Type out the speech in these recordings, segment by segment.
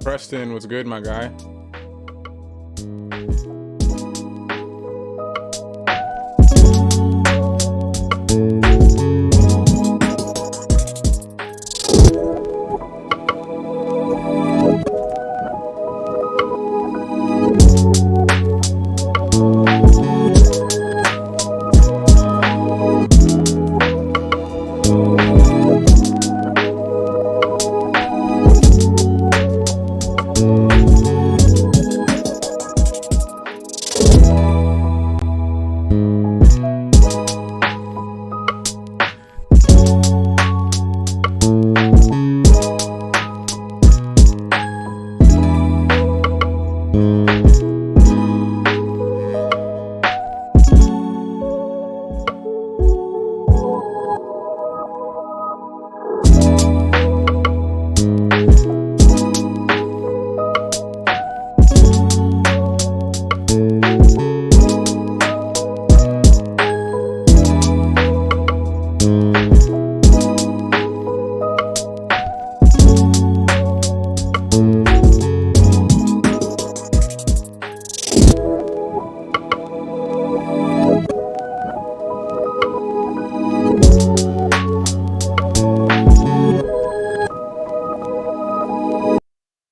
Preston, what's good, my guy?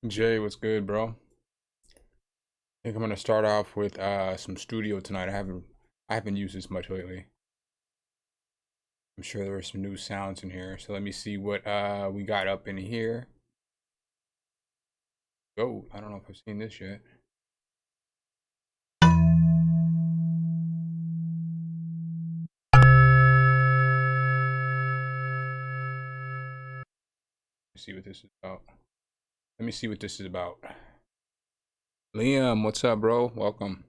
Jay, what's good, bro? I think I'm gonna start off with some studio tonight. I haven't used this much lately. I'm sure there are some new sounds in here. So let me see what we got up in here. Oh, I don't know if I've seen this yet. Let's see what this is about. Let me see what this is about. Liam, what's up, bro? Welcome.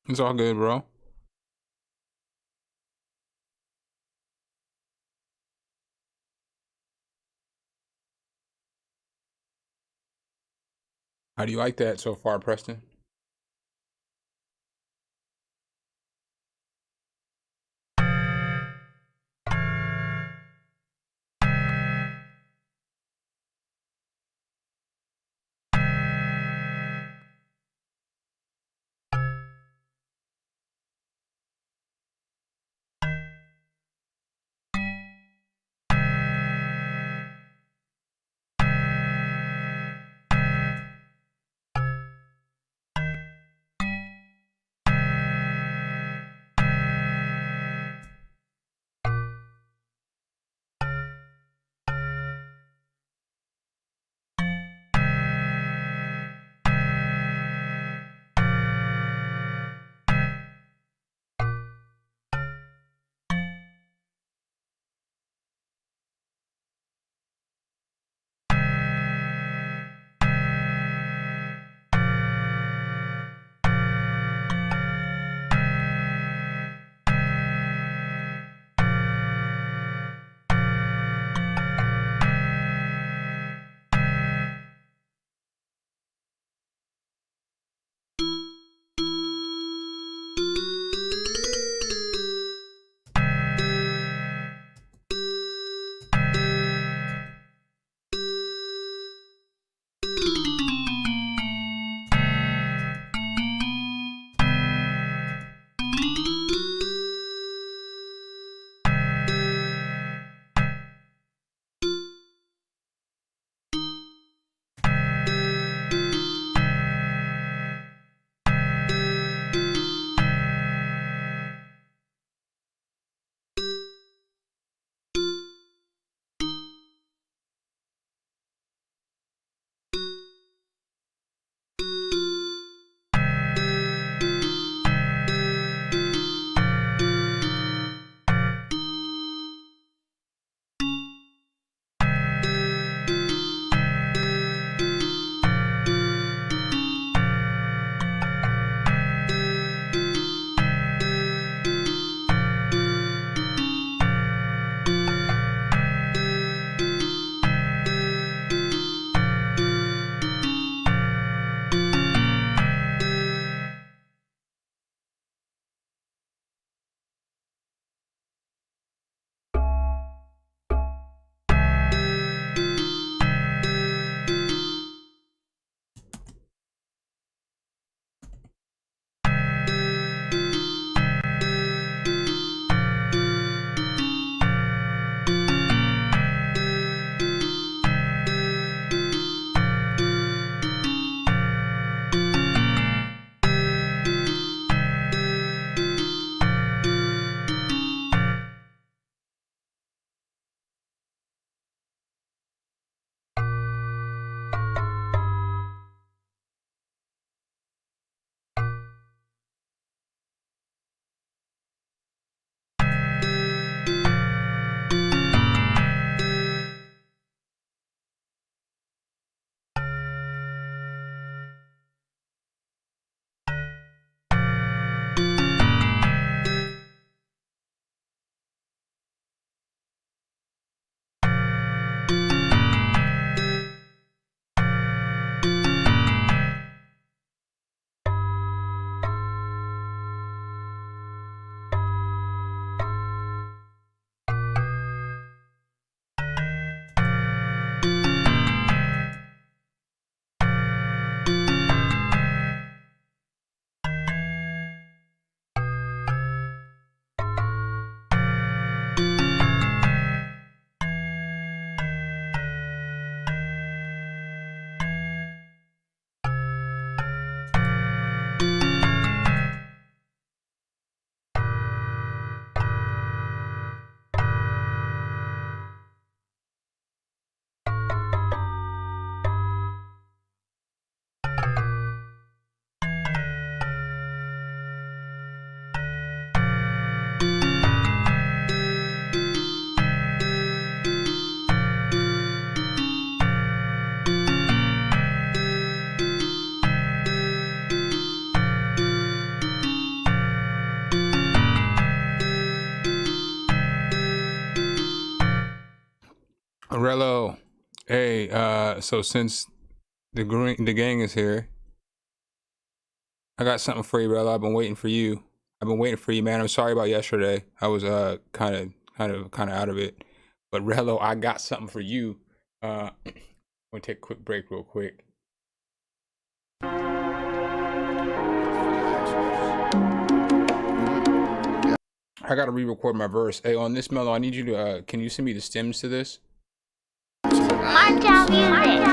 It's all good, bro. How do you like that so far, Preston? Rello. Hey, so since the gang is here, I got something for you, Rello. I've been waiting for you. Man. I'm sorry about yesterday. I was kind of out of it. But Rello, I got something for you. I'm gonna take a quick break real quick. I gotta re-record my verse. Hey, on this mellow, I need you to can you send me the stems to this? Martel Music.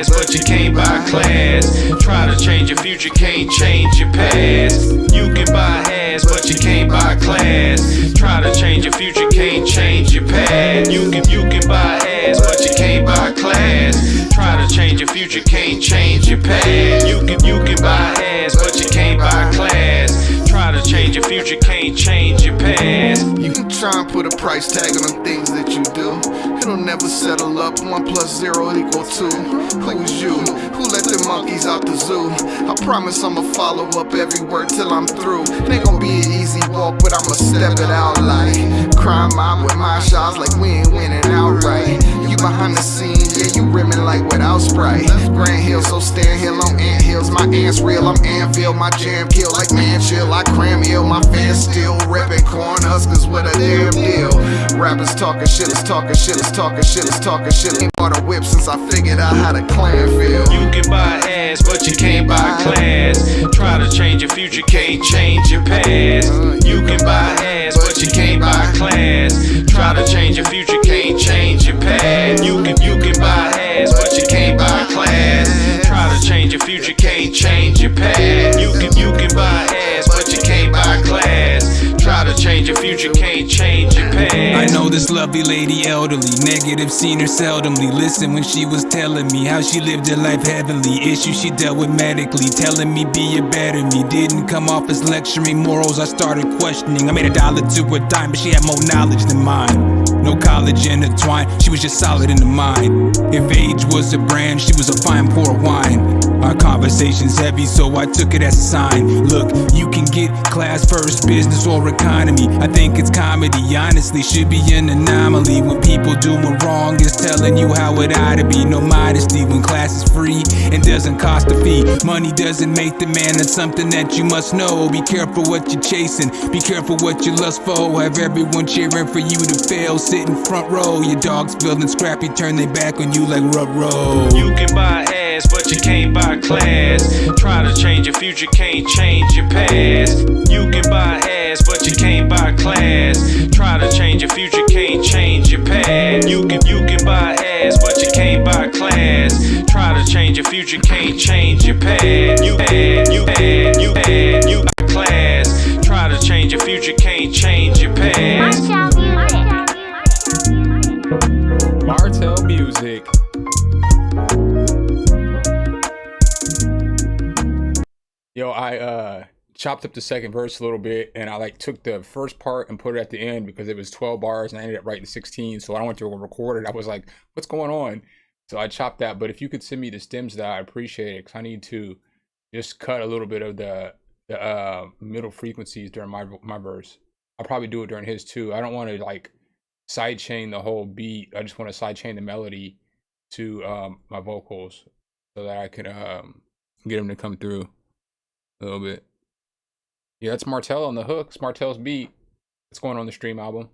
But you can't buy class. Try to change your future, can't change your past. You can buy ass, but you can't buy class. Try to change your future, can't change your past. You can buy ass, but you can't buy class. Try to change your future, can't change your past. You can buy ass, but you can't buy class. Try to change your future, can't change your past. You can try and put a price tag on the things that you do. It'll never settle up. 1 + 0 = 2. Who's you? Who let the monkeys out the zoo? I promise I'ma follow up every word till I'm through. It ain't gonna be an easy walk, but I'ma step it out like crime mob with my shots like we ain't winning outright. You behind the scenes, yeah, you rimming like without Sprite. Grand Hill, so stand hill on ant hills. My ant's real, I'm Anvil. My jam kill like man chill. I cram ill, my fans still reppin' corn huskers with a damn deal. Rappers talking shit, let's talking shit, let's talking shit, let's talking shit. Ain't bought a whip since I figured out how to clan feel. You can buy ass, but you can't buy class. Try to change your future, can't change your past. You can buy ass, but you can't buy class. Try to change your future, can't change your past. You can buy ass, but you can't buy class. Try to change your future, can't change your past. You can buy ass, but you can't buy class. Try to change your future, can't change your past. I know this lovely lady, elderly, negative, seen her seldomly. Listen when she was telling me how she lived her life heavenly. Issues she dealt with medically, telling me be a better me. Didn't come off as lecturing morals, I started questioning. I made $1 to a dime, but she had more knowledge than mine. No college intertwined, she was just solid in the mind. If age was a brand, she was a fine pour of wine. Our conversation's heavy, so I took it as a sign. Look, you can get class first, business or economy. I think it's comedy, honestly, should be an anomaly. When people doing wrong is telling you how it ought to be. No modesty when class is free and doesn't cost a fee. Money doesn't make the man, that's something that you must know. Be careful what you're chasing, be careful what you lust for. Have everyone cheering for you to fail, sit in front row. Your dogs feeling scrappy, turn their back on you like rub roll. You can buy ass, but you can't buy class. Try to change your future, can't change your past. You can buy ass, but you can't buy class. Try to change your future, can't change your past. You can buy ass, but you can't buy class. Try to change your future, can't change your past. You buy class. Try to change your future, can't change your past. Martel Music. Yo, I chopped up the second verse a little bit, and I like took the first part and put it at the end because it was 12 bars and I ended up writing 16. So I went to record it. I was like, what's going on? So I chopped that. But if you could send me the stems that, I appreciate it, because I need to just cut a little bit of the middle frequencies during my verse. I'll probably do it during his too. I don't want to like sidechain the whole beat. I just want to sidechain the melody to my vocals so that I can get them to come through a little bit. Yeah, that's Martel on the hook. It's Martel's beat. It's going on the Stream album.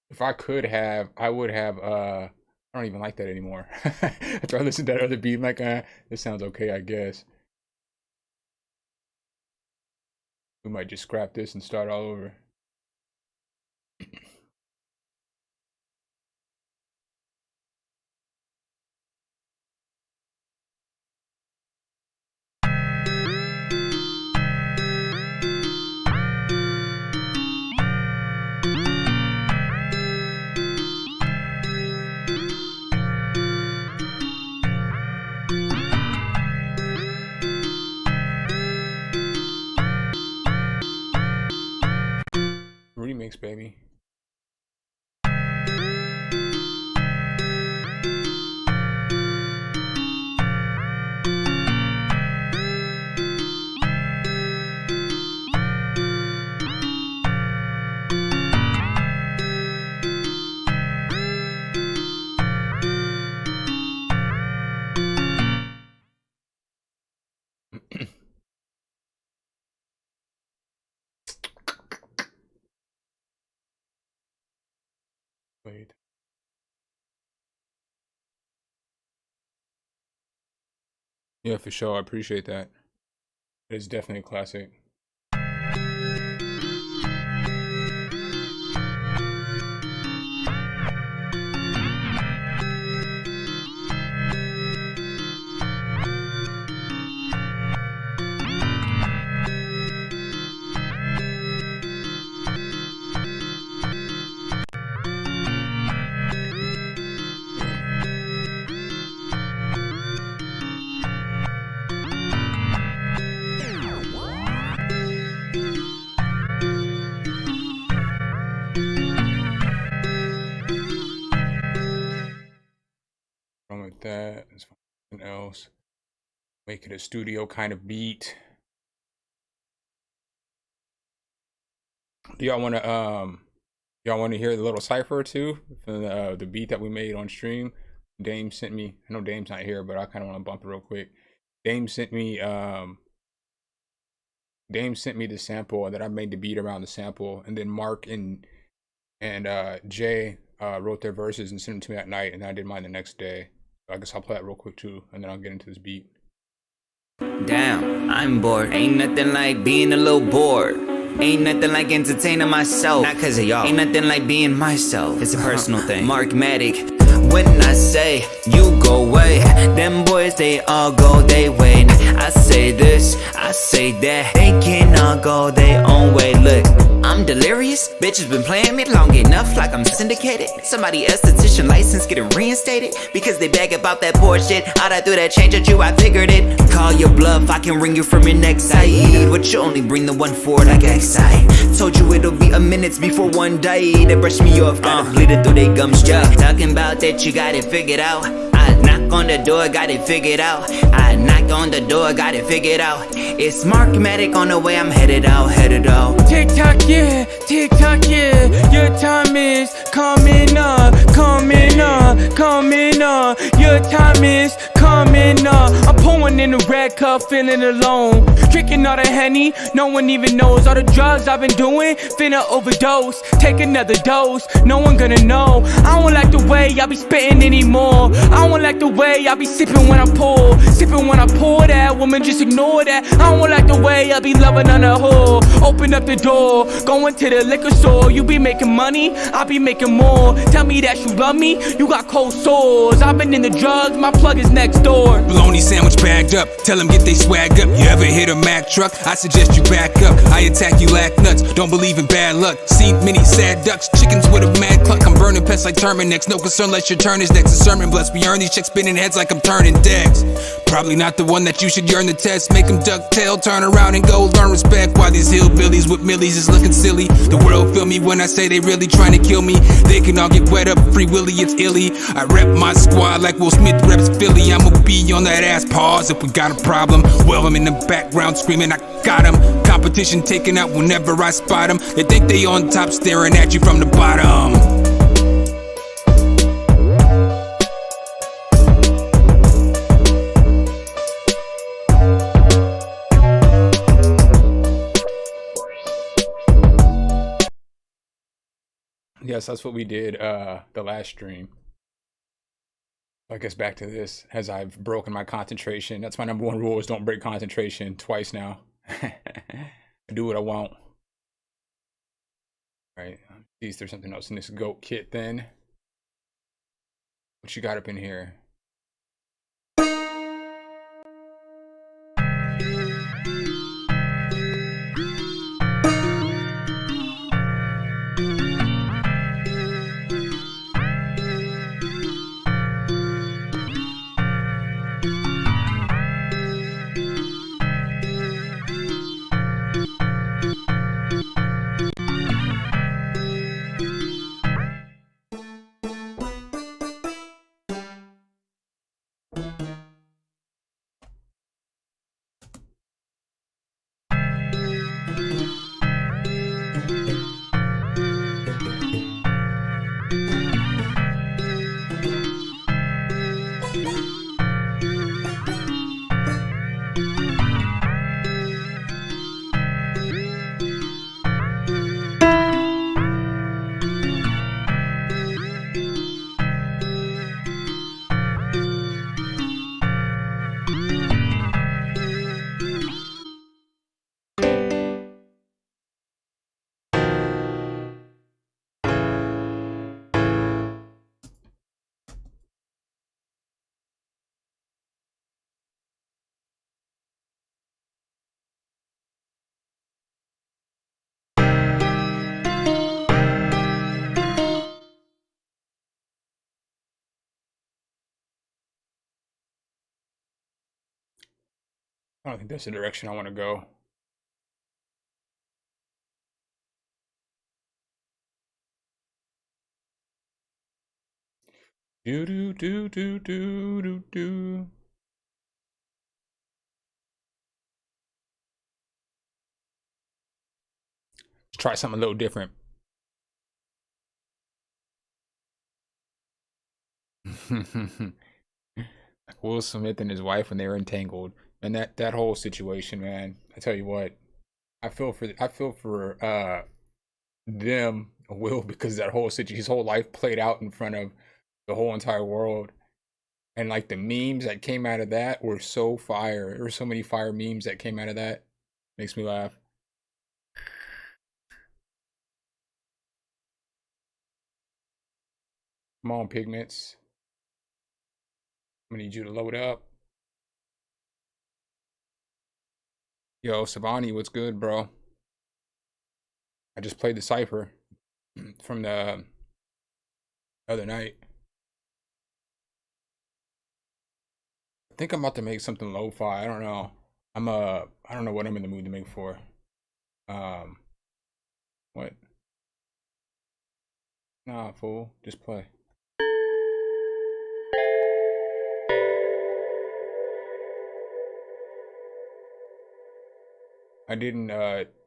If I could have, I would have, I don't even like that anymore. After I listened to that other beat, I'm like, this sounds okay, I guess. We might just scrap this and start all over. baby. Wait. Yeah, for sure. I appreciate that. It's definitely a classic. Wrong with that. It's something else. Make it a studio kind of beat. Do y'all want to hear the little cipher too from the beat that we made on stream? Dame sent me. I know Dame's not here, but I kind of want to bump it real quick. Dame sent me the sample, and then I made the beat around the sample, and then Mark and Jay wrote their verses and sent them to me at night, and I did mine the next day. So I guess I'll play that real quick too, and then I'll get into this beat. Damn, I'm bored. Ain't nothing like being a little bored. Ain't nothing like entertaining myself. Not cause of y'all. Ain't nothing like being myself. It's a personal thing. Markmatic. When I say you go away, them boys they all go they way. I say this, I say that. They can all go their own way. Look, I'm delirious. Bitches been playing me long enough like I'm syndicated. Somebody esthetician license getting reinstated because they bag about that poor shit. All I threw that change at you, I figured it. Call your bluff, I can ring you from your next side. But you only bring the one forward like X-side. Told you it'll be a minute before one day. They brush me off, gotta bleed it through they gums. Yeah, talking about that you got it figured out. I knock on the door, got it figured out. I knock on the door, got it figured out. It's Markmatic on the way, I'm headed out, headed out. TikTok, yeah, TikTok, yeah. Your time is coming up, coming up, coming up. Your time is coming up. I'm pouring in the red cup, feeling alone. Drinking all the Henny, no one even knows. All the drugs I've been doing, finna overdose. Take another dose, no one gonna know. I don't like the way y'all be spitting anymore. I don't like the way I be sipping when I pour. Sipping when I pour that, woman just ignore that. I don't like the way I be loving on a whore. Open up the door, going to the liquor store. You be making money, I be making more. Tell me that you love me, you got cold sores. I've been in the drugs, my plug is next door. Bologna sandwich bagged up, tell them get they swag up. You ever hit a Mack truck? I suggest you back up. I attack you lack nuts, don't believe in bad luck. Seen many sad ducks, chickens with a mad cluck. I'm burning pests like Terminex, no concern unless your turn is next. A sermon blessed, we earn these checks spinning heads like I'm turning decks. Probably not the one that you should yearn the test. Make them duck tail, turn around and go learn respect. While these hillbillies with millies is looking silly. The world feel me when I say they really trying to kill me. They can all get wet up, free willy, it's illy. I rep my squad like Will Smith reps Philly. I'ma be on that ass pause if we got a problem. Well, I'm in the background screaming, I got him. Competition taken out whenever I spot them. They think they on top staring at you from the bottom. Yes, that's what we did the last stream. I guess back to this, as I've broken my concentration. That's my number one rule, is don't break concentration twice now. I do what I want. All right, see if there's something else in this goat kit then. What you got up in here? I don't think that's the direction I want to go. Do do do do do do do. Let's try something a little different. Like Will Smith and his wife when they were entangled, and that whole situation, man. I tell you what, I feel for them, Will, because that whole situation, his whole life played out in front of the whole entire world, and like the memes that came out of that were so fire. There were so many fire memes that came out of that. Makes me laugh. Come on, Pigments. I'm gonna need you to load up. Yo, Savani, what's good, bro? I just played the cipher from the other night. I think I'm about to make something lo-fi. I don't know. I don't know what I'm in the mood to make for. Um what? Nah, fool. Just play. I didn't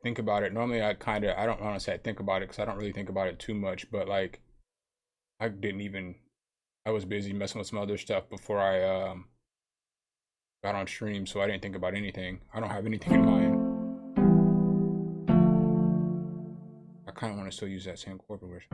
think about it. Normally I don't want to say I think about it because I don't really think about it too much, but like I didn't even I was busy messing with some other stuff before I got on stream, so I didn't think about anything. I don't have anything in mind. I kind of want to still use that same chord progression.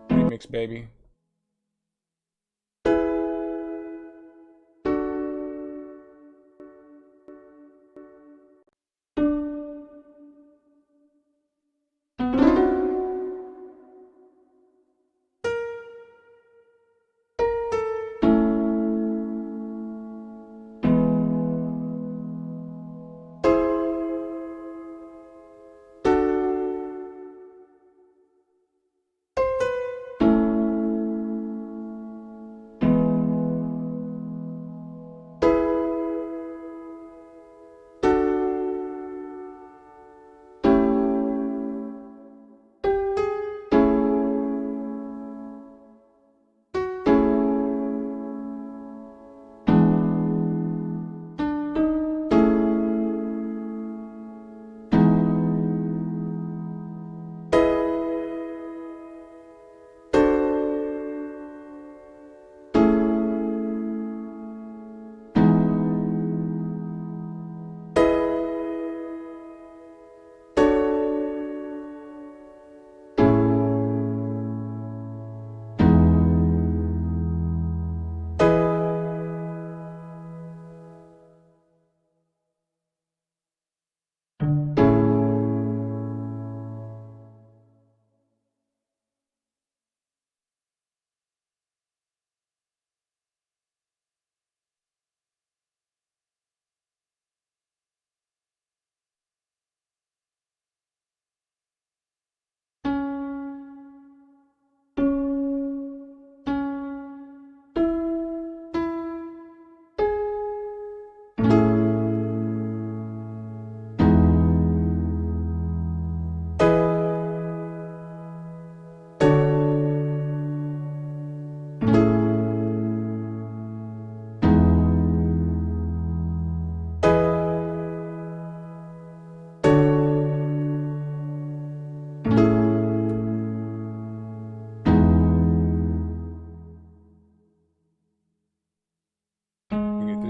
Remix, baby.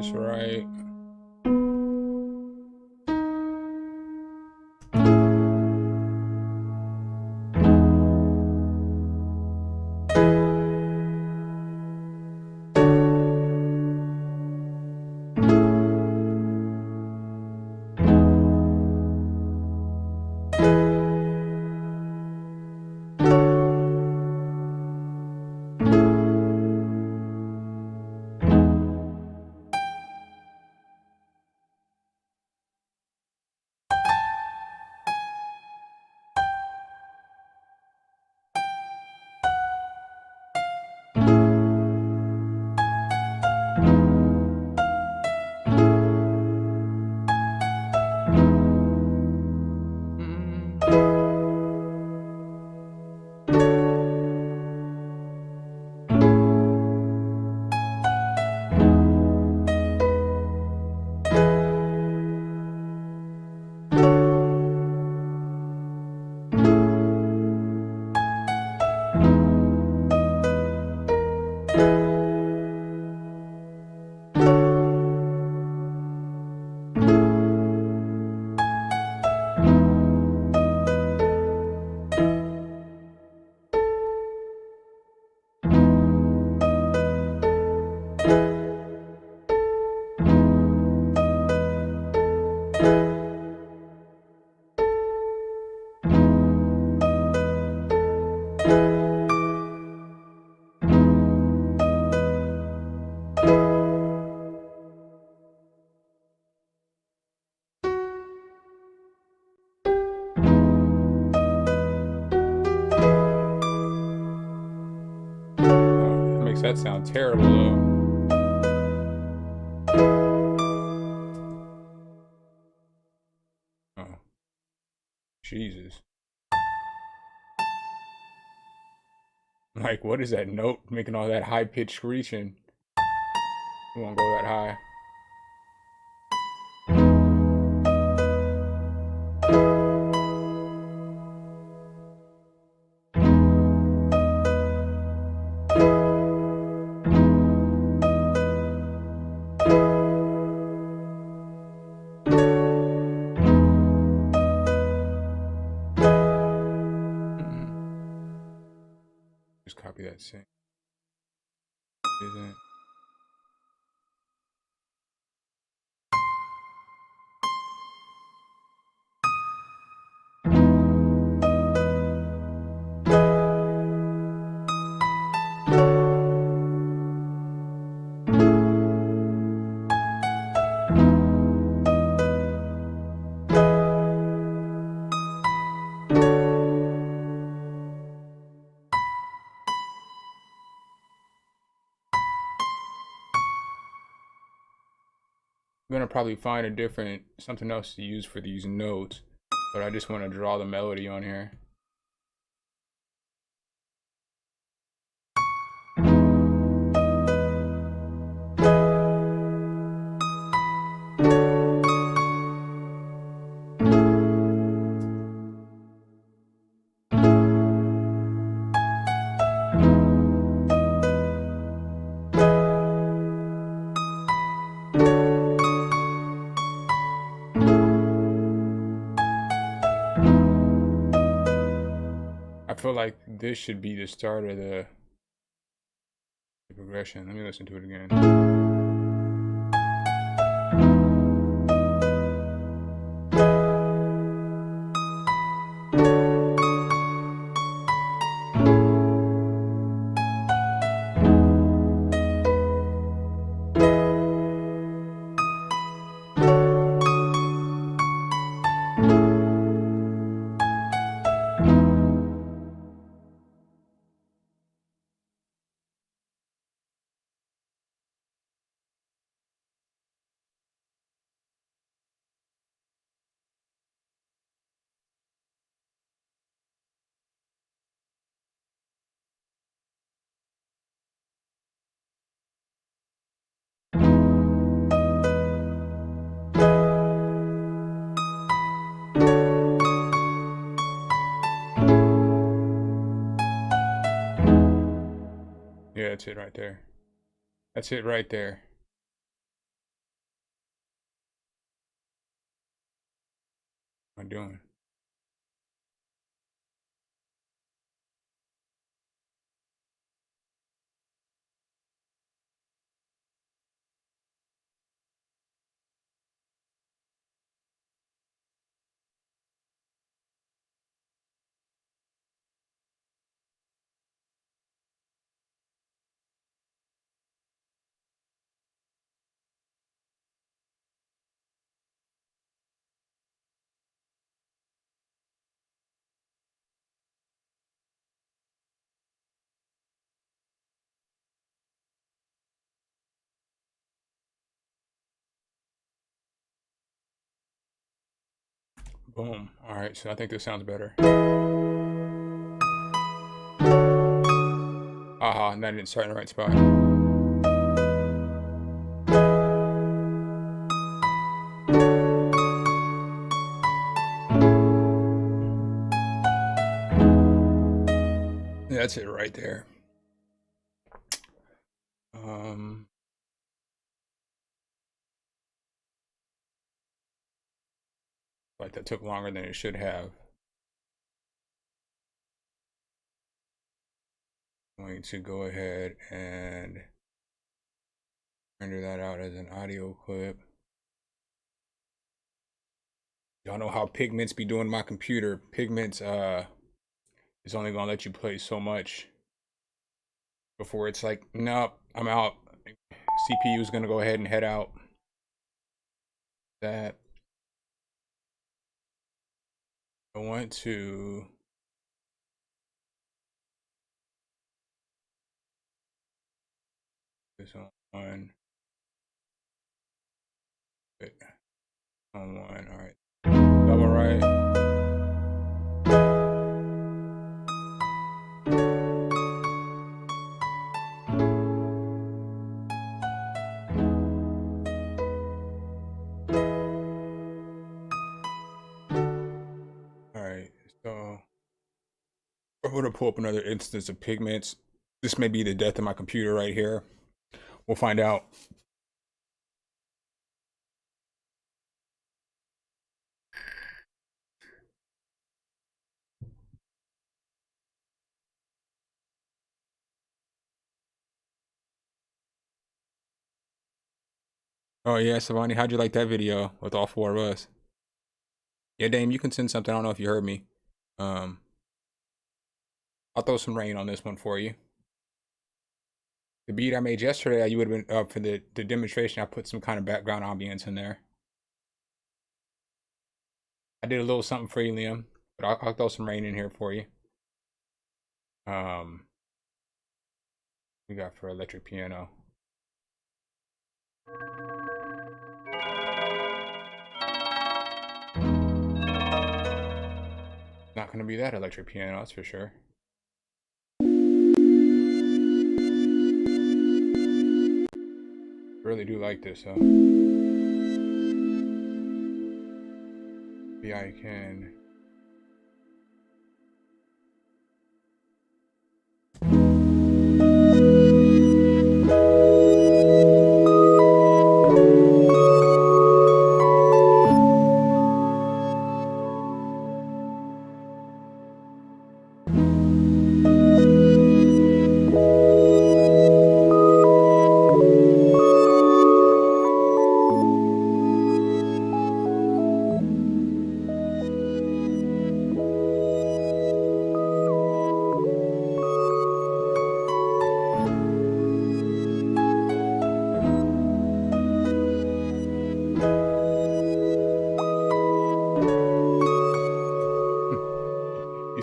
this right? That sounds terrible though. Oh. Jesus. Like, what is that note making all that high pitched screeching? We won't go that high. Just copy that same. Isn't it? I'm gonna probably find something else to use for these notes, but I just want to draw the melody on here. I feel like this should be the start of the progression. Let me listen to it again. Yeah, that's it right there. That's it right there. am I doing? Boom. All right, so I think this sounds better. Aha, and that didn't start in the right spot. That's it right there. Like that took longer than it should have. I'm going to go ahead and render that out as an audio clip. Y'all know how Pigments be doing my computer. Pigments is only gonna let you play so much before it's like, nope, I'm out. CPU is gonna go ahead and head out. That I want to this on one. All right, double right. So I'm going to pull up another instance of Pigments. This may be the death of my computer right here. We'll find out. Oh yeah, Savani, how'd you like that video with all four of us? Yeah, Dame, you can send something. I don't know if you heard me. I'll throw some rain on this one for you. The beat I made yesterday, you would have been up for the demonstration. I put some kind of background ambience in there. I did a little something for you, Liam, but I'll throw some rain in here for you. We got for electric piano. Not gonna be that electric piano, that's for sure. Really do like this, though. Maybe I can.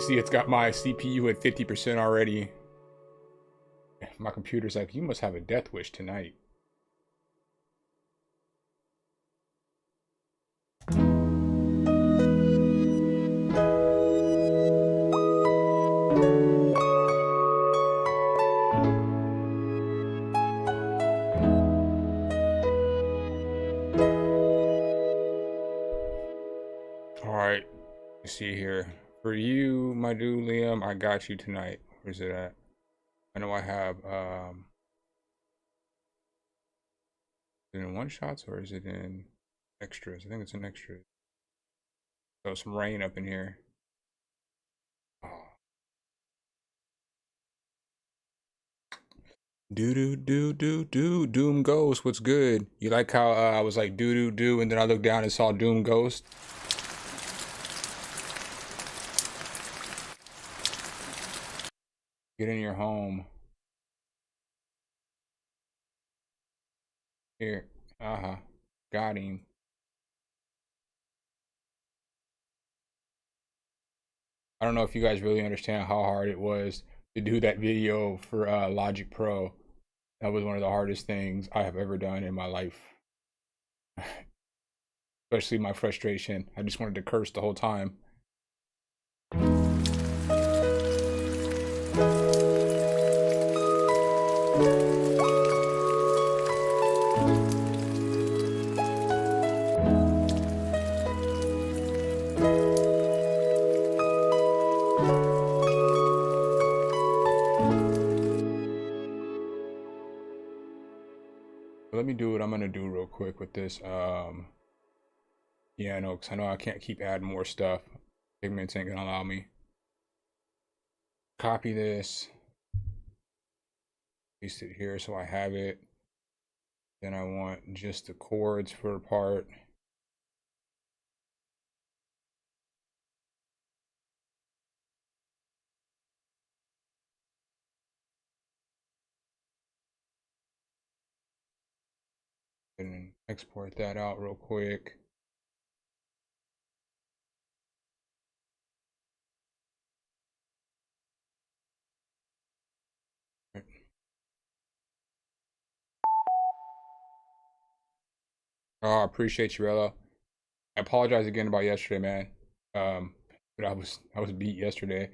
See, it's got my CPU at 50% already. My computer's like, you must have a death wish tonight. All right, let's see here. For you, my dude Liam, I got you tonight. Where's it at? I know I have is it in one shots or is it in extras? I think it's in extras. So some rain up in here. Oh. Doom Ghost, what's good? You like how I was like do, and then I looked down and saw Doom Ghost? Get in your home. Here. Got him. I don't know if you guys really understand how hard it was to do that video for Logic Pro. That was one of the hardest things I have ever done in my life. Especially my frustration. I just wanted to curse the whole time. Let me do what I'm gonna do real quick with this. Yeah, no, because I know I can't keep adding more stuff. Pigments ain't gonna allow me. Copy this. Paste it here so I have it. Then I want just the chords for a part. And then export that out real quick. Oh, I appreciate you, Ella. I apologize again about yesterday, man. But I was beat yesterday.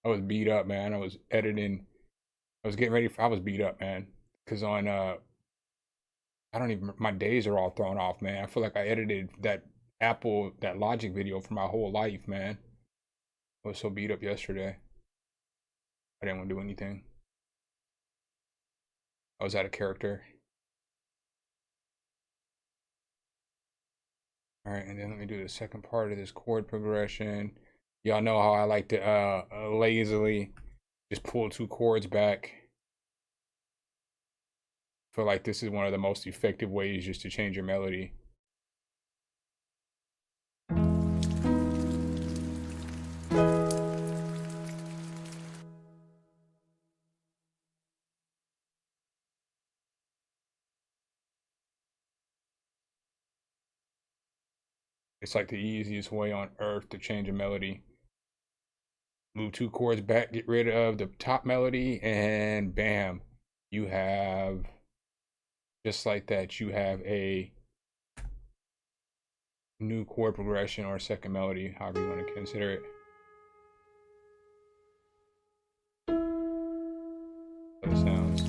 I was beat up, man. I was editing. I was getting ready for. I was beat up, man. Cause on I don't even. My days are all thrown off, man. I feel like I edited that Logic video for my whole life, man. I was so beat up yesterday. I didn't want to do anything. I was out of character. All right, and then let me do the second part of this chord progression. Y'all know how I like to lazily just pull two chords back. I feel like this is one of the most effective ways just to change your melody. It's like the easiest way on earth to change a melody. Move two chords back, get rid of the top melody, and bam, you have, just like that, you have a new chord progression or second melody, however you want to consider it. That sounds.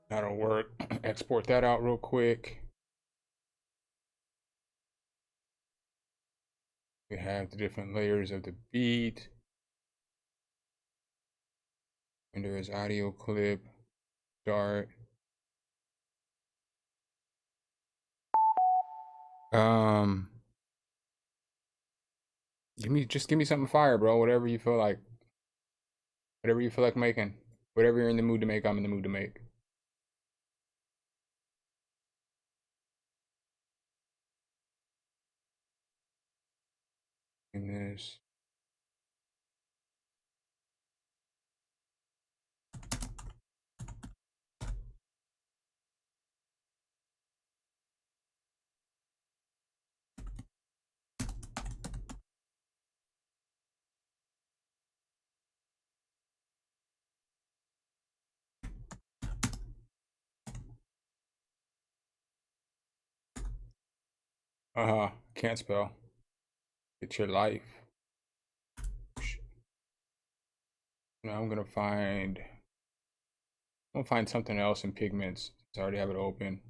That'll work. Export that out real quick. We have the different layers of the beat. And there is audio clip. Start. Give me something fire, bro. Whatever you feel like. Whatever you feel like making. Whatever you're in the mood to make, I'm in the mood to make. In this. Can't spell. It's your life. Now I'm gonna find something else in pigments. I already have it open.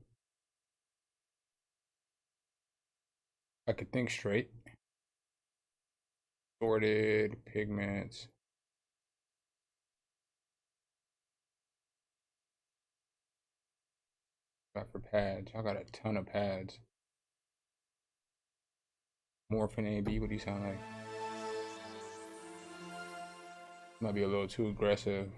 I could think straight. Sorted pigments. Got for pads. I got a ton of pads. Morphin AB, what do you sound like? Might be a little too aggressive.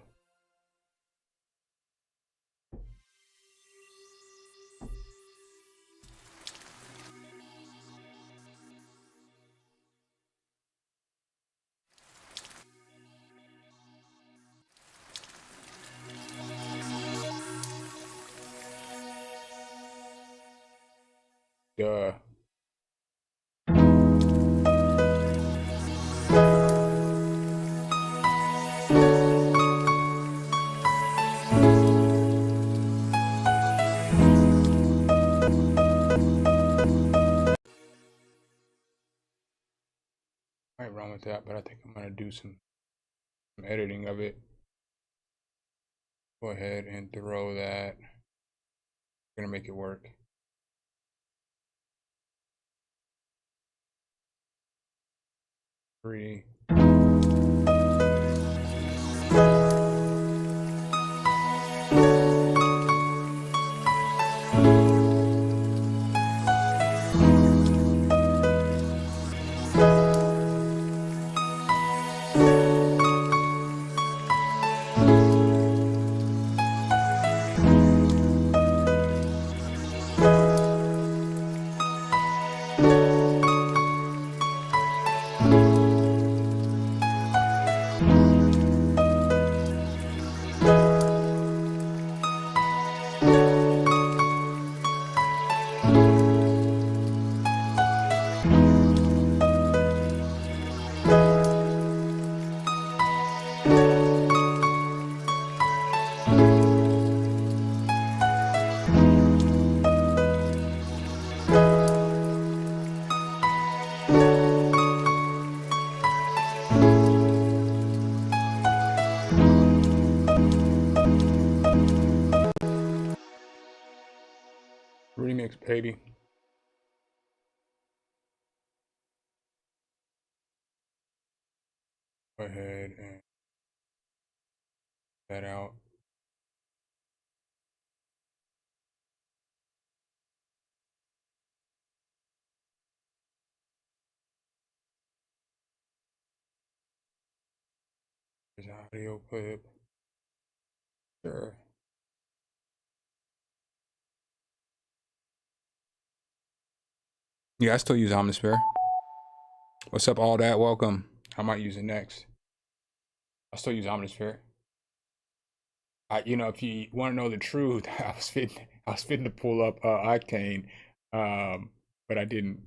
Duh. Might run with that, but I think I'm gonna do some editing of it. Go ahead and throw that. I'm gonna make it work. Three. Remix, baby. Go ahead and that out. There's an audio clip. Sure. Yeah, I still use Omnisphere. What's up, all that? Welcome. I might use it next. I still use Omnisphere. You know, if you want to know the truth, I was fitting to pull up Octane, but I didn't.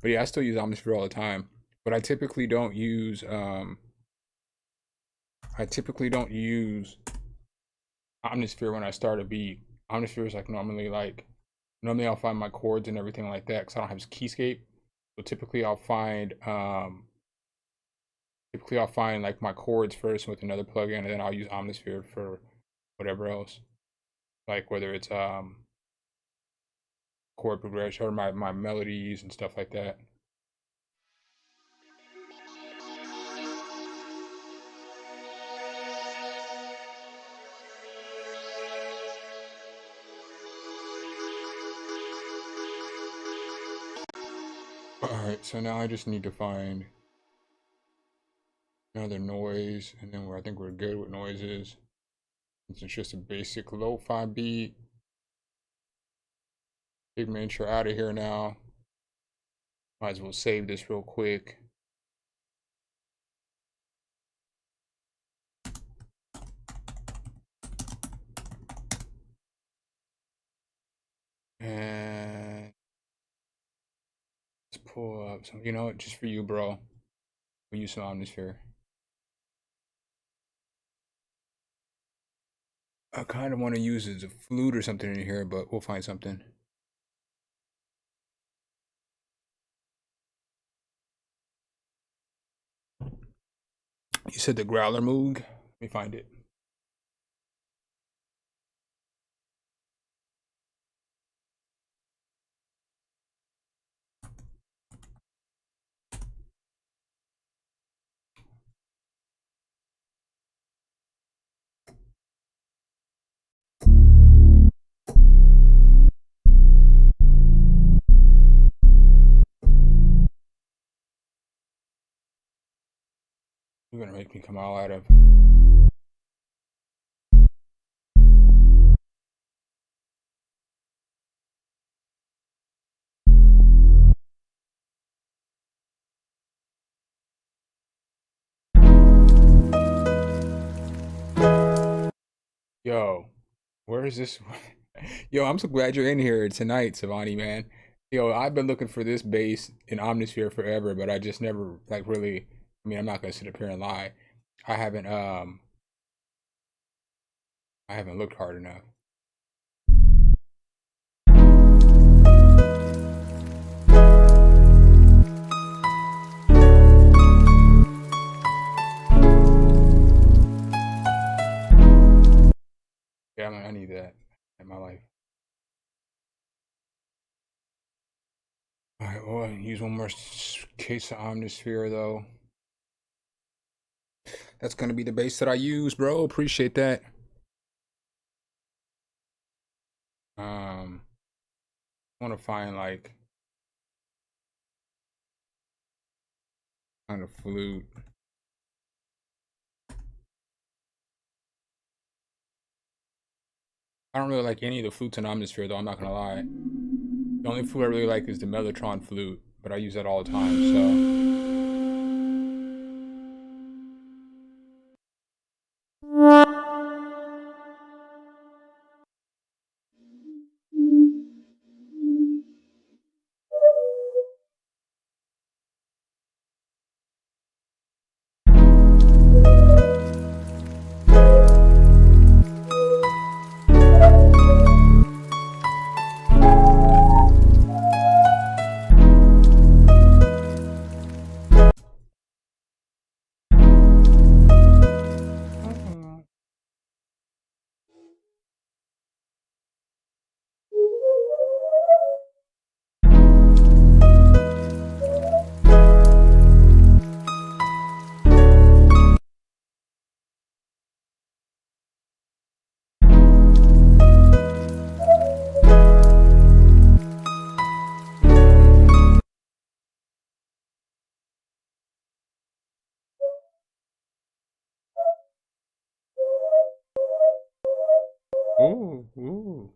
But yeah, I still use Omnisphere all the time. But I typically don't use Omnisphere when I start a beat. Omnisphere is like normally I'll find my chords and everything like that because I don't have Keyscape. So typically I'll find like my chords first with another plugin, and then I'll use Omnisphere for whatever else. Like whether it's chord progression or my melodies and stuff like that. Alright, so now I just need to find another noise, and then I think we're good with noises. It's just a basic lo-fi beat. Pigment, you're out of here now. Might as well save this real quick. And let's pull up some, you know what, just for you, bro. We'll use some Omnisphere. I kind of want to use it as a flute or something in here, but we'll find something. You said the Growler Moog? Let me find it. You're gonna make me come all out of. Yo, where is this? Yo, I'm so glad you're in here tonight, Savani, man. Yo, I've been looking for this bass in Omnisphere forever, but I just never like really. I mean, I'm not gonna sit up here and lie. I haven't looked hard enough. Yeah, I need that in my life. All right, well, use one more case of Omnisphere though. That's gonna be the bass that I use, bro. Appreciate that. I want to find like kind of flute. I don't really like any of the flutes in Omnisphere though, I'm not gonna lie. The only flute I really like is the Mellotron flute, but I use that all the time, so. Ooh, ooh.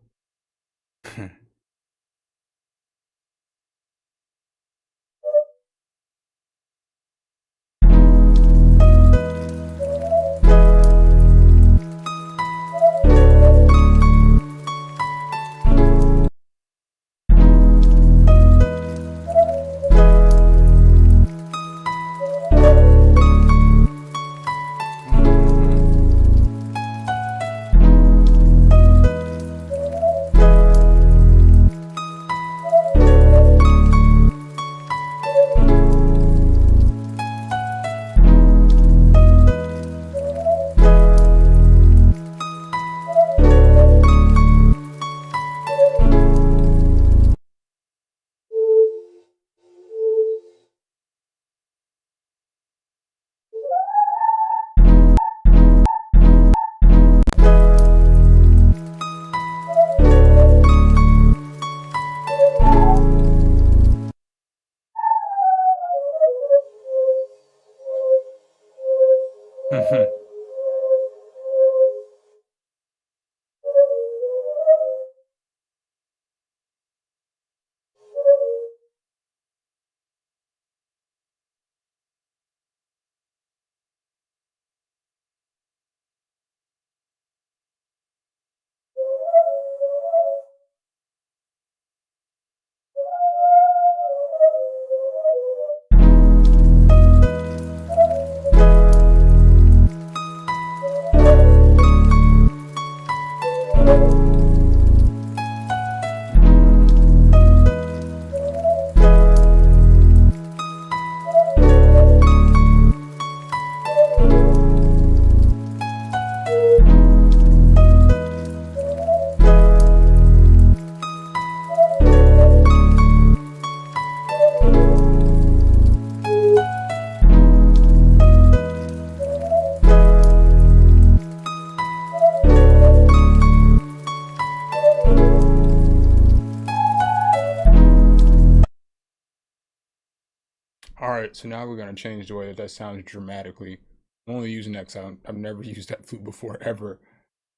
right, so now we're gonna change the way that sounds dramatically. I'm only using that because I've never used that flute before, ever.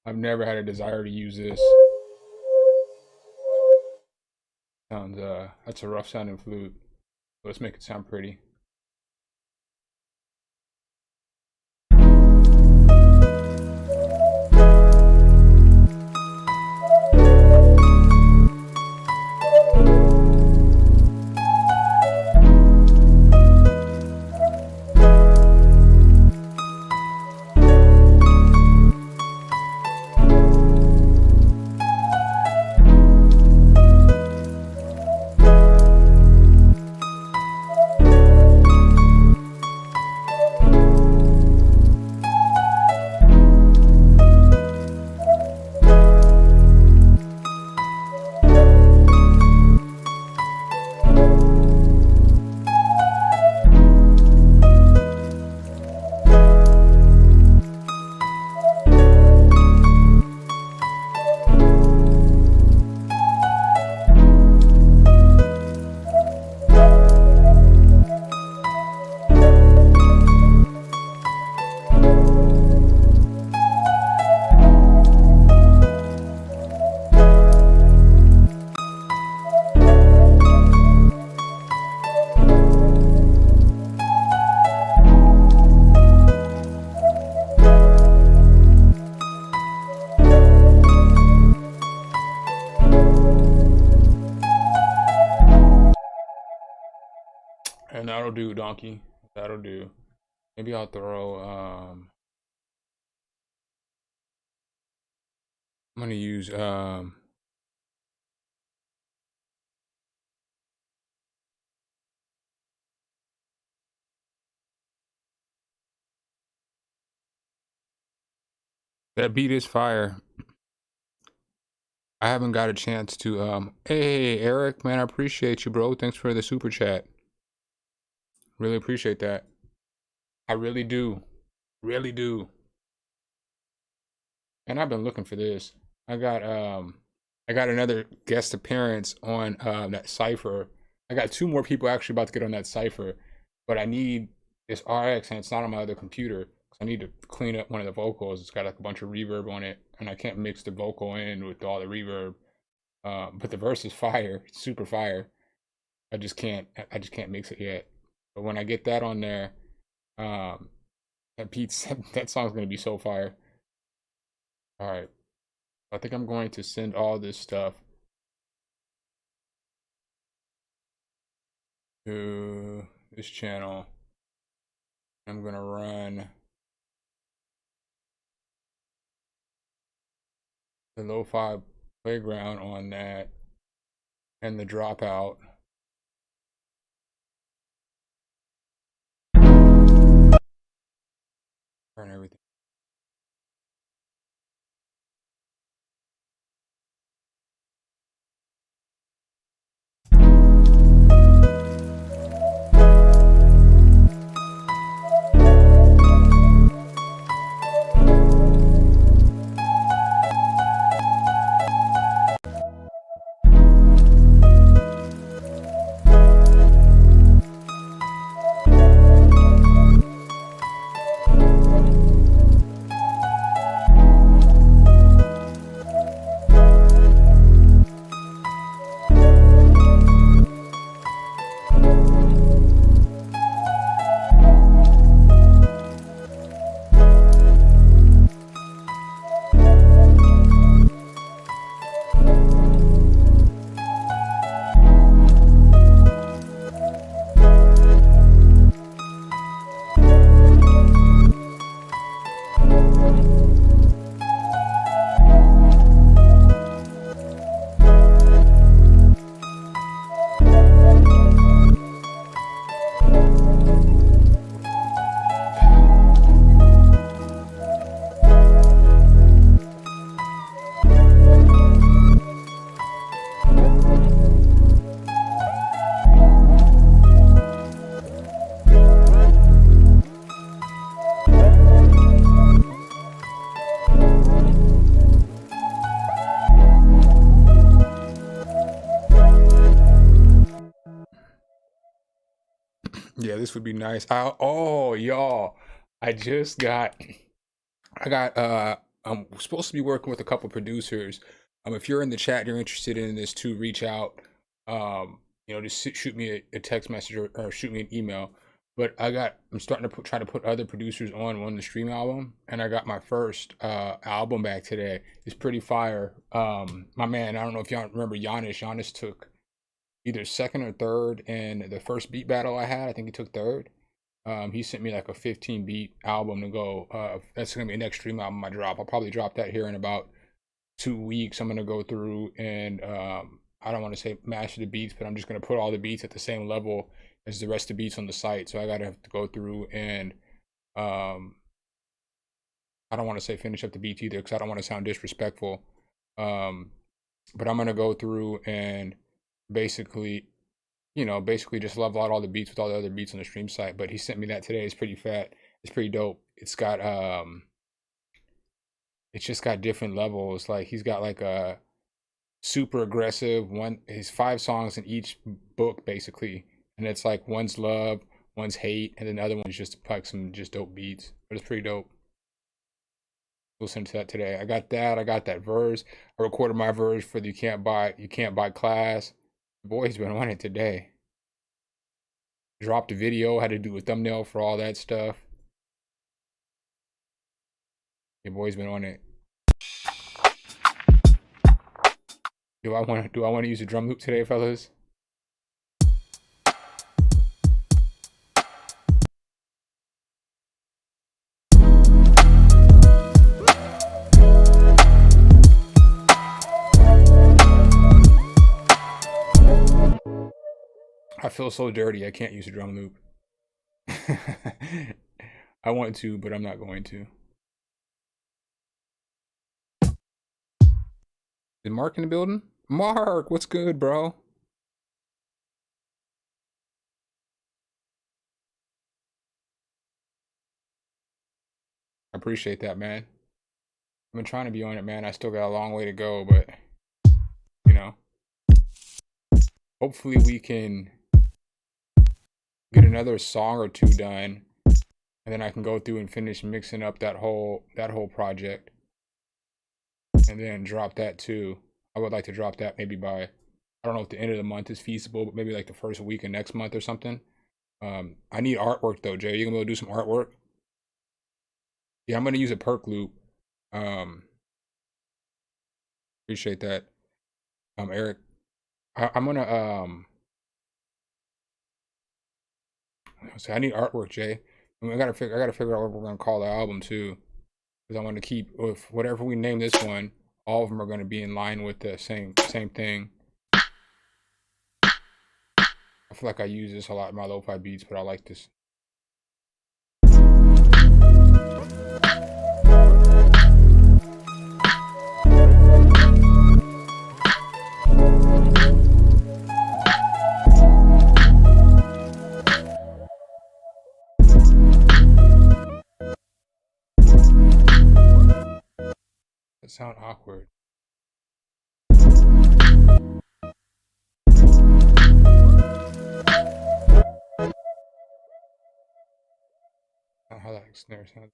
I've never had a desire to use this. Sounds, that's a rough sounding flute. Let's make it sound pretty. And that'll do, donkey. That'll do. Maybe I'll throw, I'm gonna use, that beat is fire. I haven't got a chance to, hey, Eric, man, I appreciate you, bro. Thanks for the super chat. Really appreciate that. I really do. Really do. And I've been looking for this. I got another guest appearance on that cipher. I got 2 more people actually about to get on that cipher, but I need this RX and it's not on my other computer. So I need to clean up one of the vocals. It's got like a bunch of reverb on it, and I can't mix the vocal in with all the reverb. But the verse is fire, it's super fire. I just can't mix it yet. But when I get that on there, that song's gonna be so fire. All right, I think I'm going to send all this stuff to this channel. I'm gonna run the Lo-Fi Playground on that and the Dropout. Turn everything. Yeah, this would be nice. Oh, y'all, I just got, I'm supposed to be working with a couple producers. If you're in the chat, you're interested in this too, reach out. Just shoot me a text message or shoot me an email. But I'm starting to try to put other producers on the Stream album, and I got my first album back today. It's pretty fire. My man, I don't know if y'all remember Giannis. Giannis took either second or third in the first beat battle I had. I think he took third. He sent me like a 15 beat album to go. That's gonna be the next Stream album I drop. I'll probably drop that here in about 2 weeks. I'm gonna go through and I don't want to say master the beats, but I'm just gonna put all the beats at the same level as the rest of the beats on the site. So I gotta have to go through and I don't want to say finish up the beats either because I don't want to sound disrespectful. But I'm gonna go through and basically just level out all the beats with all the other beats on the Stream site. But he sent me that today. It's pretty fat. It's pretty dope. It's just got different levels. Like he's got like a super aggressive one. His 5 songs in each book basically, and it's like one's love, one's hate, and then the other one's just like some just dope beats. But it's pretty dope. Listen to that today. I got that verse. I recorded my verse for the You Can't Buy class. The boy's been on it today. Dropped a video, had to do a thumbnail for all that stuff. Your boy's been on it. Do I want to use a drum loop today, fellas? I feel so dirty. I can't use a drum loop. I want to, but I'm not going to. Is Mark in the building? Mark, what's good, bro? I appreciate that, man. I've been trying to be on it, man. I still got a long way to go, but hopefully we can get another song or 2 done, and then I can go through and finish mixing up that whole project, and then drop that too. I would like to drop that maybe by, I don't know if the end of the month is feasible, but maybe like the first week of next month or something. I need artwork though, Jay. You gonna be able to do some artwork? Yeah, I'm gonna use a perk loop. Appreciate that, Eric. I'm gonna so I need artwork, Jay. I gotta figure out what we're gonna call the album too, because I want to keep with whatever we name this one. All of them are gonna be in line with the same thing. I feel like I use this a lot in my lo-fi beats, but I like this. That sound awkward. Not how that snare sounds.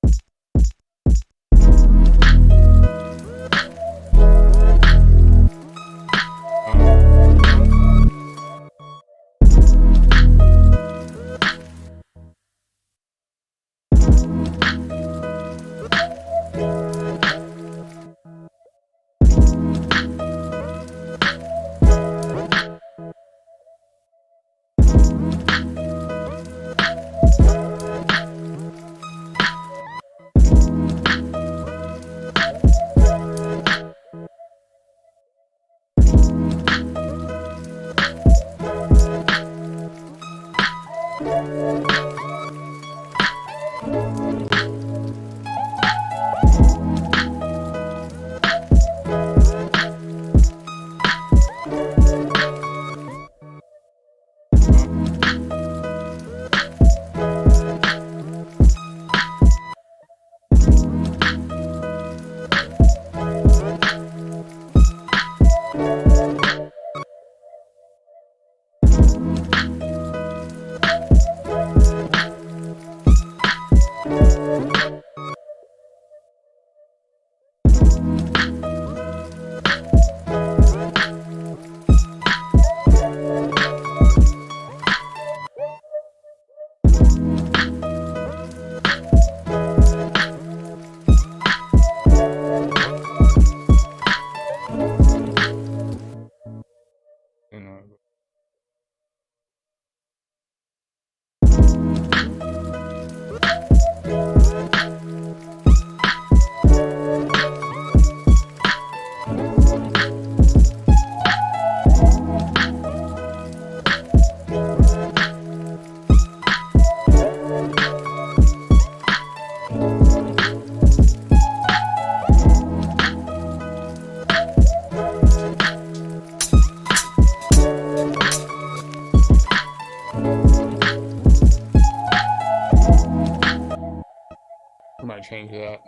want to change that.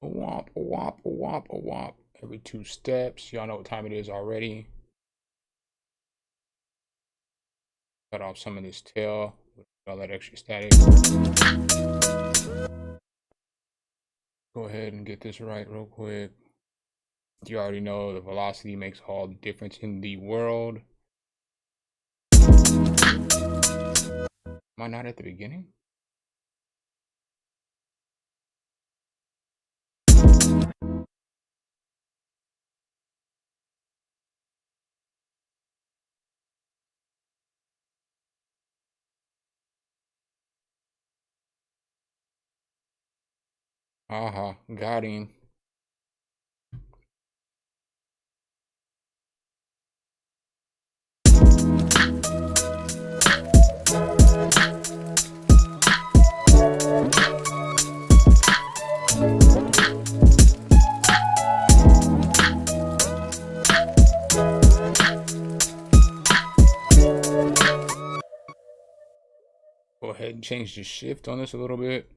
A womp, a womp, a womp, a womp. Every 2 steps. Y'all know what time it is already. Cut off some of this tail with all that extra static. Go ahead and get this right real quick. You already know the velocity makes all the difference in the world. Am I not at the beginning? Aha, got him. Go ahead and change the shift on this a little bit.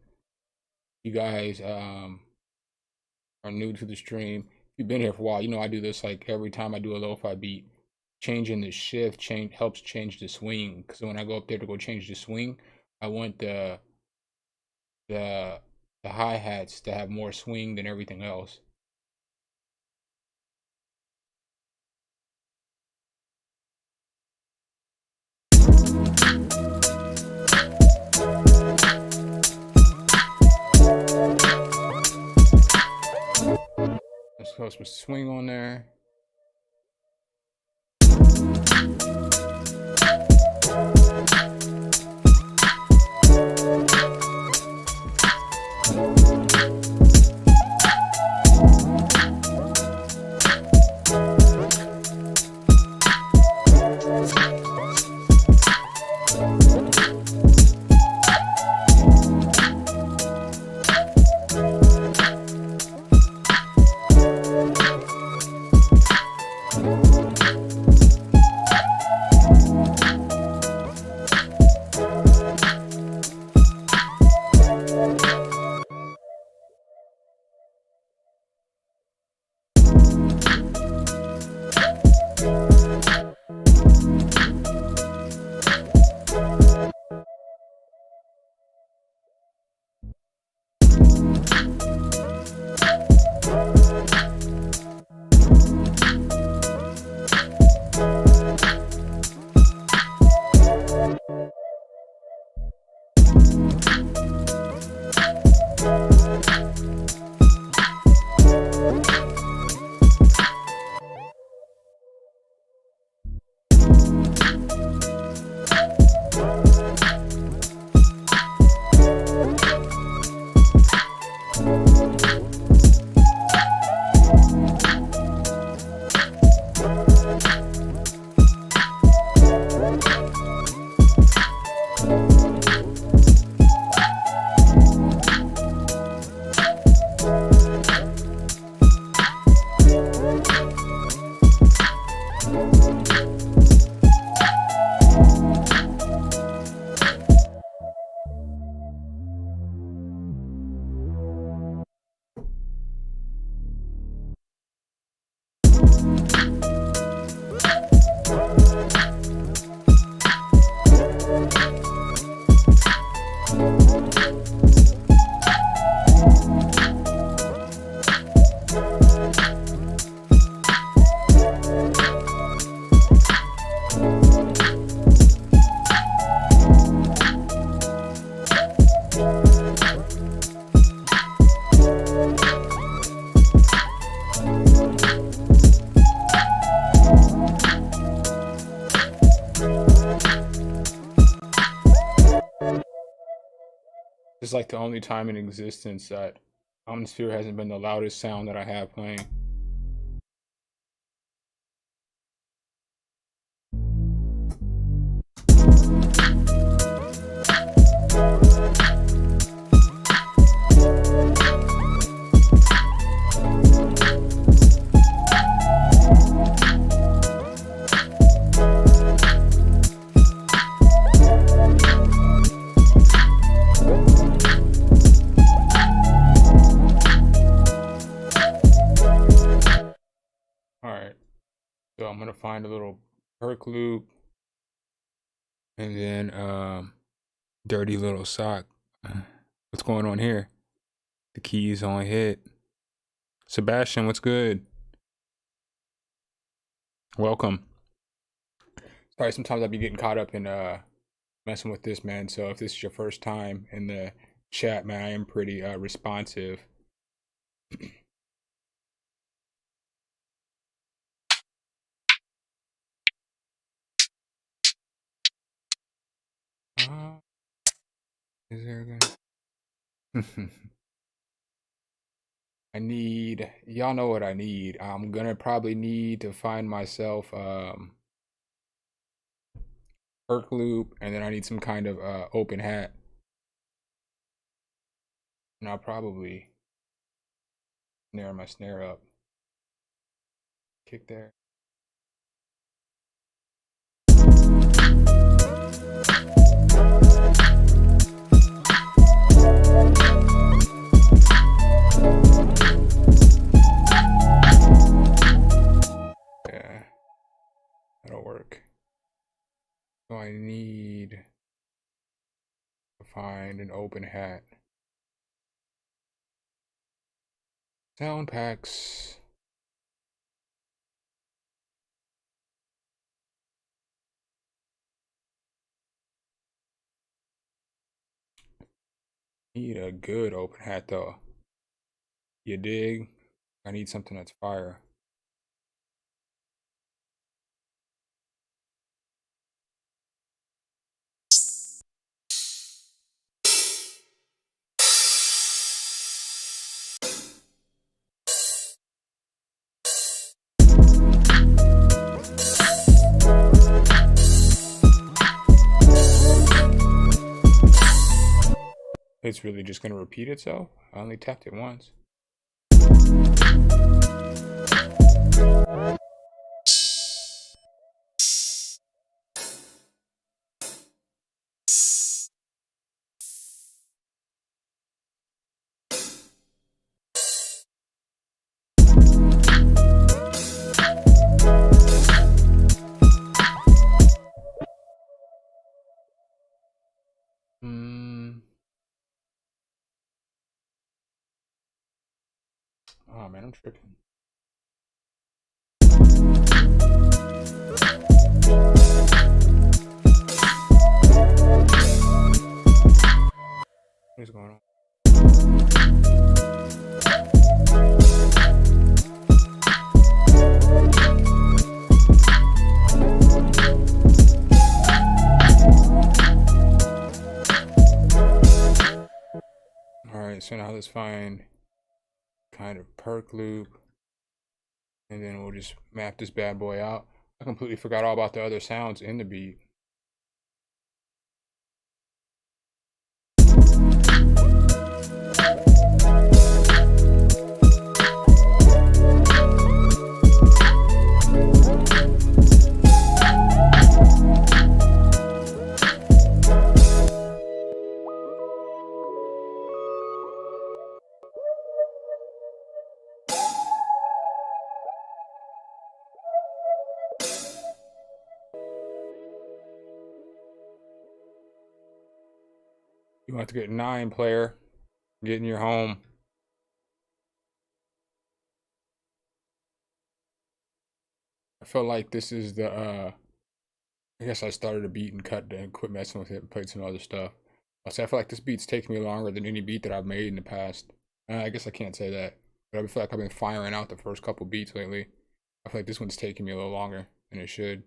You guys are new to the stream. If you've been here for a while, you know I do this like every time I do a lo-fi beat. Changing the shift helps change the swing. Because when I go up there to go change the swing, I want the hi-hats to have more swing than everything else. Let's throw some swing on there. This is like the only time in existence that Omnisphere hasn't been the loudest sound that I have playing. right. So I'm gonna find a little perk loop, and then dirty little sock. What's going on here? The keys on hit. Sebastian, what's good? Welcome. Sorry, sometimes I be getting caught up in messing with this, man. So if this is your first time in the chat, man, I am pretty responsive. Is there gonna I need, y'all know what I need. I'm gonna probably need to find myself perk loop, and then I need some kind of open hat. And I'll probably snare my snare up. Kick there. Yeah, that'll work. So I need to find an open hat. Sound packs. Need a good open hat though. You dig? I need something that's fire. It's really just gonna repeat itself? I only tapped it once. Oh man, I'm tripping. What is going on? Alright, so now let's find kind of perk loop, and then we'll just map this bad boy out. I completely forgot all about the other sounds in the beat. You want to get 9 player, get in your home. I feel like this is the I guess I started a beat and cut and quit messing with it and played some other stuff. I feel like this beat's taking me longer than any beat that I've made in the past. I guess I can't say that, but I feel like I've been firing out the first couple beats lately. I feel like this one's taking me a little longer than it should.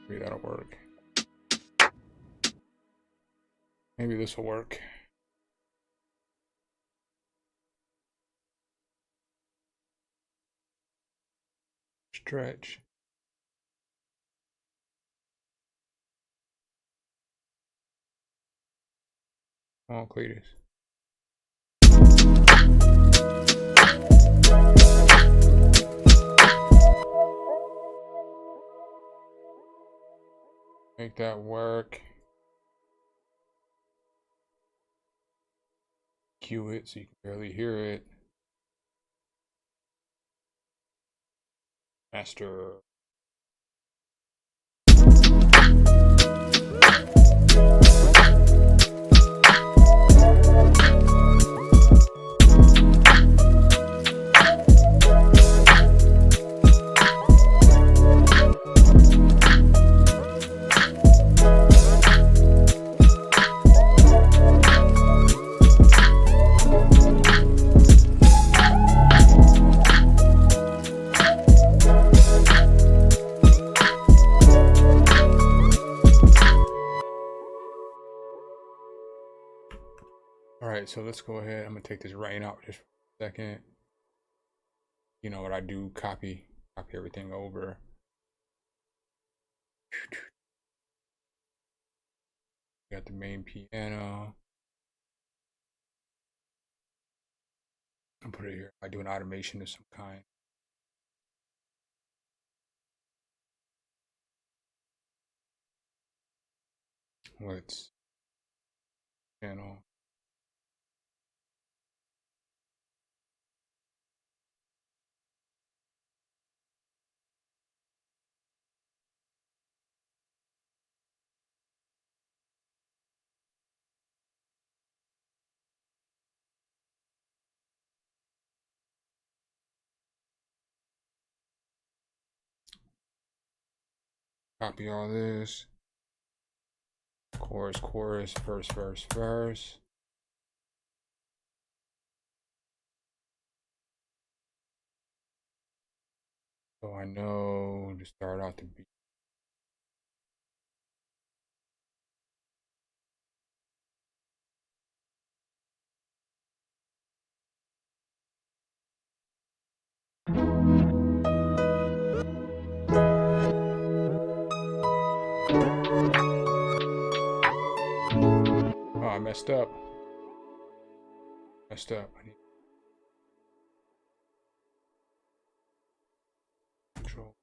Maybe that'll work. Maybe this will work. stretch. Come on, Cletus. Make that work. Cue it so you can barely hear it. Master. Alright, so let's go ahead. I'm gonna take this writing out just for a second. You know what I do, copy everything over. Got the main piano. I'll put it here. I do an automation of some kind. Let's channel. Copy all this. Chorus, chorus, verse, verse, verse. So I know to start out the beat. Oh, I messed up. I need control.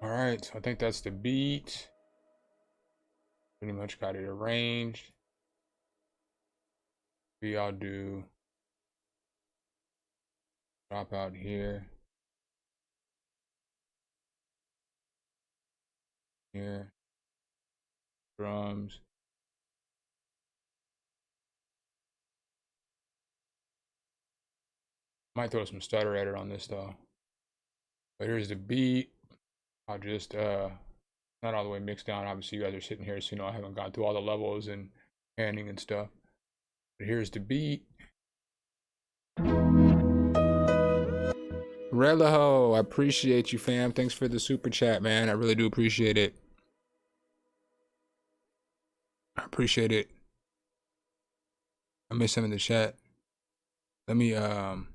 Alright, so I think that's the beat. Pretty much got it arranged. Maybe I'll do drop out here. Here. Drums. Might throw some stutter edit on this though. But here's the beat. I'll just not all the way mixed down. Obviously you guys are sitting here, so you know I haven't gone through all the levels and panning and stuff. But here's the beat. Relaho, I appreciate you, fam. Thanks for the super chat, man. I really do appreciate it. I appreciate it. I missed him in the chat. Let me I'm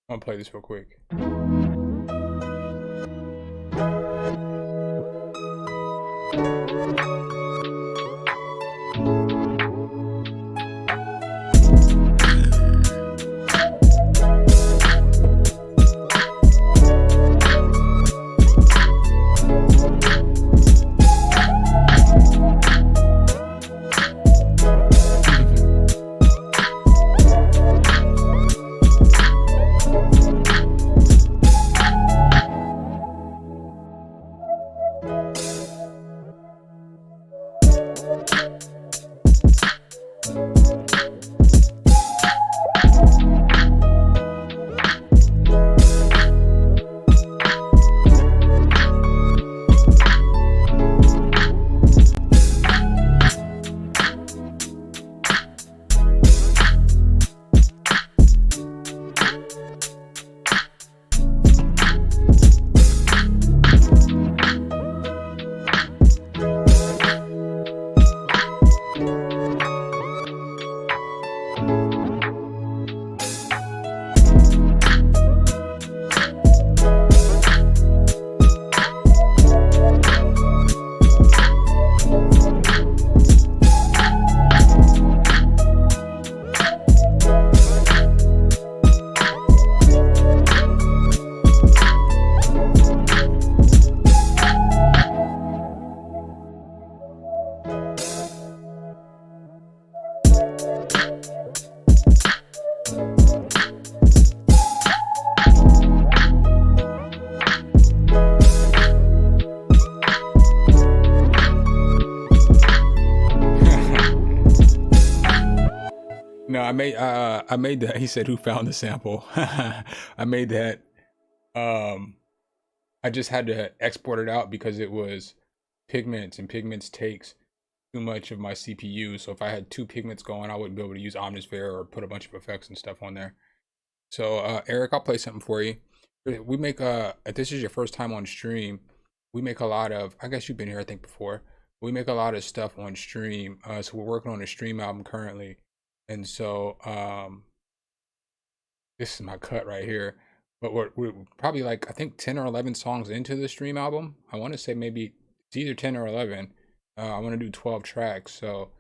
gonna play this real quick. No, I made that. He said, "Who found the sample?" I made that. I just had to export it out because it was Pigments, and Pigments takes too much of my CPU. So if I had 2 Pigments going, I wouldn't be able to use Omnisphere or put a bunch of effects and stuff on there. So Eric, I'll play something for you. We make if this is your first time on stream, we make a lot of, I guess you've been here I think before. We make a lot of stuff on stream. So we're working on a stream album currently. And so this is my cut right here. But we're probably like, I think 10 or 11 songs into the stream album. I want to say maybe it's either 10 or 11. I want to do 12 tracks. So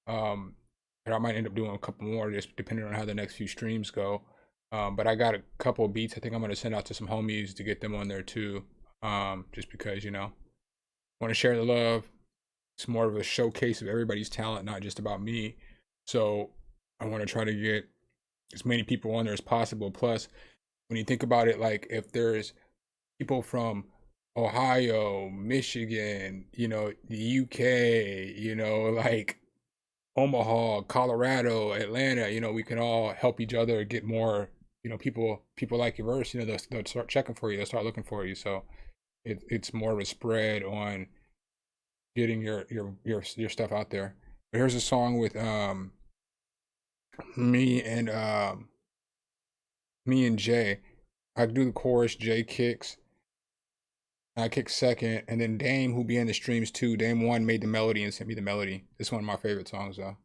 but I might end up doing a couple more just depending on how the next few streams go. But I got a couple of beats I think I'm going to send out to some homies to get them on there too. Just because, you know, want to share the love. It's more of a showcase of everybody's talent, not just about me. So I want to try to get as many people on there as possible. Plus, when you think about it, like if there's people from Ohio, Michigan, you know, the UK, you know, like Omaha, Colorado, Atlanta, you know, we can all help each other get more, you know, people like your verse, you know, they'll start checking for you, they'll start looking for you. So it's more of a spread on getting your stuff out there. But here's a song with me and Jay. I do the chorus, Jay kicks, I kick second, and then Dame, who be in the streams too, Dame 1 made the melody and sent me the melody. This is one of my favorite songs though.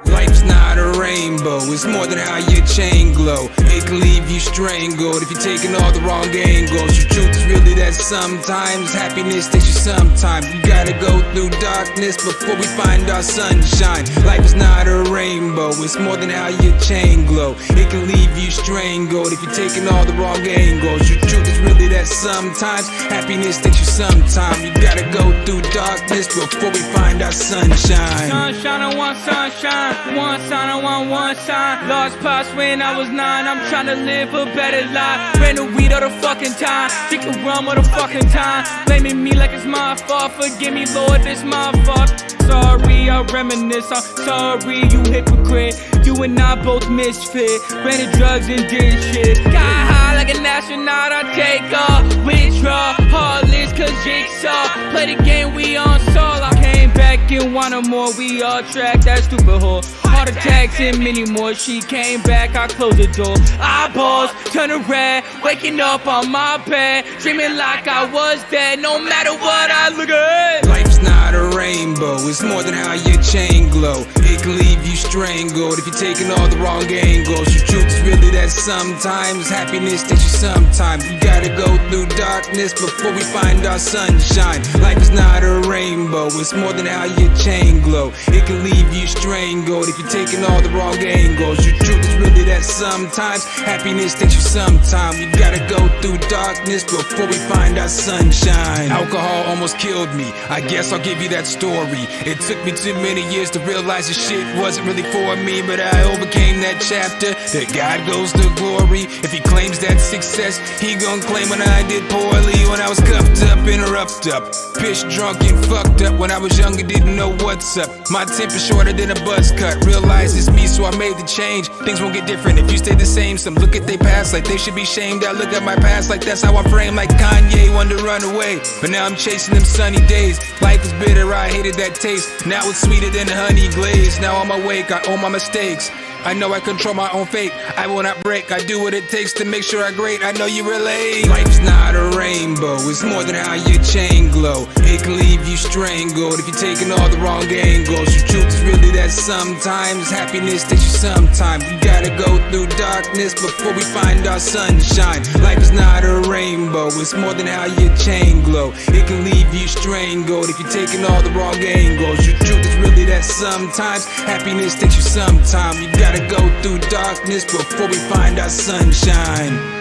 Life's not a rainbow, it's more than how your chain glow. It can leave you strangled if you're taking all the wrong angles. The truth is really that sometimes happiness takes you sometime. We gotta go through darkness before we find our sunshine. Life is not a rainbow, it's more than how your chain glow. It can leave you strangled if you're taking all the wrong angles. The truth is really that sometimes happiness takes you sometime. You gotta go through darkness before we find our sunshine. Sunshine, I want sunshine. One sign, I want one sign. Lost pops when I was 9. I'm trying to live a better life. Ran the weed all the fucking time. Drink the rum all the fucking time. Blaming me like it's my fault. Forgive me, Lord, it's my fault. Sorry, I reminisce. I'm sorry, you hypocrite. You and I both misfit. Ran the drugs and did shit. Got high like like an astronaut, I take off. Withdraw, heartless, cause jigsaw. Play the game, we on Saul. I came back and wanted more, we all track that stupid whore. Heart attacks and many more, she came back, I closed the door. Eyeballs turning red, waking up on my bed, dreaming like I was dead, no matter what I look at. Life's not a rainbow, it's more than how your chain glow. It can leave you strangled if you're taking all the wrong angles. The truth is really that sometimes happiness takes you sometime. You gotta go through darkness before we find our sunshine. Life is not a rainbow, it's more than how your chain glow. It can leave you strangled if you're taking all the wrong angles. The truth is really that sometimes happiness takes you sometime. You gotta go through darkness before we find our sunshine. Alcohol almost killed me, I guess I'll give you that story. It took me too many years to realize this shit wasn't really for me, but I overcame that chapter. That God goes to glory. If he claims that success, he gon' claim when I did poorly. When I was cuffed up and roughed up, pissed, drunk and fucked up. When I was younger, didn't know what's up. My temper shorter than a buzz cut. Realize it's me, so I made the change. Things won't get different if you stay the same. Some look at their past like they should be shamed. I look at my past like that's how I frame. Like Kanye wanted to run away, but now I'm chasing them sunny days. Life is bitter, I hated that taste. Now it's sweeter than the honey glaze. Now I'm awake, I own my mistakes. I know I control my own fate. I will not break. I do what it takes to make sure I great. I know you relate. Life's not a rainbow. It's more than how your chain glow. It can leave you strangled if you're taking all the wrong angles. The truth is really that sometimes happiness takes you sometime. You gotta go through darkness before we find our sunshine. Life is not a rainbow. It's more than how your chain glow. It can leave you strangled if you're taking all the wrong angles. The truth is really that sometimes happiness takes you sometime. You gotta go through darkness before we find our sunshine.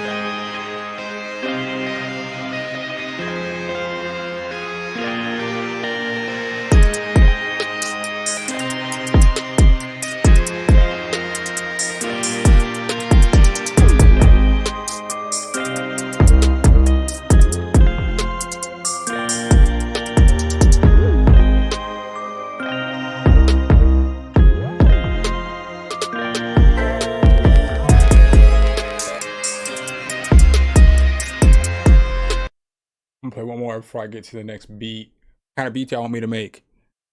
I'm gonna play one more before I get to the next beat. What kind of beat y'all want me to make?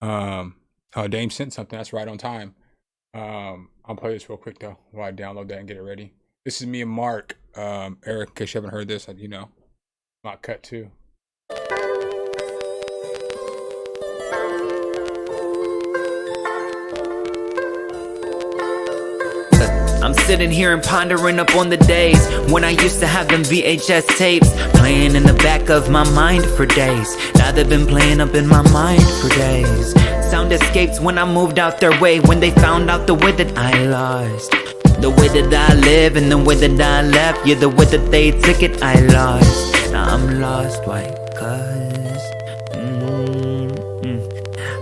Dame sent something that's right on time. I'll play this real quick though while I download that and get it ready. This is me and Mark. Eric, in case you haven't heard this, you know, not cut too. I'm sitting here and pondering up on the days when I used to have them VHS tapes playing in the back of my mind for days. Now they've been playing up in my mind for days. Sound escapes when I moved out their way, when they found out the way that I lost, the way that I live and the way that I left. Yeah, the way that they took it, I lost. Now I'm lost, why? Cause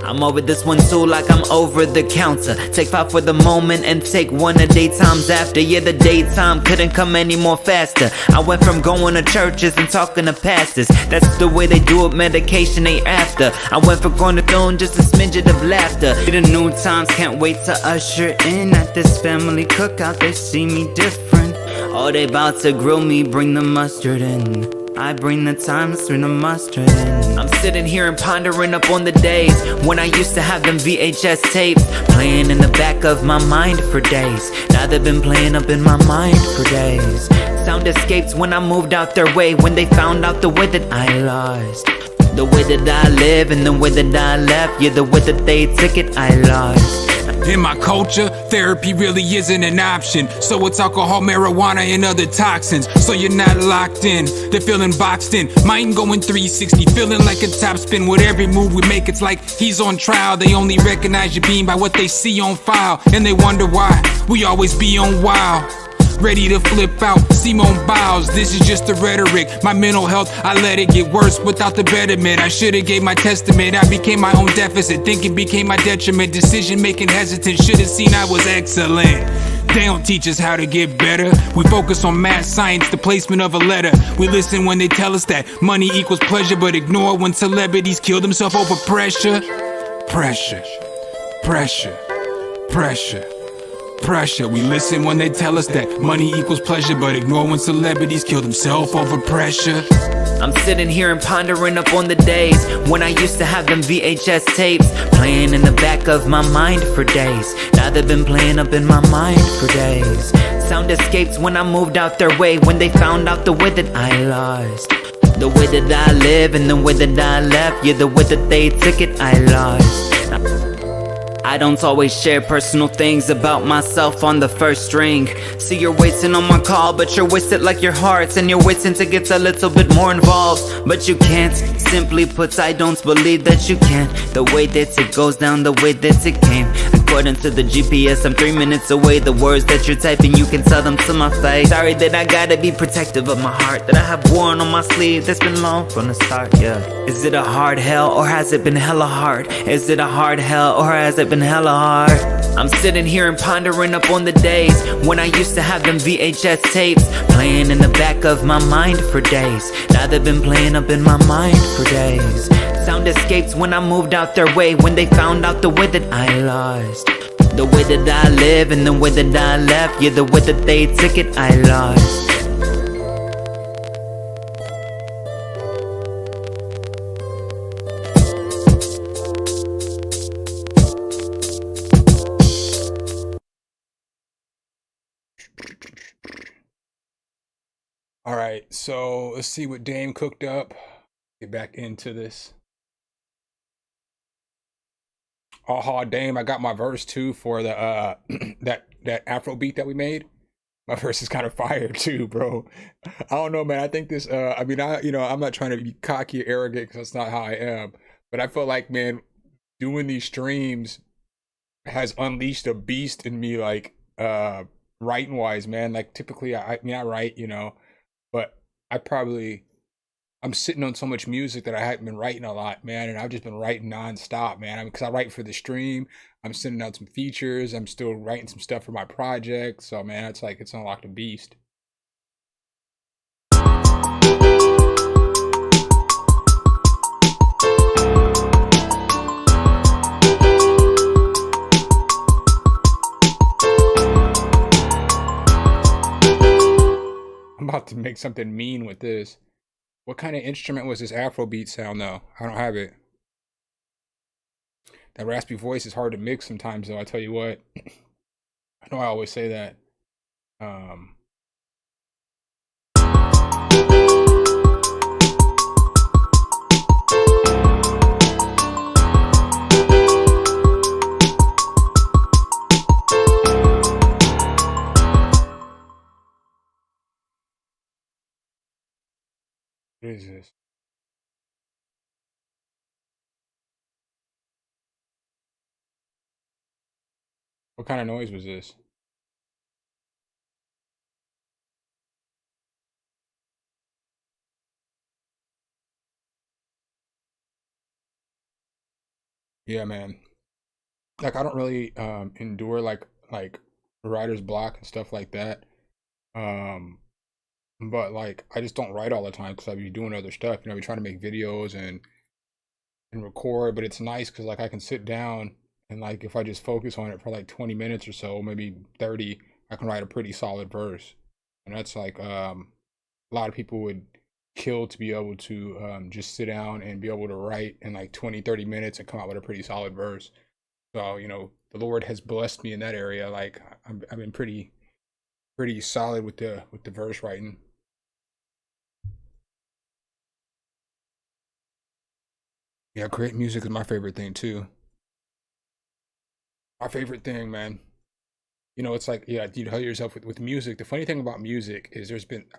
I'm over this one too, like I'm over the counter. Take 5 for the moment and take 1 a day times after. Yeah, the daytime couldn't come any more faster. I went from going to churches and talking to pastors. That's the way they do it, medication ain't after. I went from going to throwing just a smidget of laughter. The new times, can't wait to usher in at this family cookout. They see me different. Oh, they about to grill me, bring the mustard in. I bring the times, bring the mustard in. I'm sitting here and pondering up on the days when I used to have them VHS tapes playing in the back of my mind for days. Now they've been playing up in my mind for days. Sound escapes when I moved out their way, when they found out the way that I lost, the way that I live and the way that I left. Yeah, the way that they took it, I lost. In my culture, therapy really isn't an option. So it's alcohol, marijuana, and other toxins. So you're not locked in, they're feeling boxed in. Mind going 360, feeling like a top spin. With every move we make, it's like he's on trial. They only recognize your being by what they see on file, and they wonder why we always be on wild. Ready to flip out, Simone Biles, this is just the rhetoric. My mental health, I let it get worse without the betterment. I should've gave my testament, I became my own deficit. Thinking became my detriment, decision making hesitant. Should've seen I was excellent. They don't teach us how to get better. We focus on math, science, the placement of a letter. We listen when they tell us that money equals pleasure, but ignore when celebrities kill themselves over pressure. Pressure, pressure, pressure, pressure. We listen when they tell us that money equals pleasure, but ignore when celebrities kill themselves over pressure. I'm sitting here and pondering up on the days when I used to have them VHS tapes playing in the back of my mind for days. Now they've been playing up in my mind for days. Sound escapes when I moved out their way, when they found out the way that I lost, the way that I live and the way that I left. Yeah, the way that they took it, I lost. I don't always share personal things about myself on the first string. See, you're waiting on my call, but you're wasted like your hearts, and you're waiting to get a little bit more involved, but you can't. Simply put, I don't believe that you can. The way that it goes down, the way that it came. According to the GPS, I'm 3 minutes away. The words that you're typing, you can tell them to my face. Sorry that I gotta be protective of my heart, that I have worn on my sleeve, that's been long from the start, yeah. Is it a hard hell, or has it been hella hard? Is it a hard hell, or has it been hella hard? I'm sitting here and pondering up on the days when I used to have them VHS tapes playing in the back of my mind for days. Now they've been playing up in my mind for days. Sound escapes when I moved out their way, when they found out the way that I lost, the way that I live and the way that I left. Yeah, the way that they took it, I lost. All right, so let's see what Dame cooked up. Get back into this. Aha, Dame, I got my verse too for the that Afro beat that we made. My verse is kind of fire too, bro. I don't know, man. I think this I mean, I'm not trying to be cocky or arrogant because that's not how I am, but I feel like, man, doing these streams has unleashed a beast in me, like writing wise, man. Like typically I mean I write, but I'm sitting on so much music that I haven't been writing a lot, man, and I've just been writing nonstop, man. Because I write for the stream, I'm sending out some features, I'm still writing some stuff for my project. So, man, it's like it's unlocked a beast. I'm about to make something mean with this. What kind of instrument was this Afrobeat sound though? I don't have it. That raspy voice is hard to mix sometimes though, I tell you what. I know I always say that. What is this? What kind of noise was this? Yeah, man. Like I don't really endure like writer's block and stuff like that. Um but like I just don't write all the time because I be doing other stuff. I be trying to make videos and record, but it's nice because like I can sit down and like if I just focus on it for like 20 minutes or so, maybe 30, I can write a pretty solid verse. And that's like a lot of people would kill to be able to just sit down and be able to write in like 20, 30 minutes and come out with a pretty solid verse. So, the Lord has blessed me in that area. Like I've been pretty solid with the verse writing. Yeah, create music is my favorite thing too. My favorite thing, man. It's like, yeah, you tell yourself with music. The funny thing about music is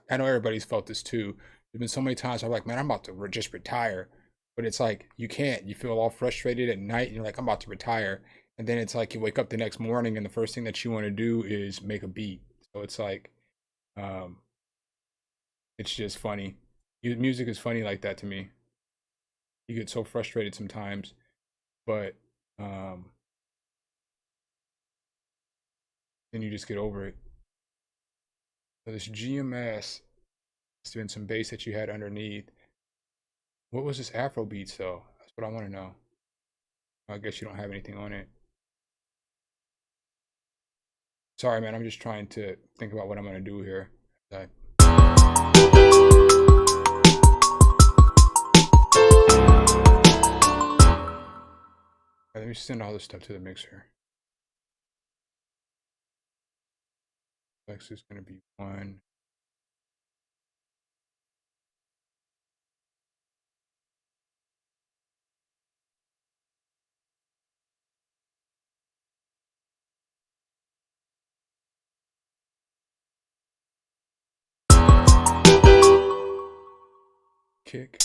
I know everybody's felt this too. There's been so many times I'm like, man, I'm about to just retire. But it's like, you can't. You feel all frustrated at night and you're like, I'm about to retire. And then it's like you wake up the next morning and the first thing that you want to do is make a beat. So it's like, um, it's just funny. Music is funny like that to me. You get so frustrated sometimes, but then you just get over it. So this GMS, there's been some bass that you had underneath. What was this Afro beats though? That's what I want to know. I guess you don't have anything on it. Sorry, man. I'm just trying to think about what I'm gonna do here. Let me send all this stuff to the mixer. Flex is gonna be 1. Kick.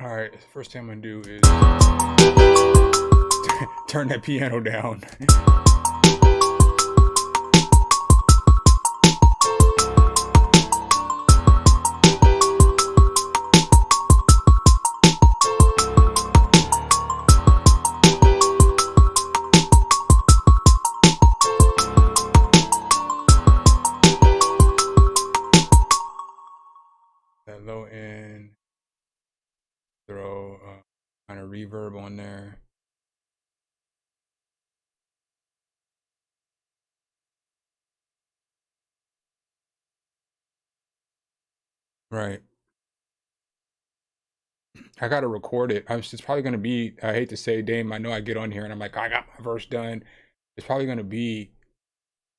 Alright, the first thing I'm gonna do is turn that piano down. That low end. Throw kind of reverb on there. Right. I gotta record it. It's probably gonna be, I hate to say, Dame, I know I get on here and I'm like, I got my verse done. It's probably gonna be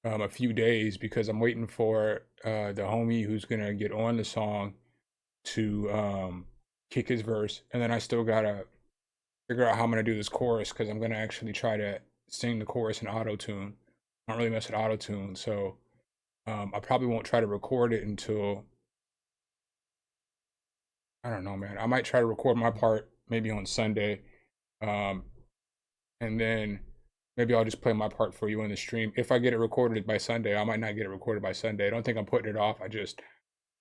a few days because I'm waiting for the homie who's gonna get on the song to kick his verse, and then I still gotta figure out how I'm gonna do this chorus because I'm gonna actually try to sing the chorus in auto-tune. I don't really mess with auto-tune, so I probably won't try to record it until, I don't know, man. I might try to record my part maybe on Sunday, and then maybe I'll just play my part for you on the stream. If I get it recorded by Sunday, I might not get it recorded by Sunday. I don't think I'm putting it off.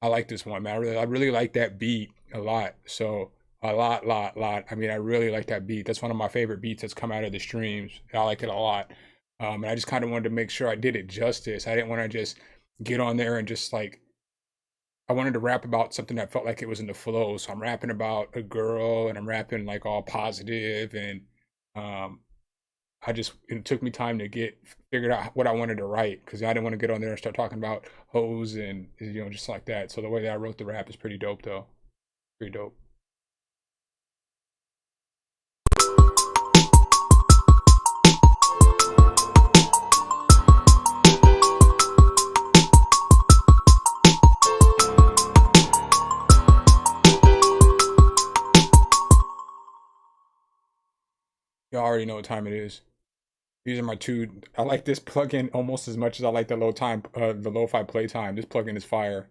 I like this one, man. I really like that beat a lot. So a lot. I mean, I really like that beat. That's one of my favorite beats that's come out of the streams. I like it a lot. And I just kind of wanted to make sure I did it justice. I didn't want to just get on there and just like, I wanted to rap about something that felt like it was in the flow. So I'm rapping about a girl and I'm rapping like all positive, and it took me time to figured out what I wanted to write because I didn't want to get on there and start talking about hoes and, you know, just like that. So the way that I wrote the rap is pretty dope though. Pretty dope. Y'all already know what time it is. These are my two. I like this plugin almost as much as I like the lo-fi playtime. This plugin is fire.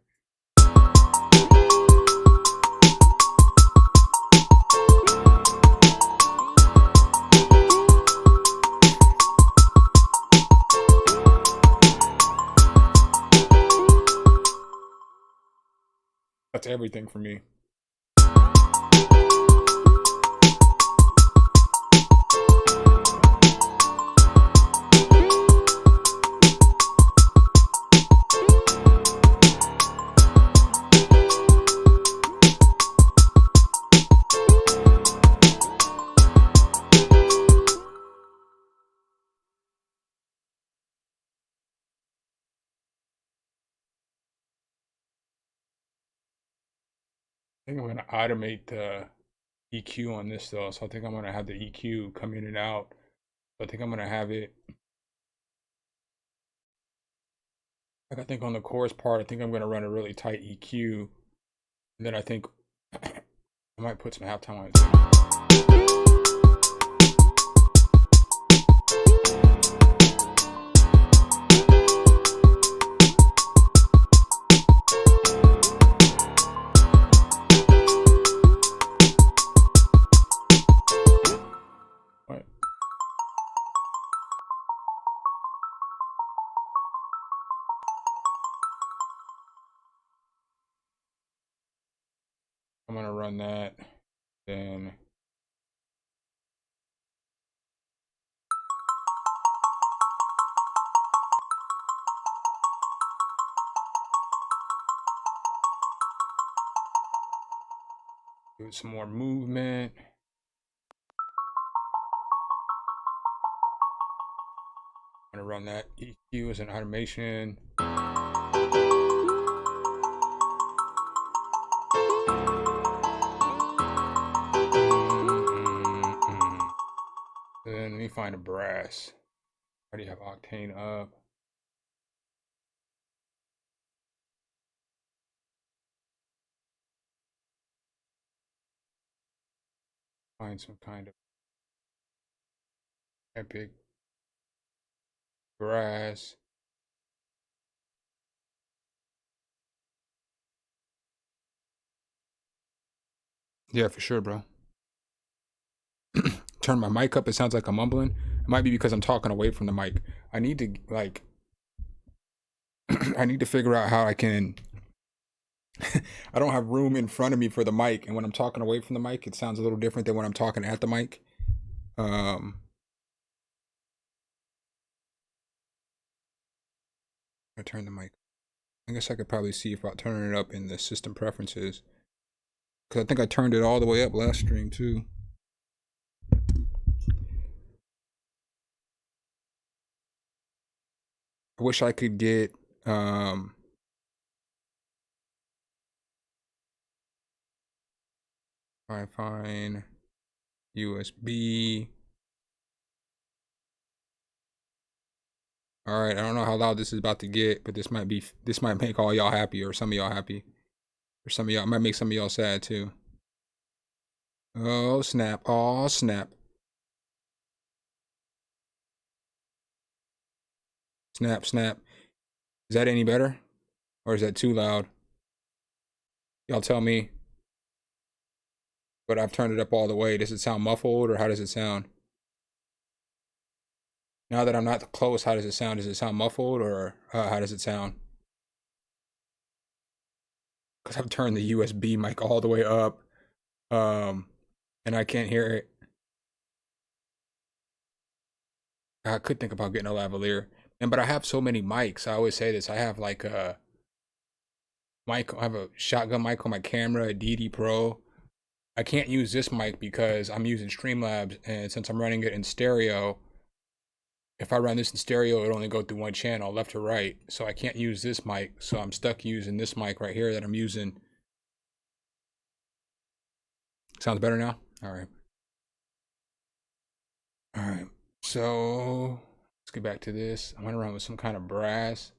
That's everything for me. I think I'm going to automate the EQ on this though. So I think I'm going to have the EQ come in and out. So I think I'm going to have it, like I think on the chorus part, I think I'm going to run a really tight EQ. And then I think I might put some halftime on it too. gonna run that. Then do some more movement. I'm gonna run that EQ as an automation. Then let me find a brass. I already have Octane up. Find some kind of epic brass. Yeah, for sure, bro. Turn my mic up. It sounds like I'm mumbling. It might be because I'm talking away from the mic. I need to like I need to figure out how I can I don't have room in front of me for the mic, and when I'm talking away from the mic, it sounds a little different than when I'm talking at the mic. I turn the mic. I guess I could probably see if I turn it up in the system preferences, because I think I turned it all the way up last stream too. I wish I could get I find USB. All right, I don't know how loud this is about to get, but this might make all y'all happy, or some of y'all happy, or some of y'all, it might make some of y'all sad too. Oh snap! Oh snap! Snap! Snap! Is that any better, or is that too loud? Y'all tell me. But I've turned it up all the way. Does it sound muffled, or how does it sound? Now that I'm not close, how does it sound? Does it sound muffled, or how does it sound? Because I've turned the USB mic all the way up, and I can't hear it. I could think about getting a lavalier, but I have so many mics. I always say this. I have like a mic. I have a shotgun mic on my camera, a DD Pro. I can't use this mic because I'm using Streamlabs, and since I'm running it in stereo, if I run this in stereo, it'll only go through one channel, left to right. So I can't use this mic. So I'm stuck using this mic right here that I'm using. Sounds better now? All right. All right. So let's get back to this. I went around with some kind of brass.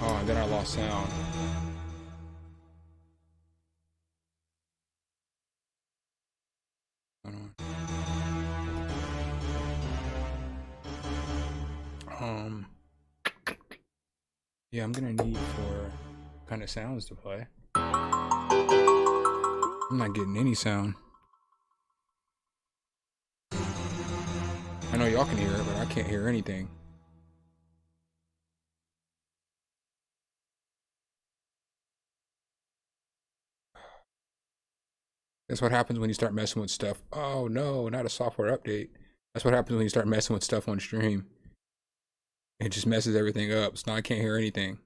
Oh, and then I lost sound. Yeah, I'm gonna need for kind of sounds to play. I'm not getting any sound. I know y'all can hear it, but I can't hear anything. That's what happens when you start messing with stuff. Oh no, not a software update. That's what happens when you start messing with stuff on stream. It just messes everything up. So now I can't hear anything.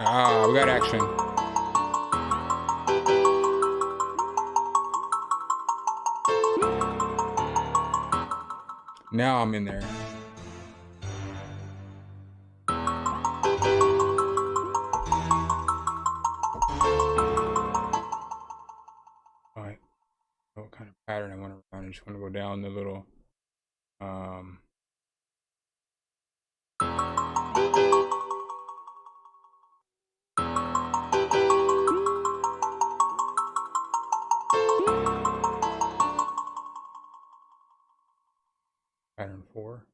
Ah, we got action. Now I'm in there. Alright. What kind of pattern I want to run? I just want to go down the little pattern 4.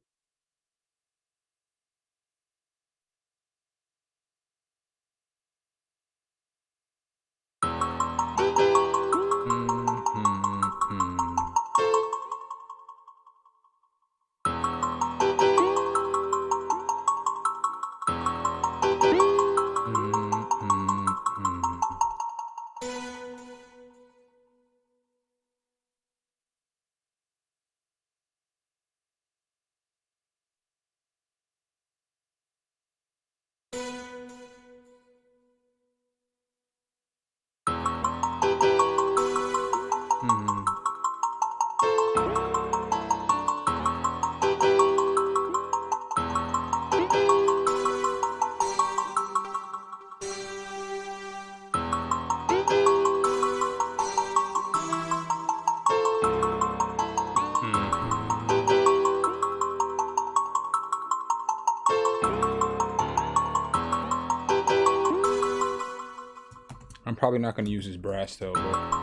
I'm probably not going to use this brass though, but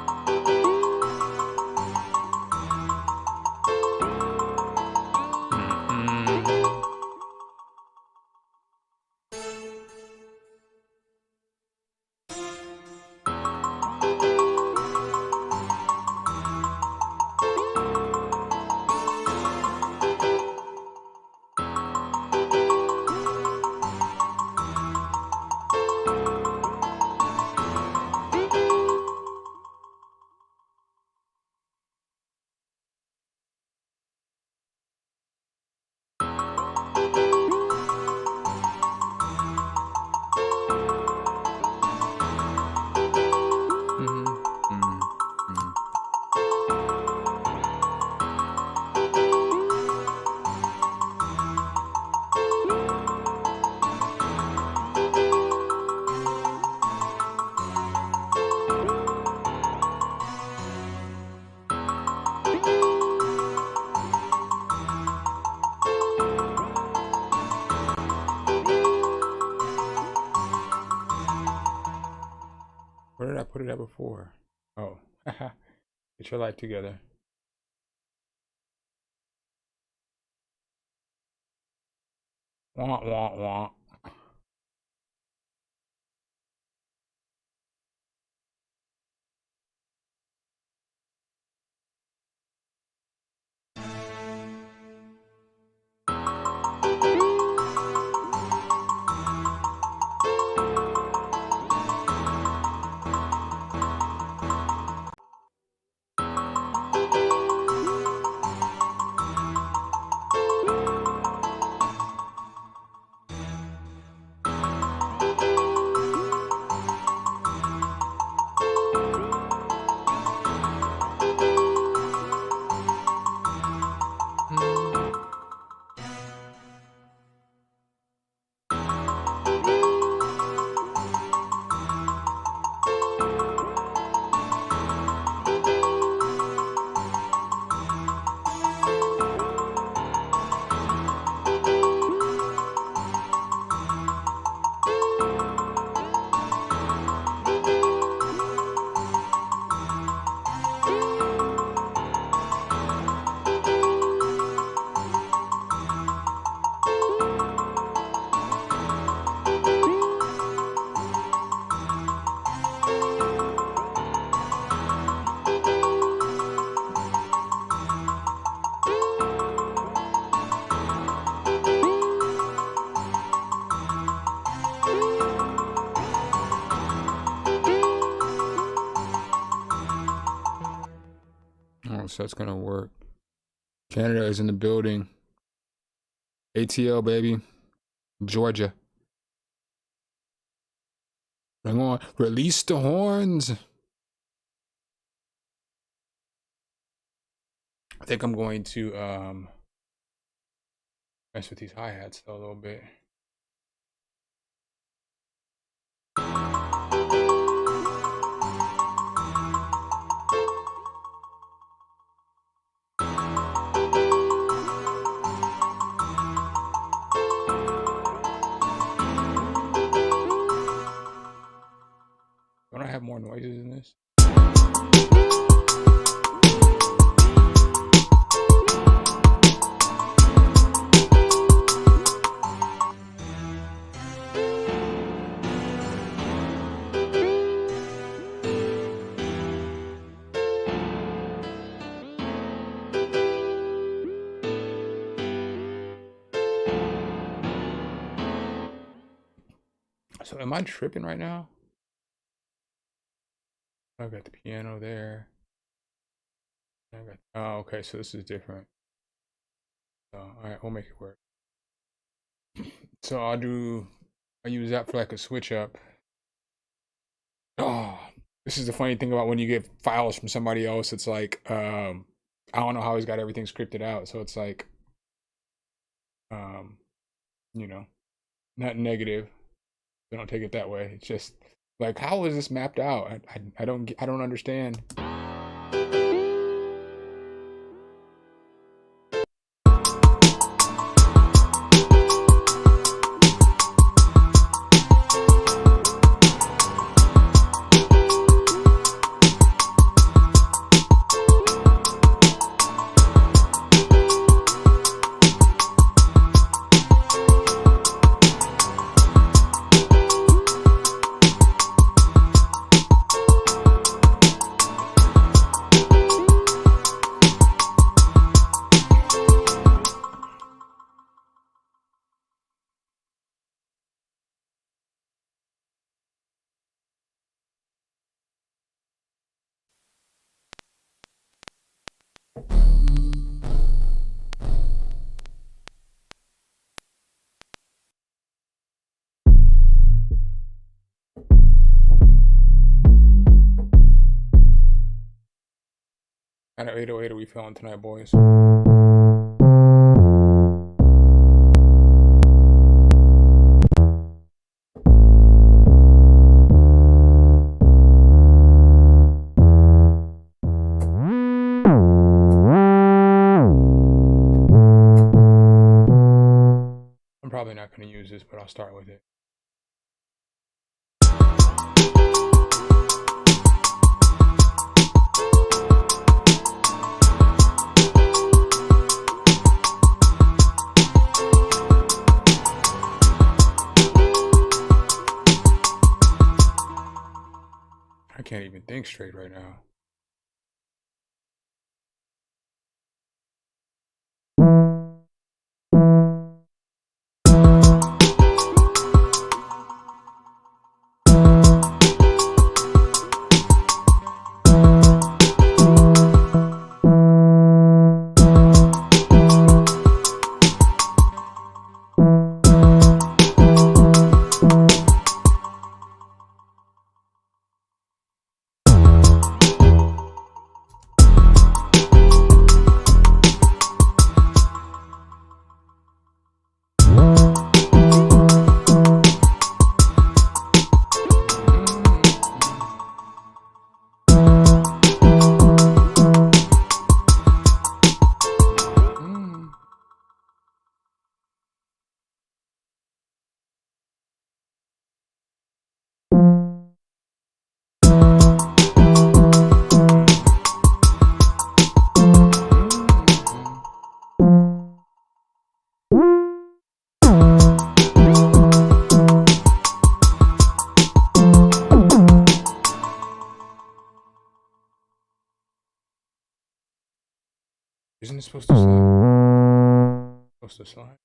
where did I put it at before? Oh, get your life together. Wah, wah, wah. Oh, so that's gonna work. Canada is in the building. ATL, baby. Georgia. Bring on. Release the horns. I think I'm going to mess with these hi-hats though a little bit. Don't I have more noises in this? So am I tripping right now? I got the piano there. I got, oh, okay, so this is different. So, all right, we'll make it work. So I use that for like a switch up. Oh, this is the funny thing about when you get files from somebody else. It's like, I don't know how he's got everything scripted out. So it's like, um, you know, not negative. So don't take it that way. It's just like, how is this mapped out? I don't understand. Kind of 808 are we feeling tonight, boys? I'm probably not going to use this, but I'll start with it. I can't even think straight right now. Isn't it supposed to slide? Supposed to slide?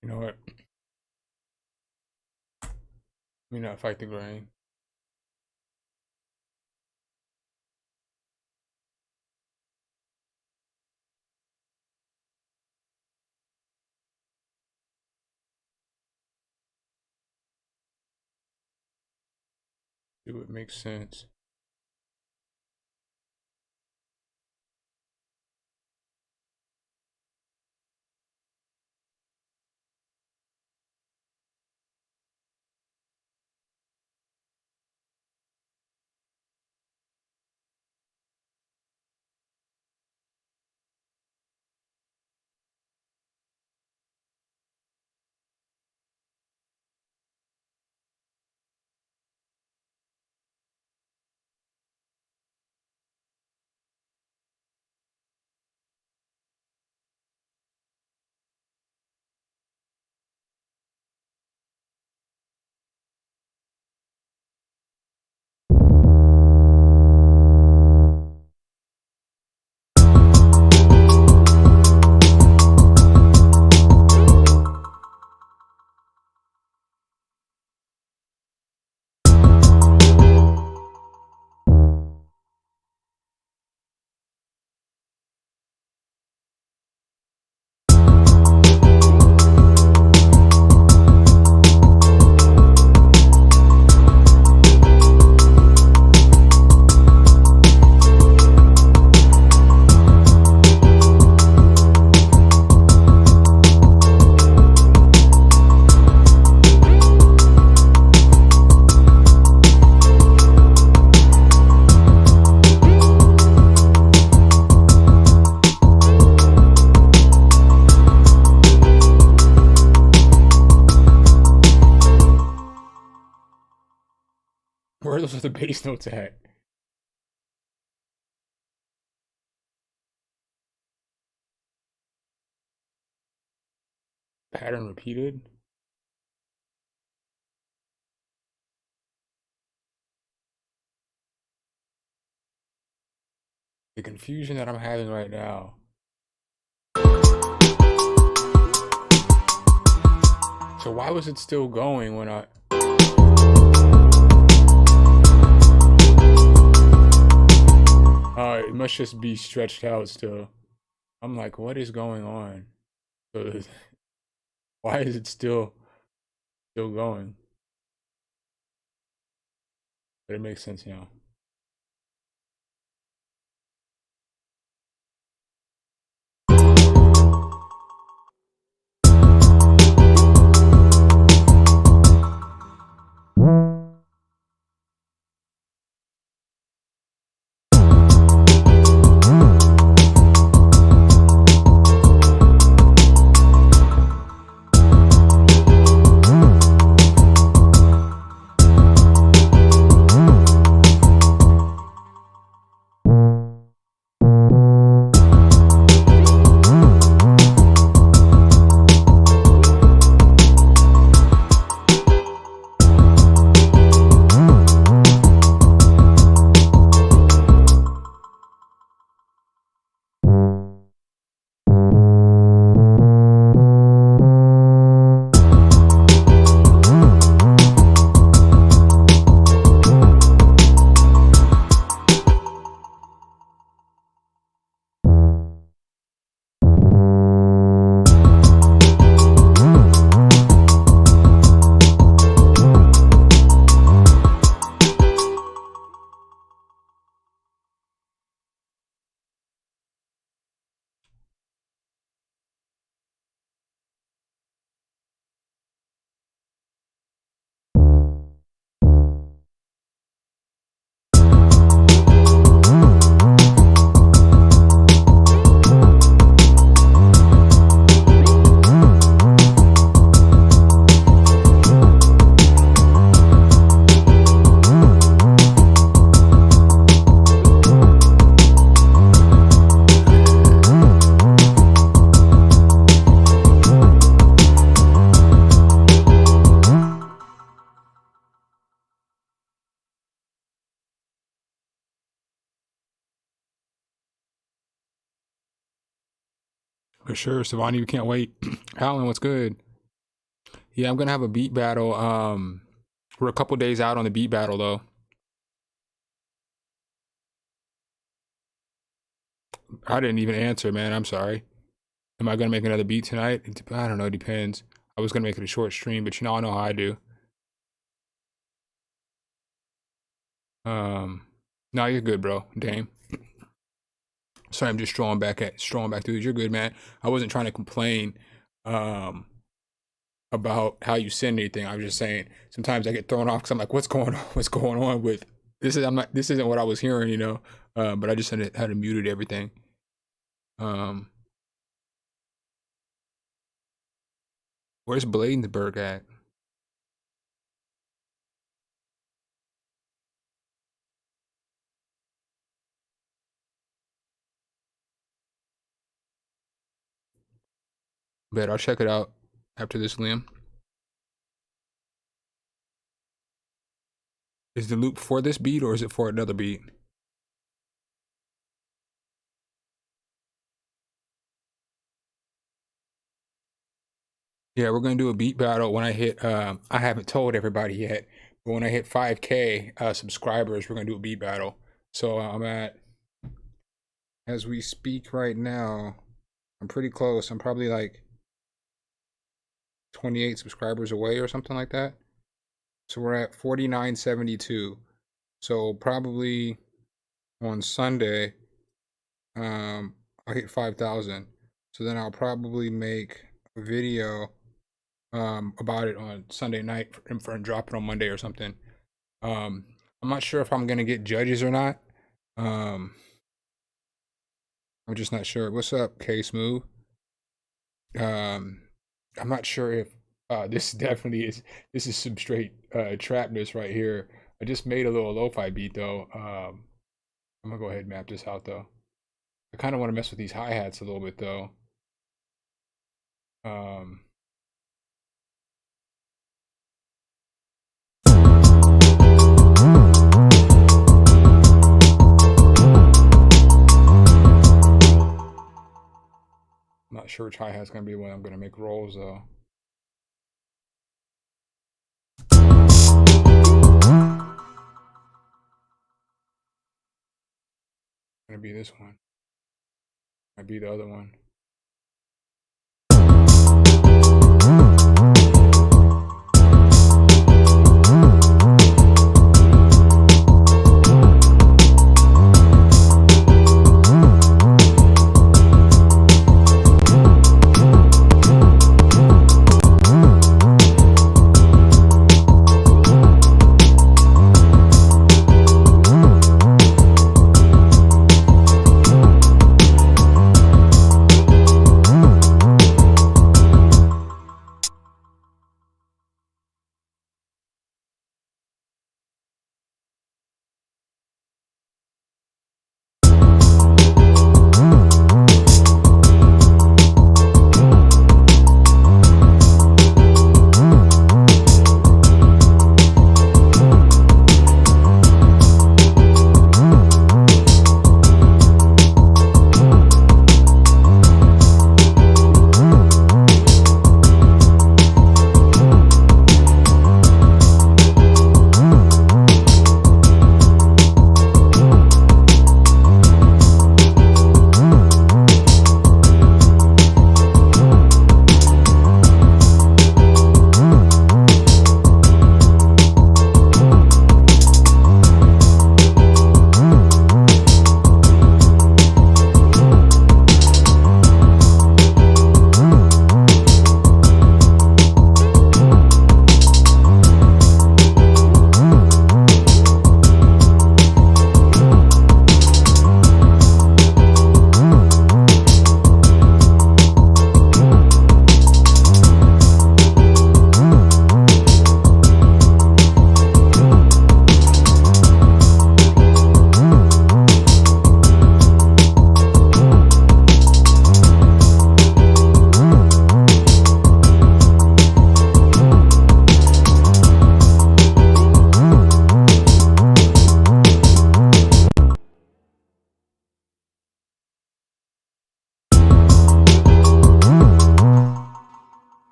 You know what? Let me not fight the grain. Do what makes sense. where are those other bass notes at? Pattern repeated. The confusion that I'm having right now. So why was it still going when I... It must just be stretched out still. I'm like, what is going on? So why is it still going? But it makes sense now. For sure, Savani, we can't wait. Alan, what's good? Yeah, I'm gonna have a beat battle. We're a couple days out on the beat battle though. I didn't even answer, man. I'm sorry. Am I gonna make another beat tonight? I don't know. It depends. I was gonna make it a short stream, but you know, I know how I do. No, you're good, bro. Dame. Sorry, I'm just strolling back through. You're good, man. I wasn't trying to complain about how you send anything. I was just saying sometimes I get thrown off because I'm like, what's going on? What's going on with this? This isn't what I was hearing, you know. But I just had to muted everything. Where's Bladensburg at? Bet I'll check it out after this, Liam. Is the loop for this beat or is it for another beat? Yeah, we're gonna do a beat battle when I hit. I haven't told everybody yet, but when I hit 5K subscribers, we're gonna do a beat battle. So I'm at, as we speak right now, I'm pretty close. I'm probably like 28 subscribers away or something like that. So we're at 4972. So probably on Sunday, I'll hit 5,000. So then I'll probably make a video about it on Sunday night and drop it on Monday or something. I'm not sure if I'm gonna get judges or not. I'm just not sure. What's up, K Smooth? I'm not sure if this definitely is. This is some straight trapness right here. I just made a little lo-fi beat though. I'm gonna go ahead and map this out though. I kind of want to mess with these hi-hats a little bit though. Um, I'm not sure which hi-hat's gonna be when I'm gonna make rolls though. Gonna be this one. Might be the other one.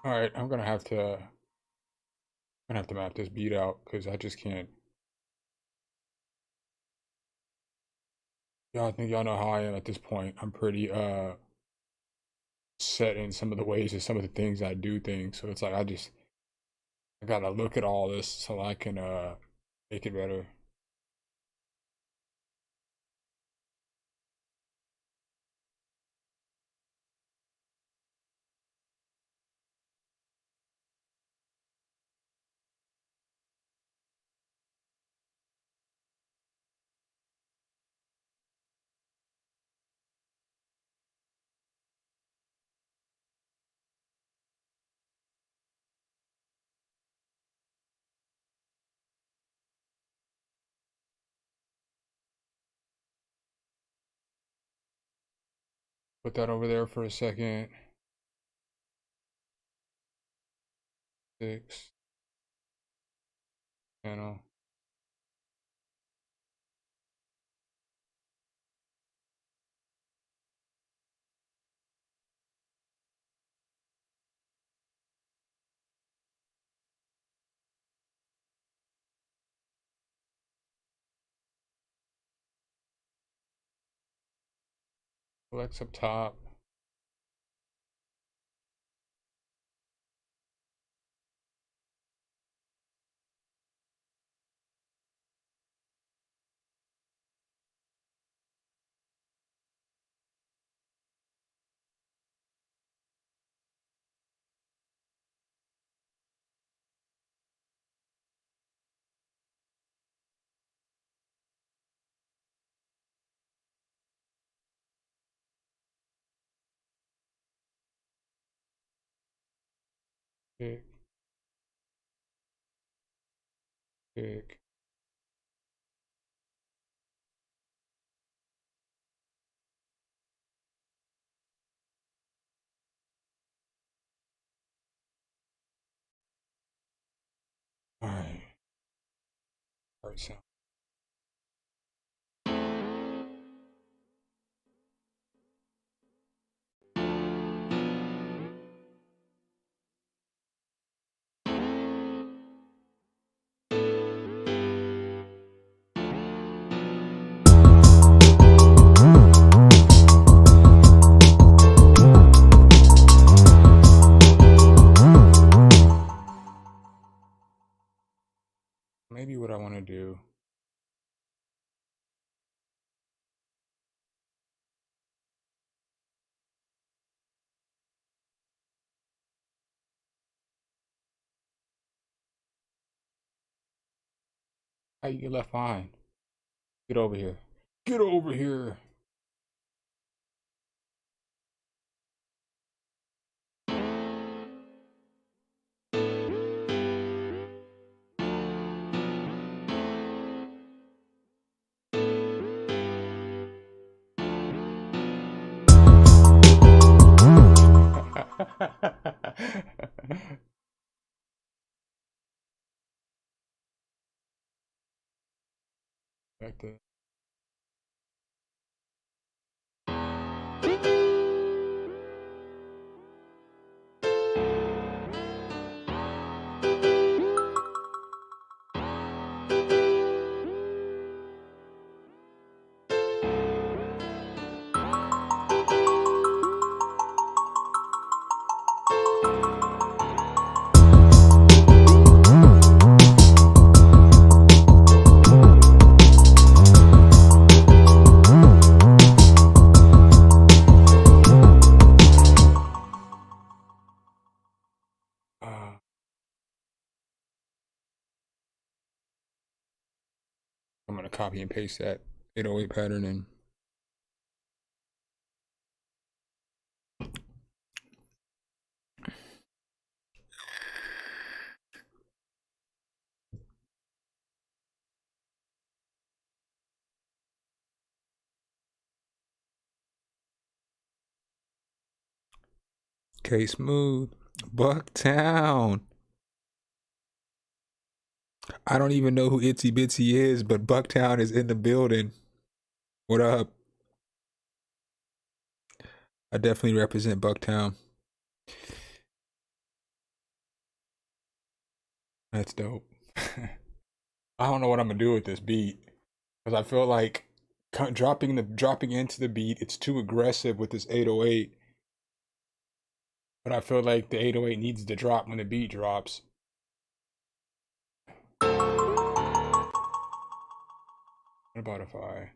All right, I'm gonna have to map this beat out because I just can't. Y'all think y'all know how I am at this point. I'm pretty set in some of the ways and some of the things I do things. So it's like I gotta look at all this so I can make it better. Put that over there for a second. 6 channel. Flex up top. Kick. Kick. Alright, so maybe what I want to do. How you get left behind? Get over here. Get over here. Back to I'm gonna copy and paste that 808 pattern in. Okay, smooth. Bucktown. I don't even know who Itsy Bitsy is, but Bucktown is in the building. What up? I definitely represent Bucktown. That's dope. I don't know what I'm gonna do with this beat because I feel like dropping into the beat. It's too aggressive with this 808. But I feel like the 808 needs to drop when the beat drops. What about if I?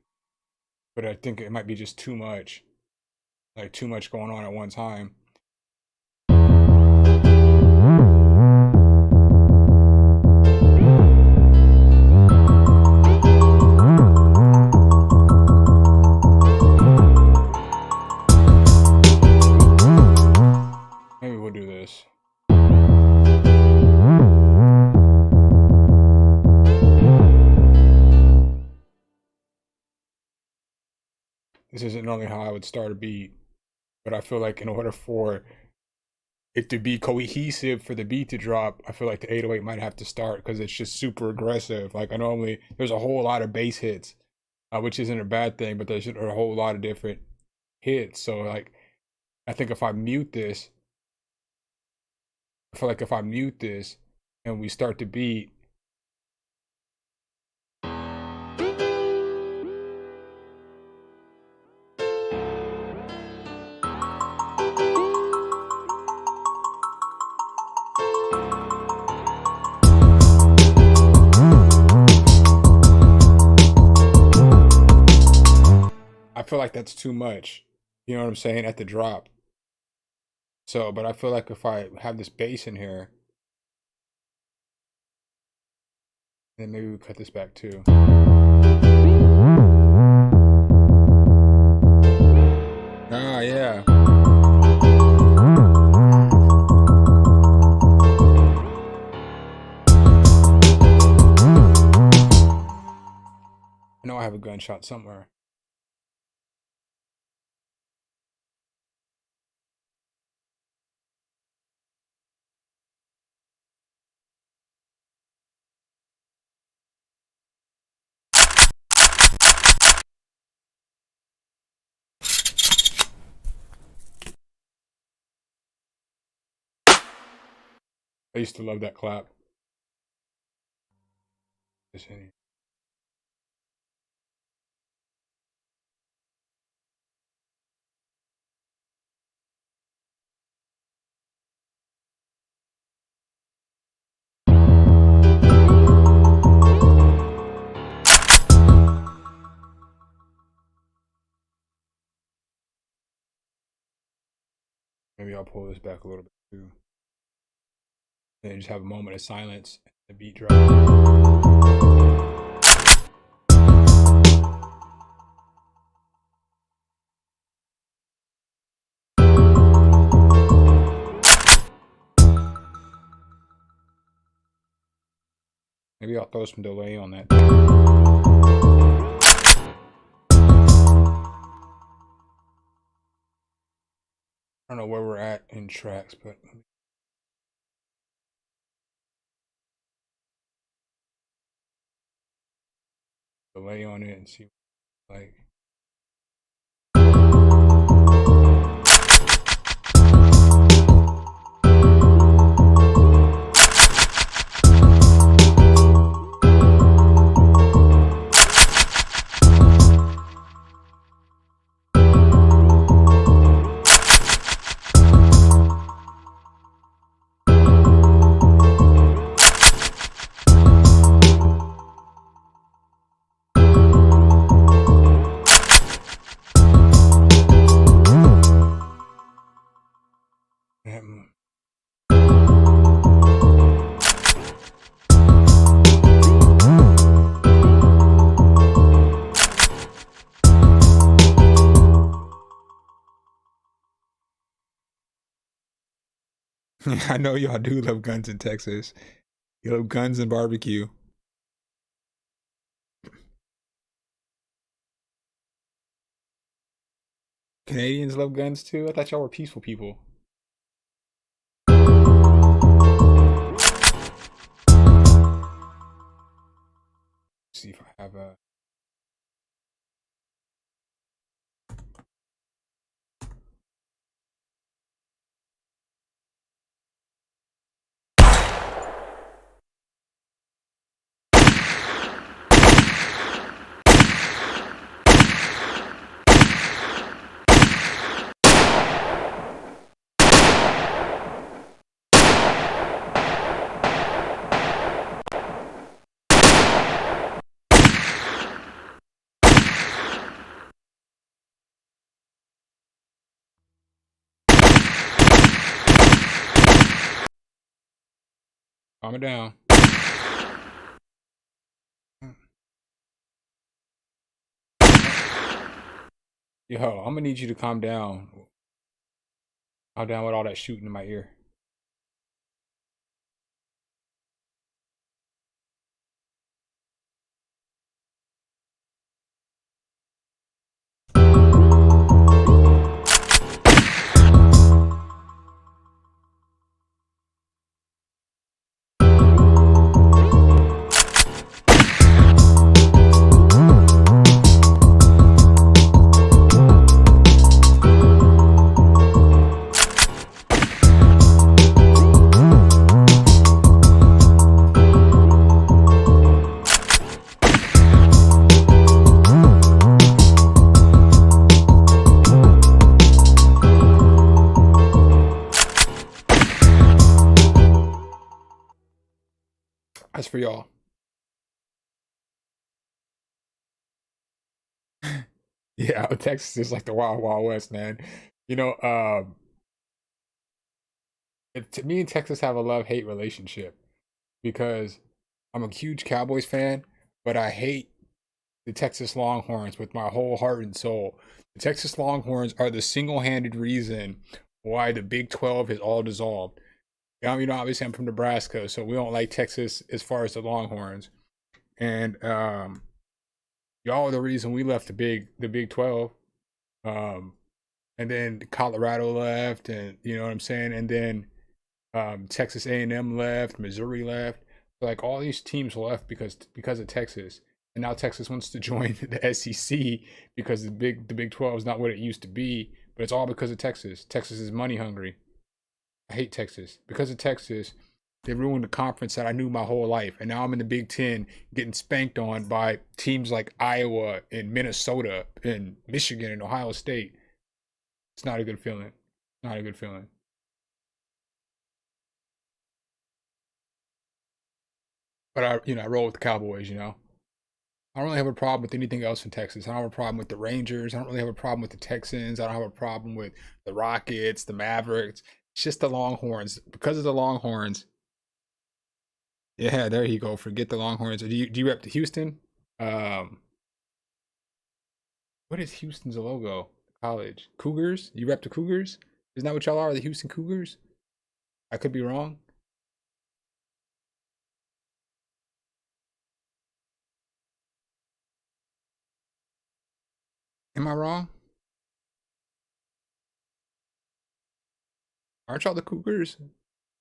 But I think it might be just too much. Like too much going on at one time. Maybe we'll do this. This isn't normally how I would start a beat, but I feel like in order for it to be cohesive for the beat to drop, I feel like the 808 might have to start because it's just super aggressive. Like I normally, there's a whole lot of bass hits, which isn't a bad thing, but there's a whole lot of different hits. So like, I think if I mute this, I feel like if I mute this and we start the beat, I feel like that's too much. You know what I'm saying? At the drop. So, but I feel like if I have this bass in here, then maybe we cut this back too. Ah, yeah. I know I have a gunshot somewhere. I used to love that clap. Just any- Maybe I'll pull this back a little bit too. And then just have a moment of silence. The beat drop. Maybe I'll throw some delay on that. I don't know where we're at in tracks, but delay on it and see what it's like. I know y'all do love guns in Texas. You love guns and barbecue. Canadians love guns too? I thought y'all were peaceful people. Let's see if I have a... Calm it down. Yo, I'm gonna need you to calm down. Calm down with all that shooting in my ear. That's for y'all. Yeah, Texas is like the wild, wild west, man. You know, me and Texas have a love-hate relationship because I'm a huge Cowboys fan, but I hate the Texas Longhorns with my whole heart and soul. The Texas Longhorns are the single-handed reason why the Big 12 is all dissolved. You know, obviously I'm from Nebraska, so we don't like Texas as far as the Longhorns. And y'all are the reason we left the Big 12. And then Colorado left, and you know what I'm saying? And then Texas A&M left, Missouri left. So, like, all these teams left because of Texas. And now Texas wants to join the SEC because the Big 12 is not what it used to be, but it's all because of Texas. Texas is money hungry. I hate Texas. Because of Texas, They ruined the conference that I knew my whole life, and now I'm in the Big Ten getting spanked on by teams like Iowa and Minnesota and Michigan and Ohio State. It's not a good feeling. Not a good feeling. But I roll with the Cowboys. I don't really have a problem with anything else in Texas. I don't have a problem with the Rangers. I don't really have a problem with the Texans. I don't have a problem with the Rockets, the Mavericks. It's just the Longhorns. Because of the Longhorns. Yeah, there you go. Forget the Longhorns. Do you rep the Houston? Um, what is Houston's logo? College. Cougars? You rep the Cougars? Isn't that what y'all are? The Houston Cougars? I could be wrong. Am I wrong? Aren't y'all the Cougars?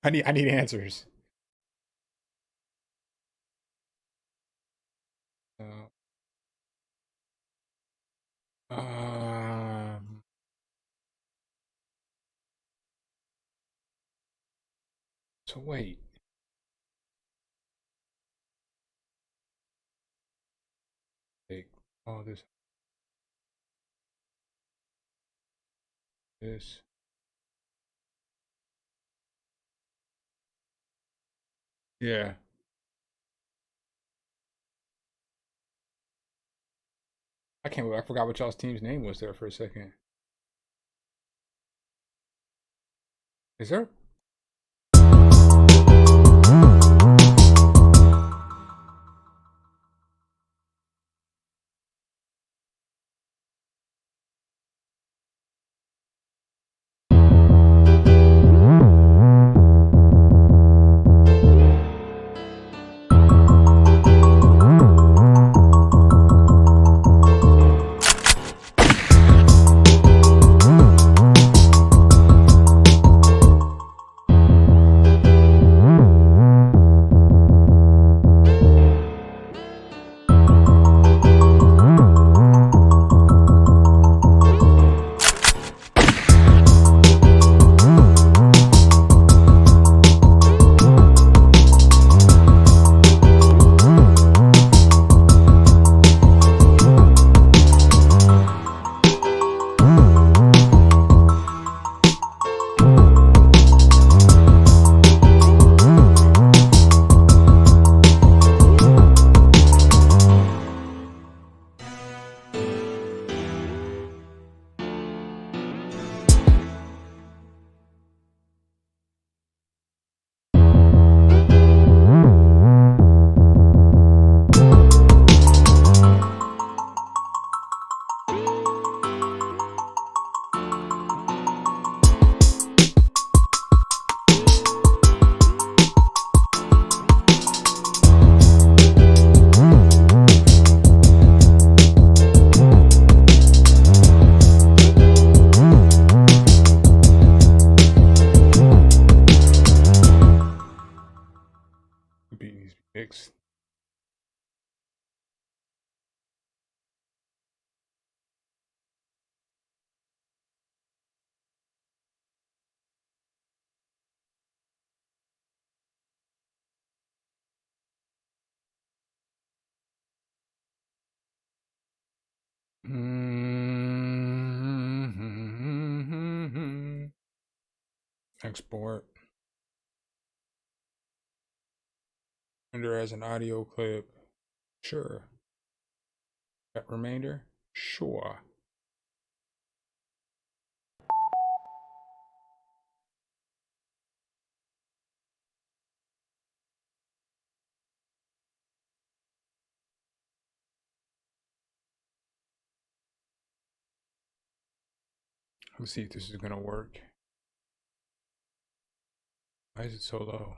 I need answers. Uh, um, so wait. Take all this. Yeah. I can't believe I forgot what y'all's team's name was there for a second. Is there? Beating these picks. Export. Render as an audio clip. Sure. Got remainder? Sure. Let's see if this is gonna work. Why is it so low?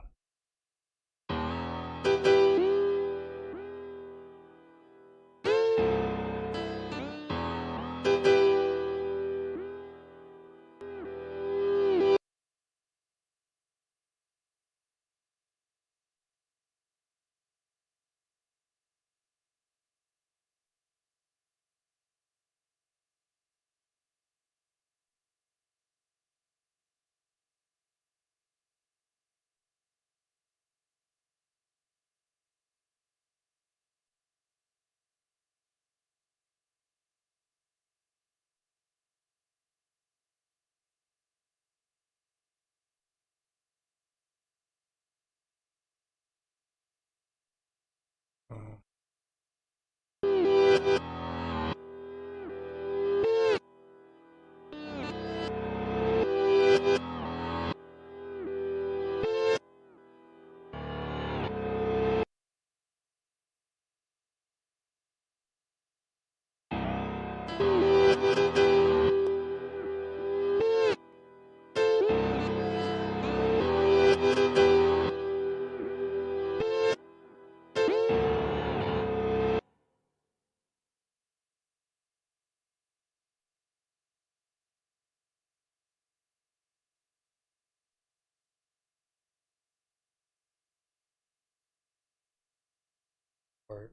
Word.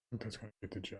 I think that's gonna get the job.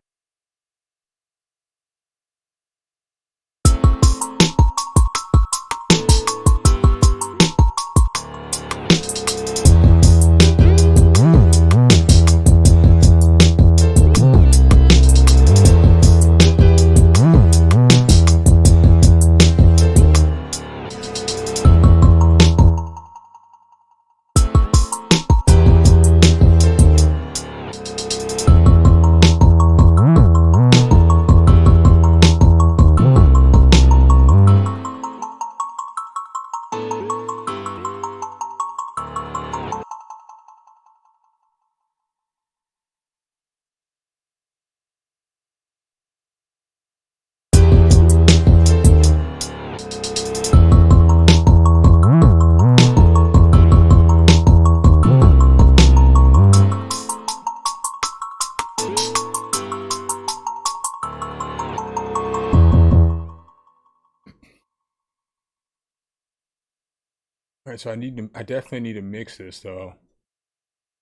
All right, so I definitely need to mix this though.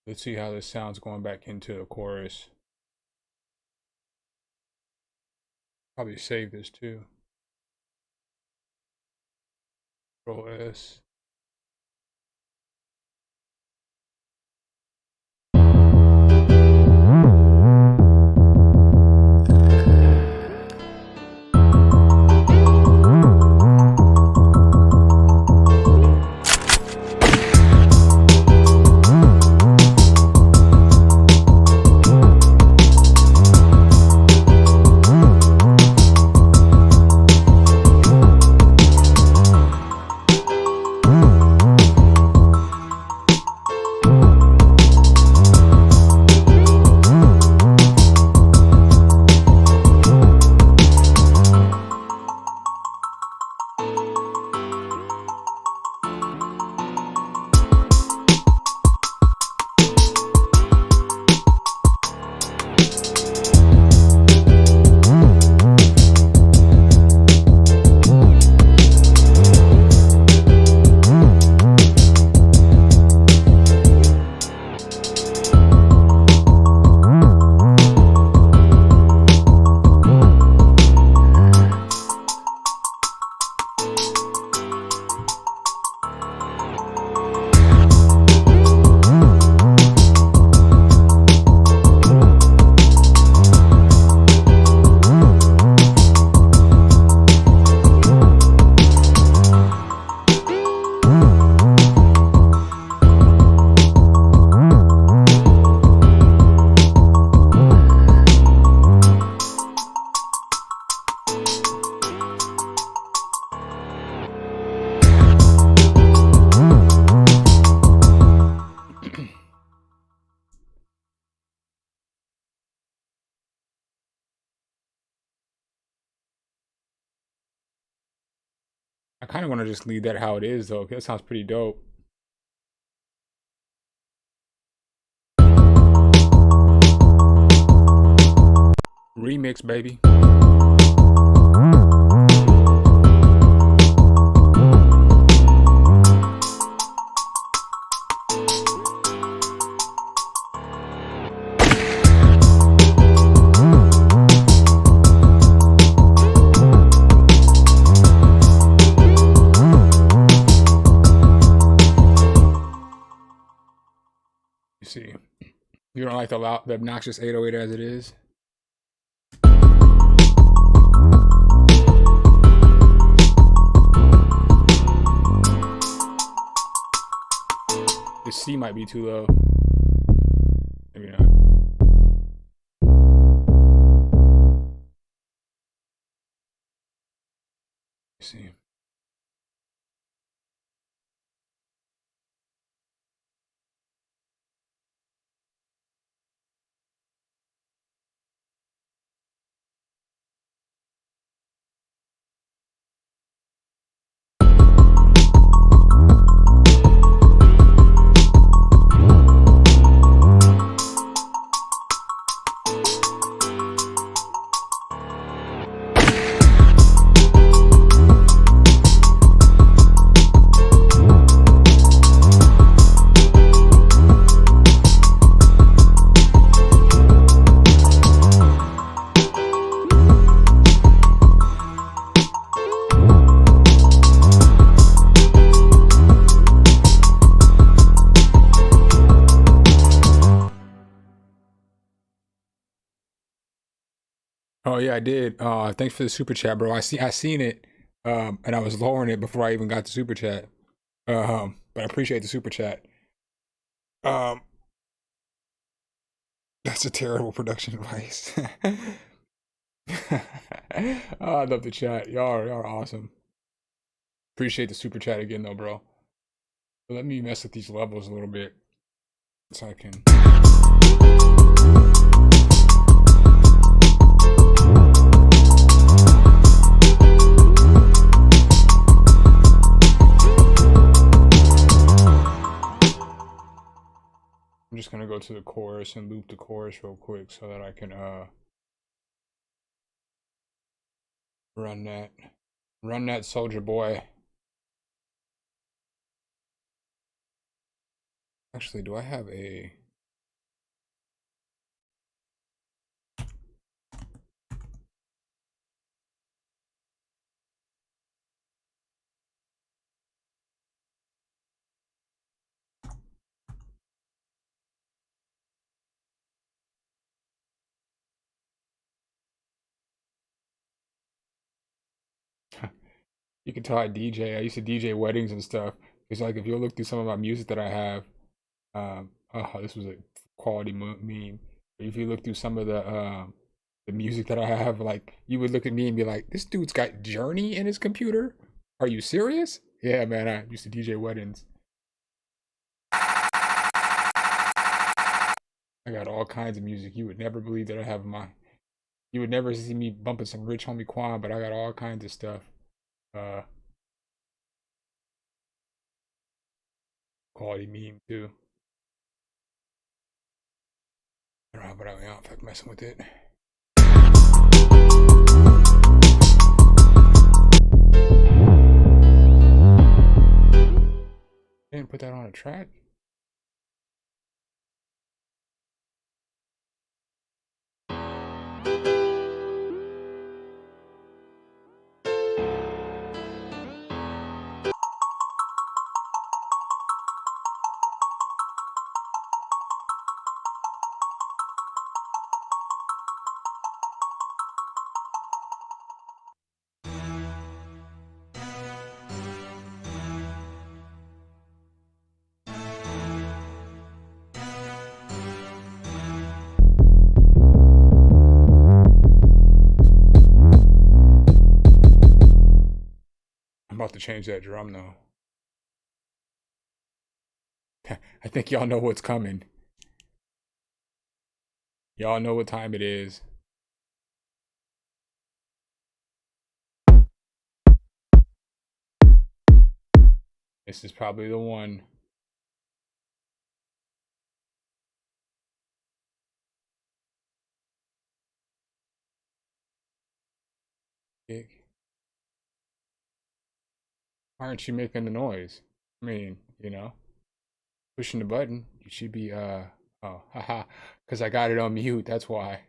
Let's see how this sounds going back into the chorus. Probably save this too. Control S. I kind of want to just leave that how it is though. That sounds pretty dope. Remix, baby. You see, you don't like the obnoxious 808 as it is? The C might be too low. Maybe not. Let's see. Oh yeah, I did. Thanks for the super chat, bro. I seen it, and I was lowering it before I even got the super chat. But I appreciate the super chat. That's a terrible production advice. Oh, I love the chat. Y'all are awesome. Appreciate the super chat again, though, bro. But let me mess with these levels a little bit so I can. I'm just gonna go to the chorus and loop the chorus real quick so that I can run that Soldier Boy. Actually, do I have a you can tell I DJ. I used to DJ weddings and stuff. It's like if you look through some of my music that I have, oh, this was a quality meme. If you look through some of the music that I have, like you would look at me and be like, "This dude's got Journey in his computer. Are you serious?" Yeah, man. I used to DJ weddings. I got all kinds of music. You would never believe that I have You would never see me bumping some Rich Homie Quan, but I got all kinds of stuff. Quality meme too. I don't know, but I don't feel like messing with it. Didn't put that on a track. I'm about to change that drum though. I think y'all know what's coming. Y'all know what time it is. This is probably the one. Why aren't you making the noise? I mean, you know, pushing the button. You should be, oh, haha, because I got it on mute. That's why.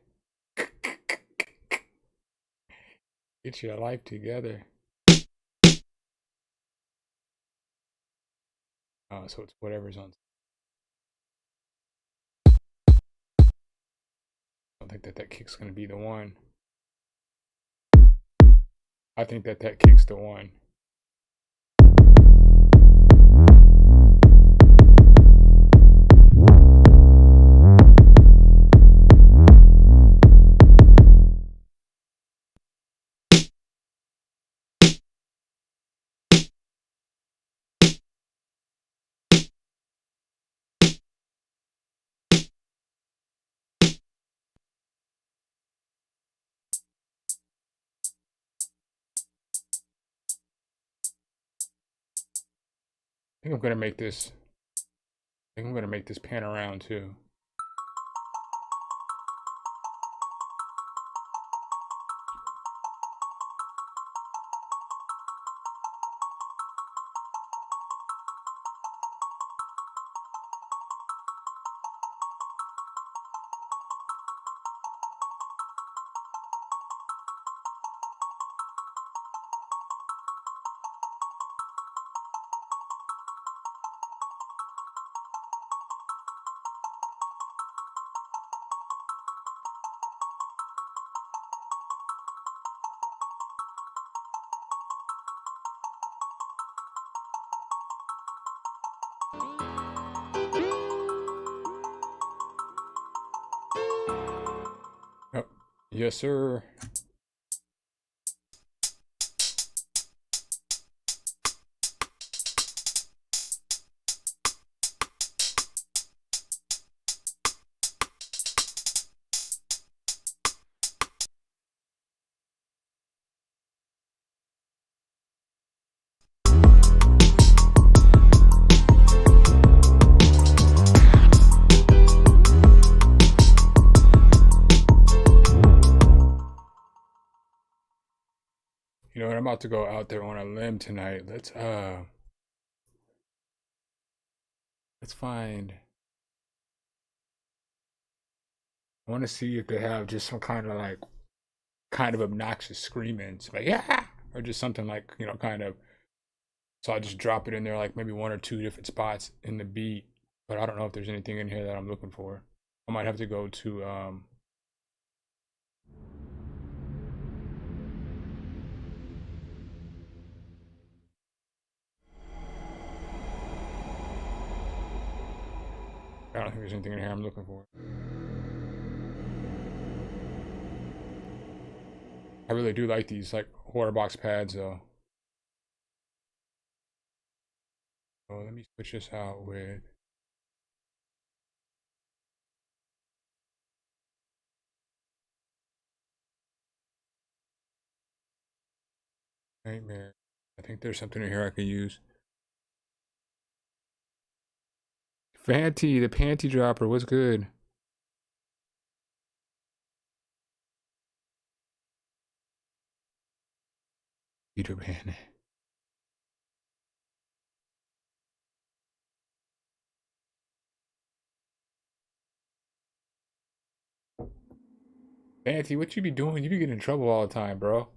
Get your life together. Oh, so it's whatever's on. I don't think that kick's gonna be the one. I think that kick's the one. I think I'm gonna make this. I think I'm gonna make this pan around too. Oh, yes, sir. You know what? I'm about to go out there on a limb tonight. Let's find. I want to see if they have just some kind of obnoxious screaming, it's like yeah, or just something like, you know, kind of. So I'll just drop it in there, like maybe one or two different spots in the beat. But I don't know if there's anything in here that I'm looking for. I might have to go to I don't think there's anything in here I'm looking for. I really do like these like horror box pads though. So let me switch this out with Nightmare. I think there's something in here I could use. Fanty, the panty dropper, what's good? Peter Pan. Fancy, what you be doing? You be getting in trouble all the time, bro.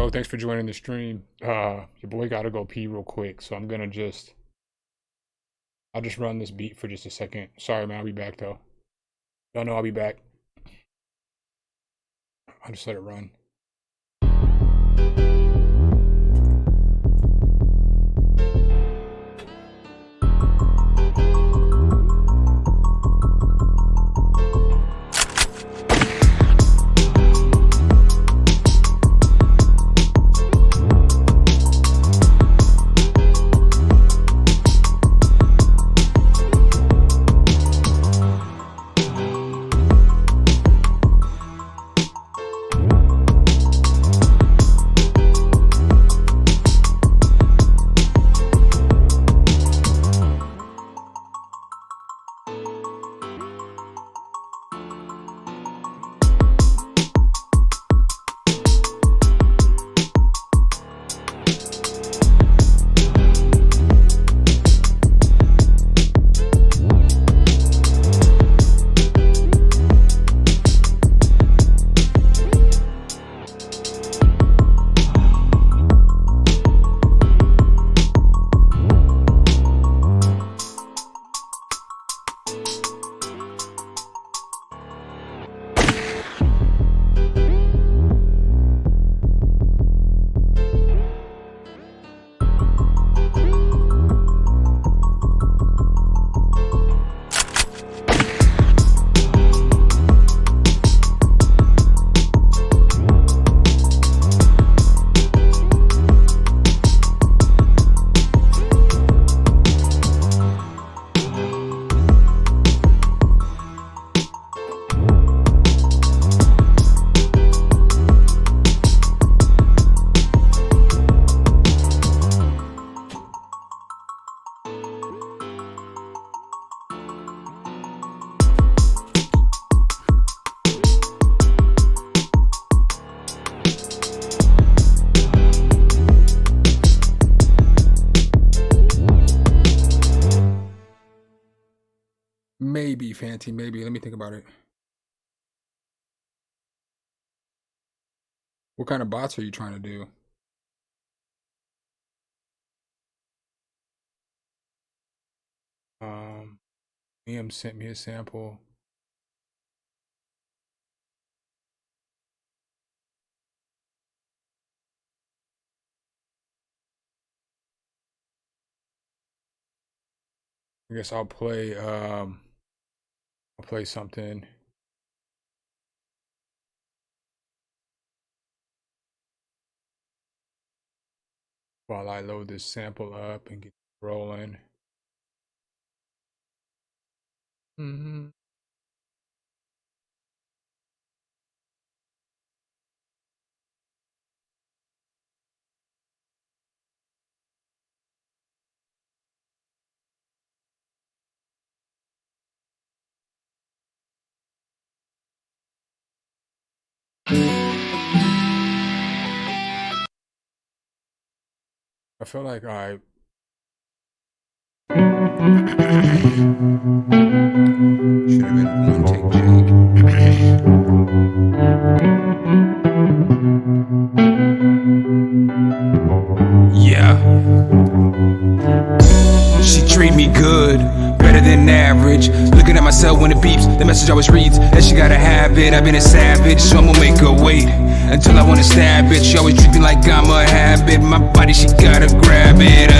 bro. Thanks for joining the stream. Your boy gotta go pee real quick, so I'll just run this beat for just a second. Sorry, man. I'll be back though. Y'all know I'll be back. I'll just let it run. Maybe, Fanty, maybe. Let me think about it. What kind of bots are you trying to do? Liam sent me a sample. I guess I'll play something. While I load this sample up and get it rolling. I feel like I should have been one take Jake. Yeah. She treat me good, better than average. Looking at myself when it beeps, the message always reads that she gotta have it. I've been a savage, so I'ma make her wait until I wanna stab it. She always treat me like I'm a habit. My body, she gotta grab it.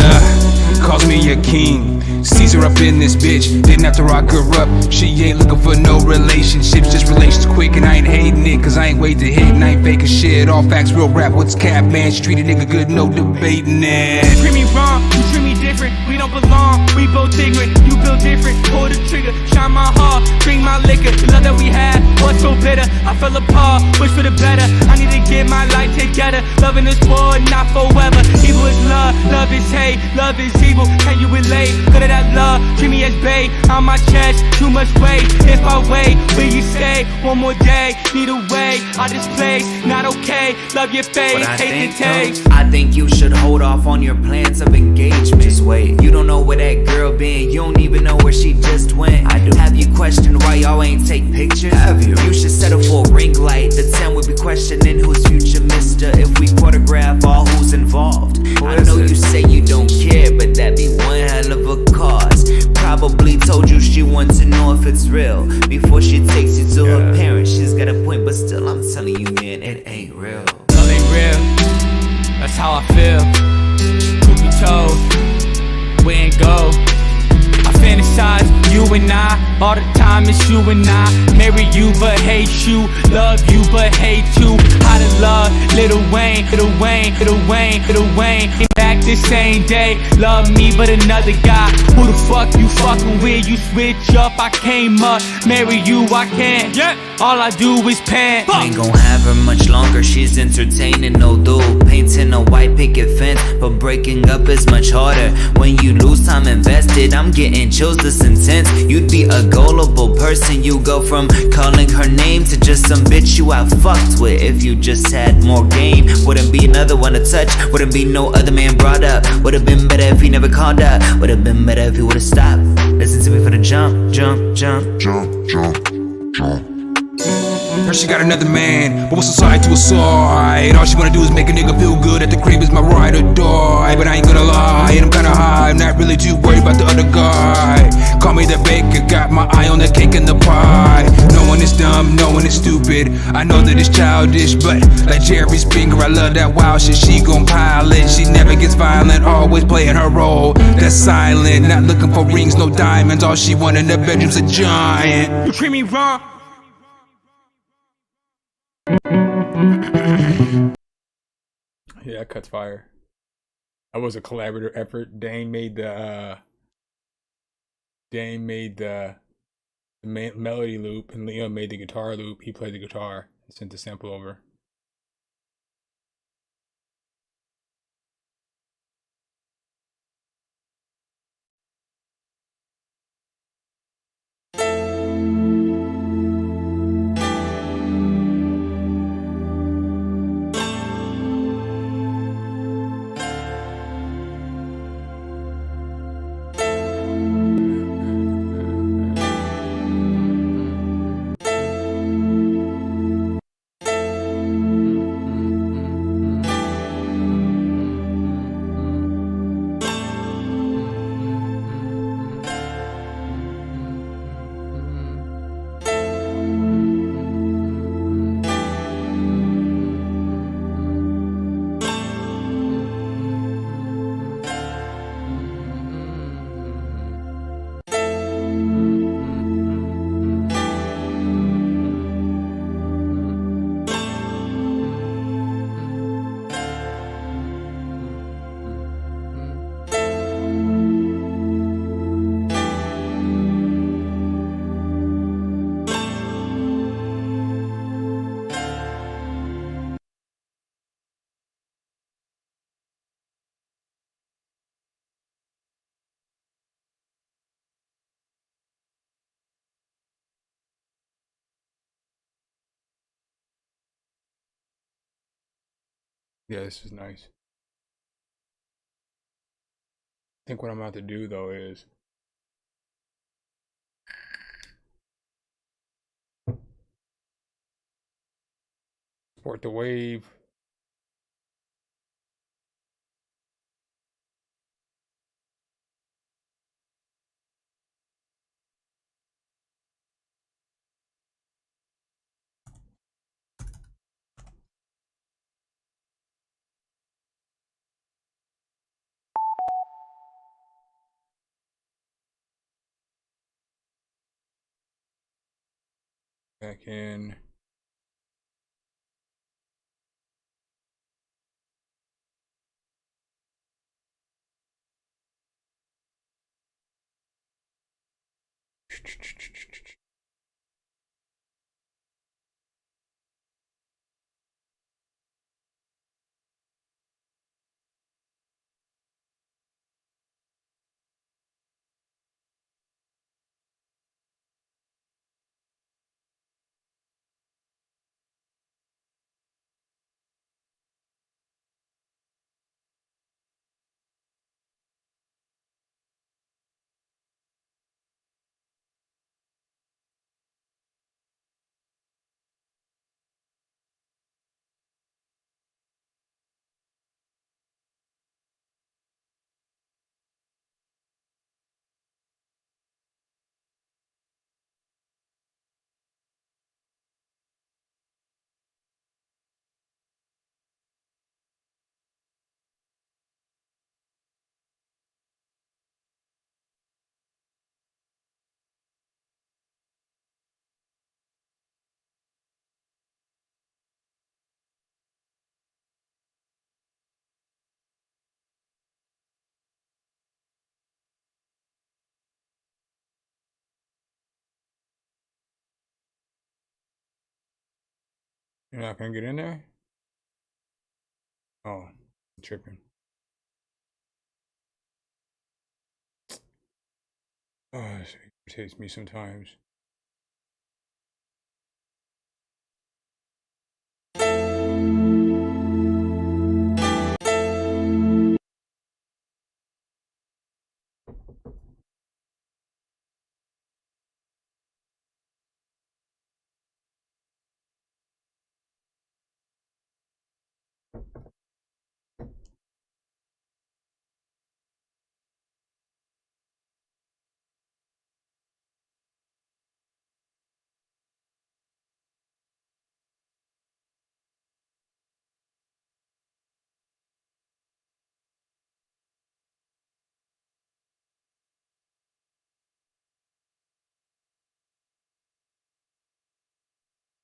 Calls me a king, sees her up in this bitch. Didn't have to rock her up. She ain't looking for no relationships, just relations quick. And I ain't hating it, cause I ain't wait to hit. And I ain't faking shit, all facts, real rap. What's cap, man? She treat a nigga good, no debating it. Treat me wrong, you treat me different. We don't belong, we both ignorant. You feel different, pull the trigger, shine my heart, drink my liquor. The love that we had was so bitter. I fell apart, wish for the better. I need to get my life together. Loving is for, not forever. Evil is love, love is hate, love is evil. Can you relate? Good at that love, treat me as bait. On my chest, too much weight. If I wait, will you stay? one more day, need a way out this place, not okay. Love your face, What I hate think, the taste. though, I think you should hold off on your plans of engagement. Just wait, you don't know where that girl been, you don't even know where she just went. I do. Have you questioned why y'all ain't take pictures? Have you? You should settle for a ring light. The 10 would be questioning who's future mister if we photograph all who's involved. I know you say you don't care, but that'd be one hell of a cause. Probably told you she wants to know if it's real before she takes you to her parents. She's got a point, but still I'm telling you, man, it ain't real. Love ain't real, that's how I feel. Truth be told, we ain't go. I fantasize, you and I, all the time it's you and I. Marry you but hate you, love you but hate you. How to love Lil Wayne, Lil Wayne, Lil Wayne, Lil Wayne. Came back the same day, love me but another guy. Who the fuck you fucking with? You switch up, I came up. Marry you, I can't. Yeah. All I do is pant. Ain't gon' have her much longer, she's entertaining, no dude. Painting a white picket fence, but breaking up is much harder. When you lose time invested, I'm getting chills this intense. You'd be a gullible person, you go from calling her name to just some bitch you I fucked with. If you just had more game, wouldn't be another one to touch, wouldn't be no other man brought up. Would've been better if he never called up, would've been better if he would've stopped. Listen to me for the jump, jump, jump. Jump, jump, jump. Heard she got another man, but what's aside to a side? All she wanna do is make a nigga feel good at the crib is my ride or die. But I ain't gonna lie, and I'm kinda high, I'm not really too worried about the other guy. Call me the baker, got my eye on the cake and the pie. No one is dumb, no one is stupid. I know that it's childish, but like Jerry Springer, I love that wild shit. She gon' pile it, she never gets violent, always playing her role. That's silent, not looking for rings, no diamonds. All she want in the bedroom's a giant. You treat me wrong. Yeah, that cuts fire. That was a collaborative effort. Dane made the melody loop, and Liam made the guitar loop. He played the guitar and sent the sample over. Yeah, this is nice. I think what I'm about to do though is support the wave. Back in. You're not gonna get in there? Oh, I'm tripping. Oh, it irritates me sometimes.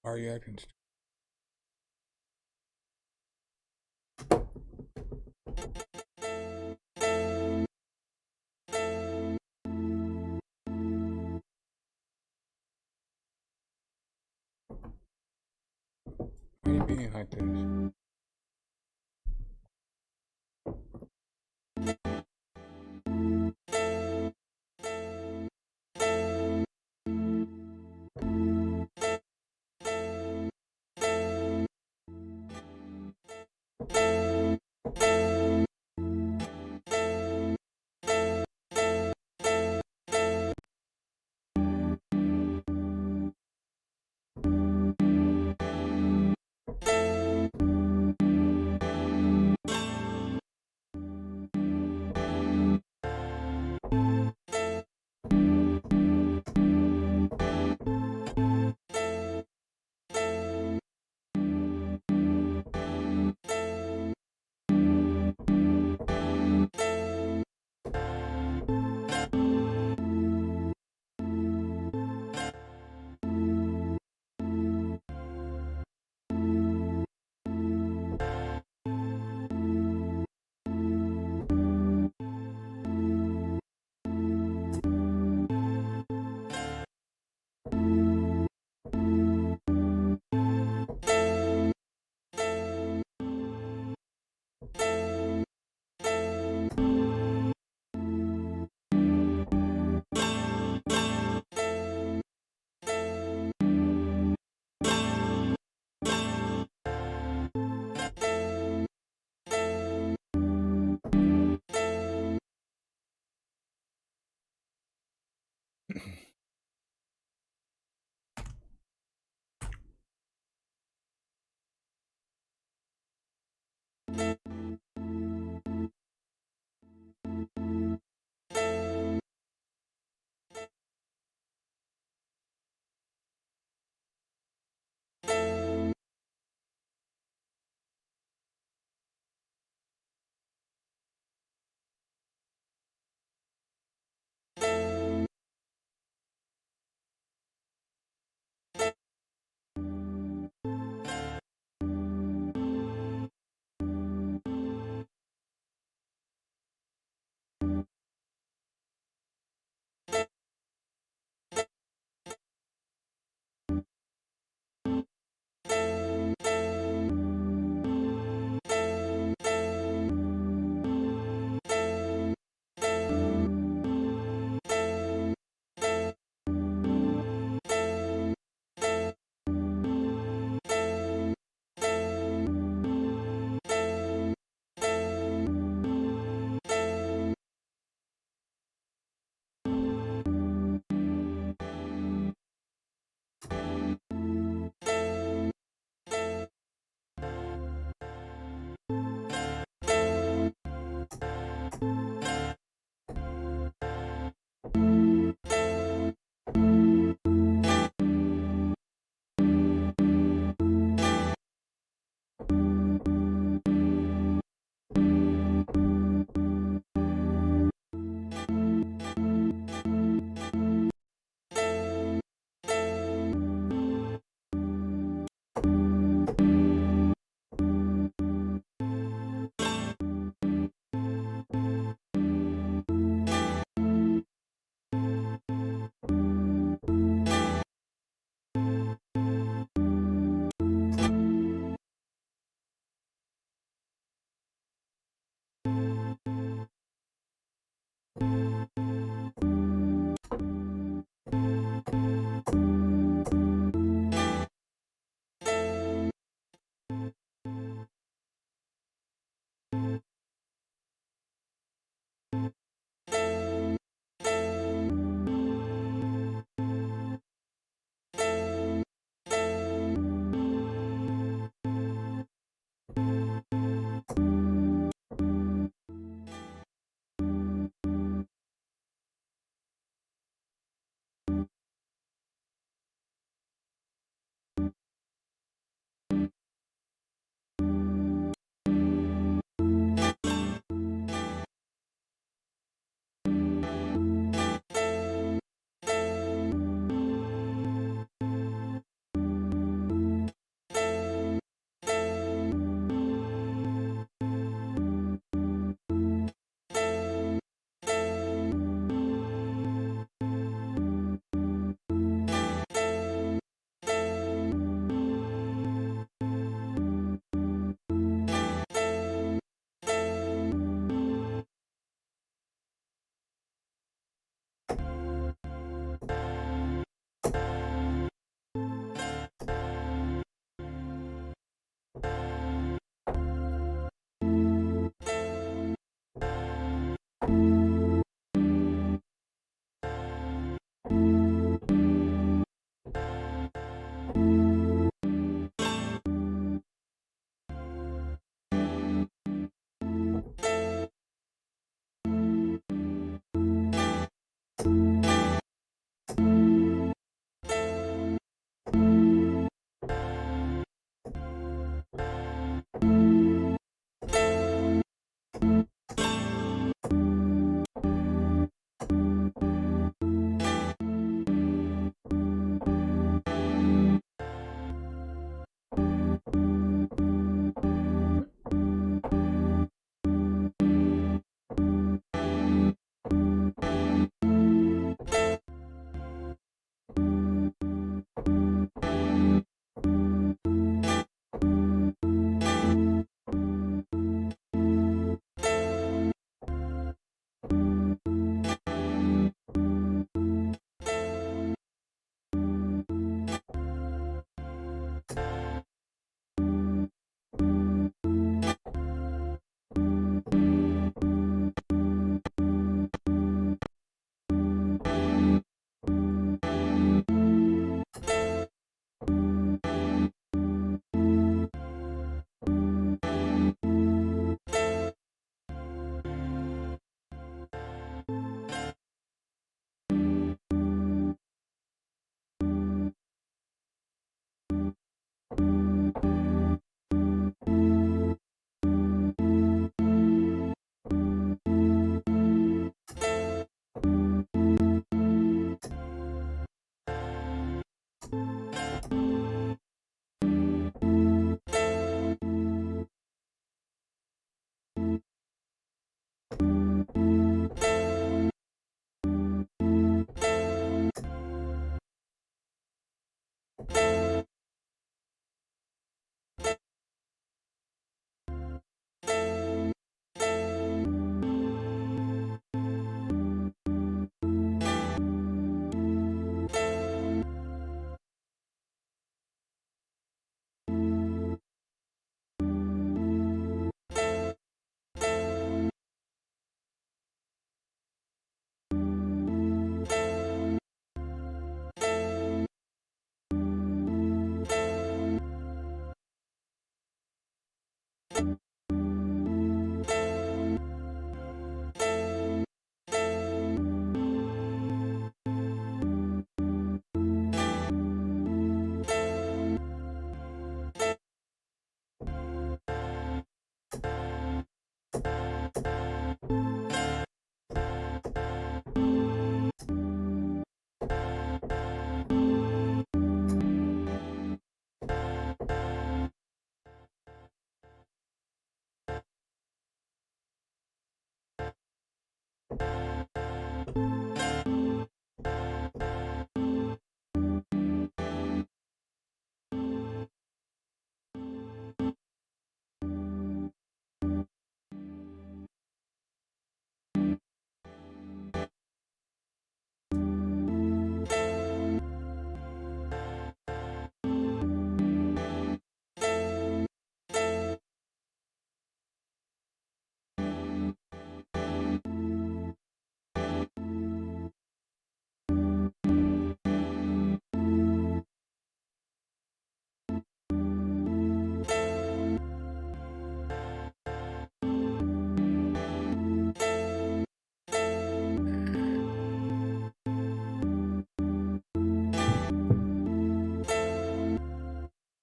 Are you acting? Why are you being like this?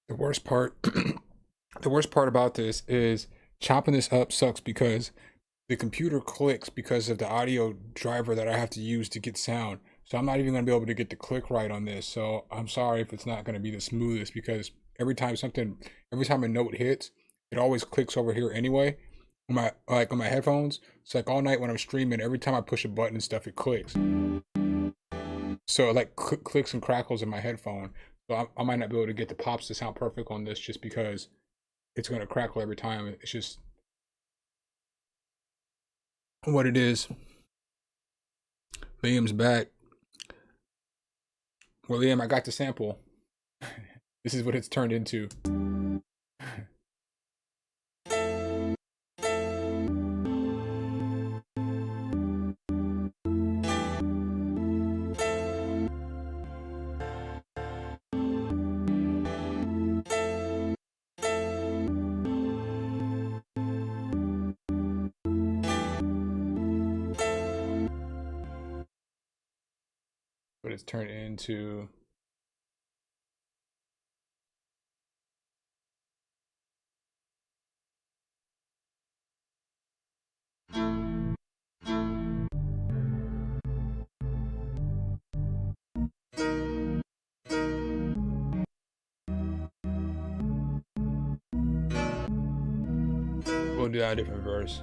The worst part, the worst part about this is chopping this up sucks because the computer clicks because of the audio driver that I have to use to get sound. So I'm not even going to be able to get the click right on this. So I'm sorry if it's not going to be the smoothest because every time a note hits, it always clicks over here anyway. On my headphones, it's like all night when I'm streaming, every time I push a button and stuff, it clicks. So it like clicks and crackles in my headphone. So I might not be able to get the pops to sound perfect on this just because it's going to crackle every time. It's just what it is. Liam's back. Well, Liam, I got the sample. This is what it's turned into. But it's turned into. We'll do that a different verse.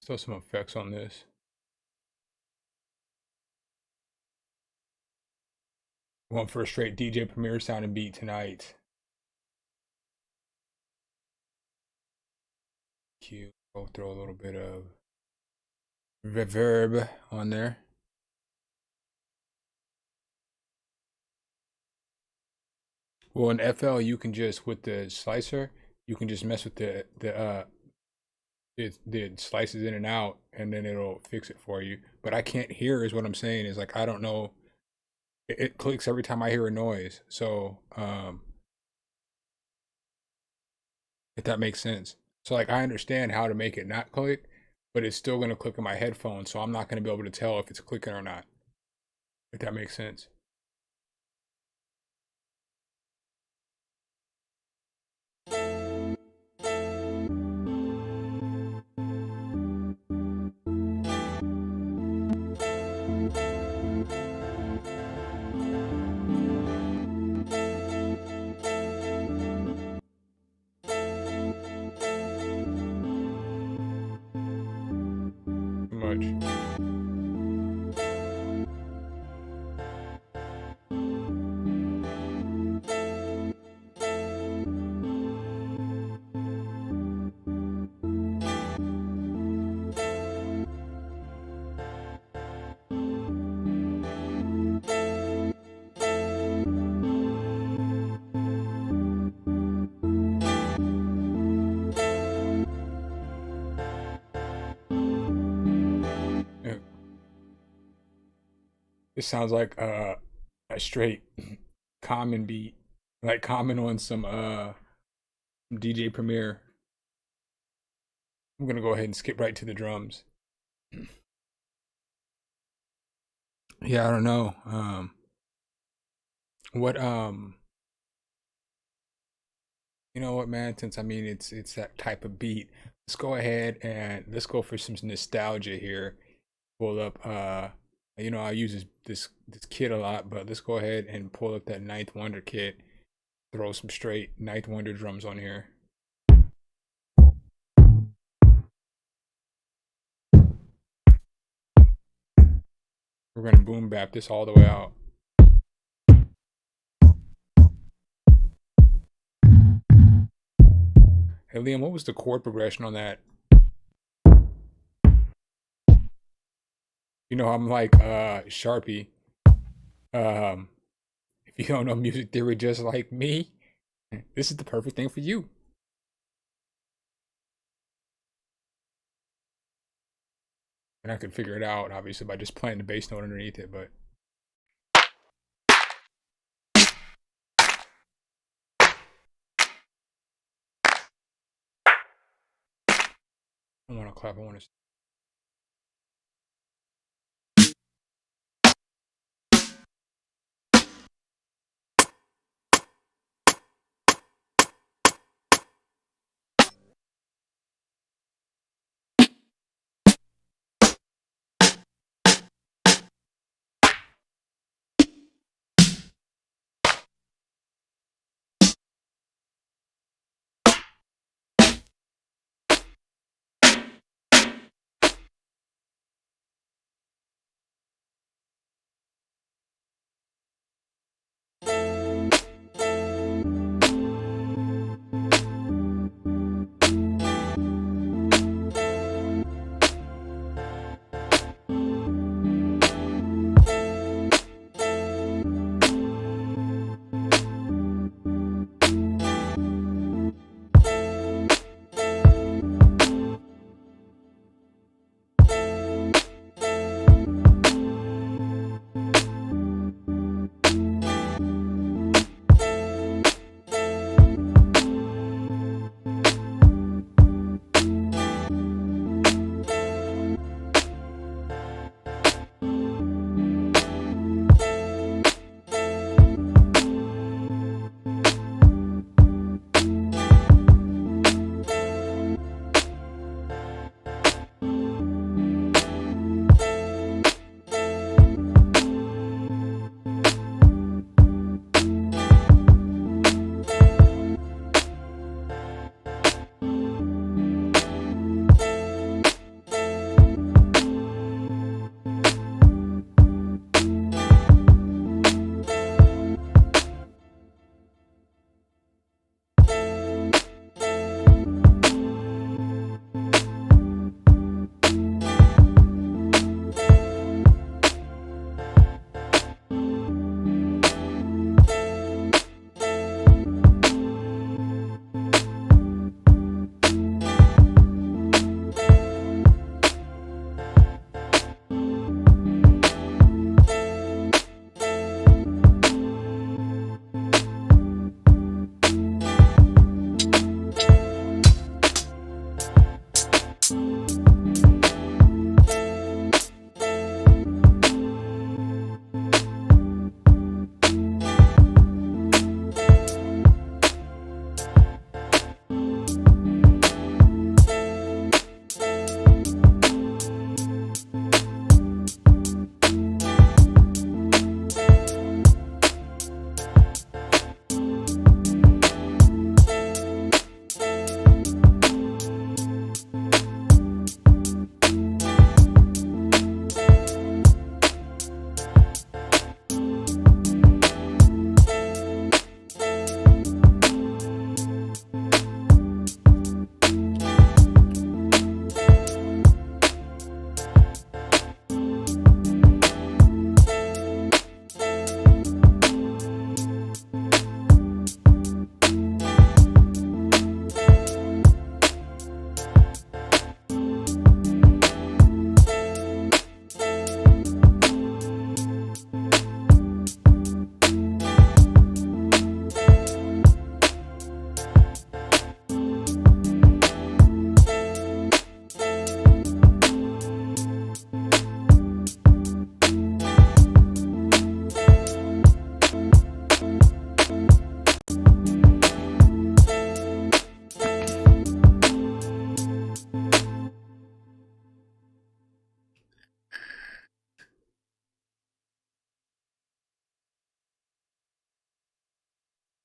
Throw some effects on this. Going for a straight DJ Premier sounding beat tonight. Cute. I'll throw a little bit of reverb on there. Well, in FL, you can just, with the slicer, you can just mess with the slices in and out, and then it'll fix it for you. But I can't hear, is what I'm saying. Is like, I don't know. It clicks every time I hear a noise. So, if that makes sense. So, like, I understand how to make it not click, but it's still going to click in my headphones. So I'm not going to be able to tell if it's clicking or not. If that makes sense. Too much. Yeah. This sounds like a straight Common beat, like Common on some DJ Premier. I'm gonna go ahead and skip right to the drums. Yeah, I don't know. What you know what, man? Since I mean it's that type of beat, let's go ahead and let's go for some nostalgia here. Pull up you know, I use this kit a lot, but let's go ahead and pull up that Ninth Wonder kit. Throw some straight Ninth Wonder drums on here. We're gonna boom bap this all the way out. Hey Liam, what was the chord progression on that? You know, I'm like Sharpie. If you don't know music theory just like me, this is the perfect thing for you. And I could figure it out, obviously, by just playing the bass note underneath it, but I want to clap, I want to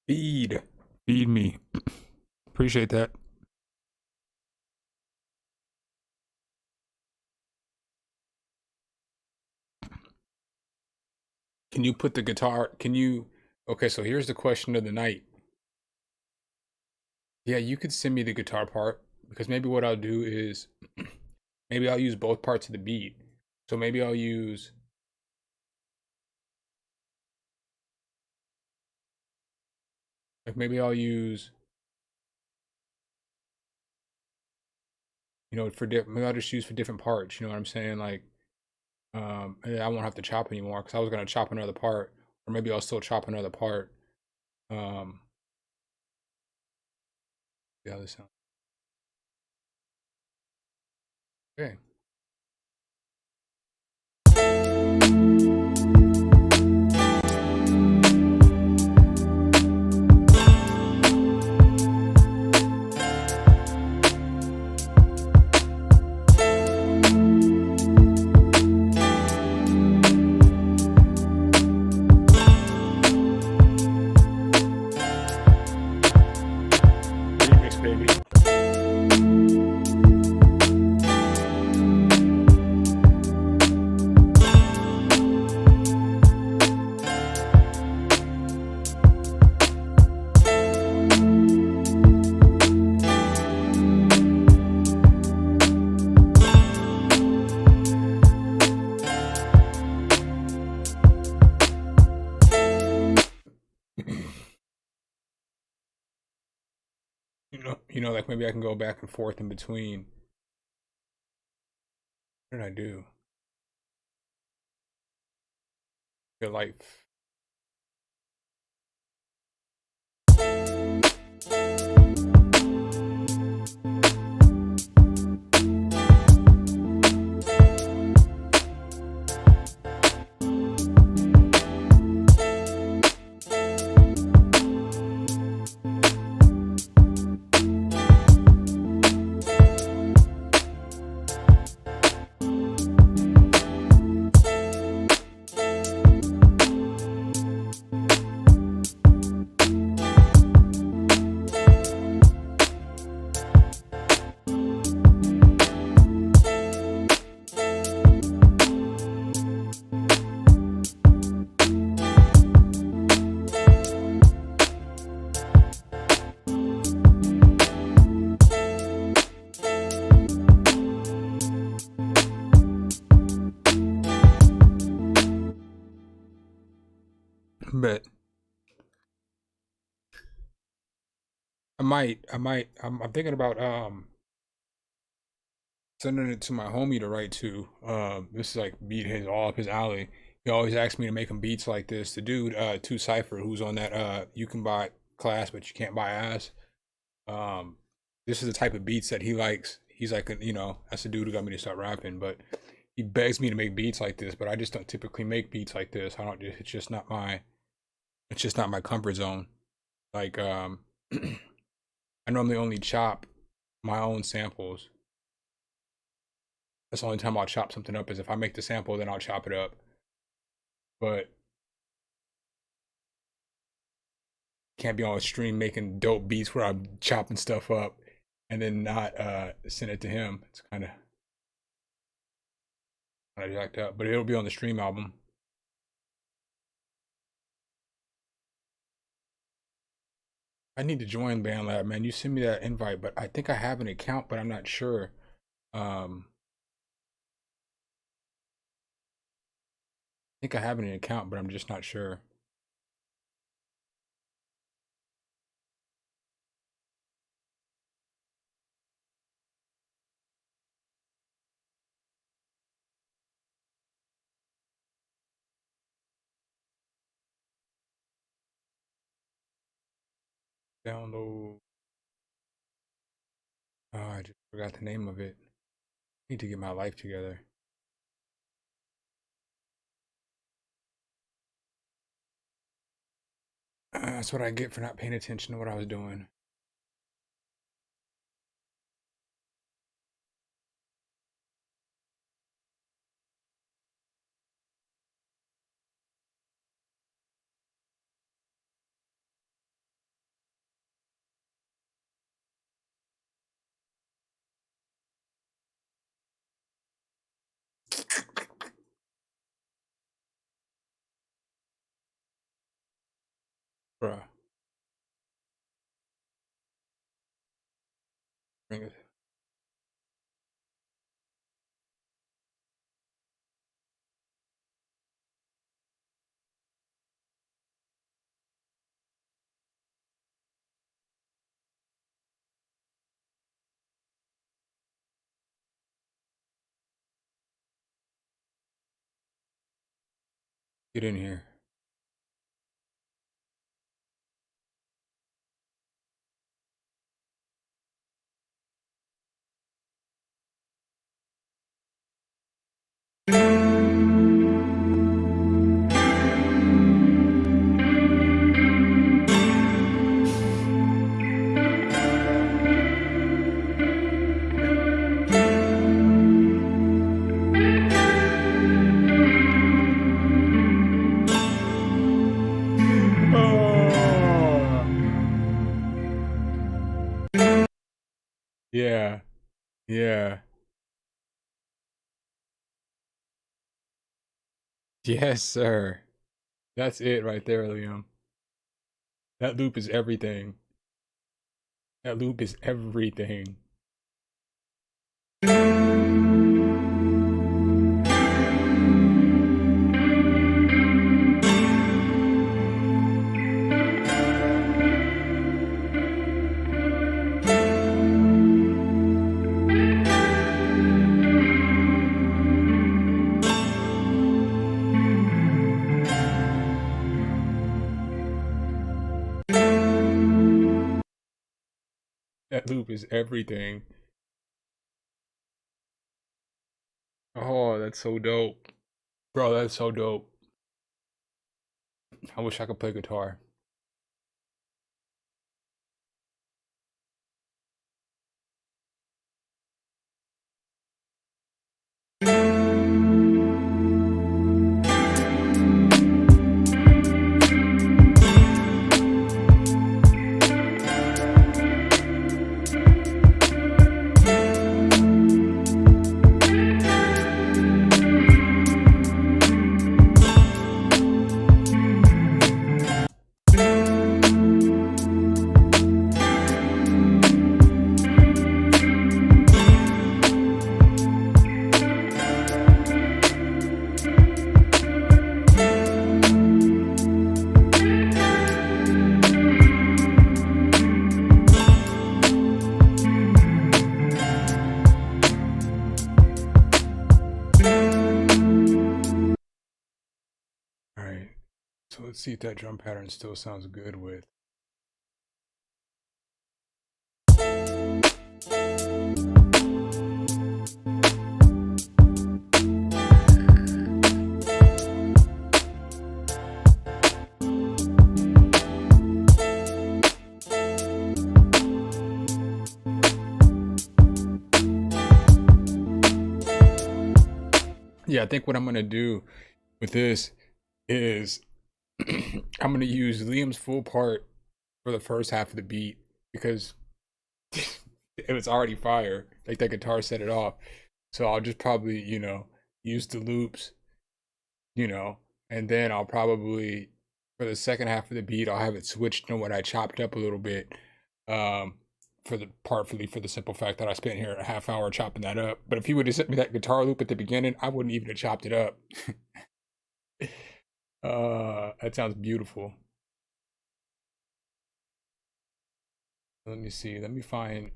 Feed. Feed me. Appreciate that. Can you put the guitar? Can you? Okay, so here's the question of the night. Yeah, you could send me the guitar part because maybe what I'll do is maybe I'll use both parts of the beat. So maybe I'll use maybe I'll use for maybe I'll just use for different parts. You know what I'm saying? Like I won't have to chop anymore because I was gonna chop another part, or maybe I'll still chop another part. Um, see how this sounds. Okay. Remix, baby. Like maybe I can go back and forth in between. What did I do? Good life. But I'm thinking about sending it to my homie to write to. This is like beat his all up his alley. He always asks me to make him beats like this. The dude, 2Cypher, who's on that you can buy class but you can't buy ass. Um, this is the type of beats that he likes. He's like, that's the dude who got me to start rapping. But he begs me to make beats like this, but I just don't typically make beats like this. I don't. It's just not my. It's just not my comfort zone. Like, I normally only chop my own samples. That's the only time I'll chop something up is if I make the sample, then I'll chop it up. But can't be on a stream making dope beats where I'm chopping stuff up and then not send it to him. It's kind of jacked up, but it'll be on the stream album. I need to join BandLab, man. You send me that invite, but I think I have an account, but I'm not sure. I think I have an account, but I'm just not sure. Download. Oh, I just forgot the name of it. Need to get my life together. That's what I get for not paying attention to what I was doing. bring it. Get in here. Yeah. Yeah. Yes, sir. That's it right there, Liam. That loop is everything. That loop is everything. That loop is everything. Oh, that's so dope. Bro, that's so dope. I wish I could play guitar. Alright. So let's see if that drum pattern still sounds good with. Yeah, I think what I'm gonna do with this is I'm gonna use Liam's full part for the first half of the beat because it was already fire. Like that guitar set it off. So I'll just probably, use the loops, and then I'll probably for the second half of the beat I'll have it switched to what I chopped up a little bit. For the partly for the simple fact that I spent here a half hour chopping that up. But if he would have sent me that guitar loop at the beginning, I wouldn't even have chopped it up. That sounds beautiful. Let me see. Let me find.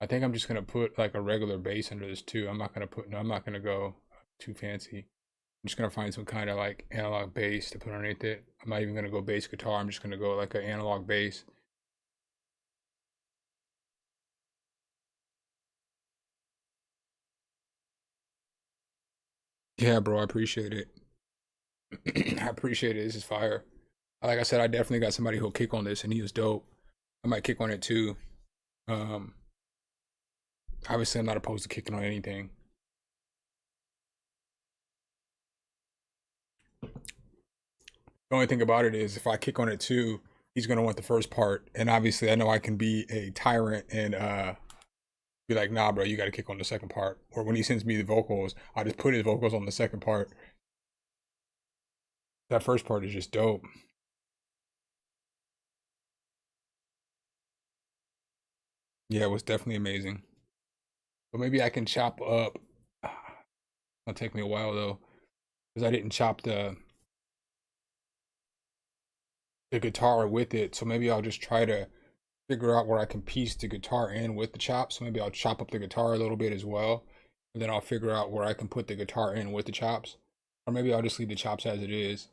I think I'm just gonna put like a regular bass under this too. I'm not gonna go too fancy. I'm just gonna find some kind of like analog bass to put underneath it. I'm not even gonna go bass guitar. I'm just gonna go like an analog bass. Yeah, bro, I appreciate it. I appreciate it. This is fire. Like I said, I definitely got somebody who'll kick on this, and he was dope. I might kick on it too. Um, Obviously, I'm not opposed to kicking on anything. The only thing about it is, if I kick on it too, he's gonna want the first part, and obviously, I know I can be a tyrant and be like, "Nah, bro, you got to kick on the second part." Or when he sends me the vocals, I just put his vocals on the second part. That first part is just dope. Yeah, it was definitely amazing. But maybe I can chop up. It'll take me a while though, because I didn't chop the guitar with it. So maybe I'll just try to figure out where I can piece the guitar in with the chop. So maybe I'll chop up the guitar a little bit as well, and then I'll figure out where I can put the guitar in with the chops. Or maybe I'll just leave the chops as it is.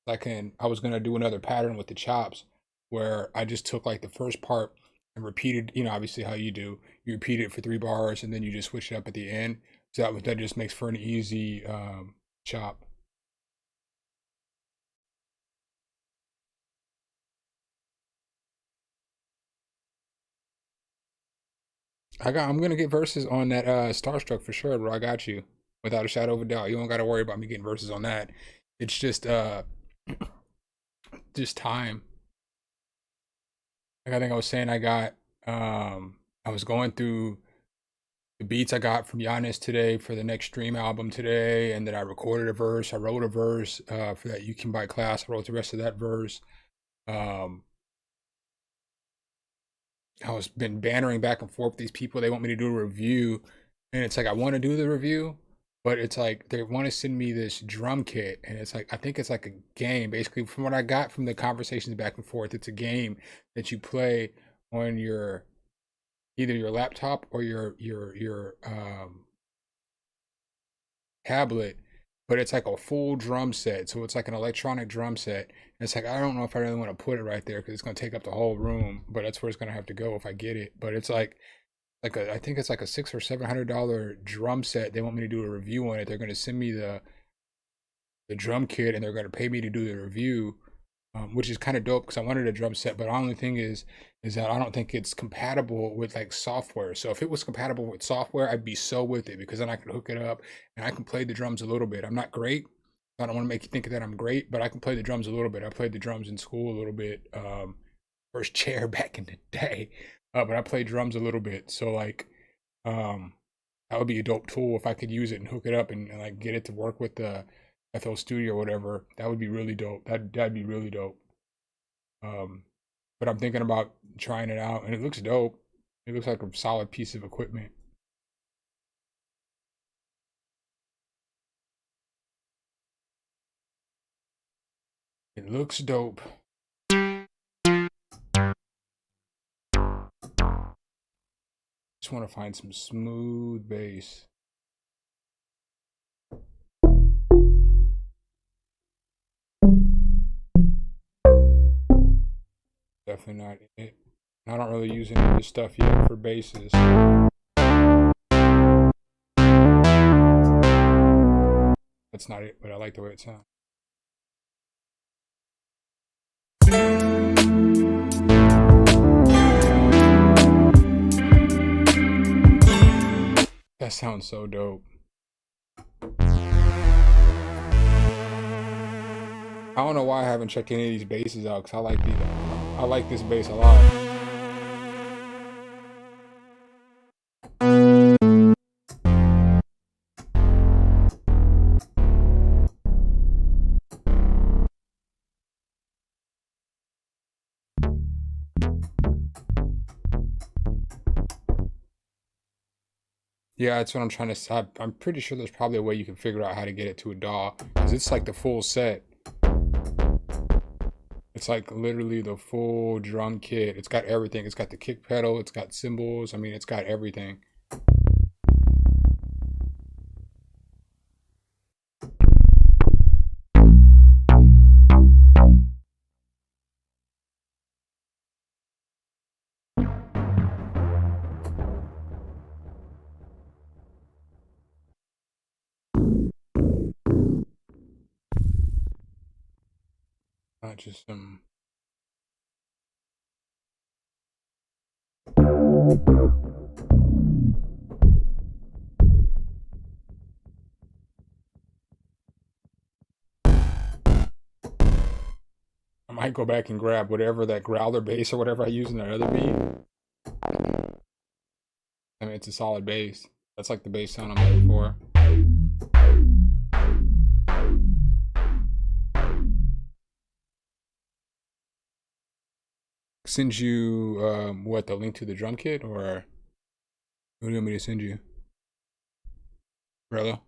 I was gonna do another pattern with the chops where I just took like the first part and repeated, obviously how you do. You repeat it for 3 bars and then you just switch it up at the end. So that just makes for an easy chop. I'm gonna get verses on that Starstruck for sure, bro. I got you. Without a shadow of a doubt. You don't gotta worry about me getting verses on that. It's just time. Like I think I was saying I was going through the beats I got from Giannis today for the next Stream album today, and then I recorded a verse. I wrote a verse for that You Can Buy class. I wrote the rest of that verse. I was been bantering back and forth with these people. They want me to do a review, and it's like I want to do the review, but it's like they want to send me this drum kit, and it's like I think it's like a game. Basically, from what I got from the conversations back and forth, it's a game that you play on your either your laptop or your tablet, but it's like a full drum set. So it's like an electronic drum set. And it's like I don't know if I really want to put it right there because it's going to take up the whole room, but that's where it's going to have to go if I get it. But it's like I think it's like a $600 or $700 drum set. They want me to do a review on it. They're going to send me the drum kit and they're going to pay me to do the review, which is kind of dope because I wanted a drum set. But the only thing is that I don't think it's compatible with like software. So if it was compatible with software, I'd be so with it because then I could hook it up and I can play the drums a little bit. I'm not great. I don't want to make you think that I'm great, but I can play the drums a little bit. I played the drums in school a little bit. First chair back in the day. But I play drums a little bit. So like that would be a dope tool if I could use it and hook it up and like get it to work with the FL Studio or whatever. That would be really dope. That'd be really dope. But I'm thinking about trying it out and it looks dope. It looks like a solid piece of equipment. It looks dope. Just want to find some smooth bass. Definitely not it. I don't really use any of this stuff yet for basses. That's not it, but I like the way it sounds. That sounds so dope. I don't know why I haven't checked any of these basses out because I like this bass a lot. Yeah, that's what I'm trying to. I'm pretty sure there's probably a way you can figure out how to get it to a DAW because it's like the full set. It's like literally the full drum kit. It's got everything. It's got the kick pedal. It's got cymbals. I mean, it's got everything. Not just some. I might go back and grab whatever that growler bass or whatever I use in that other beat. I mean, it's a solid bass. That's like the bass sound I'm looking for. send you what, the link to the drum kit, or what do you want me to send you? Rello?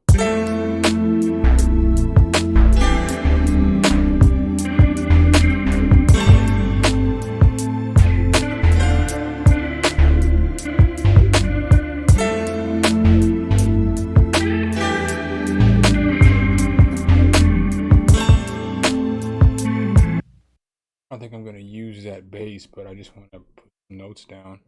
I don't think I'm gonna use that bass, but I just want to put some notes down.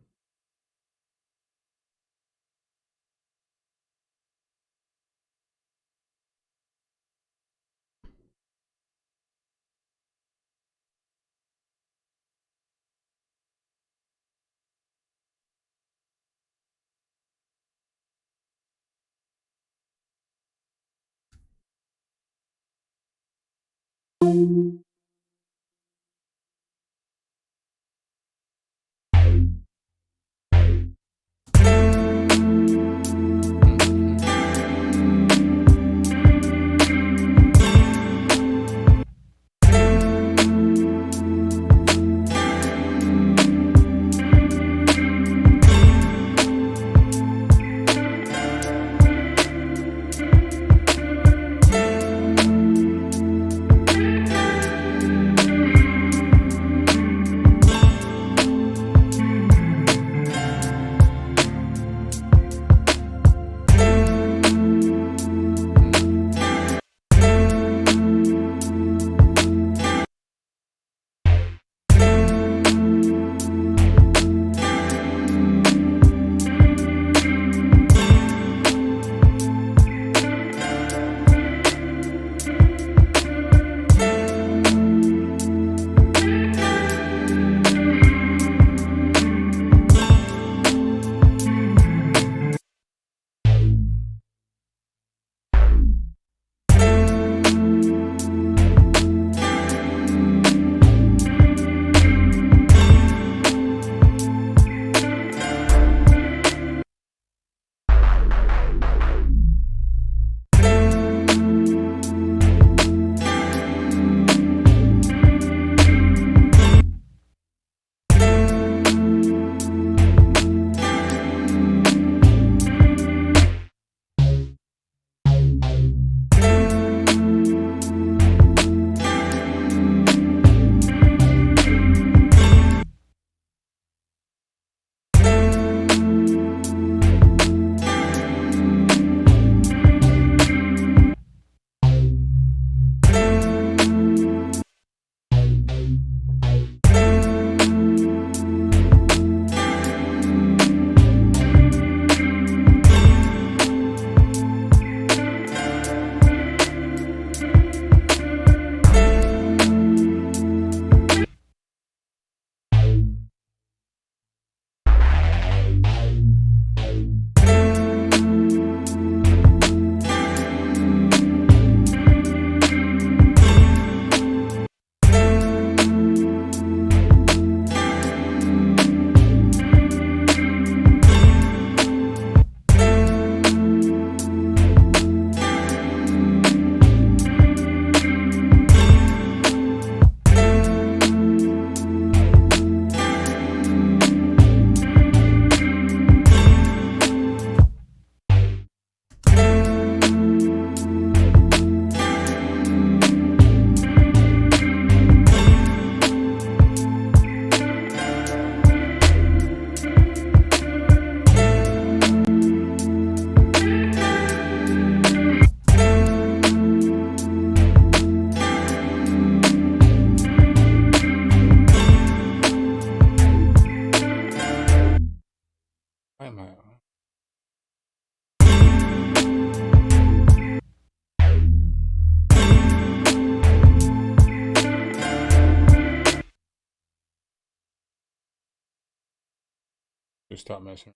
Just stop messing.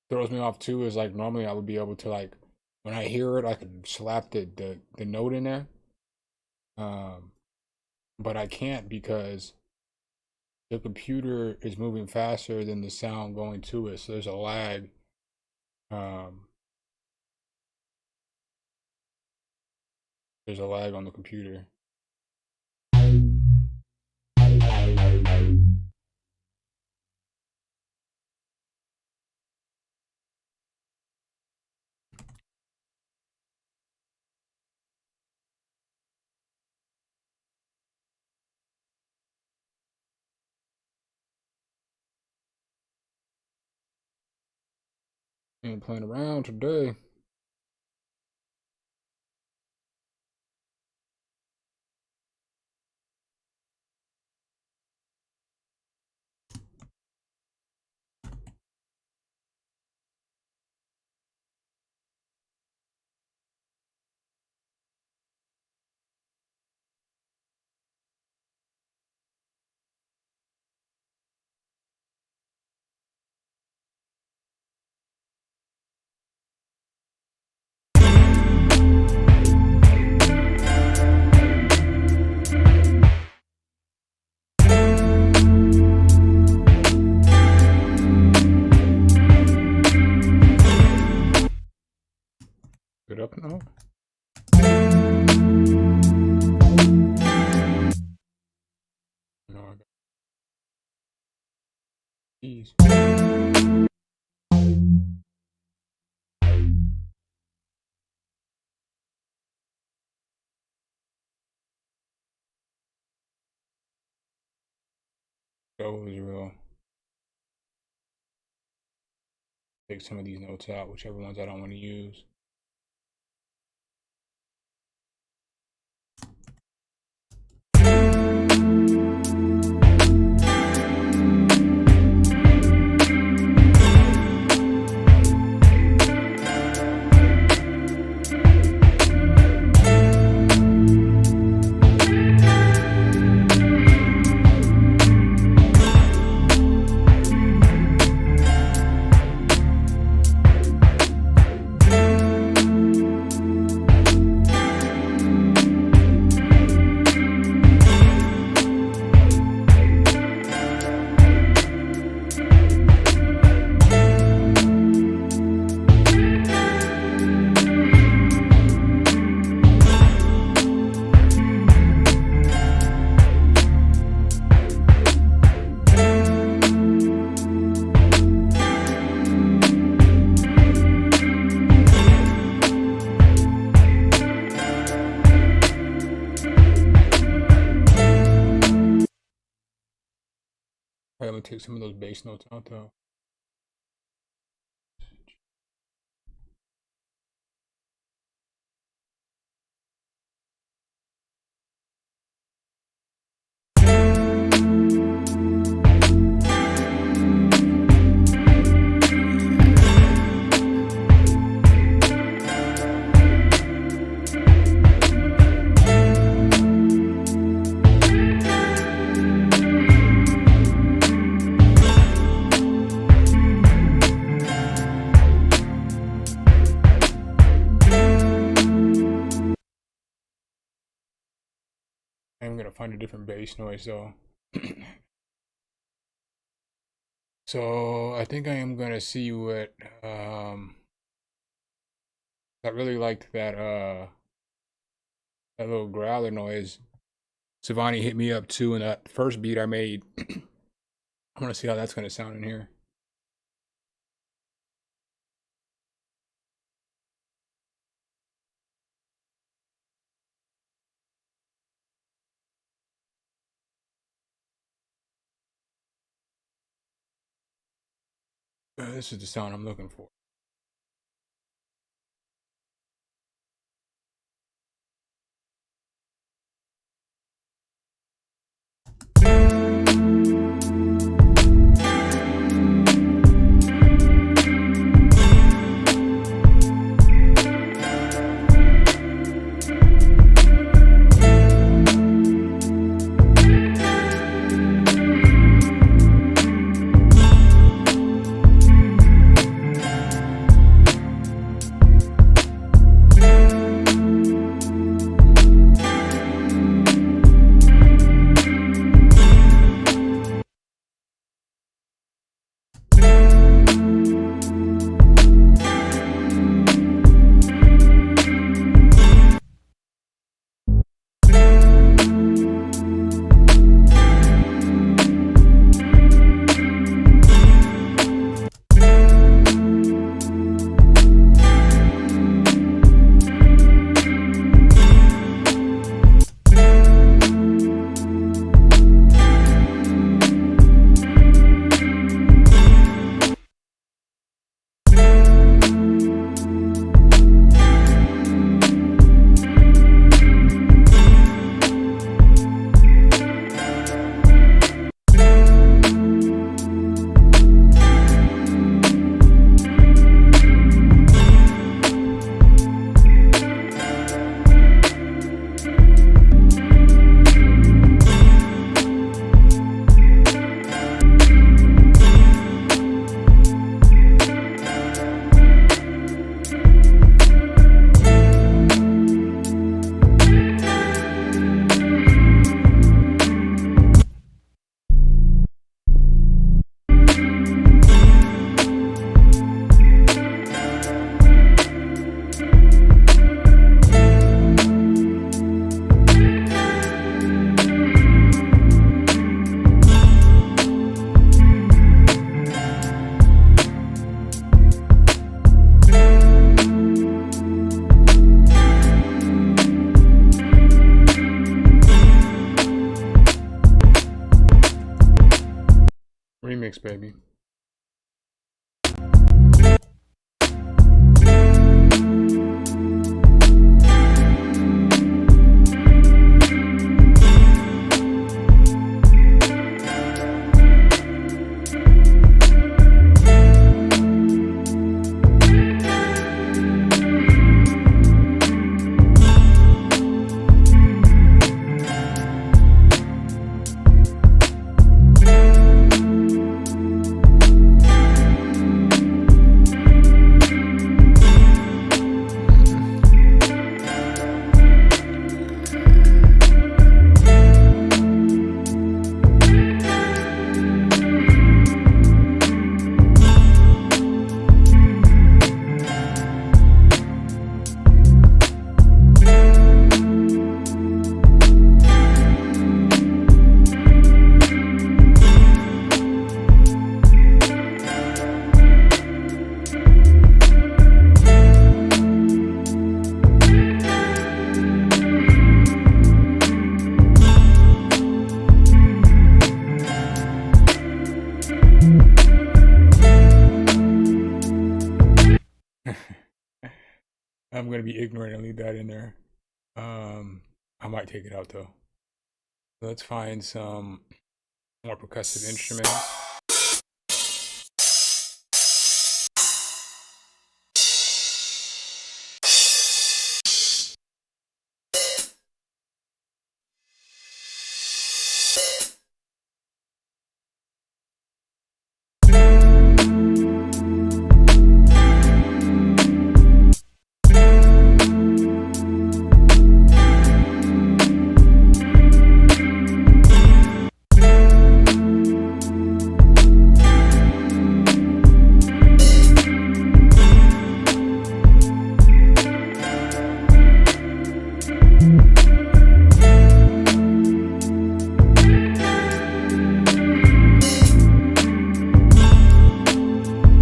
Throws me off too is like normally I would be able to, like, when I hear it I could slap the note in there, but I can't because the computer is moving faster than the sound going to it, so there's a lag. There's a lag on the computer. Ain't playing around today. Good up now. No, I got these. Go Israel. Take some of these notes out, whichever ones I don't want to use. Alright, let me take some of those bass notes out though. I'm gonna find a different bass noise though. So I think I am gonna see what I really liked that that little growler noise Savani hit me up too in that first beat I made. I wanna see how that's gonna sound in here. This is the sound I'm looking for. remix, baby. I'm gonna be ignorant and leave that in there. I might take it out though. Let's find some more percussive instruments.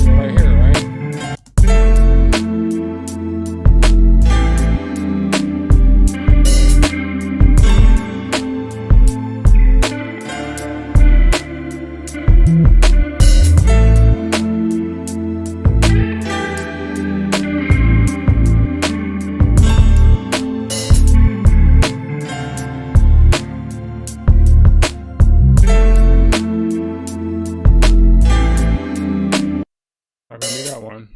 Right here, right? Not gonna be that one.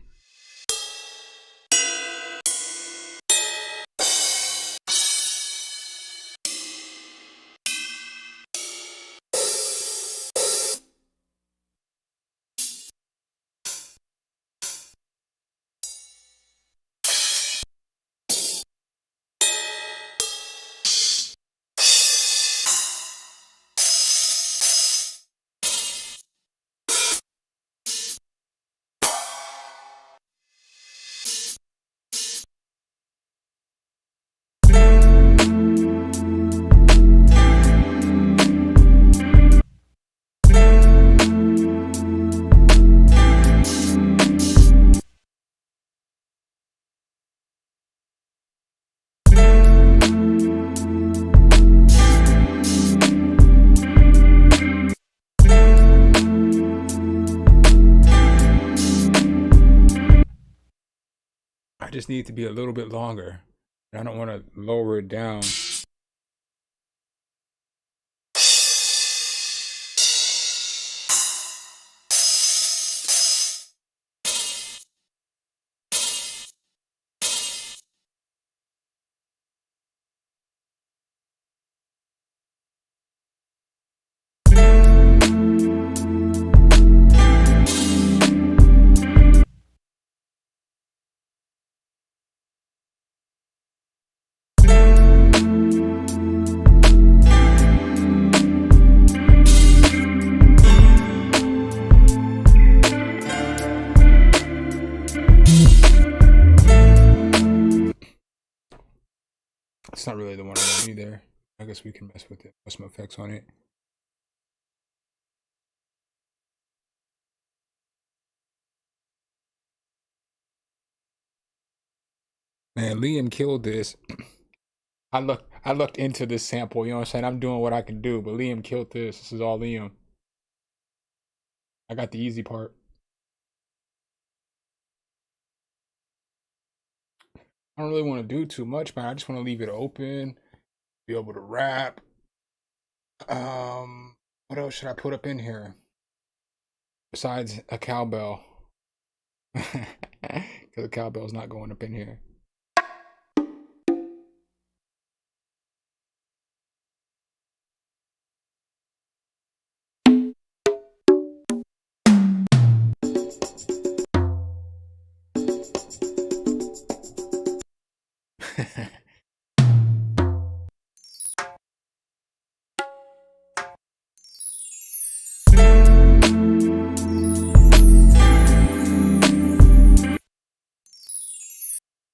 I just need it to be a little bit longer. I don't want to lower it down. It's not really the one I want either. I guess we can mess with it. Put some effects on it. Man, Liam killed this. I looked into this sample, you know what I'm saying? I'm doing what I can do, but Liam killed this. This is all Liam. I got the easy part. I don't really want to do too much, man. I just want to leave it open, be able to rap. What else should I put up in here besides a cowbell? Because the cowbell's not going up in here.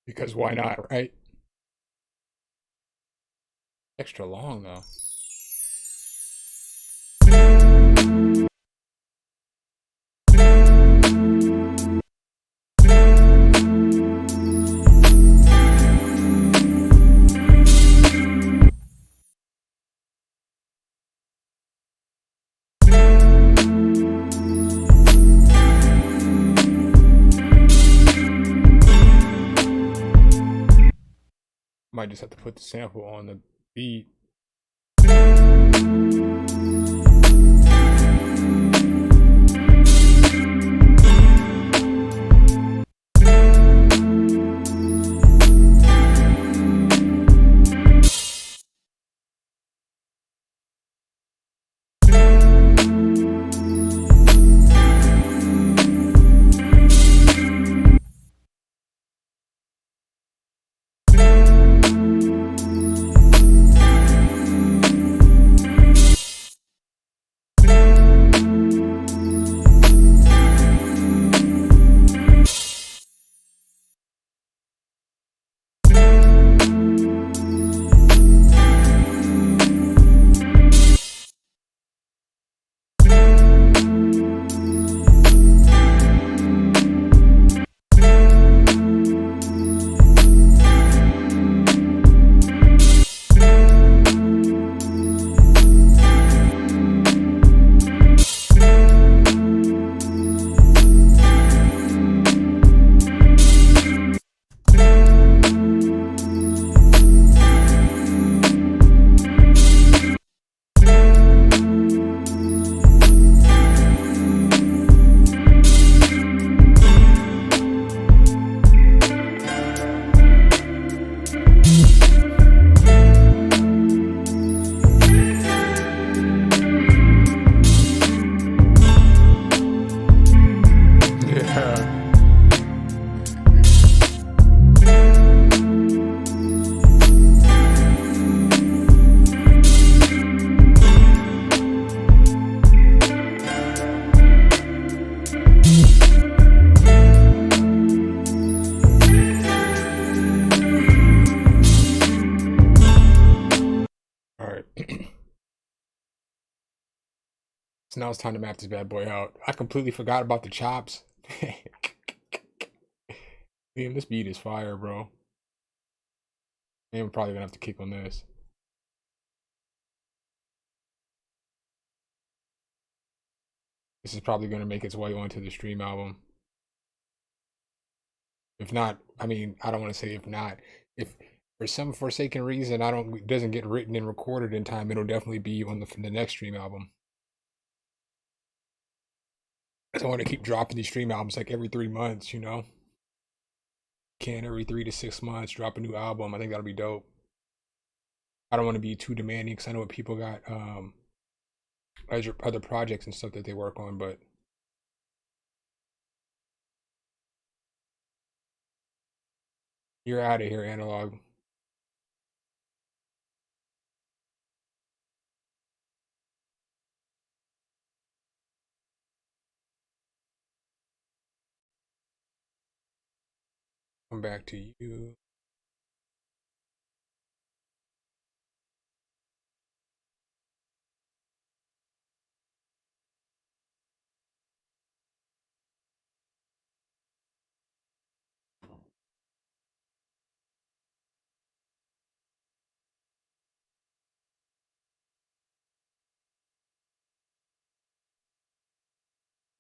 Because why not, right? Extra long though. Might just have to put the sample on the beat. So now it's time to map this bad boy out. I completely forgot about the chops. Damn, this beat is fire, bro. And we're probably gonna have to kick on this. This is probably gonna make its way onto the stream album. If not, I mean, I don't want to say if not. If for some forsaken reason it doesn't get written and recorded in time, it'll definitely be on the next stream album. I want to keep dropping these stream albums like every 3 months, you know? Can every 3 to 6 months drop a new album. I think that'll be dope. I don't want to be too demanding because I know what people got other projects and stuff that they work on, but you're out of here, Analog. Come back to you.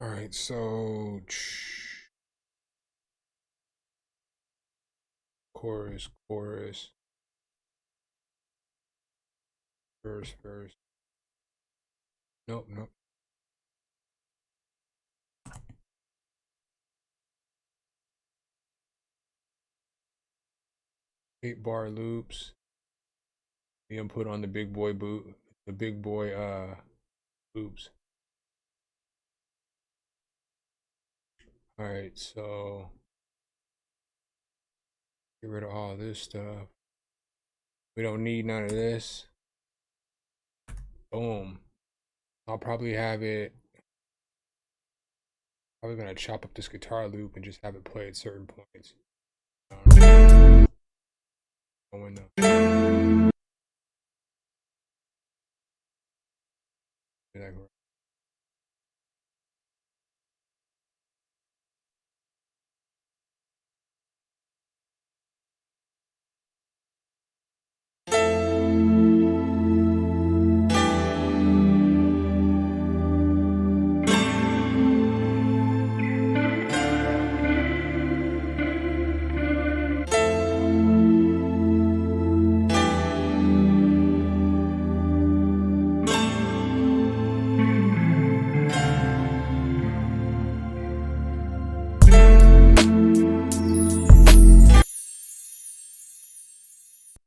All right, so chorus, verse. Nope. 8-bar loops. The input on the big boy loops. All right, so get rid of all this stuff. We don't need none of this. Boom. I'll probably have it. Probably gonna chop up this guitar loop and just have it play at certain points.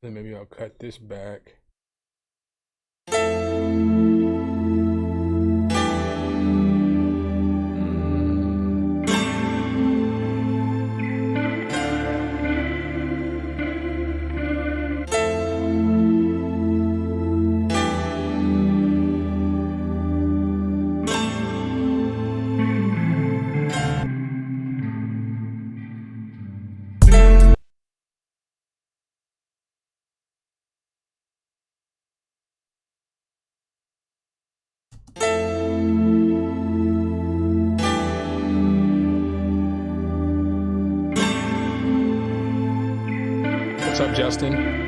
Then maybe I'll cut this back. What's up, Justin?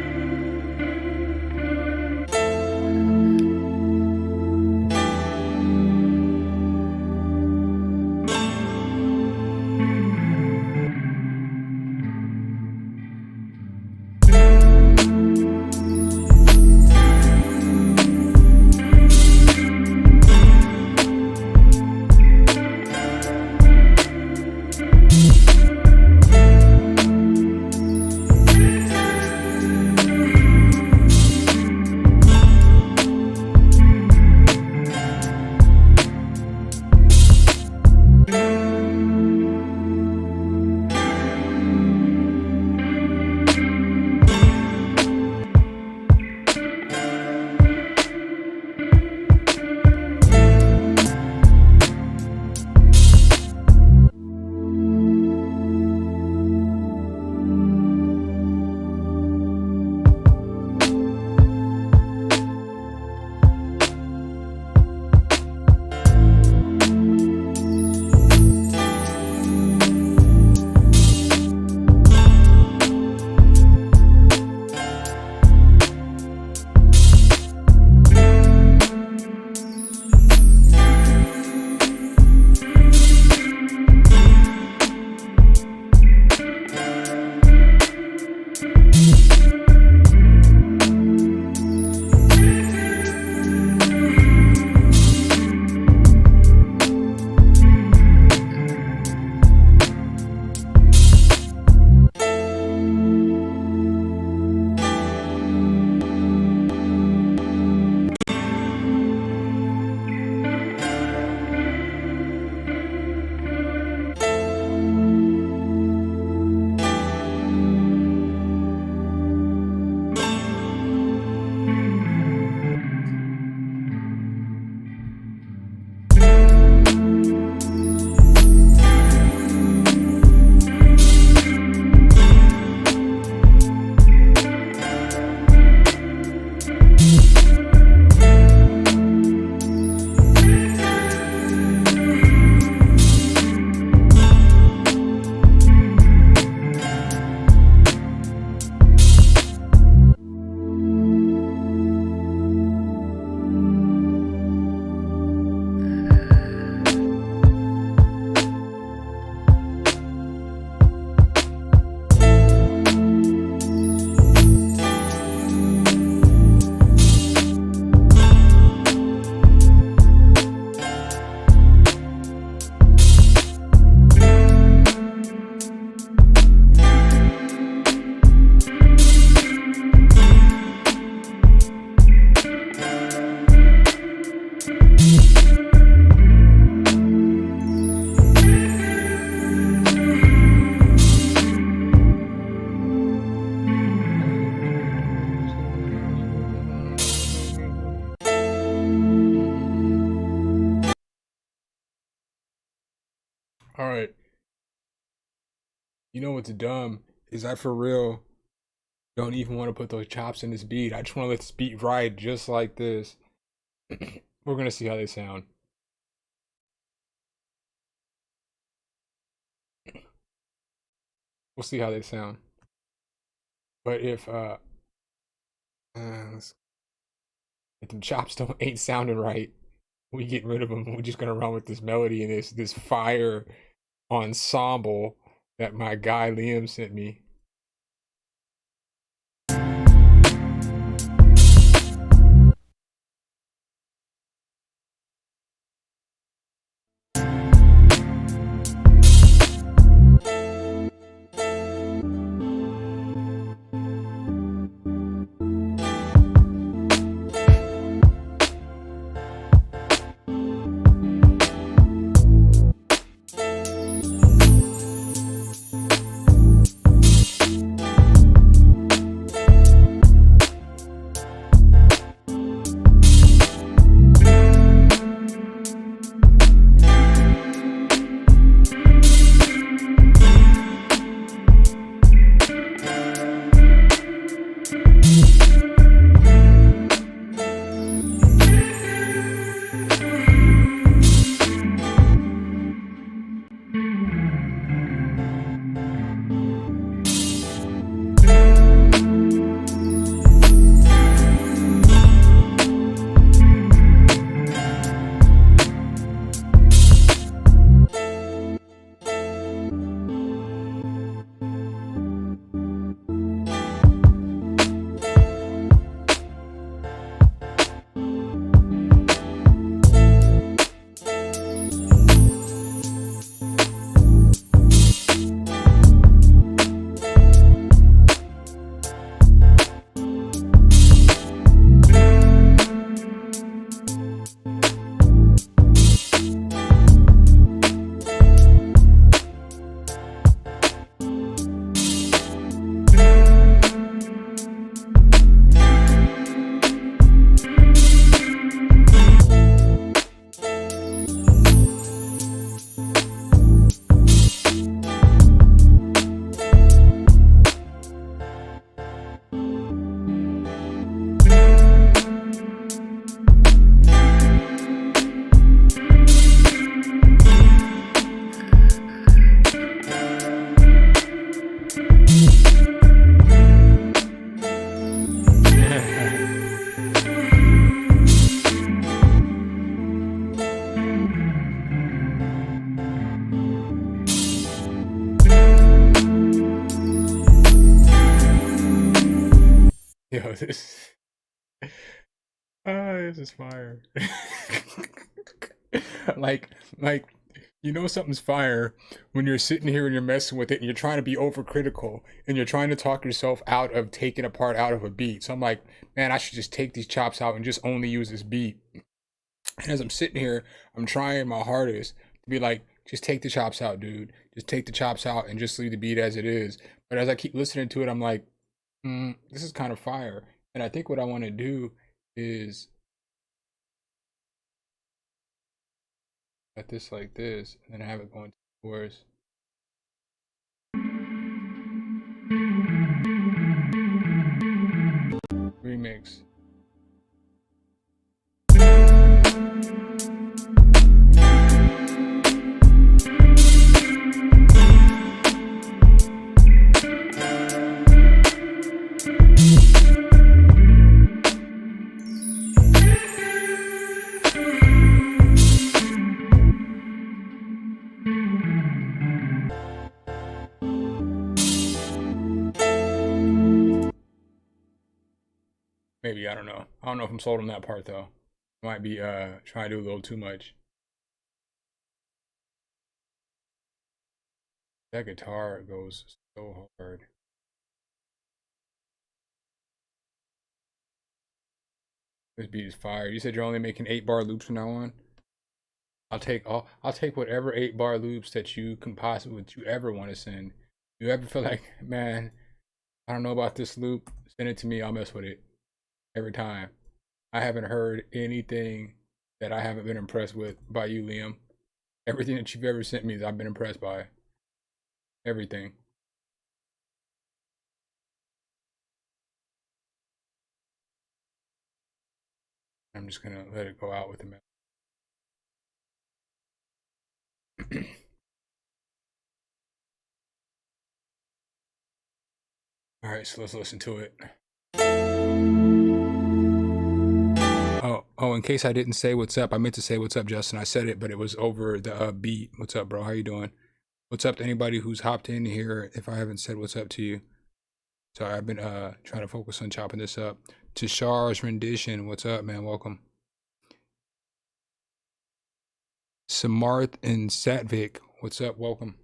You know what's dumb is I for real don't even want to put those chops in this beat. I just want to let this beat ride just like this. We're gonna see how they sound. We'll see how they sound. But if if the chops don't ain't sounding right, we get rid of them. We're just gonna run with this melody and this fire ensemble that my guy Liam sent me. Yo, this is fire. like, you know something's fire when you're sitting here and you're messing with it and you're trying to be overcritical and you're trying to talk yourself out of taking a part out of a beat. So I'm like, man, I should just take these chops out and just only use this beat. And as I'm sitting here, I'm trying my hardest to be like, just take the chops out, dude. Just take the chops out and just leave the beat as it is. But as I keep listening to it, I'm like, this is kind of fire. And I think what I want to do is set this like this and then have it going to the chorus. Remix. Maybe, I don't know. I don't know if I'm sold on that part though. Might be trying to do a little too much. That guitar goes so hard. This beat is fire. You said you're only making 8-bar loops from now on? I'll take whatever 8-bar loops that you can possibly that you ever want to send. You ever feel like, man, I don't know about this loop, send it to me, I'll mess with it. Every time. I haven't heard anything that I haven't been impressed with by you, Liam. Everything that you've ever sent me, I've been impressed by. Everything. I'm just gonna let it go out with the message. All right, so let's listen to it. Oh, in case I didn't say what's up, I meant to say what's up, Justin. I said it, but it was over the beat. What's up, bro? How you doing? What's up to anybody who's hopped in here if I haven't said what's up to you? Sorry, I've been trying to focus on chopping this up. Tishar's rendition, what's up, man? Welcome. Samarth and Satvik, what's up? Welcome.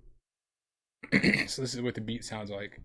So this is what the beat sounds like.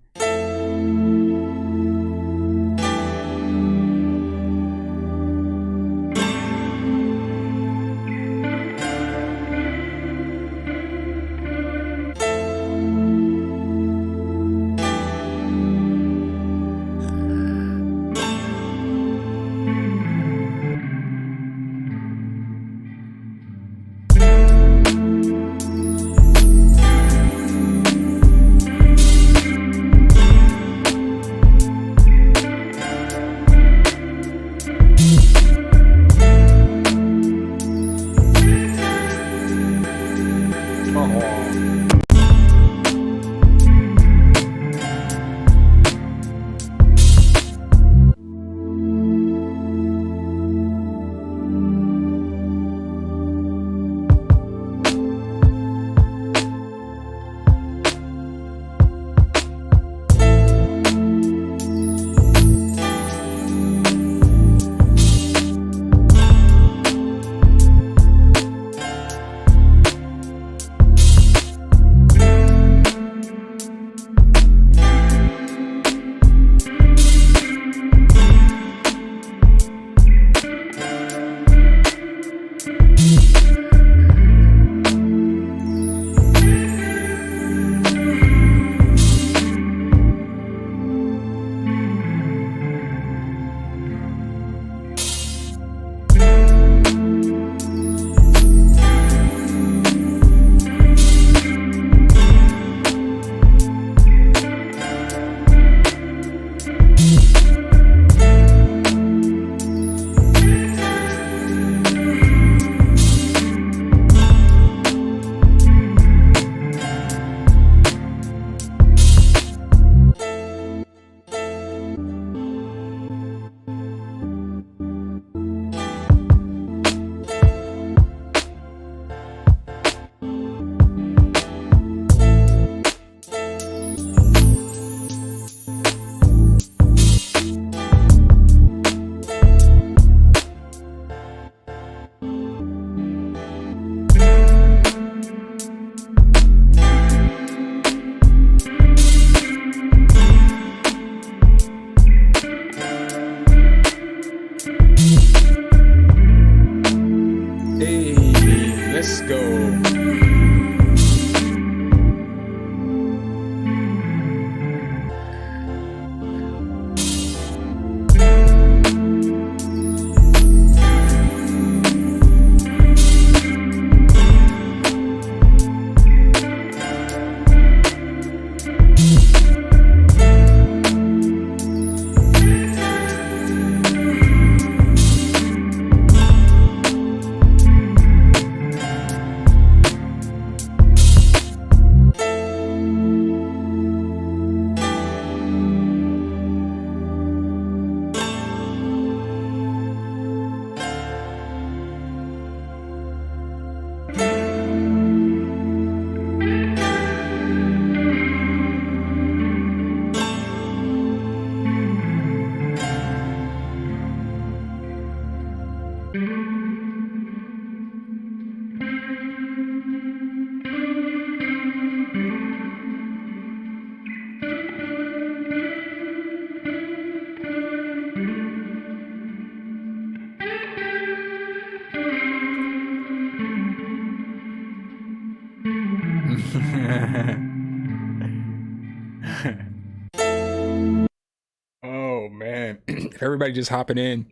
Oh man, if everybody just hopping in,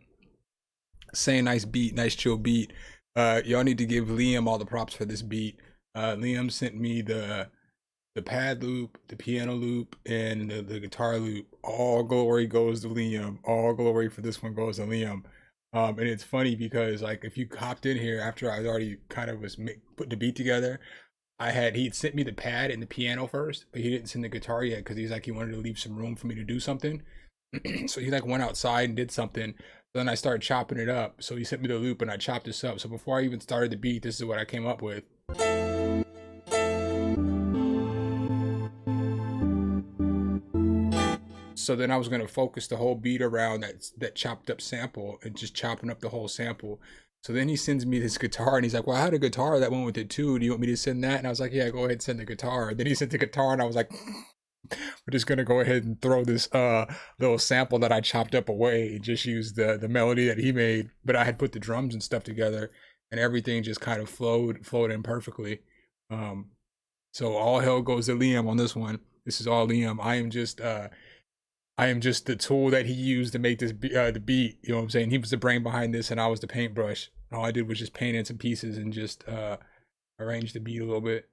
saying nice beat, nice chill beat. Y'all need to give Liam all the props for this beat. Liam sent me the pad loop, the piano loop, and the guitar loop. All glory goes to Liam. All glory for this one goes to Liam. And it's funny because like if you hopped in here after I was already kind of putting the beat together, he'd sent me the pad and the piano first, but he didn't send the guitar yet because he's like he wanted to leave some room for me to do something. So he like went outside and did something. Then I started chopping it up. So he sent me the loop and I chopped this up. So before I even started the beat, this is what I came up with. So then I was gonna focus the whole beat around that chopped up sample and just chopping up the whole sample. So then he sends me this guitar and he's like, well, I had a guitar that went with it too. Do you want me to send that? And I was like, yeah, go ahead and send the guitar. Then he sent the guitar and I was like, we're just gonna go ahead and throw this little sample that I chopped up away and just use the melody that he made. But I had put the drums and stuff together and everything just kind of flowed in perfectly. So all hell goes to Liam on this one. This is all Liam. I am just the tool that he used to make this the beat. You know what I'm saying? He was the brain behind this, and I was the paintbrush. All I did was just paint in some pieces and just arrange the beat a little bit.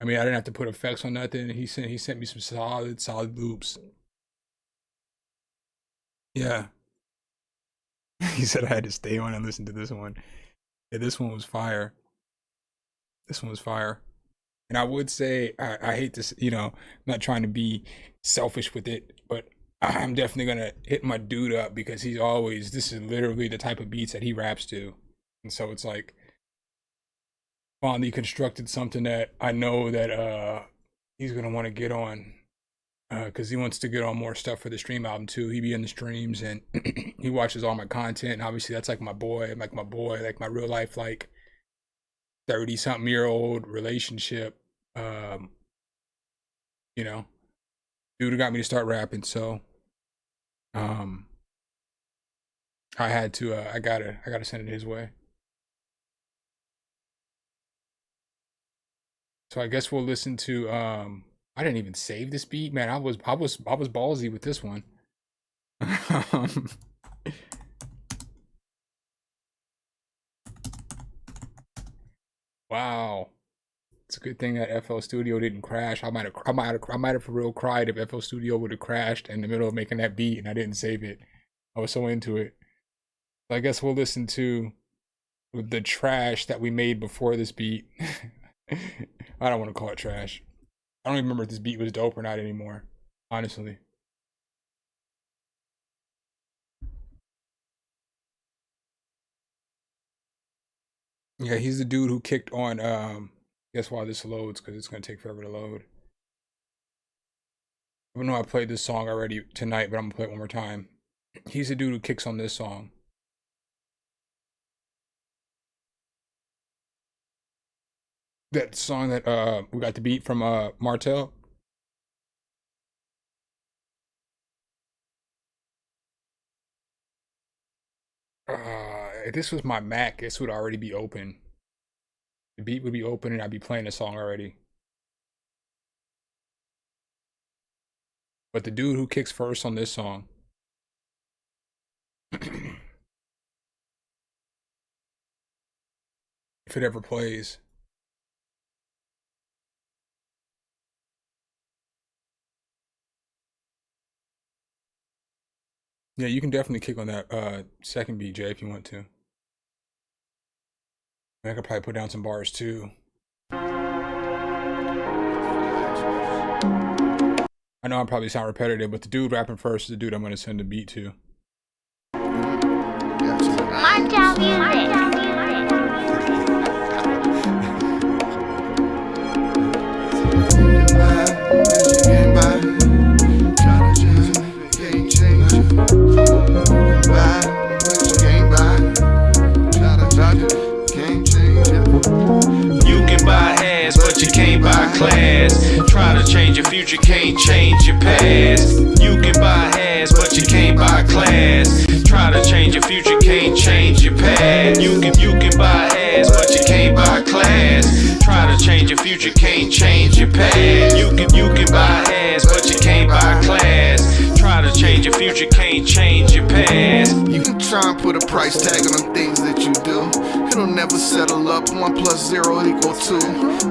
I mean, I didn't have to put effects on nothing. He sent me some solid loops. Yeah. He said I had to stay on and listen to this one. Yeah, this one was fire. This one was fire. And I would say, I hate this, you know, I'm not trying to be selfish with it, but I'm definitely going to hit my dude up because this is literally the type of beats that he raps to. And so it's like, finally constructed something that I know that he's going to want to get on because he wants to get on more stuff for the stream album too. He be in the streams and he watches all my content. And obviously that's like my boy, like my real life, like 30-something year old relationship. You know, dude got me to start rapping, so I had to I gotta send it his way. So I guess we'll listen to I didn't even save this beat, man. I was ballsy with this one. Wow. It's a good thing that FL Studio didn't crash. I might have for real cried if FL Studio would have crashed in the middle of making that beat and I didn't save it. I was so into it. So I guess we'll listen to the trash that we made before this beat. I don't want to call it trash. I don't even remember if this beat was dope or not anymore, honestly. Yeah, he's the dude who kicked on guess why this loads, because it's gonna take forever to load. I know I played this song already tonight, but I'm gonna play it one more time. He's the dude who kicks on this song. That song that we got the beat from Martel. If this was my Mac, this would already be open. The beat would be open and I'd be playing the song already. But the dude who kicks first on this song. If it ever plays. Yeah, you can definitely kick on that second beat, Jay, if you want to. I could probably put down some bars too. I know I probably sound repetitive, but the dude rapping first is the dude I'm going to send the beat to. Martel Music. But you can't buy class. Try to change your future, can't change your past. You can buy ass, but you can't buy class. Try to change your future, can't change your past. You can buy ass, but you can't buy class. Try to change your future, can't change your past. You can buy ass, but you can't buy class. Try to change your future, can't change your past. You can try and put a price tag on the things that you do. It'll never settle up. 1 + 0 = 2.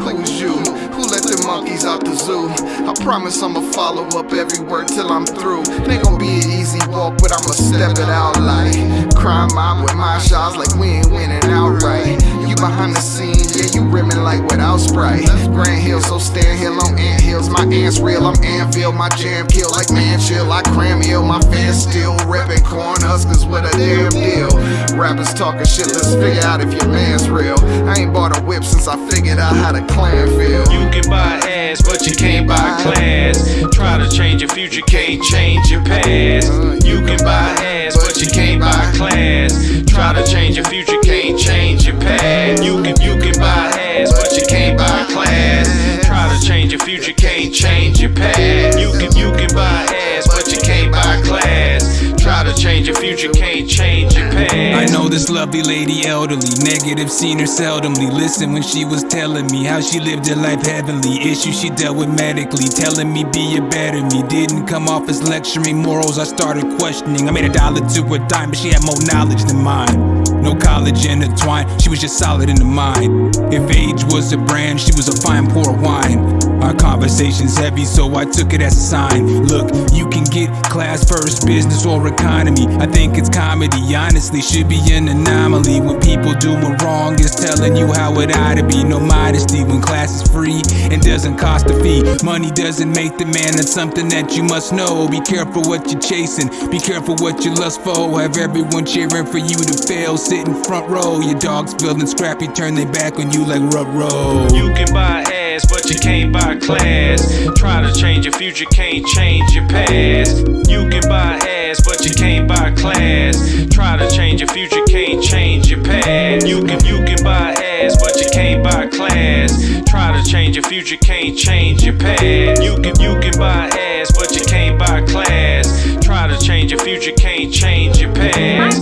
Who is you? Who let the monkeys out the zoo? I promise I'ma follow up every word till I'm through. It ain't gon' be an easy walk, but I'ma step it out like crime mob with my shots like we ain't winning outright. You behind the scenes, yeah, you rimming like without Sprite. Grand Hill, so stand hill on ant hills. My ant's real, I'm Anvil, my jam kill like man chill. I cram ill, my fans still reppin' corn huskers with a damn deal. Rappers talking shit, let's figure out if your man's real. I ain't bought a whip since I figured out how the clan feel. You can buy ass, but you can't buy class. Try to change your future, can't change your past. You can buy ass, but you can't buy class. Try to change your future, can't change your past. You can buy ass, but you can't buy class. Try to change your future, can't change your past. You can buy ass, but you can't buy class. Try to change your future, can't change your past. I know this lovely lady elderly, negative, seen her seldomly. Listen when she was telling me how she lived her life heavenly. Issues she dealt with medically, telling me be a better me. Didn't come off as lecturing morals, I started questioning. I made $1 to a dime, but she had more knowledge than mine. No college intertwined, she was just solid in the mind. If age was a brand, she was a fine pour wine. Our conversation's heavy, so I took it as a sign. Look, you can get class first, business or economy. I think it's comedy, honestly, should be an anomaly. When people doing wrong is telling you how it ought to be. No modesty when class is free and doesn't cost a fee. Money doesn't make the man, that's something that you must know. Be careful what you're chasing, be careful what you lust for. Have everyone cheering for you to fail, sit in front row. Your dogs feeling scrappy, turn their back on you like rub roll. You can buy ass, but you can't buy class. Try to change your future, can't change your past. You can buy ass, but you can't buy class. Try to change your future, can't change your past. You can buy ass, but you can't buy class. Try to change your future, can't change your past. You can buy ass, but you can't buy class. Try to change your future, can't change your past.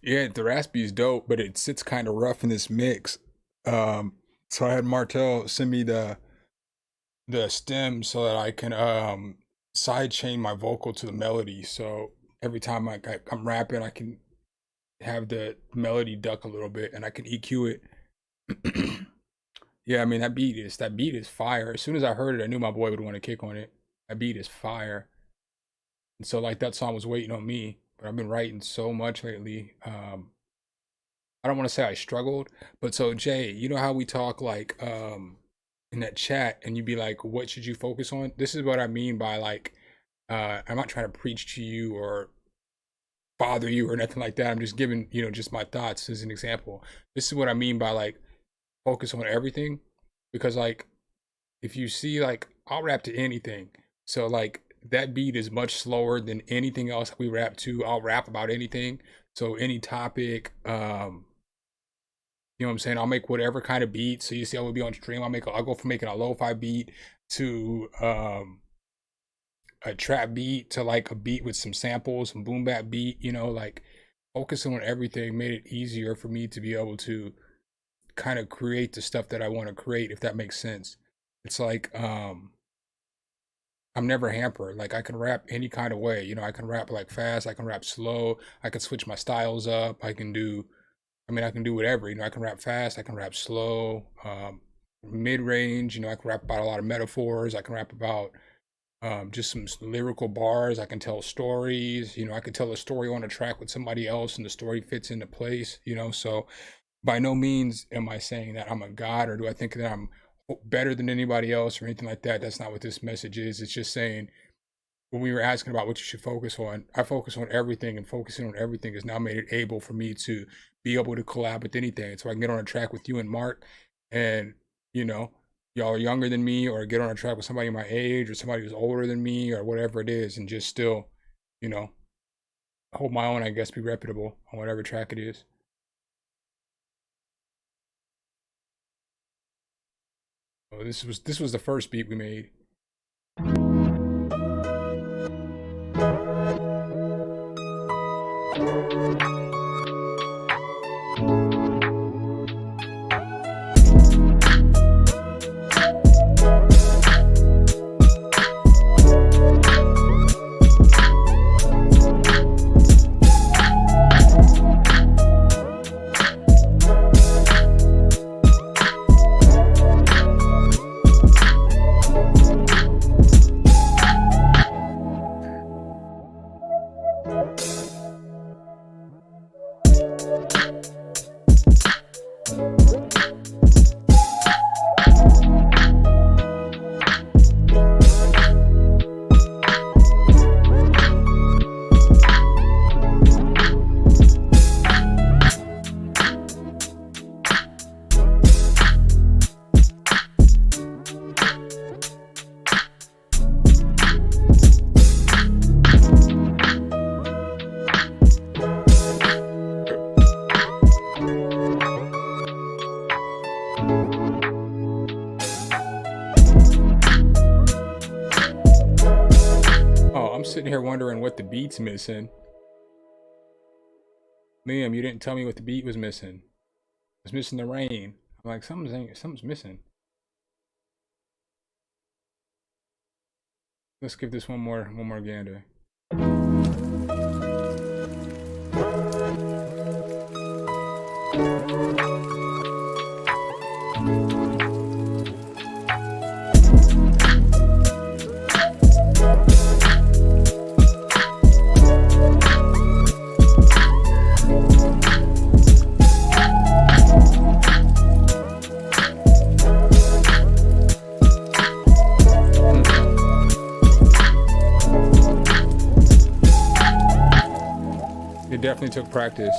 Yeah, the raspy is dope, but it sits kind of rough in this mix. So I had Martel send me the stem so that I can sidechain my vocal to the melody. So every time I'm rapping, I can have the melody duck a little bit, and I can EQ it. Yeah, I mean that beat is fire. As soon as I heard it, I knew my boy would want to kick on it. That beat is fire. And so like that song was waiting on me. But I've been writing so much lately. I don't want to say I struggled, but so Jay, you know how we talk like in that chat and you'd be like, what should you focus on? This is what I mean by like, I'm not trying to preach to you or bother you or nothing like that. I'm just giving, just my thoughts as an example. This is what I mean by like, focus on everything. Because like, if you see like, I'll rap to anything. So like, that beat is much slower than anything else we rap to. I'll rap about anything. So any topic, you know what I'm saying? I'll make whatever kind of beat. So you see I will be on stream. I'll go from making a lo-fi beat to a trap beat to like a beat with some samples, some boom bap beat, like focusing on everything made it easier for me to be able to kind of create the stuff that I want to create, if that makes sense. It's like, I'm never hampered. Like I can rap any kind of way. I can rap like fast. I can rap slow. I can switch my styles up. I can do whatever. I can rap fast. I can rap slow, mid-range. I can rap about a lot of metaphors. I can rap about just some lyrical bars. I can tell stories. I can tell a story on a track with somebody else and the story fits into place, So by no means am I saying that I'm a god or do I think that I'm better than anybody else or anything like that. That's not what this message is. It's just saying when we were asking about what you should focus on, I focus on everything, and focusing on everything has now made it able for me to be able to collab with anything. So I can get on a track with you and Mark and, y'all are younger than me, or get on a track with somebody my age or somebody who's older than me or whatever it is, and just still, hold my own, I guess, be reputable on whatever track it is. Oh, this was the first beat we made. sitting here wondering what the beat's missing. Liam, you didn't tell me what the beat was missing. It's missing the rain. I'm like, something's missing. Let's give this one more gander. It definitely took practice.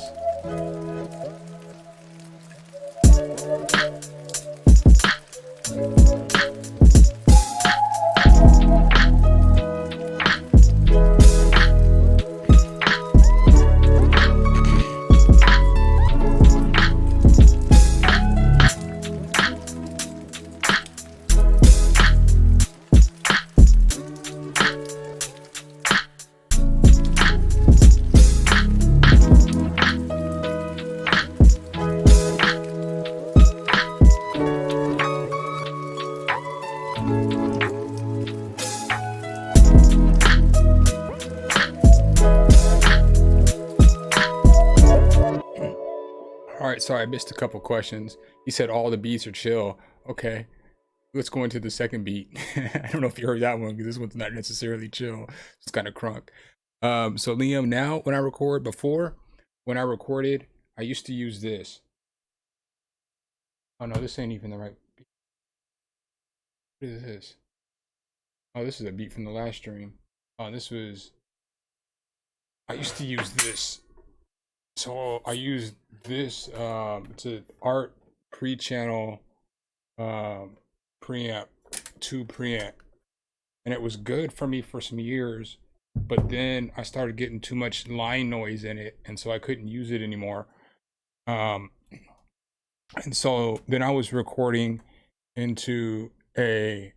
Alright, sorry, I missed a couple questions. He said all the beats are chill. Okay, let's go into the second beat. I don't know if you heard that one, because this one's not necessarily chill. It's kind of crunk. So Liam, now when I record, before, when I recorded, I used to use this. Oh no, this ain't even the right beat. What is this? Oh, this is a beat from the last stream. Oh, this was... I used to use this. So I use this, it's an art pre-channel preamp, 2 preamp. And it was good for me for some years, but then I started getting too much line noise in it, and so I couldn't use it anymore. And so then I was recording into a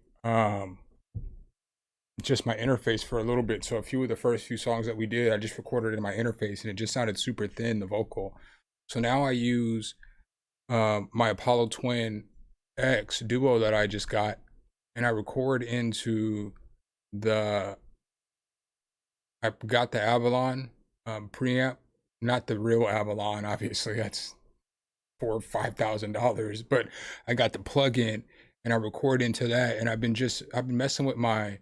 just my interface for a little bit. So a few of the first few songs that we did, I just recorded in my interface, and it just sounded super thin, the vocal. So now I use my Apollo Twin X Duo that I just got, and I record into the, I got the Avalon preamp, not the real Avalon, obviously that's $4,000 or $5,000, but I got the plug-in and I record into that, and I've been messing with my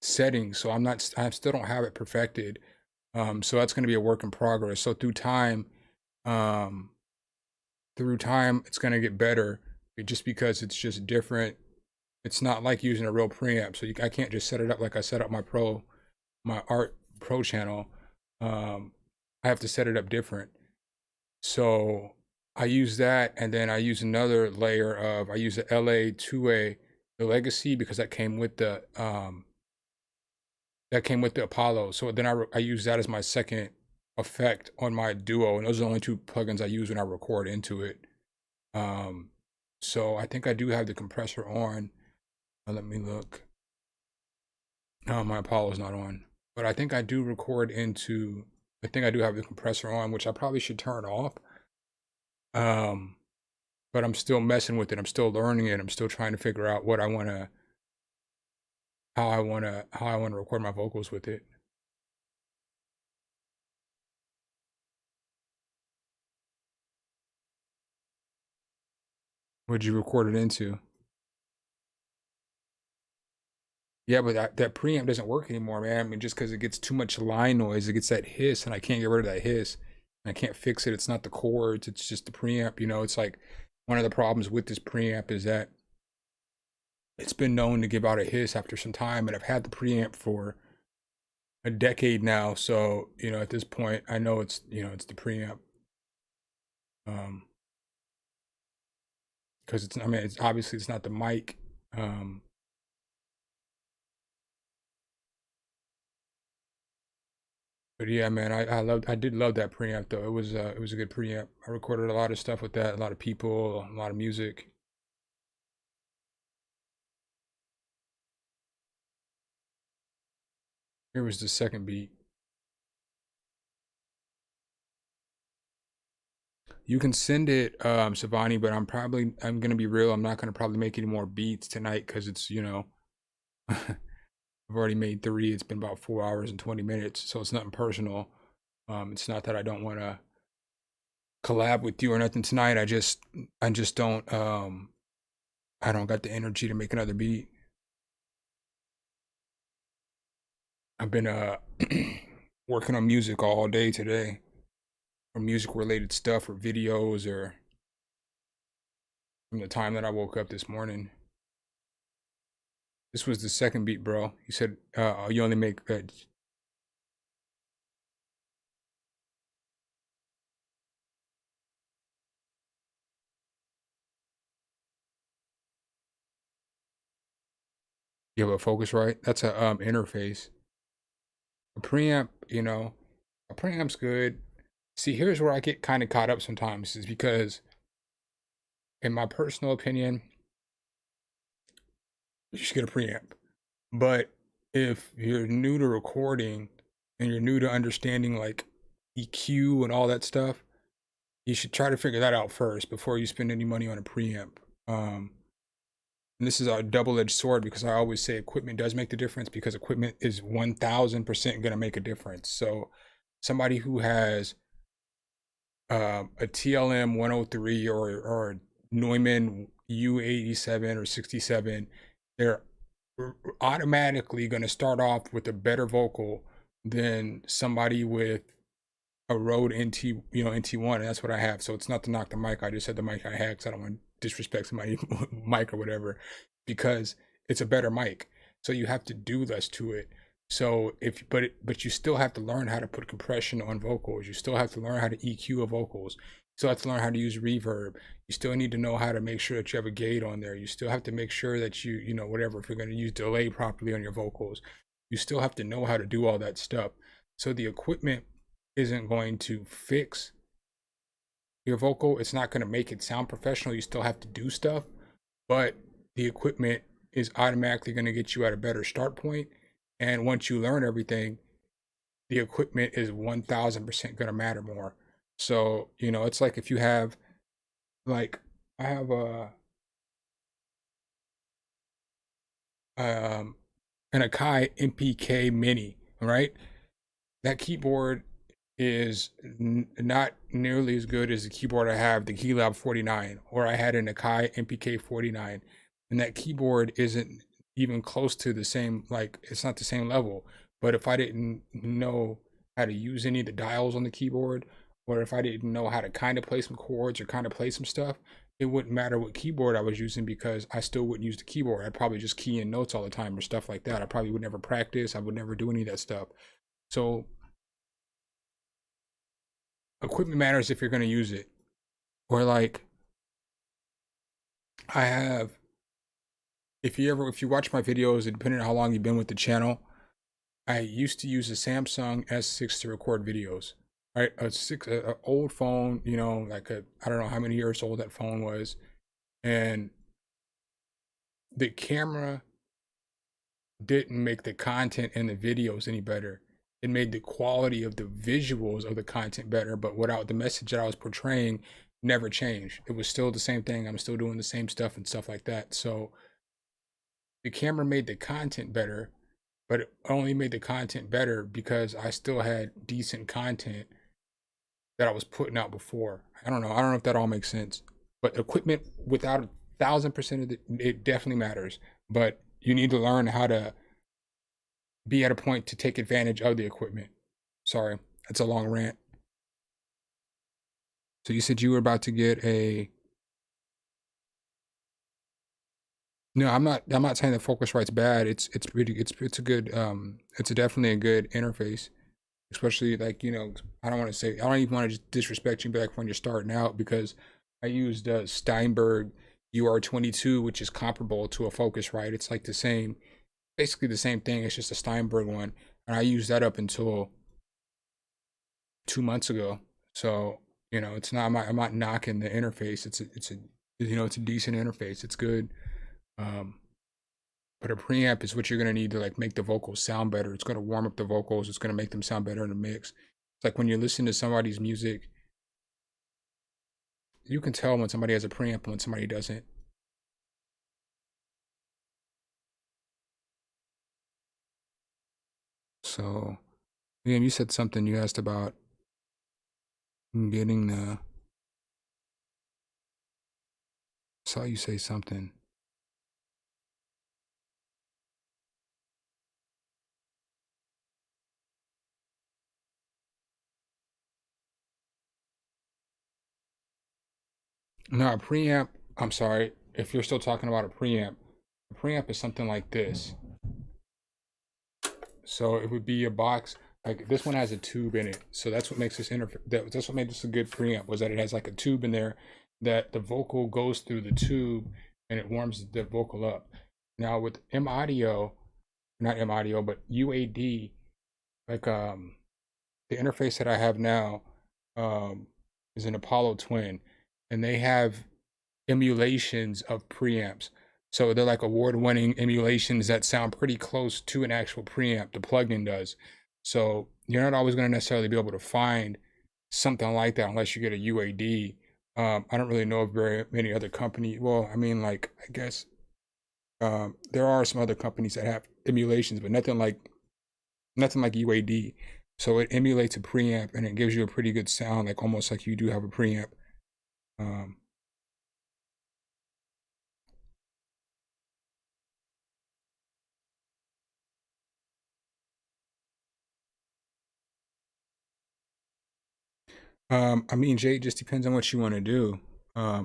settings, so I still don't have it perfected. So that's going to be a work in progress. So through time it's going to get better, just because it's just different. It's not like using a real preamp, so I can't just set it up like I set up my art pro channel. I have to set it up different. So I use that, and then I use another layer of, I use the LA2A, the Legacy, because that came with the Apollo. So then I use that as my second effect on my Duo, and those are the only 2 plugins I use when I record into it. So I think I do have the compressor on. Let me look. No, my Apollo's not on, but I think I do record into, I think I do have the compressor on, which I probably should turn off. But I'm still messing with it. I'm still learning it. I'm still trying to figure out what I want to, how I want to record my vocals with it. What'd you record it into? Yeah, but that preamp doesn't work anymore, man. I mean, just because it gets too much line noise, it gets that hiss, and I can't get rid of that hiss. And I can't fix it. It's not the chords, it's just the preamp. You know, it's like one of the problems with this preamp is that it's been known to give out a hiss after some time, and I've had the preamp for a decade now. So, you know, at this point, I know it's, you know, it's the preamp. Because it's, I mean, it's obviously it's not the mic. But yeah, man, I did love that preamp though. It was a good preamp. I recorded a lot of stuff with that, a lot of people, a lot of music. Here was the second beat. You can send it, Savani, but I'm gonna be real. I'm not gonna probably make any more beats tonight because it's, you know, I've already made 3. It's been about 4 hours and 20 minutes, so it's nothing personal. It's not that I don't want to collab with you or nothing tonight. I just don't I don't got the energy to make another beat. I've been working on music all day today, or music related stuff, or videos, or from the time that I woke up this morning. This was the second beat, bro. You said you only make you have a Focusrite. That's a interface. A preamp, you know, a preamp's good. See, here's where I get kind of caught up sometimes, is because, in my personal opinion, you should get a preamp. But if you're new to recording and you're new to understanding like EQ and all that stuff, you should try to figure that out first before you spend any money on a preamp. And this is a double-edged sword, because I always say equipment does make the difference, because equipment is 1000% going to make a difference. So somebody who has a TLM 103 or Neumann U87 or 67, they're automatically going to start off with a better vocal than somebody with a Rode NT, you know, NT1, and that's what I have. So it's not to knock the mic. I just said the mic I had because I don't want to disrespect somebody's mic or whatever, because it's a better mic. So you have to do less to it. So but you still have to learn how to put compression on vocals. You still have to learn how to EQ a vocals. You still have to learn how to use reverb. You still need to know how to make sure that you have a gate on there. You still have to make sure that you know, whatever, if you're going to use delay properly on your vocals, you still have to know how to do all that stuff. So the equipment isn't going to fix your vocal. It's not going to make it sound professional. You still have to do stuff, but the equipment is automatically going to get you at a better start point. And once you learn everything, the equipment is 1000% going to matter more. So, you know, it's like if you have, like, I have an Akai MPK Mini, right? That keyboard is not nearly as good as the keyboard I have, the Keylab 49, or I had an Akai MPK 49, and that keyboard isn't even close to the same, like, it's not the same level. But if I didn't know how to use any of the dials on the keyboard, or if I didn't know how to kind of play some chords or kind of play some stuff, it wouldn't matter what keyboard I was using, because I still wouldn't use the keyboard. I'd probably just key in notes all the time or stuff like that. I probably would never practice. I would never do any of that stuff. So equipment matters if you're going to use it. Or like, I have, if you watch my videos, and depending on how long you've been with the channel, I used to use a Samsung S6 to record videos. Right, an old phone, you know, like I don't know how many years old that phone was, and the camera didn't make the content and the videos any better. It made the quality of the visuals of the content better, but without the message that I was portraying never changed. It was still the same thing. I'm still doing the same stuff and stuff like that. So the camera made the content better, but it only made the content better because I still had decent content that I was putting out before. I don't know if that all makes sense. But equipment, without 1000% of it definitely matters. But you need to learn how to be at a point to take advantage of the equipment. Sorry, that's a long rant. So you said you were about to get a... No, I'm not saying that Focusrite's bad. It's a good it's definitely a good interface. Especially, like, you know, I don't even want to disrespect you back when you're starting out, because I used a Steinberg UR22, which is comparable to a Focusrite. It's like basically the same thing. It's just a Steinberg one, and I used that up until 2 months ago. So, you know, it's not, I'm not knocking the interface. It's a decent interface. It's good. But a preamp is what you're gonna need to like make the vocals sound better. It's gonna warm up the vocals. It's gonna make them sound better in the mix. It's like when you listen to somebody's music, you can tell when somebody has a preamp and when somebody doesn't. So, again, you said something. You asked about getting the. I saw you say something. No, a preamp. I'm sorry. If you're still talking about a preamp is something like this. So it would be a box. Like this one has a tube in it. So that's what makes this that's what made this a good preamp, was that it has like a tube in there that the vocal goes through the tube and it warms the vocal up. Now with M Audio, not M Audio, but UAD, like the interface that I have now is an Apollo Twin, and they have emulations of preamps. So they're like award-winning emulations that sound pretty close to an actual preamp. The plugin does. So you're not always going to necessarily be able to find something like that unless you get a UAD. I don't really know of very many other companies. Well, I mean, like, I guess there are some other companies that have emulations, but nothing like UAD. So it emulates a preamp and it gives you a pretty good sound, like almost like you do have a preamp. I mean, Jay, it just depends on what you want to do. I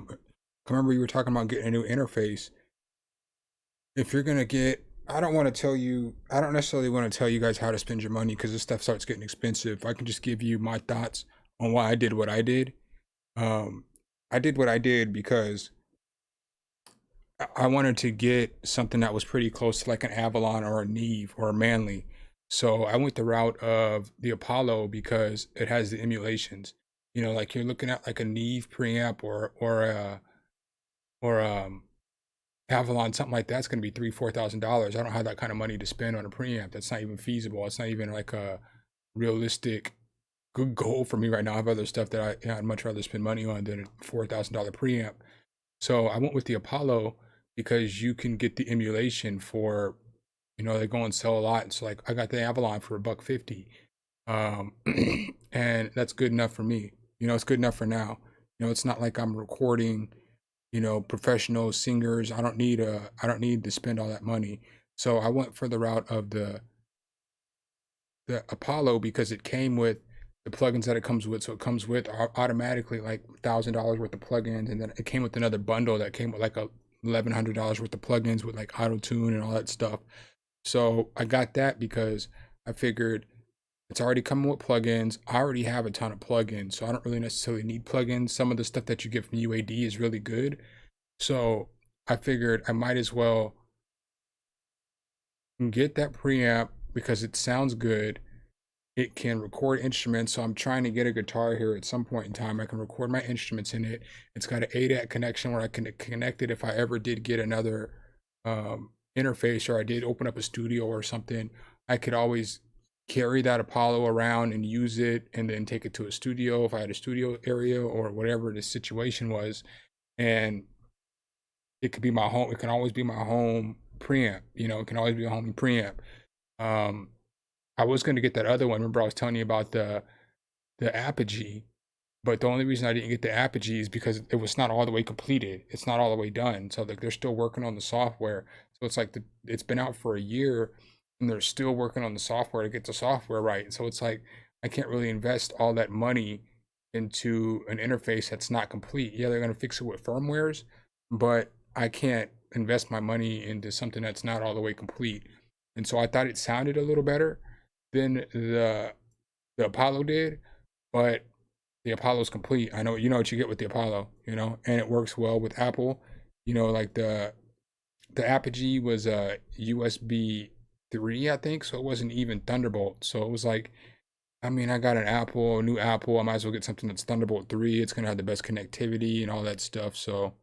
remember you were talking about getting a new interface. If you're gonna get, I don't necessarily want to tell you guys how to spend your money because this stuff starts getting expensive. I can just give you my thoughts on why I did what I did. I did what I did because I wanted to get something that was pretty close to like an Avalon or a Neve or a Manley. So I went the route of the Apollo because it has the emulations. You know, like you're looking at like a Neve preamp or Avalon, something like that's going to be $3,000-4,000. I don't have that kind of money to spend on a preamp. That's not even feasible. It's not even like a realistic good goal for me right now. I have other stuff that I'd much rather spend money on than a $4,000 preamp. So I went with the Apollo because you can get the emulation for, you know, they go and sell a lot. So like I got the Avalon for $150, and that's good enough for me. You know, it's good enough for now. You know, it's not like I'm recording, you know, professional singers. I don't need to spend all that money. So I went for the route of the Apollo because it came with the plugins that it comes with. So it comes with automatically like $1,000 worth of plugins, and then it came with another bundle that came with like $1,100 worth of plugins with like auto tune and all that stuff. So I got that because I figured it's already coming with plugins. I already have a ton of plugins, so I don't really necessarily need plugins. Some of the stuff that you get from UAD is really good. So I figured I might as well get that preamp because it sounds good. It can record instruments. So I'm trying to get a guitar here at some point in time. I can record my instruments in it. It's got an ADAT connection where I can connect it if I ever did get another interface, or I did open up a studio or something. I could always carry that Apollo around and use it and then take it to a studio if I had a studio area or whatever the situation was. And it could be my home. It can always be my home preamp. You know, it can always be a home preamp. I was going to get that other one. Remember I was telling you about the Apogee, but the only reason I didn't get the Apogee is because it was not all the way completed. It's not all the way done. So like they're still working on the software. So it's like it's been out for a year and they're still working on the software to get the software right. So it's like I can't really invest all that money into an interface that's not complete. Yeah, they're going to fix it with firmwares, but I can't invest my money into something that's not all the way complete. And so I thought it sounded a little better than the Apollo did, but the Apollo's complete. I know, you know what you get with the Apollo, you know, and it works well with Apple. You know, like the Apogee was a USB 3, I think, so it wasn't even Thunderbolt. So it was like, I mean, I got a new Apple. I might as well get something that's Thunderbolt 3. It's gonna have the best connectivity and all that stuff. So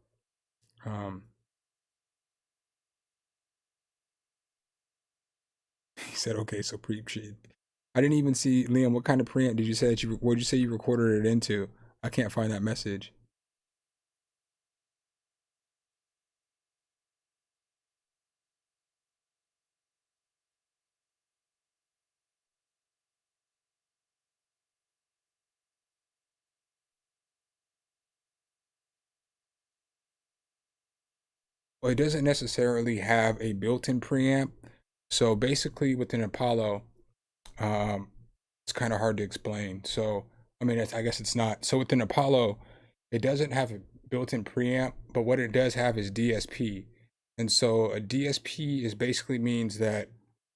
He said, okay, so I didn't even see, Liam, what kind of preamp did you say that what did you say you recorded it into? I can't find that message. Well, it doesn't necessarily have a built-in preamp. So basically with an Apollo, it's kind of hard to explain. So, I mean, I guess it's not. So with an Apollo, it doesn't have a built-in preamp, but what it does have is DSP. And so a DSP is basically means that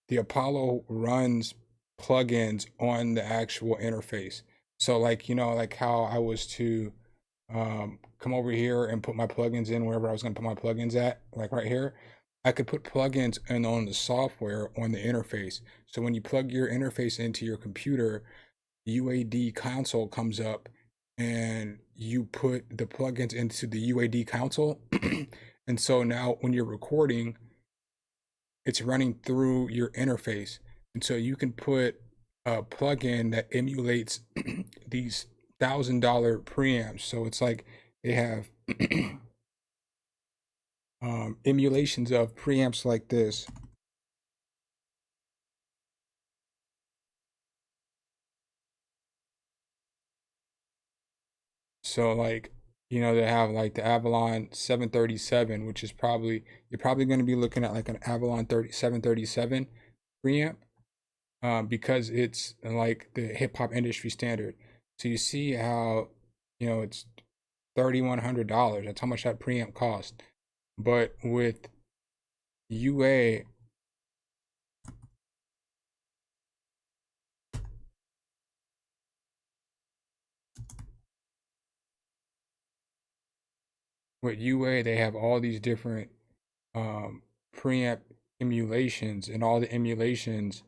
the Apollo runs plugins on the actual interface. So like, like how I was to come over here and put my plugins in wherever I was going to put my plugins at, like right here. I could put plugins in on the software on the interface. So when you plug your interface into your computer, the UAD console comes up and you put the plugins into the UAD console. And so now when you're recording, it's running through your interface. And so you can put a plugin that emulates these $1,000 preamps. So it's like they have emulations of preamps like this. So like, they have like the Avalon 737, which is you're probably going to be looking at like an Avalon 737 preamp, because it's like the hip hop industry standard. So you see how, it's $3,100. That's how much that preamp cost. But with UA, they have all these different preamp emulations, and all the emulations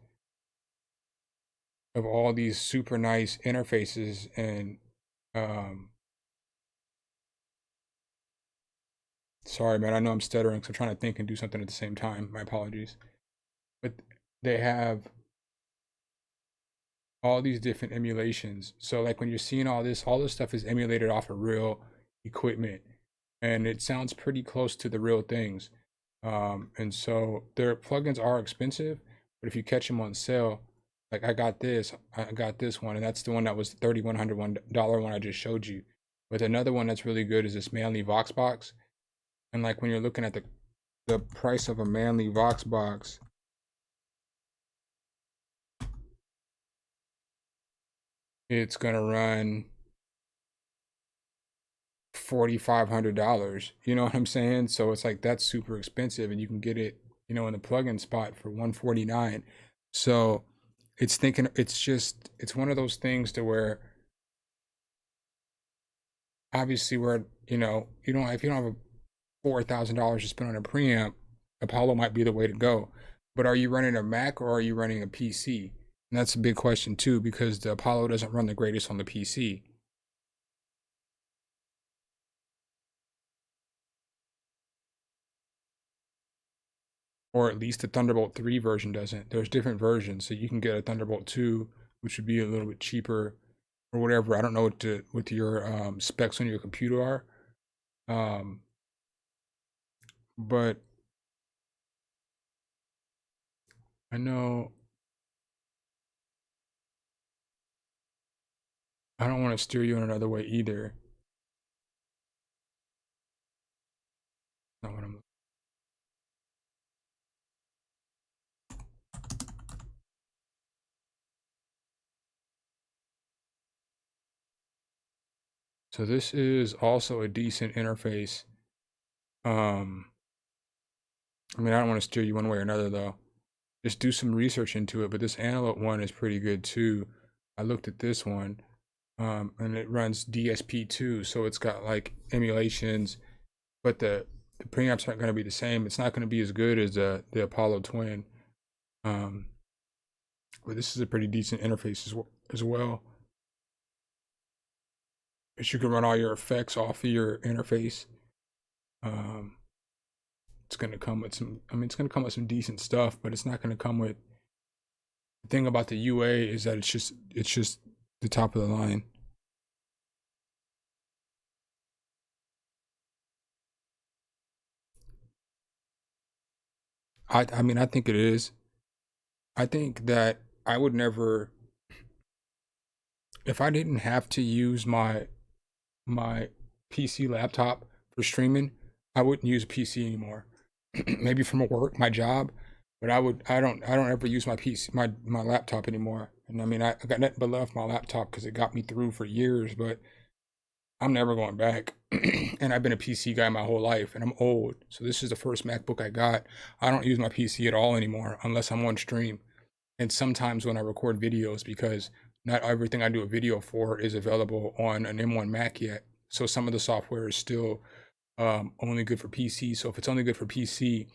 of all these super nice interfaces. And sorry, man, I know I'm stuttering, so I'm trying to think and do something at the same time. My apologies. But they have all these different emulations. So like when you're seeing all this stuff is emulated off of real equipment, and it sounds pretty close to the real things. And so their plugins are expensive, but if you catch them on sale, like I got this one, and that's the one that was the $3,100 one I just showed you. But another one that's really good is this Manley Voxbox. And like when you're looking at the price of a Manley Voxbox, it's gonna run $4,500. You know what I'm saying? So it's like that's super expensive, and you can get it, in the plugin spot for $149. So it's one of those things to where obviously where if you don't have a $4,000 to spend on a preamp, Apollo might be the way to go. But are you running a Mac or are you running a PC? And that's a big question too, because the Apollo doesn't run the greatest on the PC. Or at least the Thunderbolt 3 version doesn't. There's different versions, so you can get a Thunderbolt 2, which would be a little bit cheaper, or whatever. I don't know what your specs on your computer are, but I know I don't want to steer you in another way either. Not what I'm. So this is also a decent interface. I mean, I don't want to steer you one way or another though. Just do some research into it. But this Antelope one is pretty good too. I looked at this one, and it runs DSP2, so it's got like emulations, but the preamps aren't going to be the same. It's not going to be as good as the Apollo Twin. But this is a pretty decent interface as well. But you can run all your effects off of your interface. It's going to come with some, it's going to come with some decent stuff, but it's not going to come with The thing about the UA is that it's just the top of the line. I mean, I think it is. I think that I would never, if I didn't have to use my PC laptop for streaming, I wouldn't use a PC anymore. Maybe from work, my job, but I don't ever use my PC, my laptop anymore. And I mean, I got nothing but love for my laptop because it got me through for years, but I'm never going back. And I've been a PC guy my whole life, and I'm old. So this is the first MacBook I got. I don't use my PC at all anymore unless I'm on stream. And sometimes when I record videos, because not everything I do a video for is available on an M1 Mac yet. So some of the software is still only good for PC. So if it's only good for PC,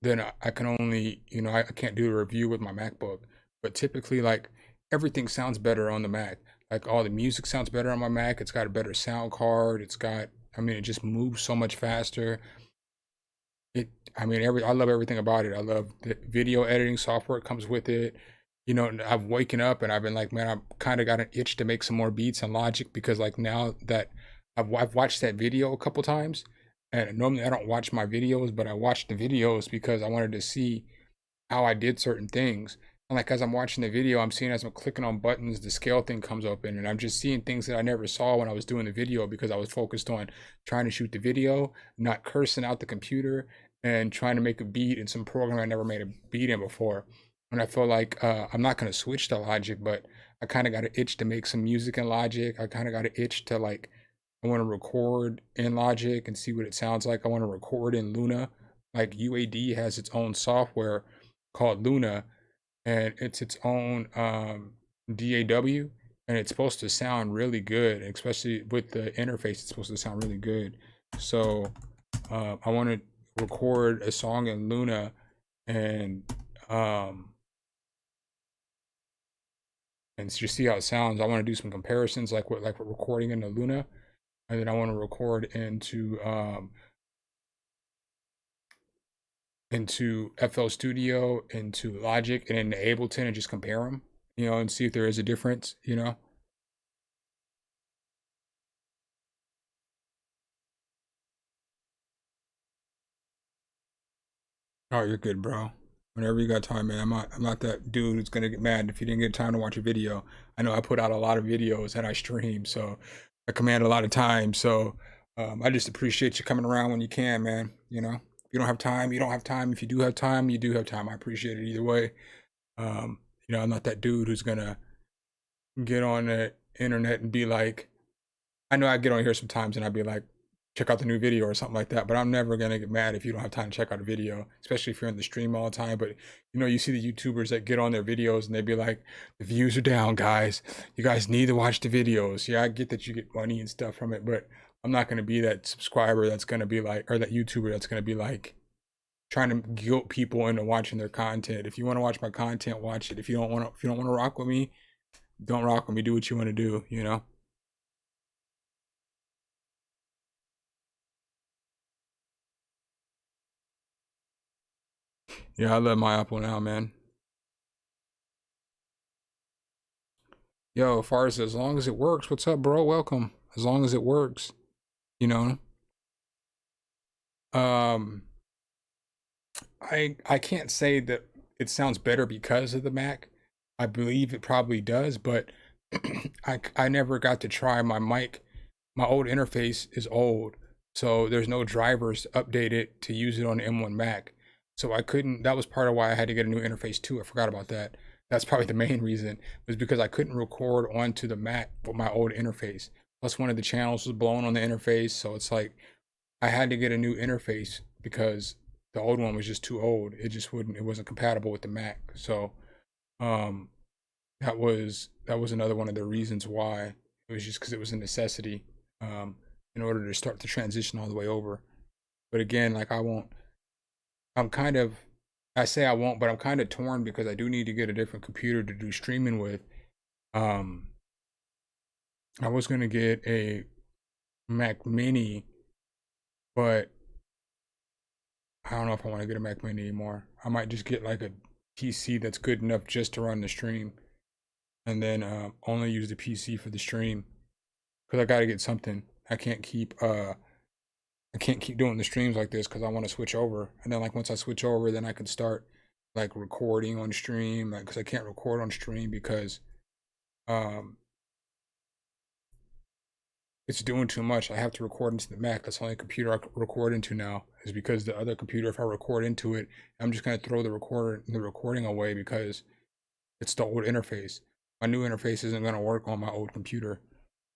then I can only, I can't do a review with my MacBook. But typically, like, everything sounds better on the Mac. Like, all the music sounds better on my Mac. It's got a better sound card. It just moves so much faster. I love everything about it. I love the video editing software it comes with it. I've waken up and I've been like, man, I've kind of got an itch to make some more beats in Logic, because like now that I've watched that video a couple times, and normally I don't watch my videos, but I watched the videos because I wanted to see how I did certain things. And like, as I'm watching the video, I'm seeing as I'm clicking on buttons, the scale thing comes open, and I'm just seeing things that I never saw when I was doing the video, because I was focused on trying to shoot the video, not cursing out the computer, and trying to make a beat in some program I never made a beat in before. And I feel like I'm not going to switch to Logic, but I kind of got an itch to make some music in Logic. I kind of got an itch to, like, I want to record in Logic and see what it sounds like. I want to record in Luna. Like, UAD has its own software called Luna, and it's its own DAW, and it's supposed to sound really good, especially with the interface. It's supposed to sound really good. So I want to record a song in Luna, and just see how it sounds. I want to do some comparisons, like what we're recording into Luna, and then I want to record into FL Studio, into Logic, and into Ableton, and just compare them, and see if there is a difference, Oh, you're good, bro. Whenever you got time, man. I'm not that dude who's gonna get mad if you didn't get time to watch a video. I know I put out a lot of videos and I stream, so I command a lot of time. So I just appreciate you coming around when you can, man. If you don't have time, you don't have time. If you do have time, you do have time. I appreciate it either way. I'm not that dude who's gonna get on the internet and be like, I know I get on here sometimes and I'd be like, check out the new video or something like that, but I'm never gonna get mad if you don't have time to check out a video, especially if you're in the stream all the time. But you see the YouTubers that get on their videos and they be like, the views are down, guys. You guys need to watch the videos. Yeah, I get that you get money and stuff from it, but I'm not gonna be that subscriber that's gonna be like, or that YouTuber that's gonna be like trying to guilt people into watching their content. If you want to watch my content, watch it. If you don't want to rock with me, don't rock with me. Do what you want to do, Yeah, I love my Apple now, man. Yo, Fars, as long as it works, what's up, bro? Welcome. As long as it works, Um, I can't say that it sounds better because of the Mac. I believe it probably does, but I never got to try my mic. My old interface is old, so there's no drivers to update it to use it on the M1 Mac. So I couldn't, that was part of why I had to get a new interface too. I forgot about that. That's probably the main reason, was because I couldn't record onto the Mac with my old interface. Plus one of the channels was blown on the interface. So it's like, I had to get a new interface because the old one was just too old. It wasn't compatible with the Mac. So, that was another one of the reasons why. It was just because it was a necessity, in order to start the transition all the way over. But again, like, I say I won't, but I'm kind of torn because I do need to get a different computer to do streaming with. I was going to get a Mac Mini, but I don't know if I want to get a Mac Mini anymore. I might just get like a PC that's good enough just to run the stream, and then only use the PC for the stream, because I got to get something. I can't keep doing the streams like this because I want to switch over, and then like once I switch over, then I can start like recording on stream, like because I can't record on stream because um it's doing too much. I have to record into the Mac. That's the only computer I can record into now, is because the other computer, if I record into it, I'm just gonna throw the recording away because it's the old interface. My new interface isn't gonna work on my old computer.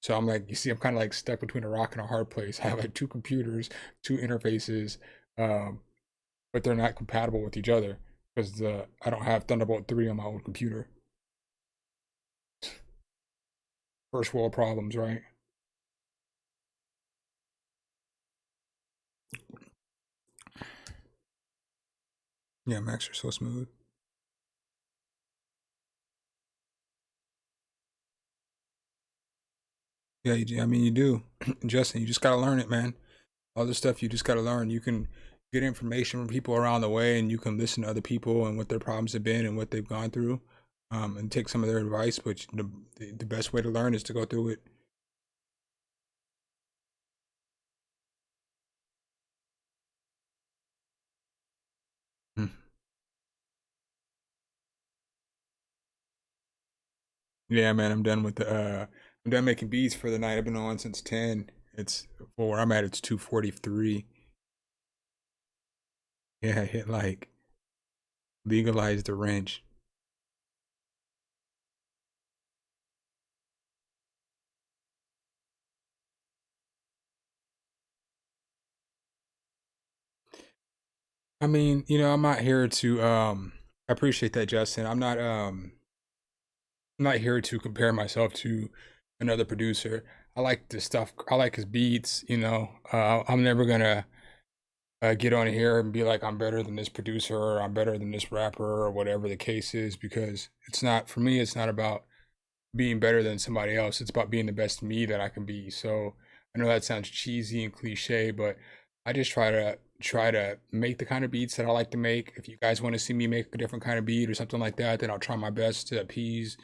So I'm like, you see, I'm kind of like stuck between a rock and a hard place. I have like two computers, two interfaces, but they're not compatible with each other because I don't have Thunderbolt 3 on my old computer. First world problems, right? Yeah, Macs are so smooth. Yeah, I mean, you do. Justin, you just got to learn it, man. All this stuff you just got to learn. You can get information from people around the way, and you can listen to other people and what their problems have been and what they've gone through, and take some of their advice. But the best way to learn is to go through it. Hmm. Yeah, man, I'm done with I'm done making beats for the night. I've been on since 10. It's where I'm at. It's 2:43. Yeah, I hit like legalize the wrench. I mean, I'm not here to I appreciate that, Justin. I'm not here to compare myself to another producer. I like the stuff. I like his beats. I'm never gonna get on here and be like I'm better than this producer or I'm better than this rapper or whatever the case is, because it's not, for me. It's not about being better than somebody else. It's about being the best me that I can be. So I know that sounds cheesy and cliche, but I just try to make the kind of beats that I like to make. If you guys want to see me make a different kind of beat or something like that, then I'll try my best to appease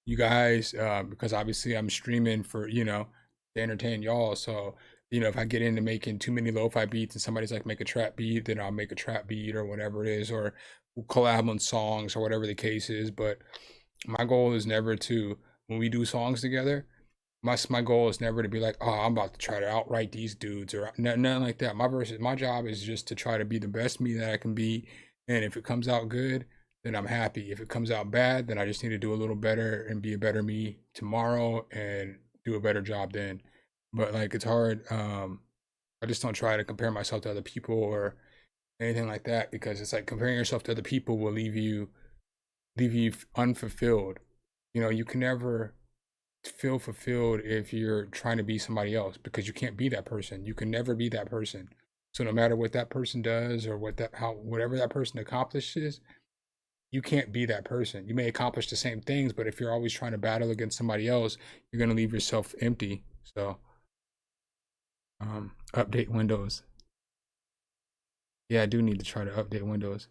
you guys, because obviously I'm streaming for, to entertain y'all. So, if I get into making too many lo-fi beats and somebody's like, make a trap beat, then I'll make a trap beat or whatever it is, or we'll collab on songs or whatever the case is. But my goal is never to, when we do songs together, my goal is never to be like, oh, I'm about to try to outright these dudes or nothing like that. My job is just to try to be the best me that I can be. And if it comes out good, then I'm happy. If it comes out bad, then I just need to do a little better and be a better me tomorrow and do a better job then. But like, it's hard. I just don't try to compare myself to other people or anything like that, because it's like comparing yourself to other people will leave you unfulfilled. You can never feel fulfilled if you're trying to be somebody else, because you can't be that person. You can never be that person. So no matter what that person does or whatever that person accomplishes, you can't be that person. You may accomplish the same things, but if you're always trying to battle against somebody else, you're going to leave yourself empty. So update Windows. Yeah, I do need to try to update Windows.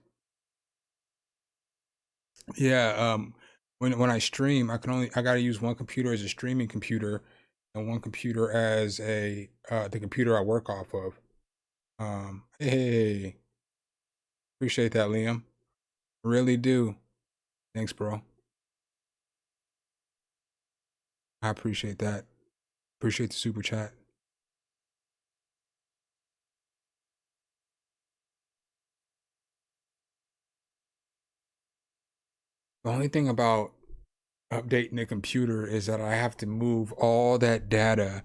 Yeah, when I stream, I gotta use one computer as a streaming computer and one computer as the computer I work off of. Hey, appreciate that, Liam. Really do. Thanks, bro. I appreciate that. Appreciate the super chat. The only thing about updating the computer is that I have to move all that data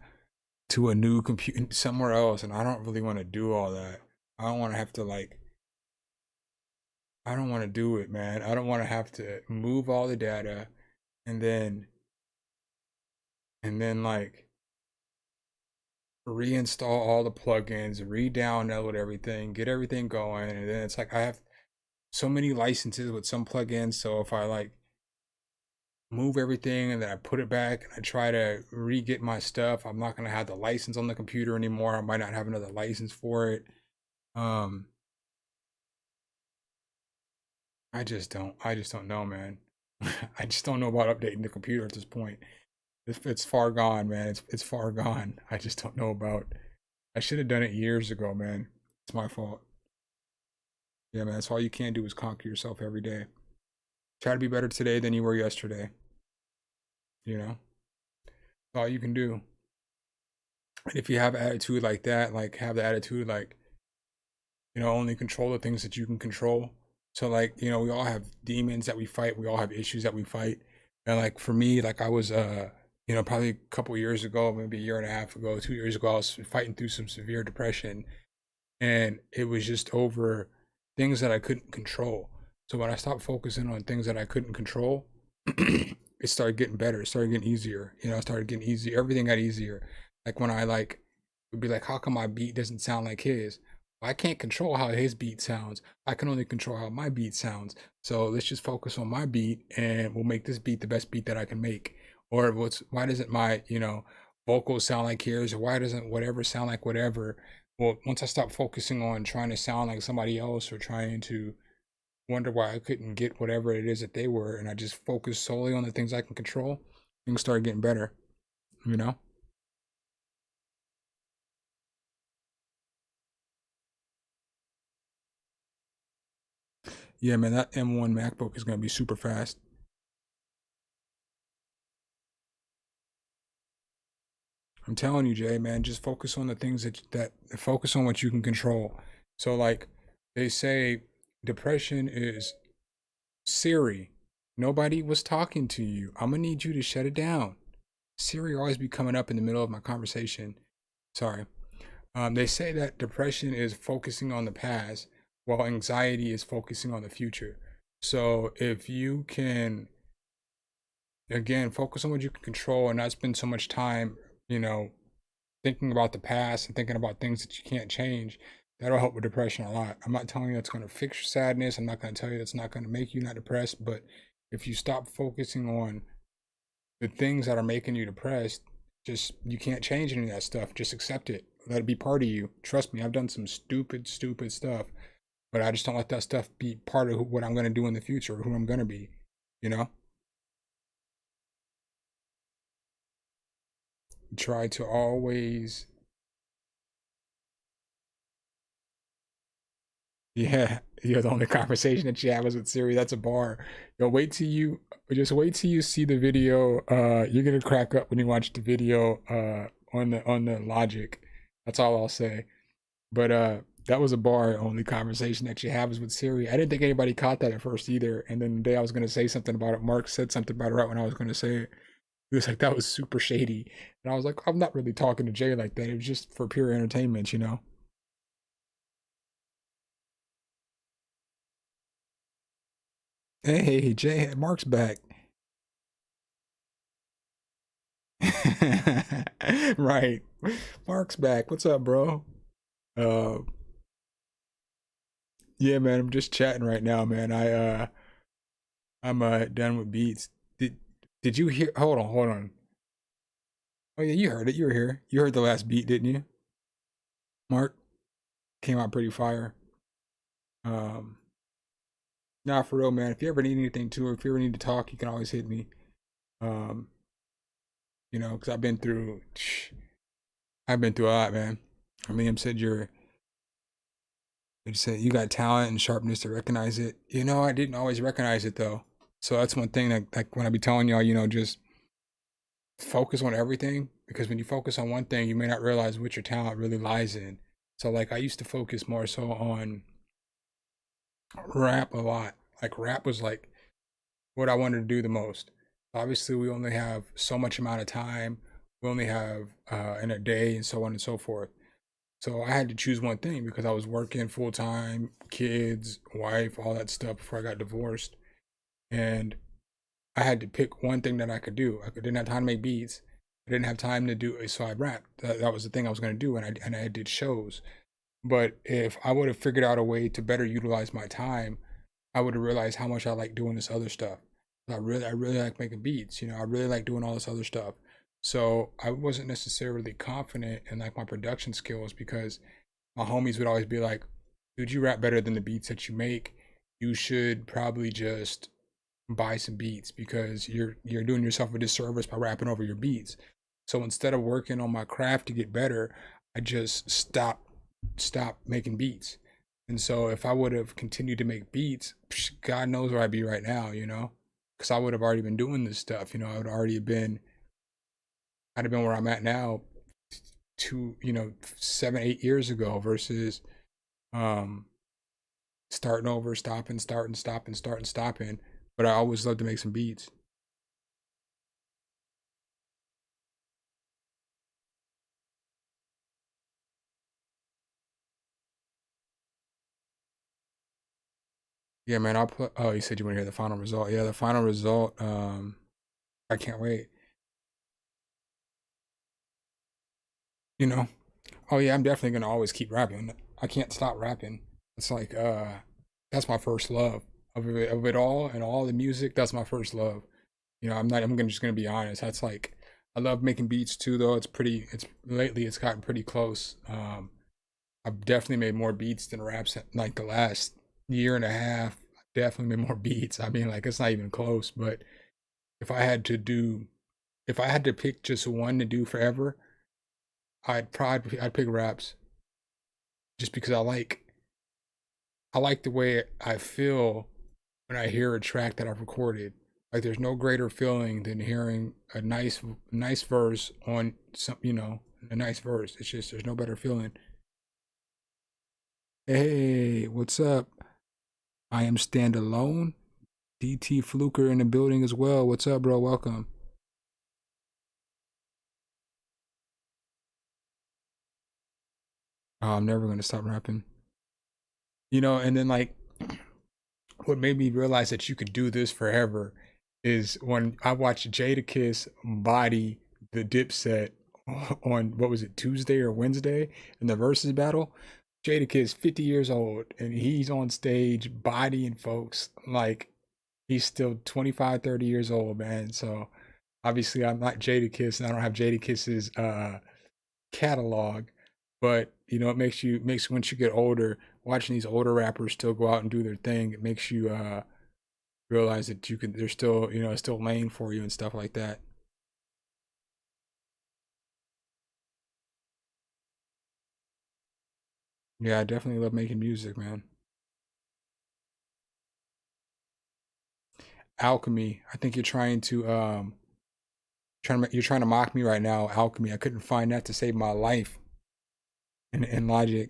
to a new computer somewhere else, and I don't really want to do all that. I don't want to have to I don't want to do it, man. I don't want to have to move all the data and then like reinstall all the plugins, re-download everything, get everything going, and then it's like I have so many licenses with some plugins. So if I like move everything and then I put it back and I try to re-get my stuff, I'm not gonna have the license on the computer anymore. I might not have another license for it. I just don't know, man. I just don't know about updating the computer at this point. It's far gone, man. It's far gone. I just don't know about. I should have done it years ago, man. It's my fault. Yeah, man. That's all you can do is conquer yourself every day. Try to be better today than you were yesterday. You know, that's all you can do. And if you have an attitude like that, like have the attitude like, you know, only control the things that you can control. So like, you know, we all have demons that we fight. We all have issues that we fight. And like for me, like I was you know, probably a couple years ago, maybe a year and a half ago, 2 years ago, I was fighting through some severe depression. And it was just over things that I couldn't control. So when I stopped focusing on things that I couldn't control, it started getting better. It started getting easier. You know, it started getting easier. Everything got easier. Like when I like would be like, how come my beat doesn't sound like his? Well, I can't control how his beat sounds. I can only control how my beat sounds. So let's just focus on my beat and we'll make this beat the best beat that I can make. Or why doesn't my, you know, vocals sound like his, or why doesn't whatever sound like whatever? Well, once I stopped focusing on trying to sound like somebody else or trying to wonder why I couldn't get whatever it is that they were, and I just focused solely on the things I can control, things started getting better, you know? Yeah, man, that M1 MacBook is going to be super fast. I'm telling you, Jay, man, just focus on the things that focus on what you can control. So like they say depression is Siri. Nobody was talking to you. I'm gonna need you to shut it down. Siri always be coming up in the middle of my conversation. Sorry. They say that depression is focusing on the past, while anxiety is focusing on the future. So if you can, again, focus on what you can control and not spend so much time, you know, thinking about the past and thinking about things that you can't change, that'll help with depression a lot. I'm not telling you that's going to fix your sadness. I'm not going to tell you that's not going to make you not depressed. But if you stop focusing on the things that are making you depressed, just you can't change any of that stuff. Just accept it. Let it be part of you. Trust me, I've done some stupid stuff, but I just don't let that stuff be part of what I'm going to do in the future or who I'm going to be, you know? Try to always, yeah, the only conversation that you have is with Siri. That's a bar. Yo, just wait till you see the video. You're gonna crack up when you watch the video on the Logic. That's all I'll say. But that was a bar. Only conversation that you have is with Siri. I didn't think anybody caught that at first either. And then the day I was gonna say something about it, Mark said something about it right when I was gonna say it. He was like, that was super shady. And I was like, I'm not really talking to Jay like that. It was just for pure entertainment, you know? Hey, Jay, Mark's back. Right. Mark's back. What's up, bro? Uh, yeah, man, I'm just chatting right now, man. I'm done with beats. Did you hear? Hold on. Oh yeah, you heard it. You were here. You heard the last beat, didn't you? Mark came out pretty fire. Nah, for real, man. If you ever need anything too, or if you ever need to talk, you can always hit me. Um, you know, because I've been through a lot, man. Liam said you got talent and sharpness to recognize it. You know, I didn't always recognize it though. So that's one thing that, like, when I be telling y'all, you know, just focus on everything, because when you focus on one thing, you may not realize what your talent really lies in. So like I used to focus more so on rap a lot. Like rap was like what I wanted to do the most. Obviously, we only have so much amount of time. We only have in a day and so on and so forth. So I had to choose one thing because I was working full time, kids, wife, all that stuff before I got divorced. And I had to pick one thing that I could do. I didn't have time to make beats. I didn't have time to do it, so I rapped. That was the thing I was going to do, and I did shows. But if I would have figured out a way to better utilize my time, I would have realized how much I like doing this other stuff. I really like making beats. You know, I really like doing all this other stuff. So I wasn't necessarily confident in like my production skills, because my homies would always be like, "Dude, you rap better than the beats that you make." you should probably just buy some beats because you're doing yourself a disservice by rapping over your beats. So instead of working on my craft to get better, I just stop making beats. And so if I would have continued to make beats, God knows where I'd be right now, you know? Because I would have already been doing this stuff, you know. I'd have been where I'm at now 7, 8 years ago versus starting over, stopping, starting, stopping, starting, stopping. But I always love to make some beats. Yeah, man, I'll put. Oh, you said you want to hear the final result. Yeah, the final result. I can't wait. You know. Oh yeah, I'm definitely gonna always keep rapping. I can't stop rapping. It's like that's my first love of it all and all the music. That's my first love. You know, just gonna be honest. That's like I love making beats too, though. It's lately it's gotten pretty close. I've definitely made more beats than raps like the last year and a half. I've definitely made more beats. I mean, like it's not even close. But if I had to do, if I had to pick just one to do forever, I'd pick raps just because I like the way I feel when I hear a track that I've recorded. Like there's no greater feeling than hearing a nice verse on some, a nice verse. It's just there's no better feeling. Hey, what's up? I am Stand Alone. DT Fluker in the building as well. What's up, bro? Welcome. Oh, I'm never gonna stop rapping. And then like what made me realize that you could do this forever is when I watched Jadakiss body the Dipset on what was it, Tuesday or Wednesday in the versus battle. Jadakiss 50 years old and he's on stage bodying folks like he's still 25, 30 years old, man. So obviously I'm not Jadakiss and I don't have Jadakiss's catalog, but it makes once you get older, watching these older rappers still go out and do their thing, it makes you realize that there's still still lane for you and stuff like that. Yeah, I definitely love making music, man. Alchemy, I think you're trying to you're trying to mock me right now. Alchemy, I couldn't find that to save my life in Logic.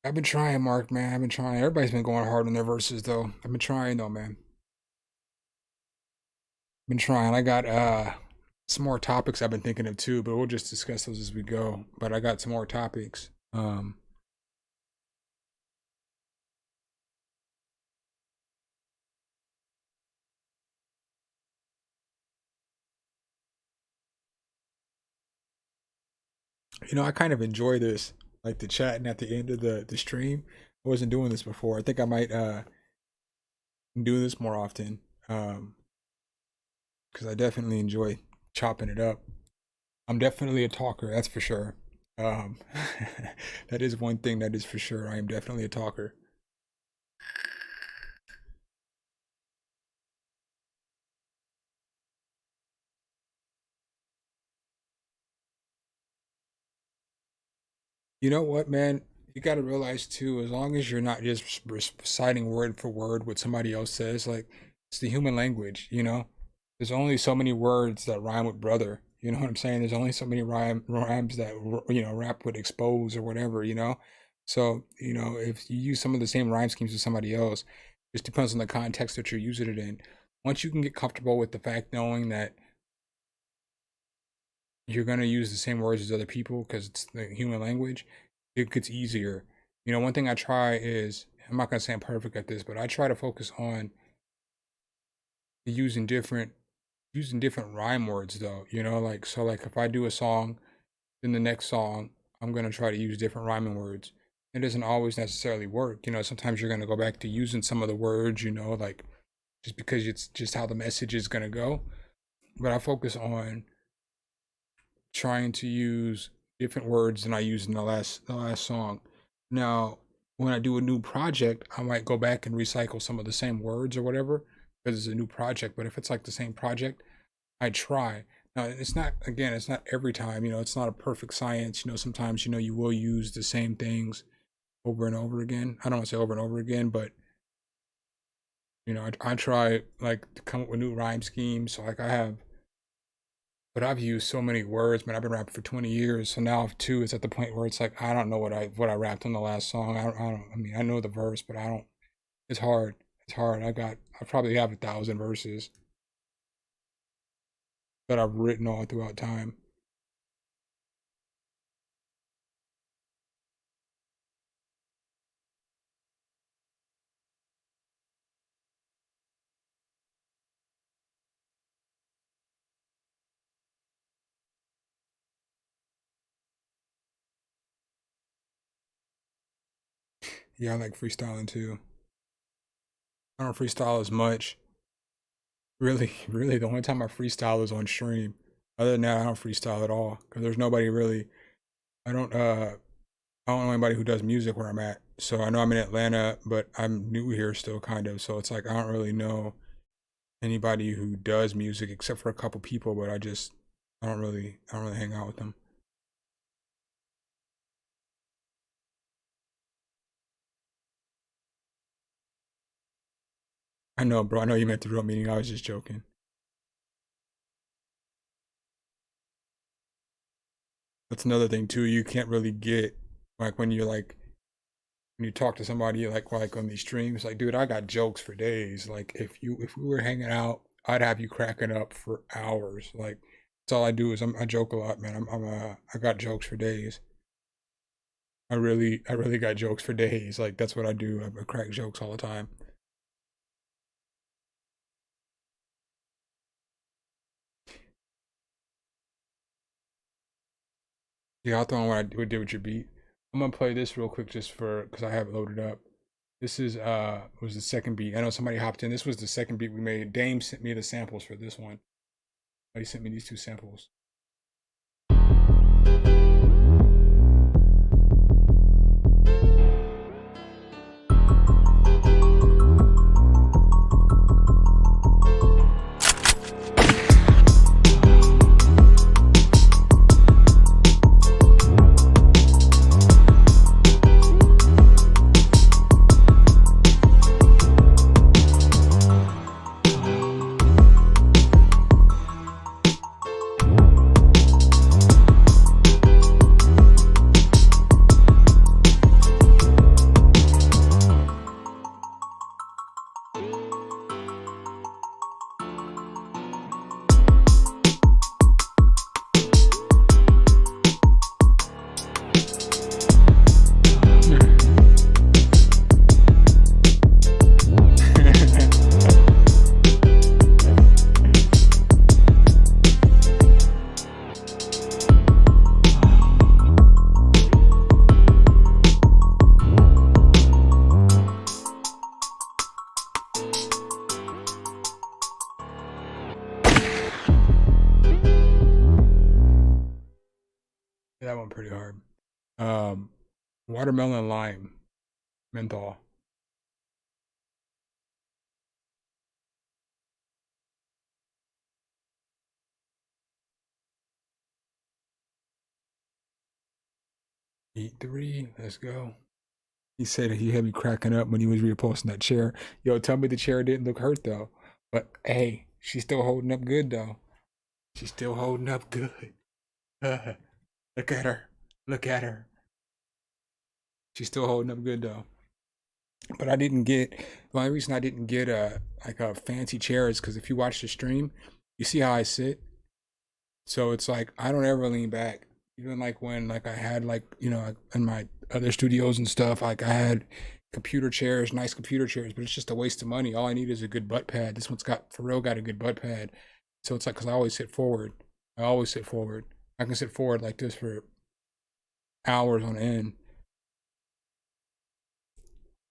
I've been trying, Mark, man. I've been trying. Everybody's been going hard on their verses, though. I've been trying, though, man. Been trying. I got some more topics I've been thinking of too, but we'll just discuss those as we go. But I got some more topics. I kind of enjoy this, like the chatting at the end of the stream. I wasn't doing this before. I think I might do this more often. Because I definitely enjoy chopping it up. I'm definitely a talker, that's for sure. That is one thing that is for sure. I am definitely a talker. You know what, man? You got to realize too, as long as you're not just reciting word for word what somebody else says, like it's the human language, There's only so many words that rhyme with brother. You know what I'm saying? There's only so many rhymes that rap with expose or whatever. So if you use some of the same rhyme schemes with somebody else, it just depends on the context that you're using it in. Once you can get comfortable with the fact knowing that you're gonna use the same words as other people because it's the human language, it gets easier. One thing I try is I'm not gonna say I'm perfect at this, but I try to focus on using different rhyme words though, like if I do a song, then the next song I'm gonna try to use different rhyming words. It doesn't always necessarily work, sometimes you're gonna go back to using some of the words, like just because it's just how the message is gonna go. But I focus on trying to use different words than I used in the last song. Now, when I do a new project, I might go back and recycle some of the same words or whatever because it's a new project. But if it's like the same project, I try. Now, it's not, again, it's not every time, it's not a perfect science. Sometimes, you will use the same things over and over again. I don't want to say over and over again, but, I try like to come up with new rhyme schemes. So like but I've used so many words, man. I've been rapping for 20 years. So now too, it's at the point where it's like, I don't know what I rapped on the last song. I mean, I know the verse, but it's hard. It's hard. I probably have 1,000 verses that I've written all throughout time. Yeah, I like freestyling too. I don't freestyle as much. Really, really, the only time I freestyle is on stream. Other than that, I don't freestyle at all because there's nobody really. I don't. I don't know anybody who does music where I'm at. So I know I'm in Atlanta, but I'm new here still, kind of. So it's like I don't really know anybody who does music except for a couple people. But I don't really hang out with them. I know, bro. I know you meant the real meaning. I was just joking. That's another thing too. You can't really get like when you're like when you talk to somebody like on these streams, like, dude, I got jokes for days. Like if we were hanging out, I'd have you cracking up for hours. Like that's all I do is I joke a lot, man. I got jokes for days. I really got jokes for days. Like that's what I do. I crack jokes all the time. Yeah, I'll throw on what I did with your beat. I'm gonna play this real quick just for because I have it loaded up. This is was the second beat. I know somebody hopped in. This was the second beat we made. Dame sent me the samples for this one. He sent me these two samples. That one pretty hard. Watermelon lime menthol. Eat three. Let's go. He said he had me cracking up when he was reposting that chair. Yo, tell me the chair didn't look hurt though. But hey, she's still holding up good though. She's still holding up good. Look at her. Look at her. She's still holding up good though. But the only reason I didn't get a fancy chair is because if you watch the stream, you see how I sit. So it's like I don't ever lean back. Even like when like I had like, in my other studios and stuff, like I had computer chairs, nice computer chairs, but it's just a waste of money. All I need is a good butt pad. This one's got for real got a good butt pad. So it's like because I always sit forward. I always sit forward. I can sit forward like this for hours on end.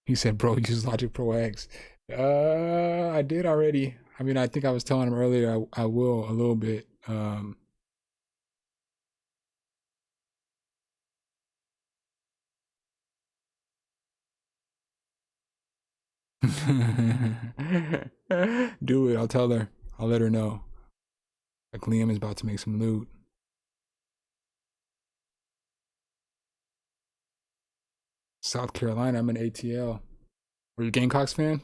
He said, bro, use Logic Pro X. I did already. I mean, I think I was telling him earlier I will a little bit. Do it. I'll tell her. I'll let her know. Like Liam is about to make some loot. South Carolina, I'm an ATL. Were you a Gamecocks fan?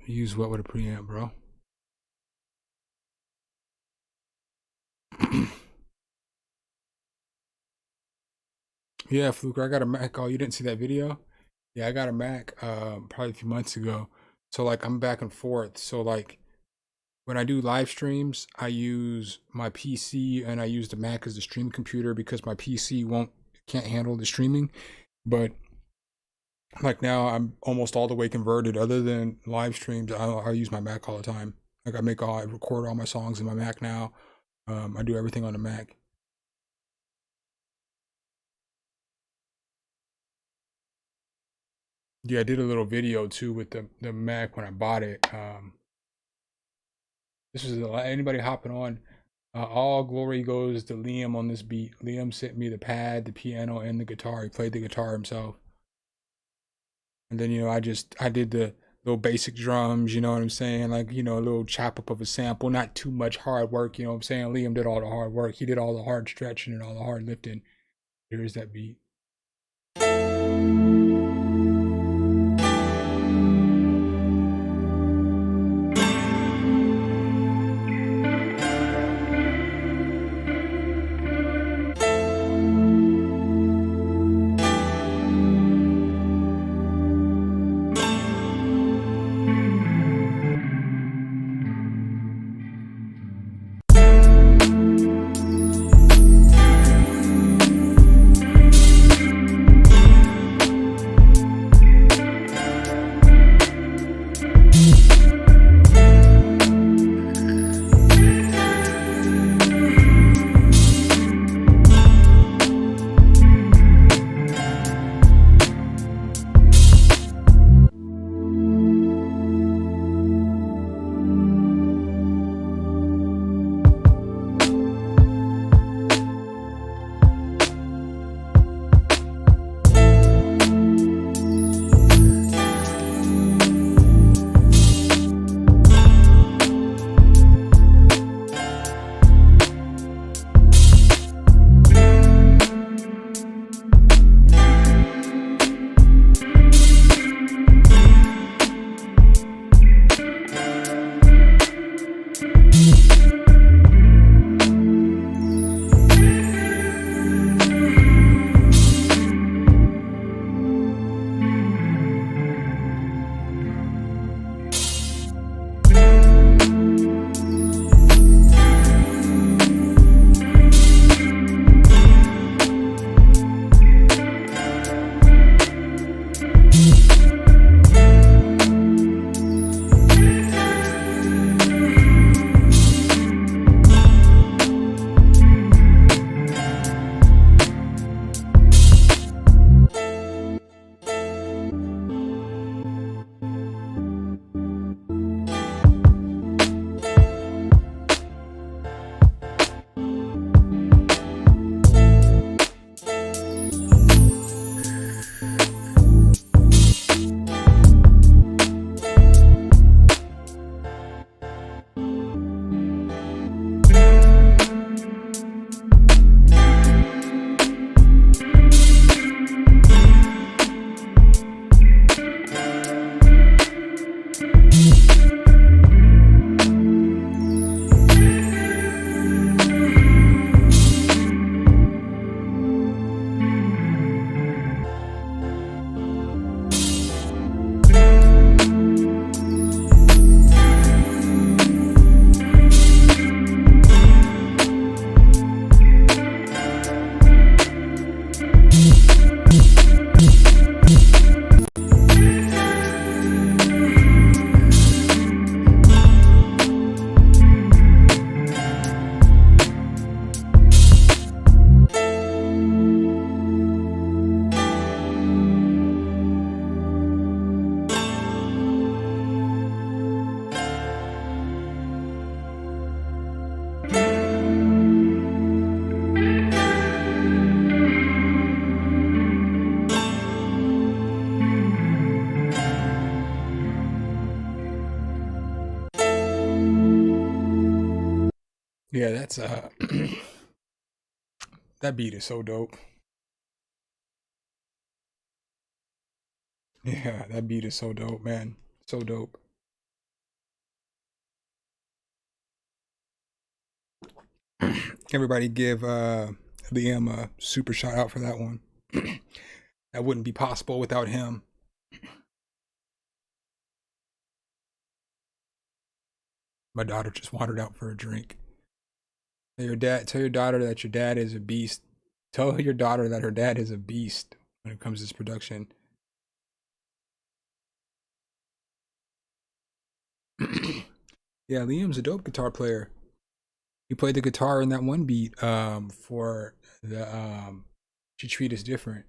Use what with a preamp, bro? Yeah, Fluker, I got a Mac. Oh, you didn't see that video? Yeah, I got a Mac probably a few months ago. So like I'm back and forth. So like when I do live streams, I use my PC and I use the Mac as the stream computer because my PC can't handle the streaming. But like now I'm almost all the way converted. Other than live streams, I use my Mac all the time. Like I record all my songs in my Mac now. I do everything on the Mac. Yeah, I did a little video too with the Mac when I bought it. This was anybody hopping on. All glory goes to Liam on this beat. Liam sent me the pad, the piano, and the guitar. He played the guitar himself. And then, I did the little basic drums, you know what I'm saying? Like, a little chop up of a sample, not too much hard work, you know what I'm saying? Liam did all the hard work. He did all the hard stretching and all the hard lifting. Here's that beat. Yeah, that's that beat is so dope. Yeah, that beat is so dope, man. So dope. Everybody give Liam a super shout out for that one. That wouldn't be possible without him. My daughter just wandered out for a drink. Tell your daughter that your dad is a beast. Tell your daughter that her dad is a beast when it comes to this production. Yeah, Liam's a dope guitar player. He played the guitar in that one beat for the She Treat Us Different.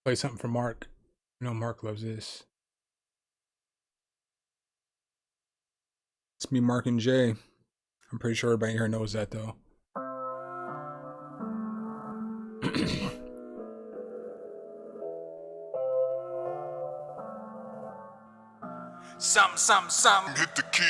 Play something for Mark. I know Mark loves this. It's me, Mark, and Jay. I'm pretty sure everybody here knows that though. Some. Hit the key.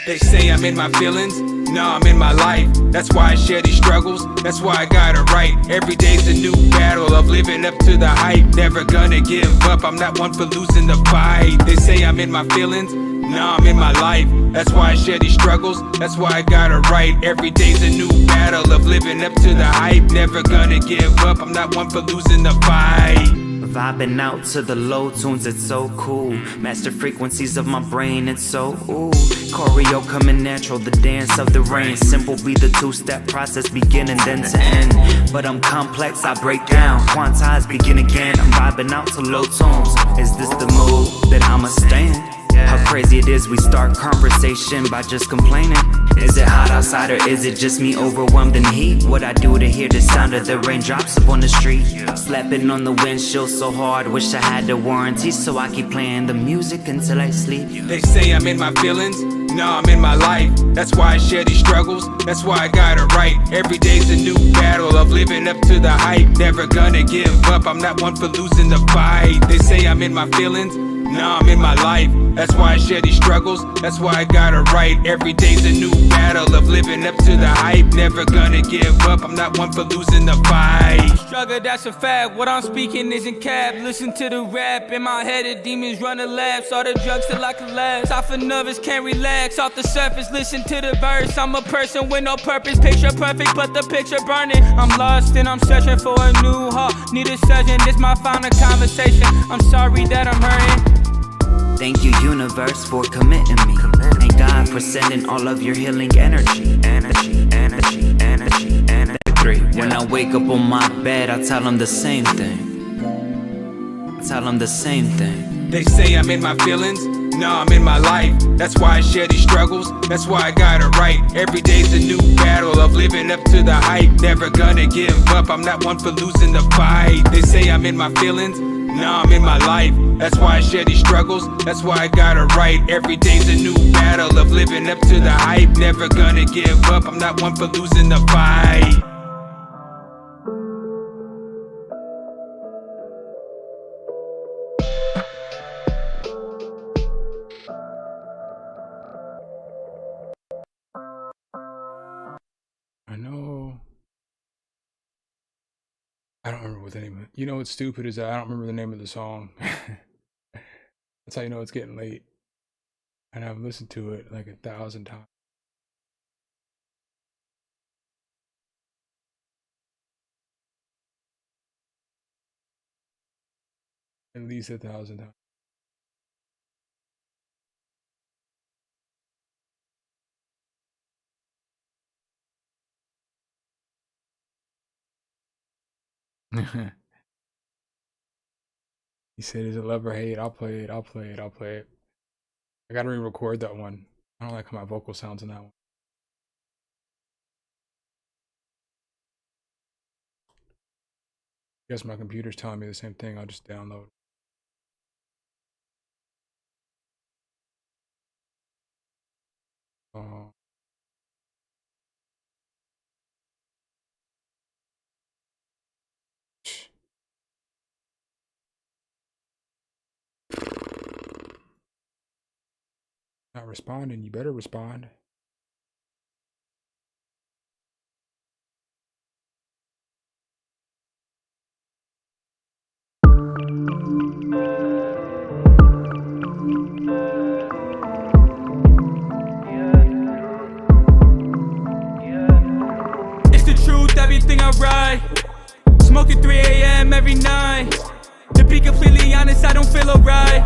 They say I'm in my feelings. No, I'm in my life. That's why I share these struggles. That's why I got it right. Every day's a new battle of living up to the hype. Never gonna give up. I'm not one for losing the fight. They say I'm in my feelings. No, I'm in my life. That's why I share these struggles. That's why I got it right. Every day's a new battle of living up to the hype. Never gonna give up. I'm not one for losing the fight. Vibing out to the low tunes, it's so cool. Master frequencies of my brain, it's so ooh. Choreo coming natural, the dance of the rain. Simple be the two-step process, beginning then to end. But I'm complex, I break down. Quantize, begin again. I'm vibing out to low tunes. Is this the mood that I'ma stand? How crazy it is we start conversation by just complaining. Is it hot outside or is it just me overwhelmed in heat? What I do to hear the sound of the raindrops up on the street? Slapping on the windshield so hard, wish I had the warranty. So I keep playing the music until I sleep. They say I'm in my feelings. No, I'm in my life. That's why I share these struggles. That's why I got it right. Every day's a new battle of living up to the hype. Never gonna give up. I'm not one for losing the fight. They say I'm in my feelings. No, I'm in my life. That's why I share these struggles. That's why I got it right. Every day's a new battle of living up to the hype. Never gonna give up. I'm not one for losing the fight. Struggle, that's a fact. What I'm speaking isn't cap. Listen to the rap. In my head, the demons run a lab. Saw the drugs till I collapse. I feel nervous, can't relax. Off the surface, listen to the verse. I'm a person with no purpose. Picture perfect, but the picture burning. I'm lost and I'm searching for a new heart. Need a surgeon, this my final conversation. I'm sorry that I'm hurting. Thank you, universe, for committing me. Thank God for sending all of your healing energy. When I wake up on my bed, I tell them the same thing. Tell them the same thing. They say I'm in my feelings. No, I'm in my life. That's why I share these struggles. That's why I got it right. Every day's a new battle of living up to the hype. Never gonna give up. I'm not one for losing the fight. They say I'm in my feelings. No, I'm in my life. That's why I share these struggles. That's why I got it right. Every day's a new battle of living up to the hype. Never gonna give up. I'm not one for losing the fight. I know. I don't remember what the name of it. You know what's stupid is that I don't remember the name of the song. That's how you know it's getting late. And I've listened to it like 1,000 times. At least 1,000 times. He said, "Is it love or hate? I'll play it. I'll play it. I'll play it." I gotta re-record that one. I don't like how my vocal sounds in that one. I guess my computer's telling me the same thing. I'll just download. Oh. Not responding. You better respond. It's the truth, everything I write. Smoking 3 a.m. every night. To be completely honest, I don't feel alright.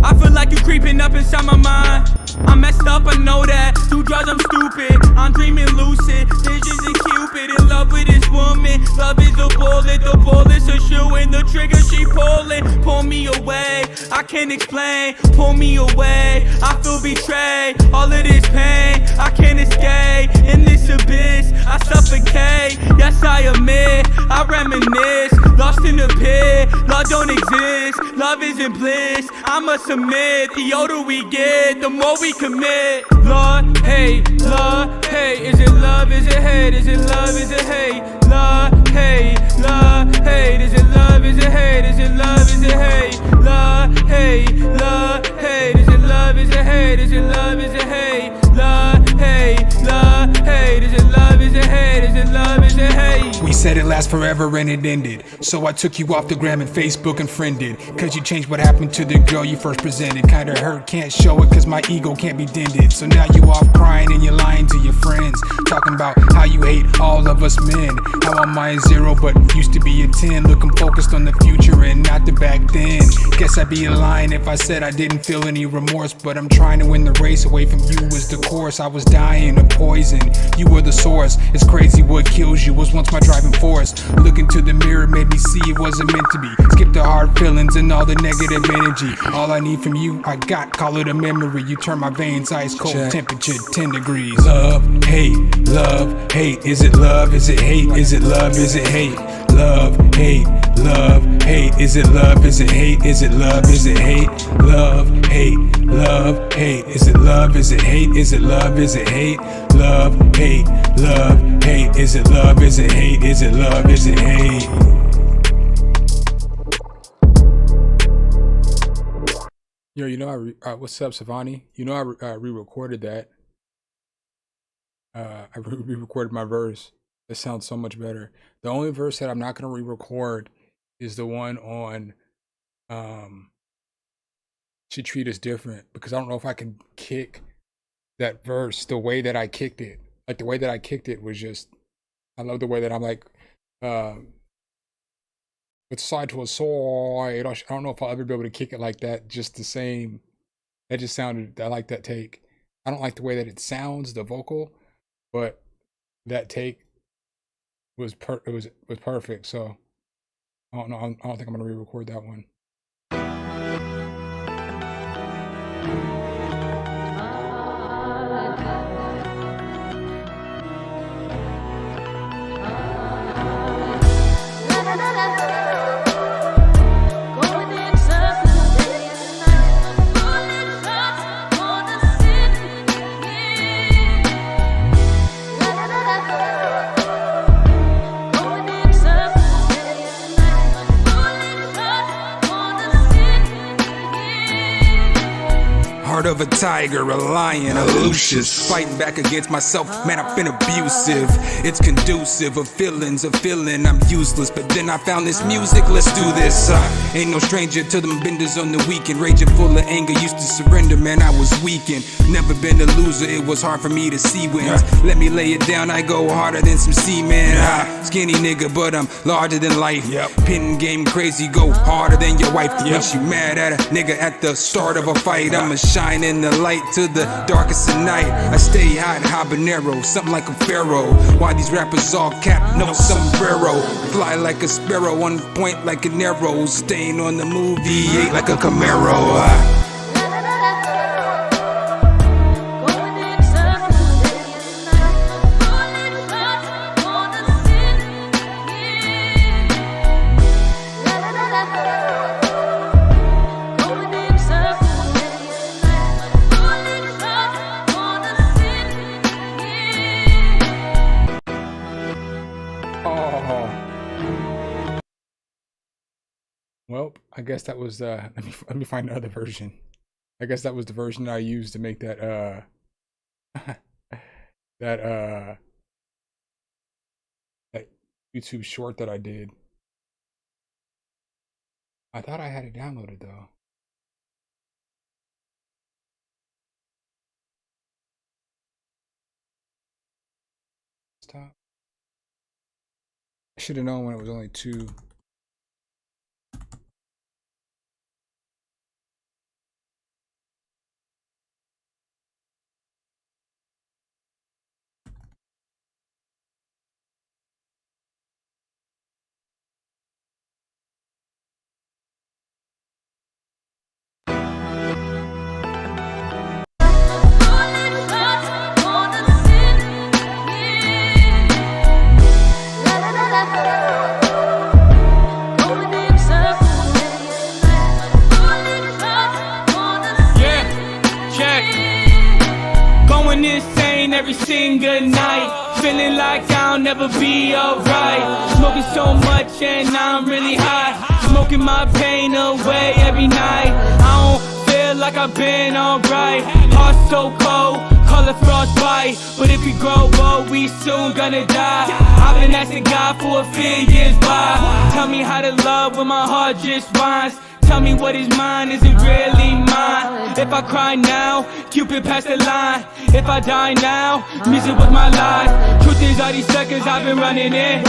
I feel like you creeping up inside my mind. I'm messed up, I know that. Do drugs, I'm stupid. I'm dreaming lucid. Visions and Cupid. In love with this woman. Love is a bullet. The bullet's a shoe and the trigger she pulling. Pull me away. I can't explain. Pull me away. I feel betrayed. All of this pain. I can't escape. In this abyss, I suffocate. Yes, I admit. I reminisce. Lost in the pit. Love don't exist. Love isn't bliss. I must admit. The older we get, the more we commit. Love, hate, love, hate. Is it love? Is it hate? Is it love? Is it hate? Love, hate, love, hate. Is it love? Is it hate? Is it love? Is it hate? Love, hate, love, hate. Is it love? Is it hate? Is it love? Is it hate? Love, hate, love, hate. Is it love? Is it hate? Is it love? Is it hate? We said it lasts forever and it ended. So I took you off the gram and Facebook and friended. Cause you changed what happened to the girl you first presented. Kinda hurt, can't show it cause my ego can't be dented. So now you off crying and you're lying to your friends. Talking about how you hate all of us men. How I'm my 0 but used to be a 10. Looking focused on the future and not the back then. Guess I'd be lying if I said I didn't feel any remorse. But I'm trying to win the race, away from you was the course. I was dying of poison, you were the source. It's crazy what kills you was once my driving force. Look into the mirror made me see it wasn't meant to be. Skip the hard feelings and all the negative energy. All I need from you, I got, call it a memory. You turn my veins ice cold, temperature 10 degrees. Love, hate, love, hate. Is it love? Is it hate? Is it love? Is it hate? Love, hate, love, hate. Is it love? Is it hate? Is it love? Is it hate? Love, hate, love, hate. Is it love? Is it hate? Is it love? Is it hate? Love, hate, love, hate. Is it love? Is it hate? Is it love? Is it hate? Yo, you know, what's up, Savani? You know, I re-recorded that. I re-recorded my verse. It sounds so much better. The only verse that I'm not gonna re-record is the one on She Treat Us Different, because I don't know if I can kick that verse the way that I kicked it. Like the way that I kicked it was just, I love the way that I'm like, it's side to a side. I don't know if I'll ever be able to kick it like that, just the same. That just sounded, I like that take. I don't like the way that it sounds, the vocal, but that take was perfect. So I don't know. I don't think I'm gonna re-record that one. Heart of a tiger, a lion, a Lucius. Fighting back against myself, man, I've been abusive. It's conducive of feelings, of feeling I'm useless. But then I found this music, let's do this. Ain't no stranger to them benders on the weekend. Raging full of anger, used to surrender, man, I was weakened. Never been a loser, it was hard for me to see wins. Let me lay it down, I go harder than some seamen. Skinny nigga, but I'm larger than life. Pin game crazy, go harder than your wife. When she mad at a nigga at the start of a fight, I'ma shine in the light to the darkest of night. I stay hot, habanero, something like a pharaoh. Why these rappers all cap, no sombrero. Fly like a sparrow, on point like an arrow. Staying on the move, V8 like a Camaro. Well, I guess that was let me find another version. I guess that was the version I used to make that that YouTube short that I did. I thought I had it downloaded though. Stop. I should have known when it was only 2. Every single night, feeling like I'll never be alright. Smoking so much and I'm really high, smoking my pain away every night. I don't feel like I've been alright. Heart so cold, call it frostbite. But if we grow old, we soon gonna die. I've been asking God for a few years why. Tell me how to love when my heart just whines. Tell me what is mine, is it really mine? If I cry now, Cupid passed the line. If I die now, music was my life. Truth is all these seconds I've been running in.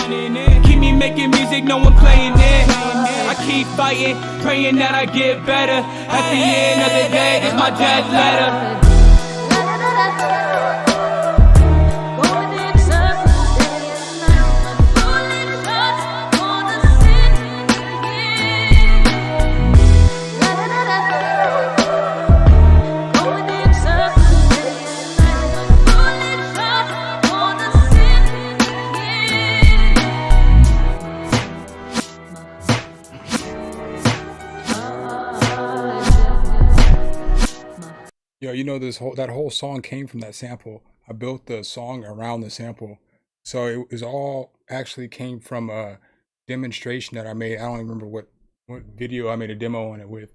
Keep me making music, no one playing it. I keep fighting, praying that I get better. At the end of the day, it's my death letter. Yo, you know that whole song came from that sample. I built the song around the sample. So it was all actually came from a demonstration that I made. I don't even remember what video I made a demo on it with,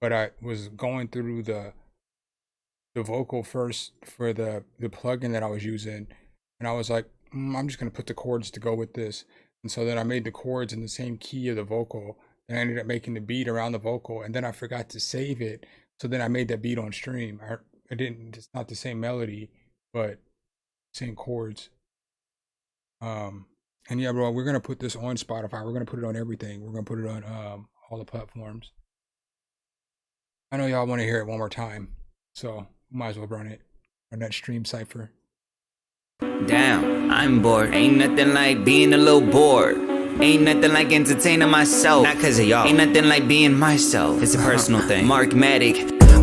but I was going through the vocal first for the plugin that I was using, and I was like, I'm just gonna put the chords to go with this. And so then I made the chords in the same key of the vocal, and I ended up making the beat around the vocal, and then I forgot to save it. So then I made that beat on stream. I didn't, it's not the same melody, but same chords. And yeah, bro, we're gonna put this on Spotify. We're gonna put it on everything. We're gonna put it on all the platforms. I know y'all want to hear it one more time, so might as well run it on that stream cipher. Damn, I'm bored. Ain't nothing like being a little bored. Ain't nothing like entertaining myself. Not cause of y'all. Ain't nothing like being myself. It's a personal thing. Markmatic.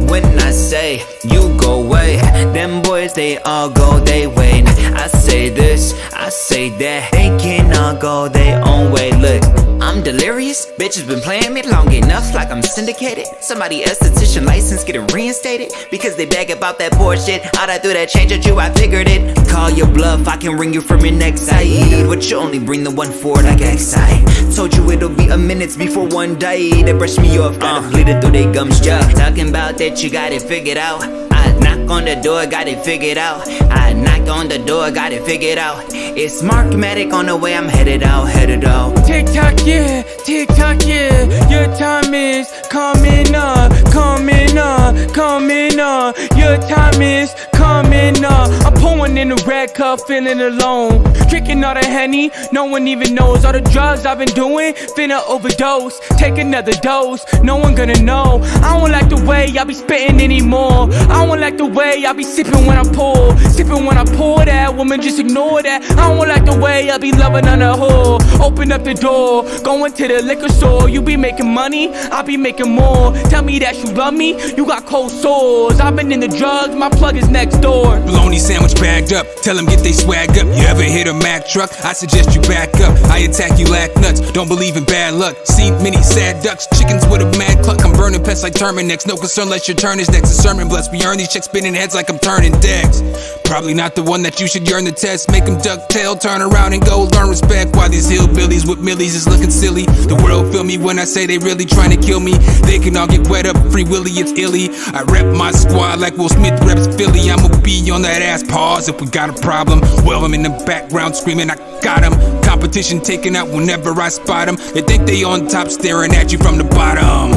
When I say you go away, them boys they all go they way. I say this, I say that. They can all go their own way. Look, I'm delirious. Bitches been playing me long enough, like I'm syndicated. Somebody esthetician license getting reinstated because they beg about that bullshit. All I threw that change at you, I figured it. Call your bluff, I can ring you from your next side. But you only bring the one forward like XI. Told you it'll be a minute before one day. They brush me off, gotta bleed it through they gums. Talking about that you got it figured out. I knock on the door, got it figured out. I knock on the door, got it figured out. It's Markmatic on the way, I'm headed out, headed out. TikTok, yeah, TikTok, yeah. Your time is coming up, coming up, coming up. Your time is coming up. I'm pouring in the red cup, feeling alone. Drinking all the Henny, no one even knows. All the drugs I've been doing, finna overdose. Take another dose, no one gonna know. I don't like the way I be spitting anymore. I don't like the way I be sipping when I pour. Sipping when I pour, that woman just ignore that. I don't like the way I be loving on a whore. Open up the door, going to the liquor store. You be making money, I be making more. Tell me that you love me, you got cold sores. I've been in the drugs, my plug is next door. Bologna sandwich bagged up, tell them get they swag up. You ever hit a Mack truck? I suggest you back up. I attack you lack nuts, don't believe in bad luck. Seen many sad ducks, chickens with a mad cluck. I'm burning pests like Terminex, no concern unless your turn is next. A sermon blessed, we earn these checks spinning heads like I'm turning decks. Probably not the one that you should yearn to test. Make them duck tail, turn around and go learn respect. While these hillbillies hillbillies with millies is looking silly. The world feel me when I say they really trying to kill me. They can all get wet up, Free Willy, it's illy. I rep my squad like Will Smith reps Philly. I'ma be on that ass pause if we got a problem. Well, I'm in the background screaming, I got him. Competition taken out whenever I spot them. They think they on top staring at you from the bottom.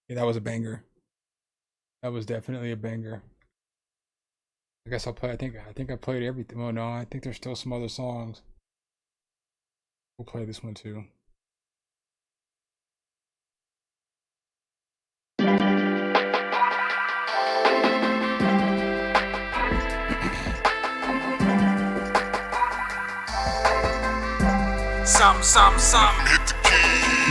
Yeah, that was a banger. That was definitely a banger. I guess I'll play. I think I played everything. Oh no, I think there's still some other songs. We'll play this one too. Something.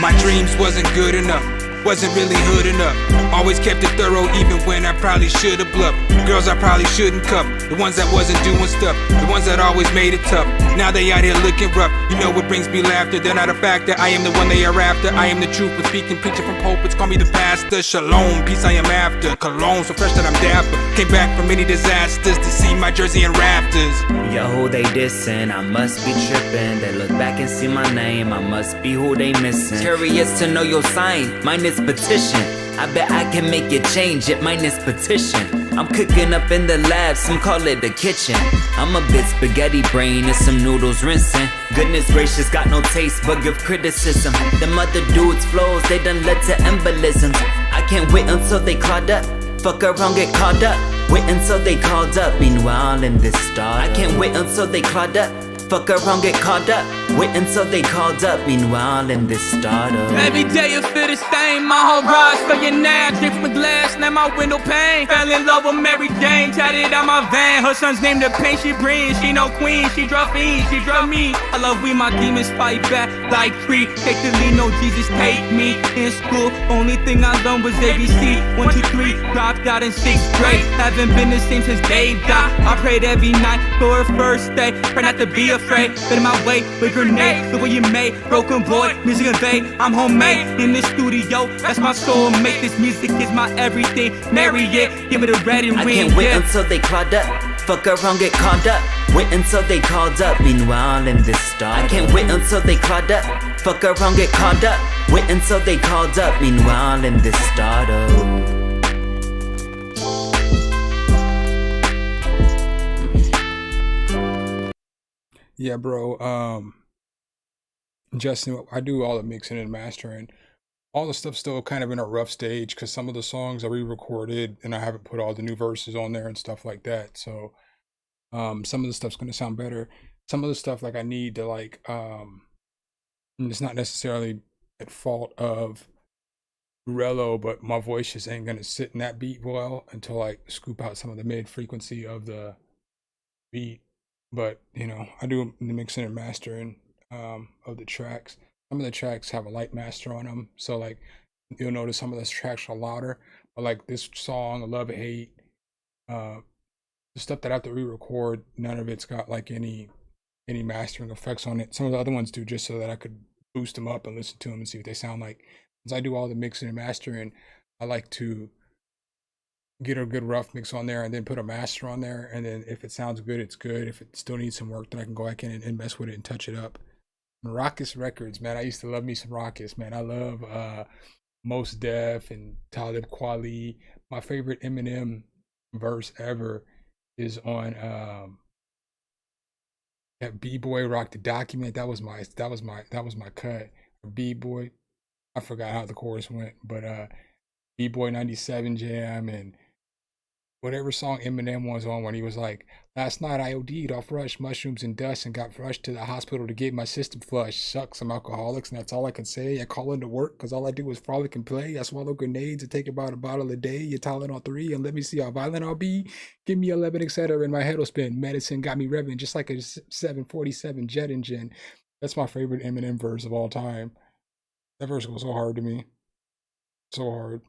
My dreams wasn't good enough. Wasn't really hood enough. Always kept it thorough even when I probably should've bluffed. Girls I probably shouldn't cuff. The ones that wasn't doing stuff. The ones that always made it tough. Now they out here looking rough. You know what brings me laughter. They're not a factor. I am the one they are after. I am the truth when speaking, preaching from pulpits. Call me the pastor. Shalom, peace I am after. Cologne, so fresh that I'm dapper. Came back from many disasters to see my jersey in rafters. Yo, they dissing, I must be tripping. They look back and see my name, I must be who they missing. Curious to know your sign, mine is petition. I bet I can make you change it, mine is petition. I'm cooking up in the lab, some call it the kitchen. I'm a bit spaghetti brain and some noodles rinsing. Goodness gracious, got no taste but give criticism. Them other dudes' flows, they done led to embolisms. I can't wait until they caught up. Fuck around, get caught up. Wait until they called up. Meanwhile in this start, I can't wait until they caught up. Fuck around, get caught up. Wait until they called up. Meanwhile in this startup. Every day you feel the stain. My whole rise for your name. Drip from the glass, now my window pane. Fell in love with Mary Jane, tatted on my van. Her son's named the pain she brings. She no queen, she drove fiend, she drove me. I love we my demons fight back like free. Take the lead, no Jesus take me. In school, only thing I learned was ABC. 1, 2, 3, dropped out in 6th grade. Haven't been the same since Dave died. I prayed every night for a first day. Pray not to be afraid. Been in my way with grenade. The way you made, broken boy, music convey. I'm homemade in the studio. That's my soul mate. This music is my everything. Marry it, give me the red and I wing. can't wait until they caught up. Fuck around, get caught up. Wait until they called up. Meanwhile in this start, I can't wait until they caught up. Fuck around, get caught up. Wait until they called up. Meanwhile in this startup. Yeah, bro. Justin, I do all the mixing and mastering. All the stuff's still kind of in a rough stage because some of the songs are re-recorded and I haven't put all the new verses on there and stuff like that. So, some of the stuff's gonna sound better. Some of the stuff like I need to and it's not necessarily at fault of Rello, but my voice just ain't gonna sit in that beat well until I scoop out some of the mid frequency of the beat. But you know, I do the mixing and mastering of the tracks. Some of the tracks have a light master on them, so like you'll notice some of those tracks are louder. But like this song, Love Hate, the stuff that I have to re-record, none of it's got like any mastering effects on it. Some of the other ones do, just so that I could boost them up and listen to them and see what they sound like. Since I do all the mixing and mastering, I like to get a good rough mix on there and then put a master on there, and then if it sounds good, it's good. If it still needs some work, then I can go back in and mess with it and touch it up. Raucous Records, man. I used to love me some Raucous, man. I love Mos Def and Talib Kweli. My favorite Eminem verse ever is on that B-Boy Rock the Document. That was my cut. B-Boy, I forgot how the chorus went, but B-Boy 97 Jam and whatever song Eminem was on when he was like, last night I OD'd off rush, mushrooms and dust, and got rushed to the hospital to get my system flushed. Sucks, I'm alcoholics, and that's all I can say. I call into work because all I do is frolic and play. I swallow grenades and take about a bottle a day. You're Tylenol 3 and let me see how violent I'll be. Give me 11, etc. and my head will spin. Medicine got me revving just like a 747 jet engine. That's my favorite Eminem verse of all time. That verse goes so hard to me. So hard.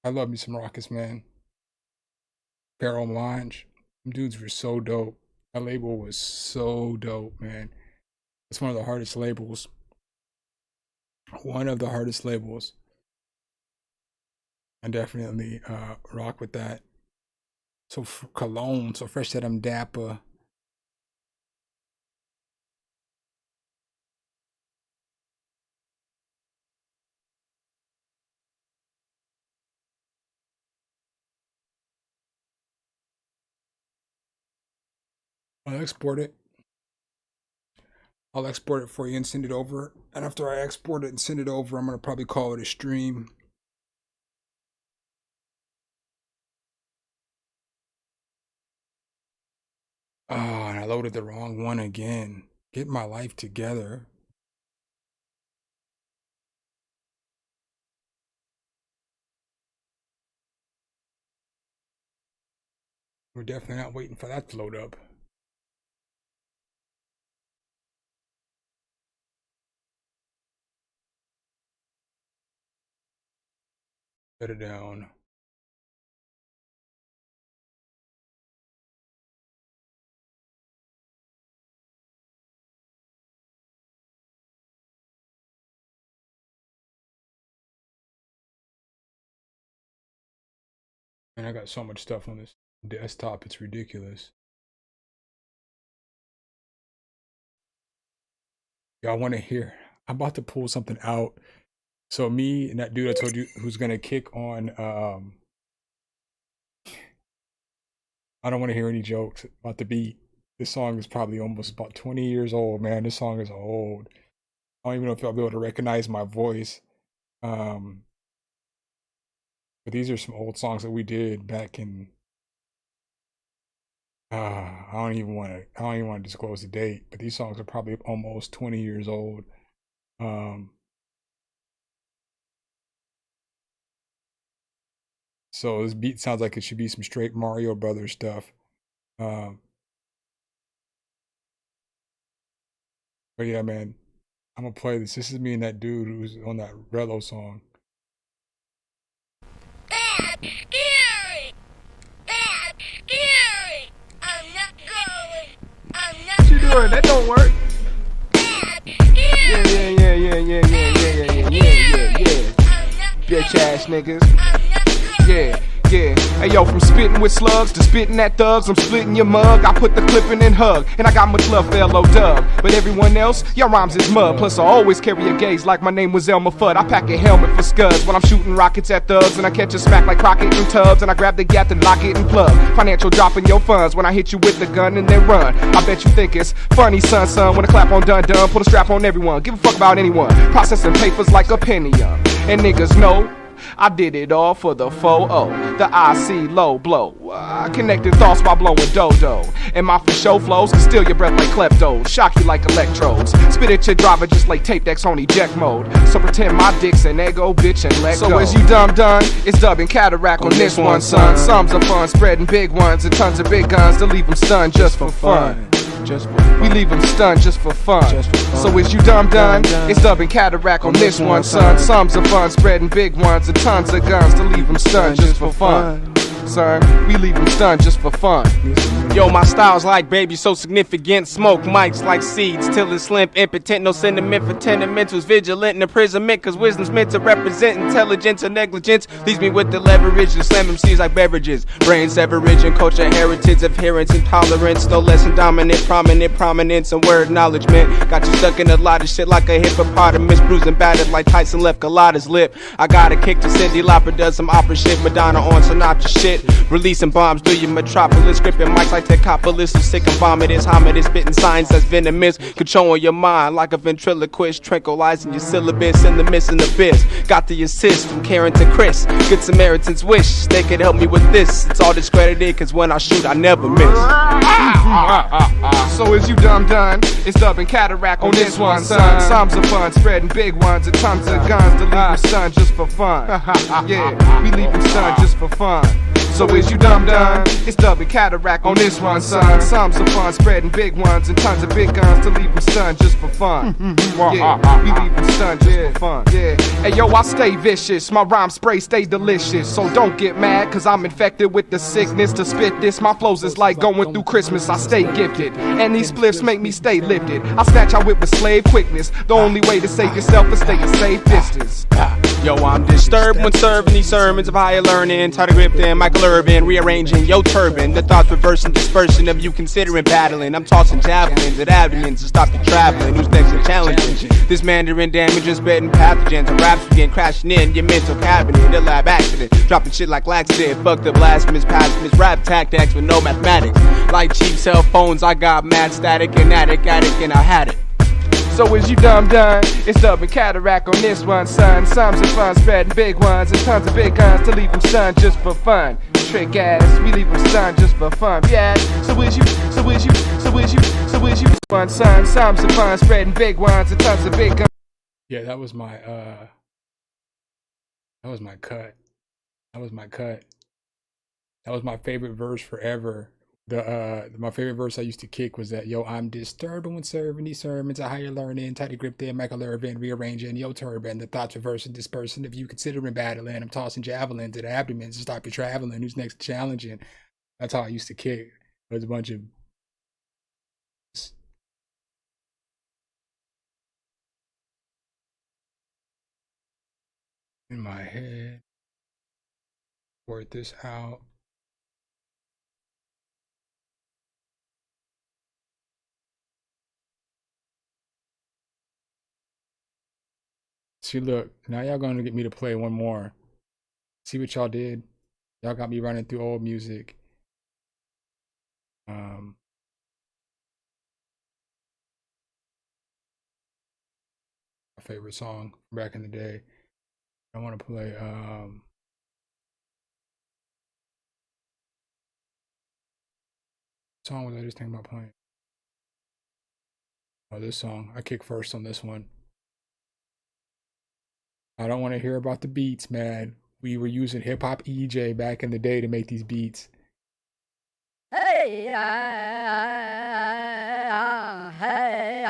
I love me some Raucous, man. Pharoah Monch, them dudes were so dope. That label was so dope, man. It's one of the hardest labels. One of the hardest labels. I definitely rock with that. So cologne, so fresh that I'm dapper. I'll export it. I'll export it for you and send it over. And after I export it and send it over, I'm gonna probably call it a stream. Oh, and I loaded the wrong one again. Get my life together. We're definitely not waiting for that to load up. Shut it down. And I got so much stuff on this desktop, it's ridiculous. Y'all want to hear? I'm about to pull something out. So me and that dude I told you who's gonna kick on I don't want to hear any jokes about the beat. This song is probably almost about 20 years old, man. This song is old. I don't even know if I'll be able to recognize my voice. But these are some old songs that we did back in I don't even want to disclose the date, but these songs are probably almost 20 years old. So this beat sounds like it should be some straight Mario Brothers stuff. But yeah, man, I'm gonna play this. This is me and that dude who's on that Relo song. That's scary. That's scary. I'm not going. I'm not What you doing? That don't work. That's scary. Yeah. Bitch ass niggas. Yeah. Hey yo, from spitting with slugs to spitting at thugs, I'm splitting your mug. I put the clipping in hug, and I got much love for L.O. Dub. But everyone else, your rhymes is mud. Plus I always carry a gaze like my name was Elmer Fudd. I pack a helmet for scuds when I'm shooting rockets at thugs, and I catch a smack like Crockett and Tubbs, and I grab the gap and lock it and plug. Financial dropping your funds when I hit you with the gun and then run. I bet you think it's funny, son, when I clap on done, put a strap on everyone. Give a fuck about anyone. Processing papers like a Pentium, and niggas know I did it all for the 4-0, the IC low blow. I connected thoughts while blowing dodo. And my for show flows can steal your breath like kleptos, shock you like electrodes. Spit at your driver just like tape decks on eject mode. So pretend my dick's an ego, bitch, and let go. So as you done, it's dubbing cataract on this one, son. Sums of fun, spreading big ones and tons of big guns to leave them stunned just for fun. We leave them stunned just for fun. So is you done? It's dubbing cataract on this one, son. Sums of fun, spreading big ones and tons of guns to leave them stunned just for fun. Son, we leave them stunned just for fun. Yo, my style's like baby, so significant. Smoke mics like seeds till it's limp, impotent. No sentiment for tenementals, vigilant in imprisonment. Cause wisdom's meant to represent intelligence or negligence. Leaves me with the leverage to slam MCs like beverages. Brain severage and culture heritage, adherence and tolerance. No less than dominant, prominent prominence and word acknowledgement. Got you stuck in a lot of shit like a hippopotamus, bruising battered like Tyson left Galata's lip. I got a kick to Cyndi Lauper, does some opera shit. Madonna on Sinatra shit. Releasing bombs through your metropolis, gripping mics like Techopolis. So sick and vomitous, hominis, spitting signs that's venomous, controlling your mind like a ventriloquist, tranquilizing your syllabus in the missing abyss. Got the assist from Karen to Chris. Good Samaritans wish they could help me with this. It's all discredited, cause when I shoot, I never miss. So is you done? It's dubbing cataract on this one, son. Sums of fun, spreading big ones and tons of guns to leave them stunned just for fun. Yeah, we leave them stunned just for fun. So is you done? It's dubbing cataract on this one, son. Sums of fun, spreading big ones and tons of big guns to leave them stunned just for fun. Yeah, we leave them stunned just for fun. Yeah. Hey yo, I stay vicious, my rhyme spray stay delicious. So don't get mad, cause I'm infected with the sickness to spit this. My flows is like going through Christmas, I stay gifted. And these spliffs make me stay lifted. I snatch out whip with slave quickness. The only way to save yourself is stay a safe distance. Yo, I'm disturbed when serving these sermons of higher learning. Tighter grip than Michael Irvin, rearranging your turban. The thoughts reversing dispersion of you considering battling. I'm tossing javelins at abdomens to stop you traveling. Who's next to challenging? This Mandarin damages betting pathogens. And raps begin crashing in your mental cabinet. A lab accident, dropping shit like laxative. Fuck the blasphemous, blasphemous rap tactics with no mathematics. Like cheap cell phones, I got mad static and addict, and I had it. So is you done? It's Dub and Cataract on this one, son. Some fun, spreading big ones and tons of big guns to leave them stunned just for fun. Trick ass, we leave them stunned just for fun. Yeah, so is you one, son. Some fun, spreading big ones and tons of big guns. Yeah, that was my cut. That was my favorite verse forever. My favorite verse I used to kick was that, yo, I'm disturbed when serving these sermons. A higher learning, tighter grip than Michael Irvin, rearranging your turban. The thoughts reversing, dispersing. If you considering battling, I'm tossing javelins at abdomens to stop you traveling. Who's next to challenging? That's how I used to kick. It was a bunch of in my head. Work this out. See, look, now y'all gonna get me to play one more. See what y'all did? Y'all got me running through old music. My favorite song back in the day. I want to play song was I just thinking about playing? Oh, this song. I kick first on this one. I don't want to hear about the beats, man. We were using Hip Hop EJ back in the day to make these beats. Hey, hey, hey,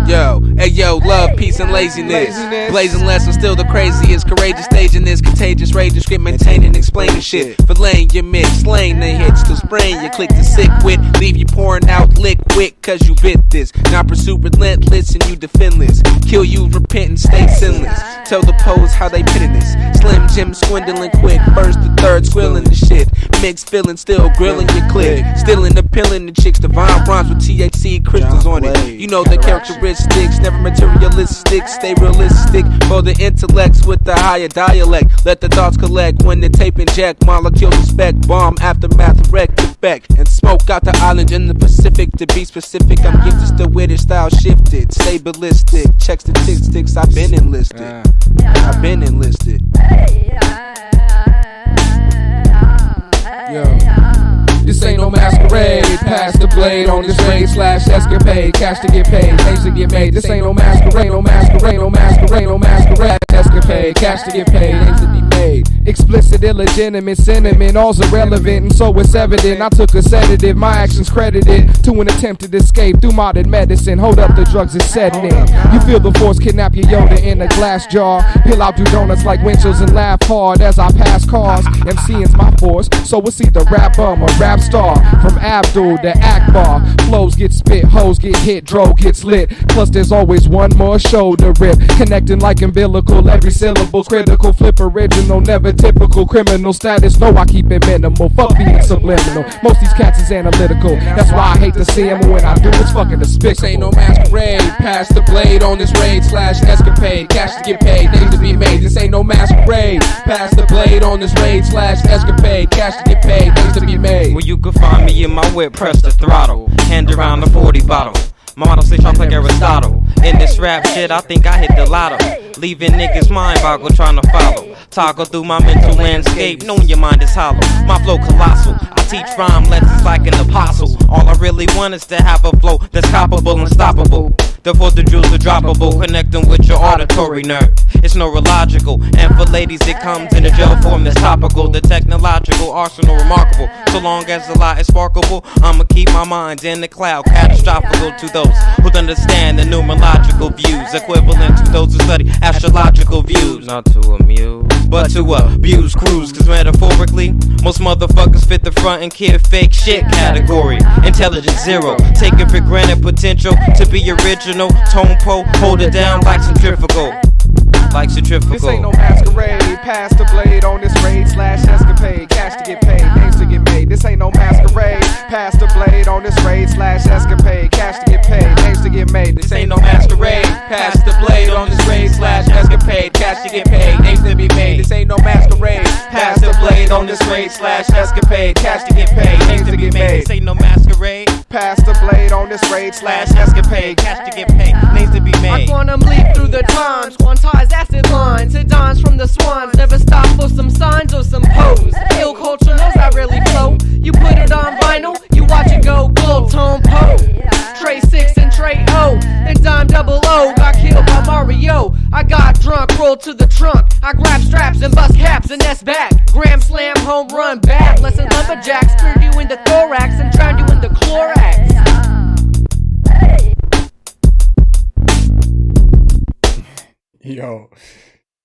Yo, hey yo, love, peace, and laziness. Blazing lessons, still the craziest. Courageous, staging this, contagious, rage, script, maintaining, explaining shit. Filleting your mix, slaying the hits, still spraying your click to sick wit. Leave you pouring out liquid, cause you bit this. Now pursue relentless and you defendless. Kill you, repentant, stay sinless. Tell the pose how they pitting this. Slim Jim swindling quick, first to third, squilling the shit. Mixed feeling, still grilling your click. Still in the pillin' the chicks, divine rhymes with THC crystals on it. You know the characteristics, never materialistic, stay realistic. For the intellects with the higher dialect, let the thoughts collect when the tape inject. Molecules respect, bomb aftermath, wreck effect. And smoke out the island in the Pacific. To be specific, I'm gifted, the witty style shifted. Stay ballistic, check statistics, I've been enlisted. I've been enlisted. Yo. This ain't no masquerade. Pass the blade on this raid / escapade. Cash to get paid, things to get made. This ain't no masquerade, no masquerade, no masquerade, no masquerade. Escapade, cash to get paid, things to be made. Explicit, illegitimate sentiment, all's irrelevant, and so it's evident. I took a sedative, my actions credited to an attempted escape through modern medicine. Hold up, the drugs is setting in. You feel the force kidnap your Yoda in a glass jar. Peel out, do donuts like windshields and laugh hard as I pass cars. MCing's my force, so it's either rap bum or rap star. From Abdul to Akbar, flows get spit, hoes get hit, dro gets lit. Plus there's always one more show to rip. Connecting like umbilical, every syllable critical. Flip original, never typical. Criminal status, no, I keep it minimal. Fuck being subliminal, most these cats is analytical. That's why I hate to see them, when I do it's fucking despicable. This ain't no masquerade, pass the blade on this raid / escapade. Cash to get paid, things to be made. This ain't no masquerade, pass the blade on this raid / escapade. Cash to get paid, things to be made. Well, you can find me in my whip, press the throttle, hand around the 40 bottle. My model say sharp like Aristotle. In this rap shit, I think I hit the lotto. Leaving niggas mind boggle trying to follow. Toggle through my mental landscape, knowing your mind is hollow. My flow colossal, I teach rhyme lessons like an apostle. All I really want is to have a flow that's copable and stoppable. Therefore the jewels are droppable, connecting with your auditory nerve. It's neurological, and for ladies it comes in a gel form that's topical. The technological arsenal remarkable. So long as the light is sparkable, I'ma keep my mind in the cloud. Catastrophical to those who understand the numerological views, equivalent to those who study astrological views. Not to amuse but to abuse crews. Cause metaphorically, most motherfuckers fit the front and kid fake shit category. Intelligence zero, taking for granted potential to be original. Tone po, hold it down like centrifugal. Like centrifugal. This ain't no masquerade. Pass the blade on this raid / escapade. Cash to get paid, names to get made. This ain't no masquerade. Pass the blade on this raid / escapade. Cash to get paid, names to get made. This ain't no masquerade. Pass the blade on this raid / escapade. Cash to get paid, names to be made. This ain't no masquerade. Pass the blade on this raid / escapade. Cash to get paid, names to get made. This ain't no masquerade. Pass the blade on this raid / escapade. Cash to get paid, names to be I made. quantum leap through the times, quantize acid lines, to dons from the swans. Never stop for some signs or some pose. Ill culture knows I really flow. You put it on vinyl, you watch it go gold tone po. Trey 6 and Trey O, and Dime Double O got killed by Mario. I got drunk, rolled to the trunk. I grab straps and bust caps, and that's back. Gram slam, home run back. Lesson lumberjacks, speared you in the thorax and drowned you in the Clorox. Yo,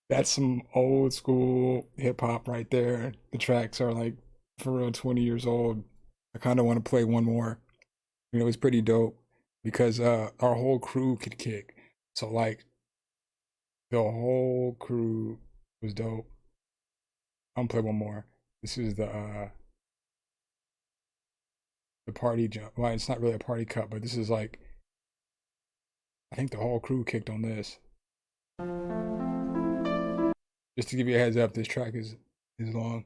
that's some old school hip hop right there. The tracks are like for real 20 years old. I kind of want to play one more. You know, it's pretty dope because our whole crew could kick. So like the whole crew was dope. I'm gonna play one more. This is the party jump. Well, it's not really a party cut, but this is like I think the whole crew kicked on this. Just to give you a heads up, this track is long.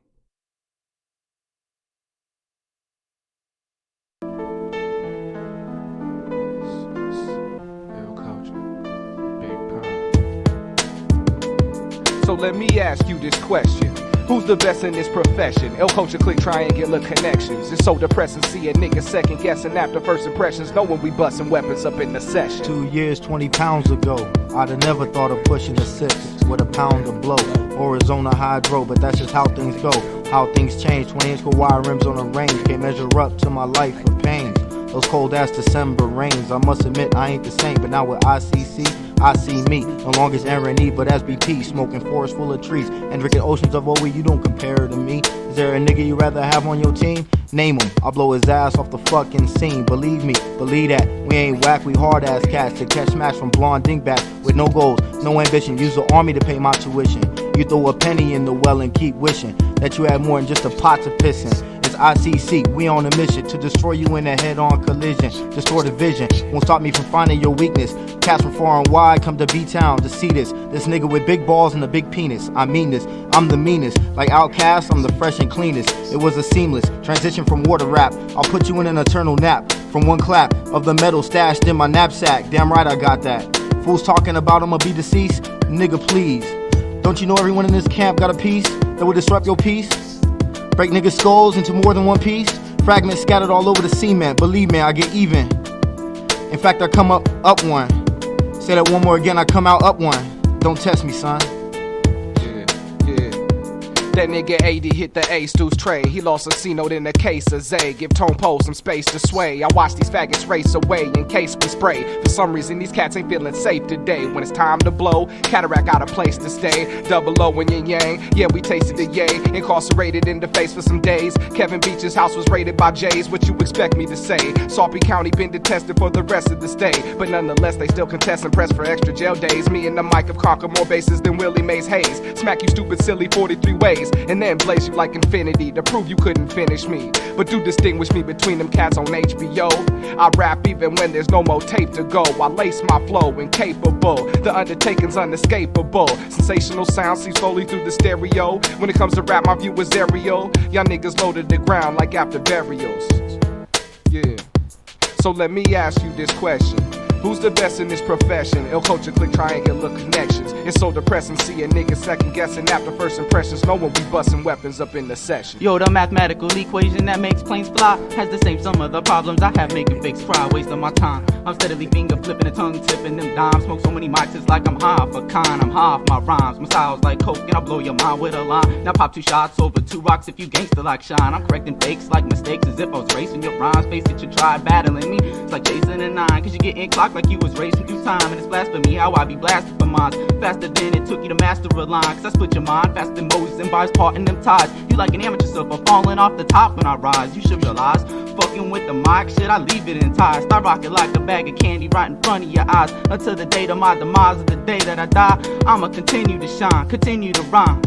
So let me ask you this question. Who's the best in this profession? Ill culture, click, triangular connections. It's so depressing, see a nigga second guessing after first impressions, knowing we busting weapons up in the session. 2 years, 20 pounds ago, I'd have never thought of pushing a 6 with a pound of blow. Arizona hydro, but that's just how things go. How things change, 20-inch with wire rims on a range. Can't measure up to my life of pains. Those cold ass December rains. I must admit I ain't the same, but now with ICC, I see me, no longer as Aaron E, but as BP, smoking forest full of trees and drinking oceans of OE. You don't compare to me. Is there a nigga you rather have on your team? Name him, I'll blow his ass off the fucking scene. Believe me, believe that. We ain't whack, we hard ass cats to catch smash from blonde dingbat with no goals, no ambition. Use the army to pay my tuition. You throw a penny in the well and keep wishing that you had more than just a pot to piss in. It's ICC, we on a mission to destroy you in a head-on collision. Distort the vision, won't stop me from finding your weakness. Cats from far and wide come to B-Town to see this. This nigga with big balls and a big penis. I mean this, I'm the meanest. Like Outkast, I'm the fresh and cleanest. It was a seamless transition from water rap. I'll put you in an eternal nap from one clap of the metal stashed in my knapsack. Damn right I got that. Fools talking about I'ma be deceased. Nigga please, don't you know everyone in this camp got a piece that will disrupt your peace? Break niggas' skulls into more than one piece. Fragments scattered all over the cement. Believe me, I get even. In fact, I come up one. Say that one more again, I come out up one. Don't test me, son. That nigga 80 hit the ace deuce tray. He lost a C-note in the case of Zay. Give Tone Pole some space to sway. I watch these faggots race away in case we spray. For some reason these cats ain't feeling safe today. When it's time to blow, Cataract got a place to stay. Double O and yin yang, yeah we tasted the yay. Incarcerated in the face for some days. Kevin Beach's house was raided by Jays. What you expect me to say? Sarpy County been detested for the rest of the state. But nonetheless they still contest and press for extra jail days. Me and the mic have conquered more bases than Willie Mays Hayes. Smack you stupid silly 43 ways. And then blaze you like infinity to prove you couldn't finish me. But do distinguish me between them cats on HBO. I rap even when there's no more tape to go. I lace my flow incapable. The undertaking's unescapable. Sensational sound seeps slowly through the stereo. When it comes to rap, my view is aerial. Y'all niggas low to the ground like after burials. Yeah. So let me ask you this question. Who's the best in this profession? Ill culture, click, triangular connections. It's so depressing, see a nigga second guessing after first impressions. No one be busting weapons up in the session. Yo, the mathematical equation that makes planes fly has the same sum of the problems I have making fakes cry, wasting my time. I'm steadily finger flipping and tongue tipping them dimes. Smoke so many mics, it's like I'm high off a kind. I'm high off my rhymes. My style's like coke and I blow your mind with a line. Now pop 2 shots over 2 rocks if you gangster like Shine. I'm correcting fakes like mistakes as if I was racing your rhymes. Face it, you try battling me. It's like chasing a 9, cause you getting clocked like you was racing through time. And it's blasphemy how I be blasted for mines. Faster than it took you to master a line. Cause I split your mind faster than Moses and bars parting them ties. You like an amateur surfer falling off the top when I rise. You should realize, fucking with the mic shit, I leave it in ties. Start rocking like a bag of candy right in front of your eyes. Until the day of my demise, or the day that I die, I'ma continue to shine, continue to rhyme.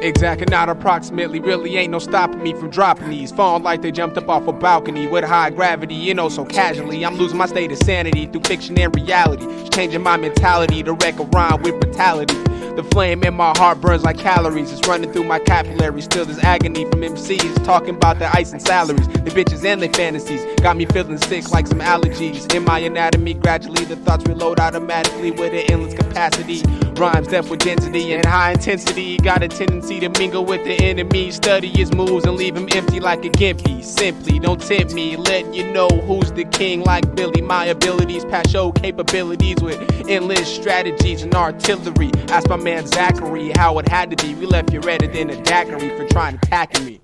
Exact, not approximately, really ain't no stopping me from dropping these. Falling like they jumped up off a balcony with high gravity, you know, so casually. I'm losing my state of sanity through fiction and reality. Changing my mentality to wreck a rhyme with brutality. The flame in my heart burns like calories. It's running through my capillaries. Still there's agony from MCs talking about their ice and salaries. The bitches and their fantasies got me feeling sick like some allergies. In my anatomy, gradually the thoughts reload automatically with an endless capacity. Rhymes depth with density and high intensity. Got a tendency to mingle with the enemy. Study his moves and leave him empty like a gimpy. Simply don't tempt me, letting you know who's the king like Billy. My abilities past show capabilities with endless strategies and artillery. Ask my man Zachary how it had to be. We left you redder than a daiquiri for trying to tackle me.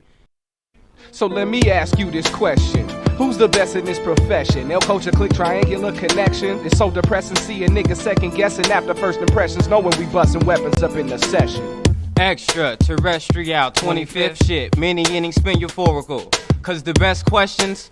So let me ask you this question. Who's the best in this profession? El Culture click triangular connection. It's so depressing see a nigga second guessing after first impressions, knowing we busting weapons up in the session. Extraterrestrial 25th shit. Many innings spin euphorical. Cause the best questions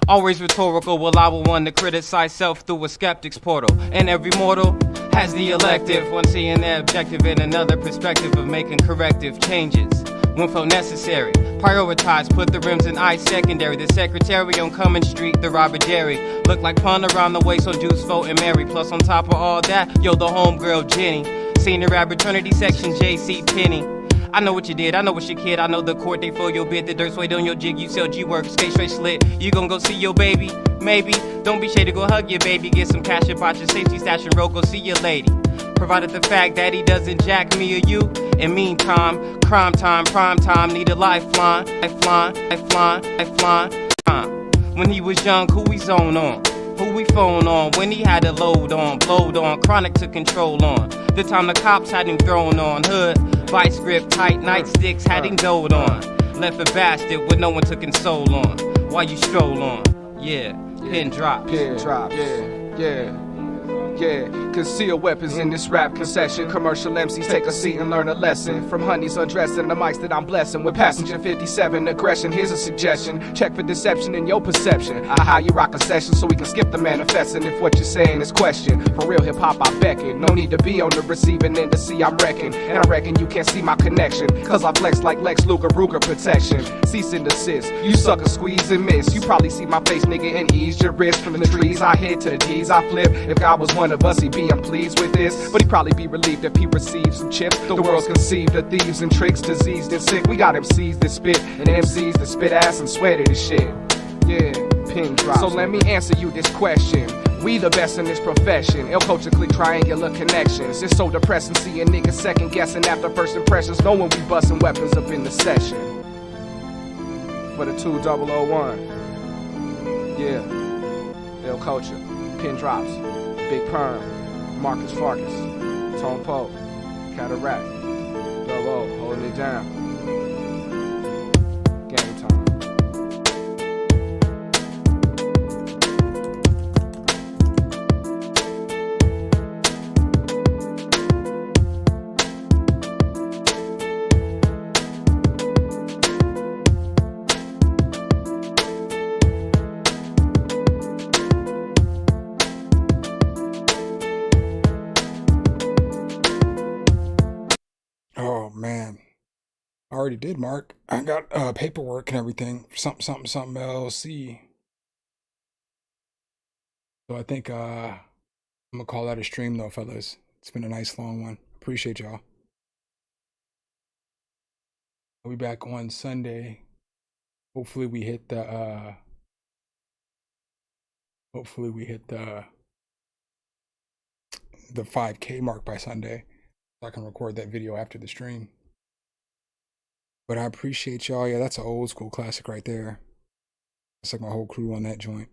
always rhetorical. Well, I will one to criticize self through a skeptic's portal. And every mortal has the elective, one seeing their objective in another perspective of making corrective changes when felt necessary. Prioritize, put the rims in ice secondary. The secretary on Cummins Street, the Robert Jerry. Look like pun around the waist on Juice, Vote, and Mary. Plus on top of all that, yo, the homegirl Jenny. Senior at fraternity section, JC Penny. I know what you did, I know what's your kid. I know the court, they fill your bid. The dirt's weight on your jig, you sell G-work, skate straight slit. You gon' go see your baby? Maybe. Don't be shady, go hug your baby. Get some cash about your safety stash and roll, go see your lady. Provided the fact that he doesn't jack me or you. In meantime, crime time, prime time, need a lifeline. Lifeline, lifeline, lifeline. When he was young, who we zone on? Who we phone on? When he had a load on, blowed on, chronic to control on. The time the cops had him thrown on. Hood, vice grip, tight nightsticks had him doed on. Left a bastard with no one to console on. While you stroll on, yeah, pin drops. Pin drops, yeah. Conceal weapons in this rap concession. Commercial MCs take a seat and learn a lesson from honeys undressing the mics that I'm blessing with passenger 57 aggression. Here's a suggestion, check for deception in your perception. How you rock a session so we can skip the manifesting if what you're saying is question. For real hip hop I beckon, no need to be on the receiving end to see I'm wrecking. And I reckon you can't see my connection, cause I flex like Lex Luger Ruger protection. Cease and desist, you sucker squeeze and miss. You probably see my face nigga and ease your wrist. From the trees I hit to the D's I flip. If God was one of us, he'd be unpleased with this, but he'd probably be relieved if he received some chips. The world's conceived of thieves and tricks, diseased and sick. We got MCs that spit and MCs that spit ass and sweat at this shit. Yeah, pin drop. So let me answer you this question. We the best in this profession. El Culture click triangular connections. It's so depressing seeing niggas second guessing after first impressions, knowing we busting weapons up in the session. For the 2001. Yeah, El Culture, pin drops. Big Perm, Marcus Farkas, Tone Poe, Cataract, Double O, holding it down. Game time. Oh man, I already did, Mark. I got paperwork and everything. Something LLC. So I think I'm gonna call that a stream though, fellas. It's been a nice long one. Appreciate y'all. I'll be back on Sunday. Hopefully we hit the 5K mark by Sunday. So I can record that video after the stream. But I appreciate y'all. Yeah, that's an old school classic right there. It's like my whole crew on that joint.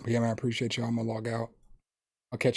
But yeah, man, I appreciate y'all. I'm gonna log out.